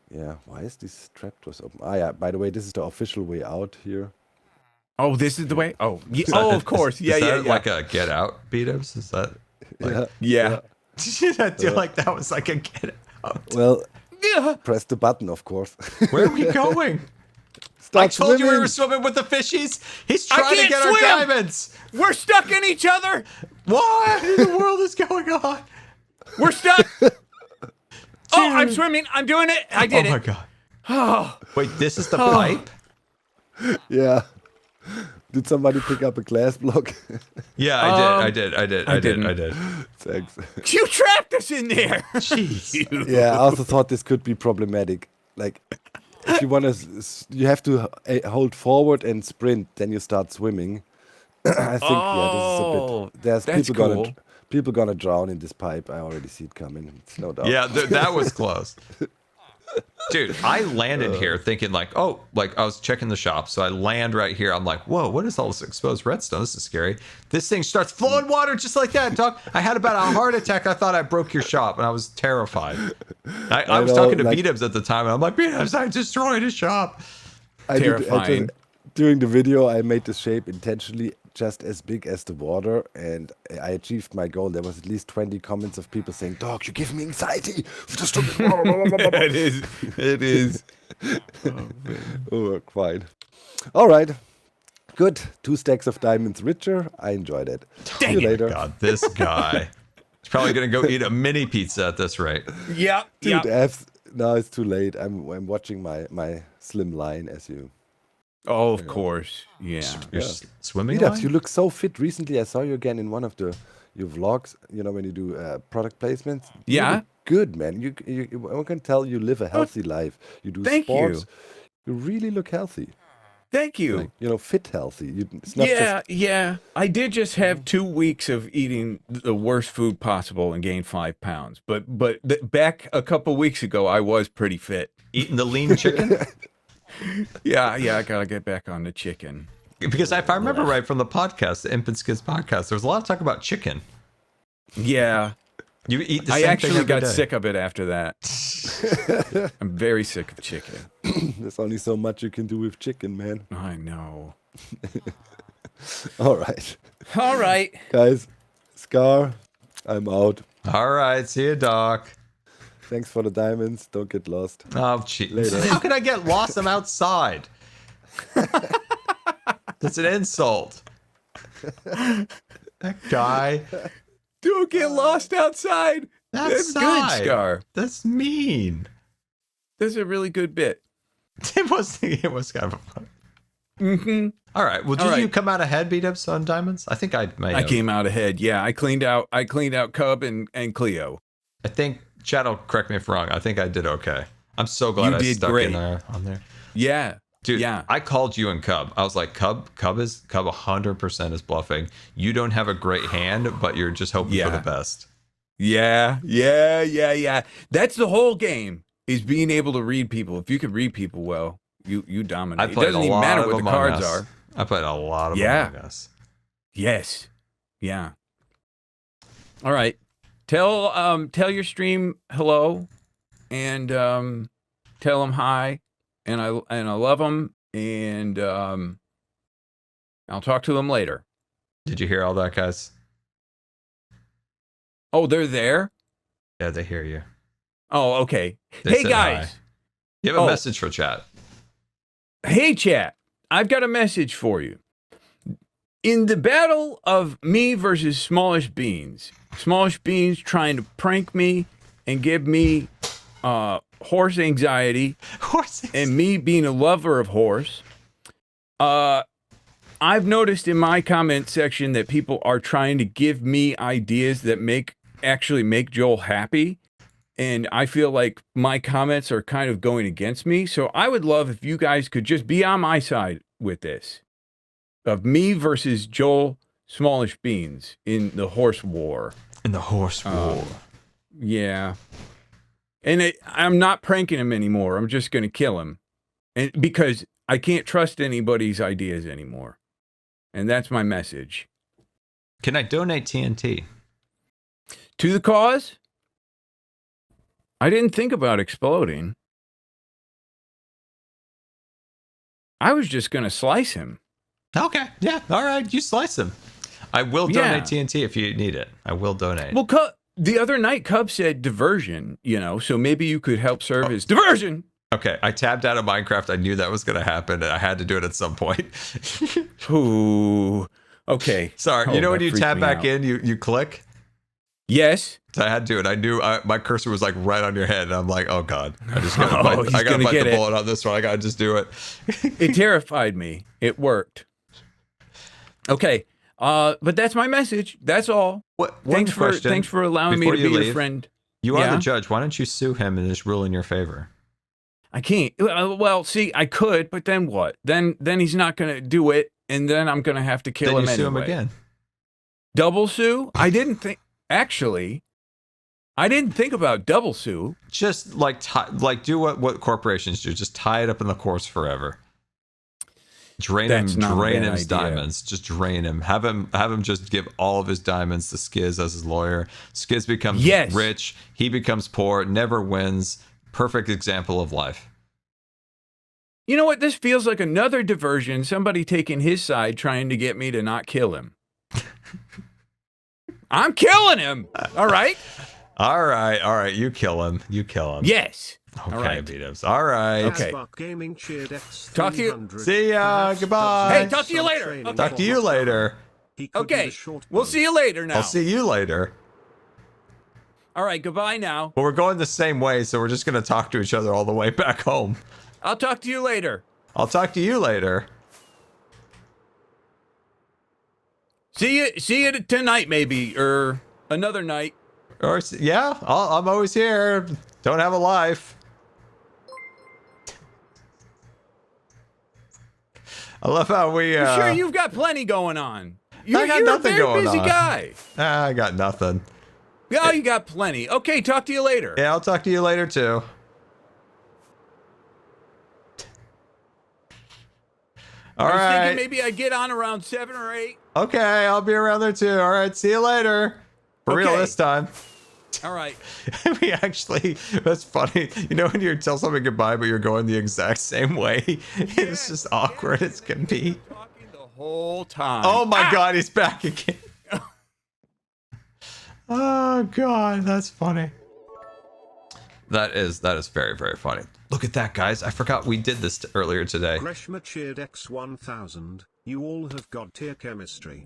S4: Yeah. Why is this trapdoors open? Ah, yeah. By the way, this is the official way out here.
S10: Oh, this is the way. Oh, oh, of course. Yeah,
S1: is
S10: yeah,
S1: that
S10: yeah.
S1: like a get out beat-ups? Is that? Like,
S10: Yeah.
S1: Did I feel like that was like a get out?
S4: Well,
S10: Yeah.
S4: press the button, of course.
S1: Where are we going?
S4: Start
S1: I told you we
S4: swimming.
S1: were swimming with the fishies. He's
S10: I
S1: trying to
S10: can't
S1: get
S10: swim!
S1: our diamonds.
S10: We're stuck in each other.
S1: What in the world is going on?
S10: We're stuck. Oh, I'm swimming. I'm doing it. I did
S1: Oh my
S10: it.
S1: god.
S10: Oh.
S1: Wait, this is the pipe?
S4: Yeah. Did somebody pick up a glass block?
S1: Yeah, I did. I did.
S4: Thanks.
S10: You trapped us in there.
S1: Jeez.
S4: Yeah, I also thought this could be problematic. Like, if you want to, you have to hold forward and sprint, then you start swimming. I think, yeah, this is a bit. There's
S10: that's
S4: people gonna drown in this pipe. I already see it coming. It's no doubt.
S1: Yeah, that was close. Dude, I landed here thinking like, oh, like I was checking the shop. So I land right here. I'm like, whoa, what is all this exposed redstone? This is scary. This thing starts flowing water just like that, Doc. I had about a heart attack. I thought I broke your shop and I was terrified. I was talking to B-Dubs at the time and I'm like, B-Dubs, I destroyed his shop.
S10: Terrifying.
S4: During the video, I made the shape intentionally just as big as the water, and I achieved my goal. There was at least 20 comments of people saying, "Dog, you give me anxiety."
S10: It is. It is.
S4: Oh, fine. All right. Good. 2 stacks of diamonds richer. I enjoyed it. See you later.
S1: God, this guy. He's probably going to go eat a mini pizza at this rate.
S10: Yeah.
S4: Dude,
S10: Yeah.
S4: no, it's too late. I'm watching my slim line as you.
S10: Oh, of course. Yeah.
S1: You're swimming
S4: Meetups,
S1: line?
S4: you look so fit. Recently, I saw you again in one of your vlogs. You know, when you do product placements. You
S10: Yeah.
S4: look good, man. You I can tell you live a healthy life. You do
S10: Thank
S4: sports.
S10: you.
S4: You really look healthy.
S10: Thank you.
S4: Like, fit healthy. It's not
S10: Yeah. I did just have 2 weeks of eating the worst food possible and gained 5 pounds. But back a couple weeks ago, I was pretty fit.
S1: Eating the lean chicken?
S10: Yeah. I gotta get back on the chicken.
S1: Because if I remember right from the podcast, the Infant Kids podcast, there was a lot of talk about chicken.
S10: Yeah.
S1: You eat the
S10: I
S1: same
S10: actually
S1: thing every
S10: got
S1: day.
S10: sick of it after that. I'm very sick of chicken.
S4: There's only so much you can do with chicken, man.
S10: I know.
S4: All right.
S10: All right.
S4: Guys, Scar, I'm out.
S1: All right, see you, Doc.
S4: Thanks for the diamonds. Don't get lost.
S1: Oh, jeez.
S4: Later.
S1: How can I get lost? I'm outside. That's an insult. That guy.
S10: Don't get lost outside. That's good, Scar.
S1: That's mean.
S10: That's a really good bit.
S1: It was kind of fun.
S10: Mm-hmm.
S1: All right. Well, did you come out ahead, B-Dubs, on diamonds? I think I may have.
S10: I came out ahead. Yeah, I cleaned out Cub and Cleo.
S1: I think Chad will correct me if wrong. I think I did okay. I'm so glad I
S10: did
S1: stuck
S10: great.
S1: in there on there.
S10: Yeah.
S1: Dude,
S10: yeah.
S1: I called you and Cub. I was like, Cub 100% is bluffing. You don't have a great hand, but you're just hoping for the best.
S10: Yeah. That's the whole game, is being able to read people. If you can read people well, you dominate. It doesn't even matter what the cards are.
S1: I played a lot of Among Us.
S10: Yes. Yeah. All right. Tell your stream hello, and tell them hi, and I love them, and I'll talk to them later.
S1: Did you hear all that, guys?
S10: Oh, they're there?
S1: Yeah, they hear you.
S10: Oh, okay.
S1: They
S10: Hey
S1: said
S10: guys.
S1: hi. You have a message for chat.
S10: Hey chat. I've got a message for you. In the battle of me versus Smallish Beans trying to prank me and give me horse anxiety, and me being a lover of horse, I've noticed in my comment section that people are trying to give me ideas that actually make Joel happy. And I feel like my comments are kind of going against me. So I would love if you guys could just be on my side with this. Of me versus Joel Smallish Beans in the horse war.
S1: In the horse war.
S10: Yeah. And I'm not pranking him anymore. I'm just going to kill him. And because I can't trust anybody's ideas anymore. And that's my message.
S1: Can I donate TNT?
S10: To the cause? I didn't think about exploding. I was just going to slice him.
S1: Okay. Yeah. All right. You slice him. I will donate TNT if you need it. I will donate.
S10: Well, the other night, Cub said diversion, so maybe you could help serve as diversion.
S1: Okay, I tabbed out of Minecraft. I knew that was going to happen, and I had to do it at some point.
S10: Ooh. Okay.
S1: Sorry. You know when you tab back in, you click?
S10: Yes.
S1: So I had to do it. I knew my cursor was like right on your head, and I'm like, oh God. I just got to bite the bullet on this one. I got to just do it.
S10: It terrified me. It worked. Okay. But that's my message. That's all. Thanks for allowing me to be your friend.
S1: You are the judge. Why don't you sue him and just rule in your favor?
S10: I can't. Well, see, I could, but then what? Then he's not going to do it, and then I'm going to have to kill him anyway.
S1: Sue him again.
S10: Double sue? I didn't think about double sue.
S1: Just do what corporations do. Just tie it up in the course forever. Drain his diamonds. Just drain him. Have him just give all of his diamonds to Skiz as his lawyer. Skiz becomes rich. He becomes poor. Never wins. Perfect example of life.
S10: You know what? This feels like another diversion. Somebody taking his side, trying to get me to not kill him. I'm killing him. All right.
S1: All right. You kill him.
S10: Yes.
S1: Okay,
S10: all right.
S1: Beat-ups. All right.
S10: Okay. Talk to you.
S1: See ya. Goodbye.
S10: Hey, talk to you later. Okay.
S1: Talk to you later.
S10: Okay. We'll see you later now.
S1: I'll see you later.
S10: All right. Goodbye now.
S1: Well, we're going the same way, so we're just going to talk to each other all the way back home.
S10: I'll talk to you later.
S1: I'll talk to you later.
S10: See you tonight, maybe, or another night.
S1: Or yeah, I'm always here. Don't have a life. I love how we.
S10: Sure, you've got plenty going on.
S1: I got nothing going on.
S10: You're a very busy guy.
S1: I got nothing.
S10: Yeah, you got plenty. Okay, talk to you later.
S1: Yeah, I'll talk to you later too. All right.
S10: I was thinking maybe I get on around 7 or 8.
S1: Okay, I'll be around there too. All right, see you later. For real this time.
S10: All right.
S1: We actually, that's funny. You know when you tell somebody goodbye, but you're going the exact same way? It's just awkward as can be.
S10: Talking the whole time.
S1: Oh my God, he's back again. Oh God, that's funny. That is very, very funny. Look at that, guys. I forgot we did this earlier today.
S3: Greshma cheered X1000. You all have God tier chemistry.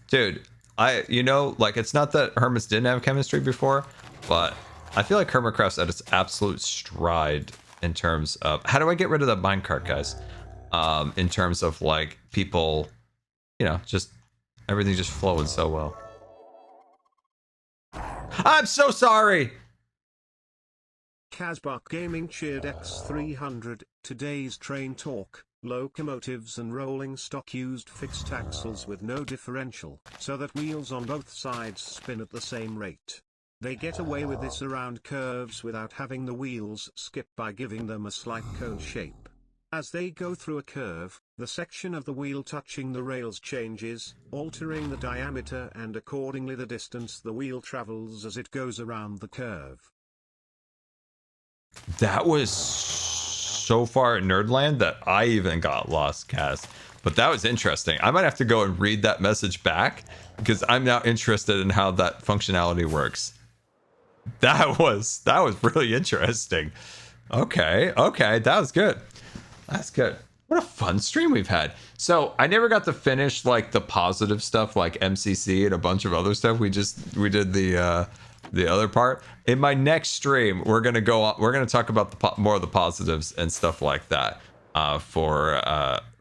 S1: Dude, it's not that Hermits didn't have chemistry before, but I feel like Hermitcraft's at its absolute stride in terms of how do I get rid of that minecart, guys? In terms of like people, just everything just flowing so well. I'm so sorry.
S3: Kazbak Gaming cheered X300. Today's train talk. Locomotives and rolling stock used fixed axles with no differential, so that wheels on both sides spin at the same rate. They get away with this around curves without having the wheels skip by giving them a slight cone shape. As they go through a curve, the section of the wheel touching the rails changes, altering the diameter and accordingly the distance the wheel travels as it goes around the curve.
S1: That was so far in Nerdland that I even got lost, Kaz. But that was interesting. I might have to go and read that message back because I'm now interested in how that functionality works. That was really interesting. Okay, that was good. That's good. What a fun stream we've had. So I never got to finish like the positive stuff like MCC and a bunch of other stuff. We did the other part. In my next stream, we're gonna talk about more of the positives and stuff like that for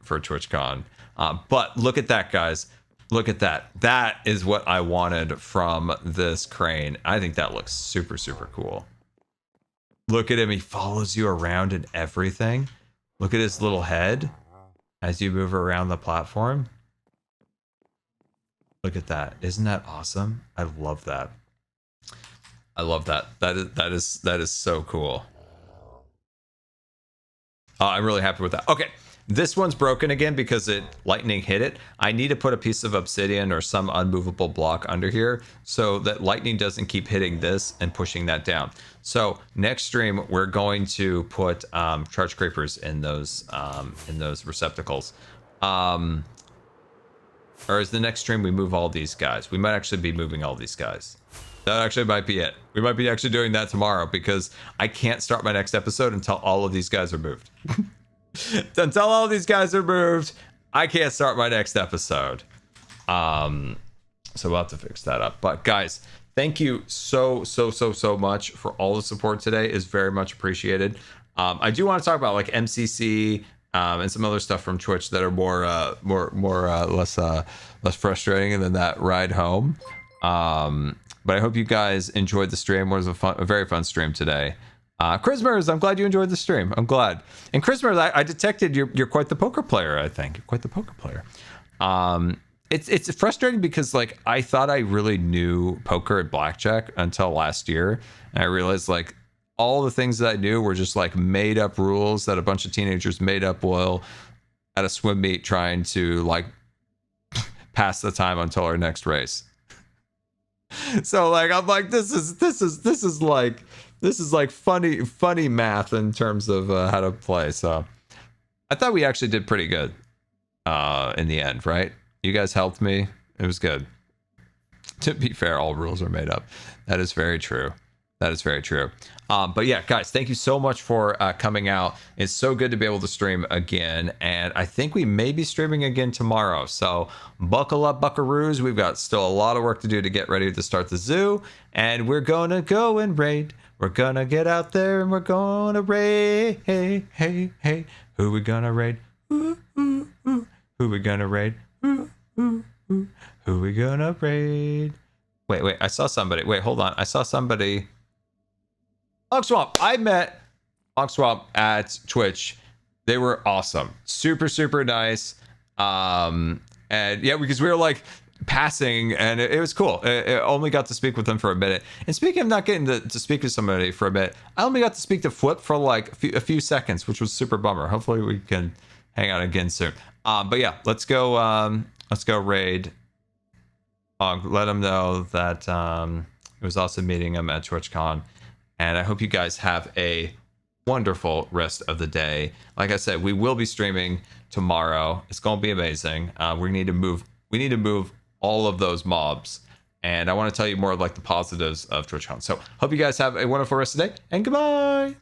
S1: TwitchCon. But look at that, guys. Look at that. That is what I wanted from this crane. I think that looks super, super cool. Look at him. He follows you around and everything. Look at his little head as you move around the platform. Look at that. Isn't that awesome? I love that. I love that. That is so cool. I'm really happy with that. Okay. This one's broken again because lightning hit it. I need to put a piece of obsidian or some unmovable block under here so that lightning doesn't keep hitting this and pushing that down. So next stream we're going to put charge creepers in those receptacles. Or is the next stream we move all these guys? We might actually be moving all these guys. That actually might be it. We might be actually doing that tomorrow because I can't start my next episode until all of these guys are moved. Until all these guys are moved, I can't start my next episode. So we'll have to fix that up. But guys, thank you so much for all the support today. Is very much appreciated. I do want to talk about like MCC and some other stuff from Twitch that are less frustrating than that ride home. But I hope you guys enjoyed the stream. It was a very fun stream today. Chrismers, I'm glad you enjoyed the stream. I'm glad. And Chrismers, I detected you're quite the poker player. I think you're quite the poker player. It's frustrating because like I thought I really knew poker and blackjack until last year, and I realized like all the things that I knew were just like made up rules that a bunch of teenagers made up while at a swim meet trying to like pass the time until our next race. So like I'm like this is like funny math in terms of how to play. So I thought we actually did pretty good in the end, right? You guys helped me. It was good. To be fair, all rules are made up. That is very true. That is very true. But yeah, guys, thank you so much for coming out. It's so good to be able to stream again. And I think we may be streaming again tomorrow. So buckle up, buckaroos. We've got still a lot of work to do to get ready to start the zoo. And we're going to go and raid. We're going to get out there and we're going to raid. Hey, hey, hey. Who we going to raid? Ooh, ooh, ooh. Who we going to raid? Ooh, ooh, ooh. Who we going to raid? Wait. I saw somebody. Wait, hold on. I saw somebody. Ogswamp. I met Ogswamp at Twitch. They were awesome. Super nice. And yeah, because we were like passing and it was cool. I only got to speak with them for a minute. And speaking of not getting to speak to somebody for a bit, I only got to speak to Flip for like a few seconds, which was super bummer. Hopefully we can hang out again soon. But yeah, let's go raid. Let them know that it was awesome meeting them at TwitchCon. And I hope you guys have a wonderful rest of the day. Like I said, we will be streaming tomorrow. It's going to be amazing. We need to move all of those mobs. And I want to tell you more of like the positives of TwitchCon. So hope you guys have a wonderful rest of the day and goodbye.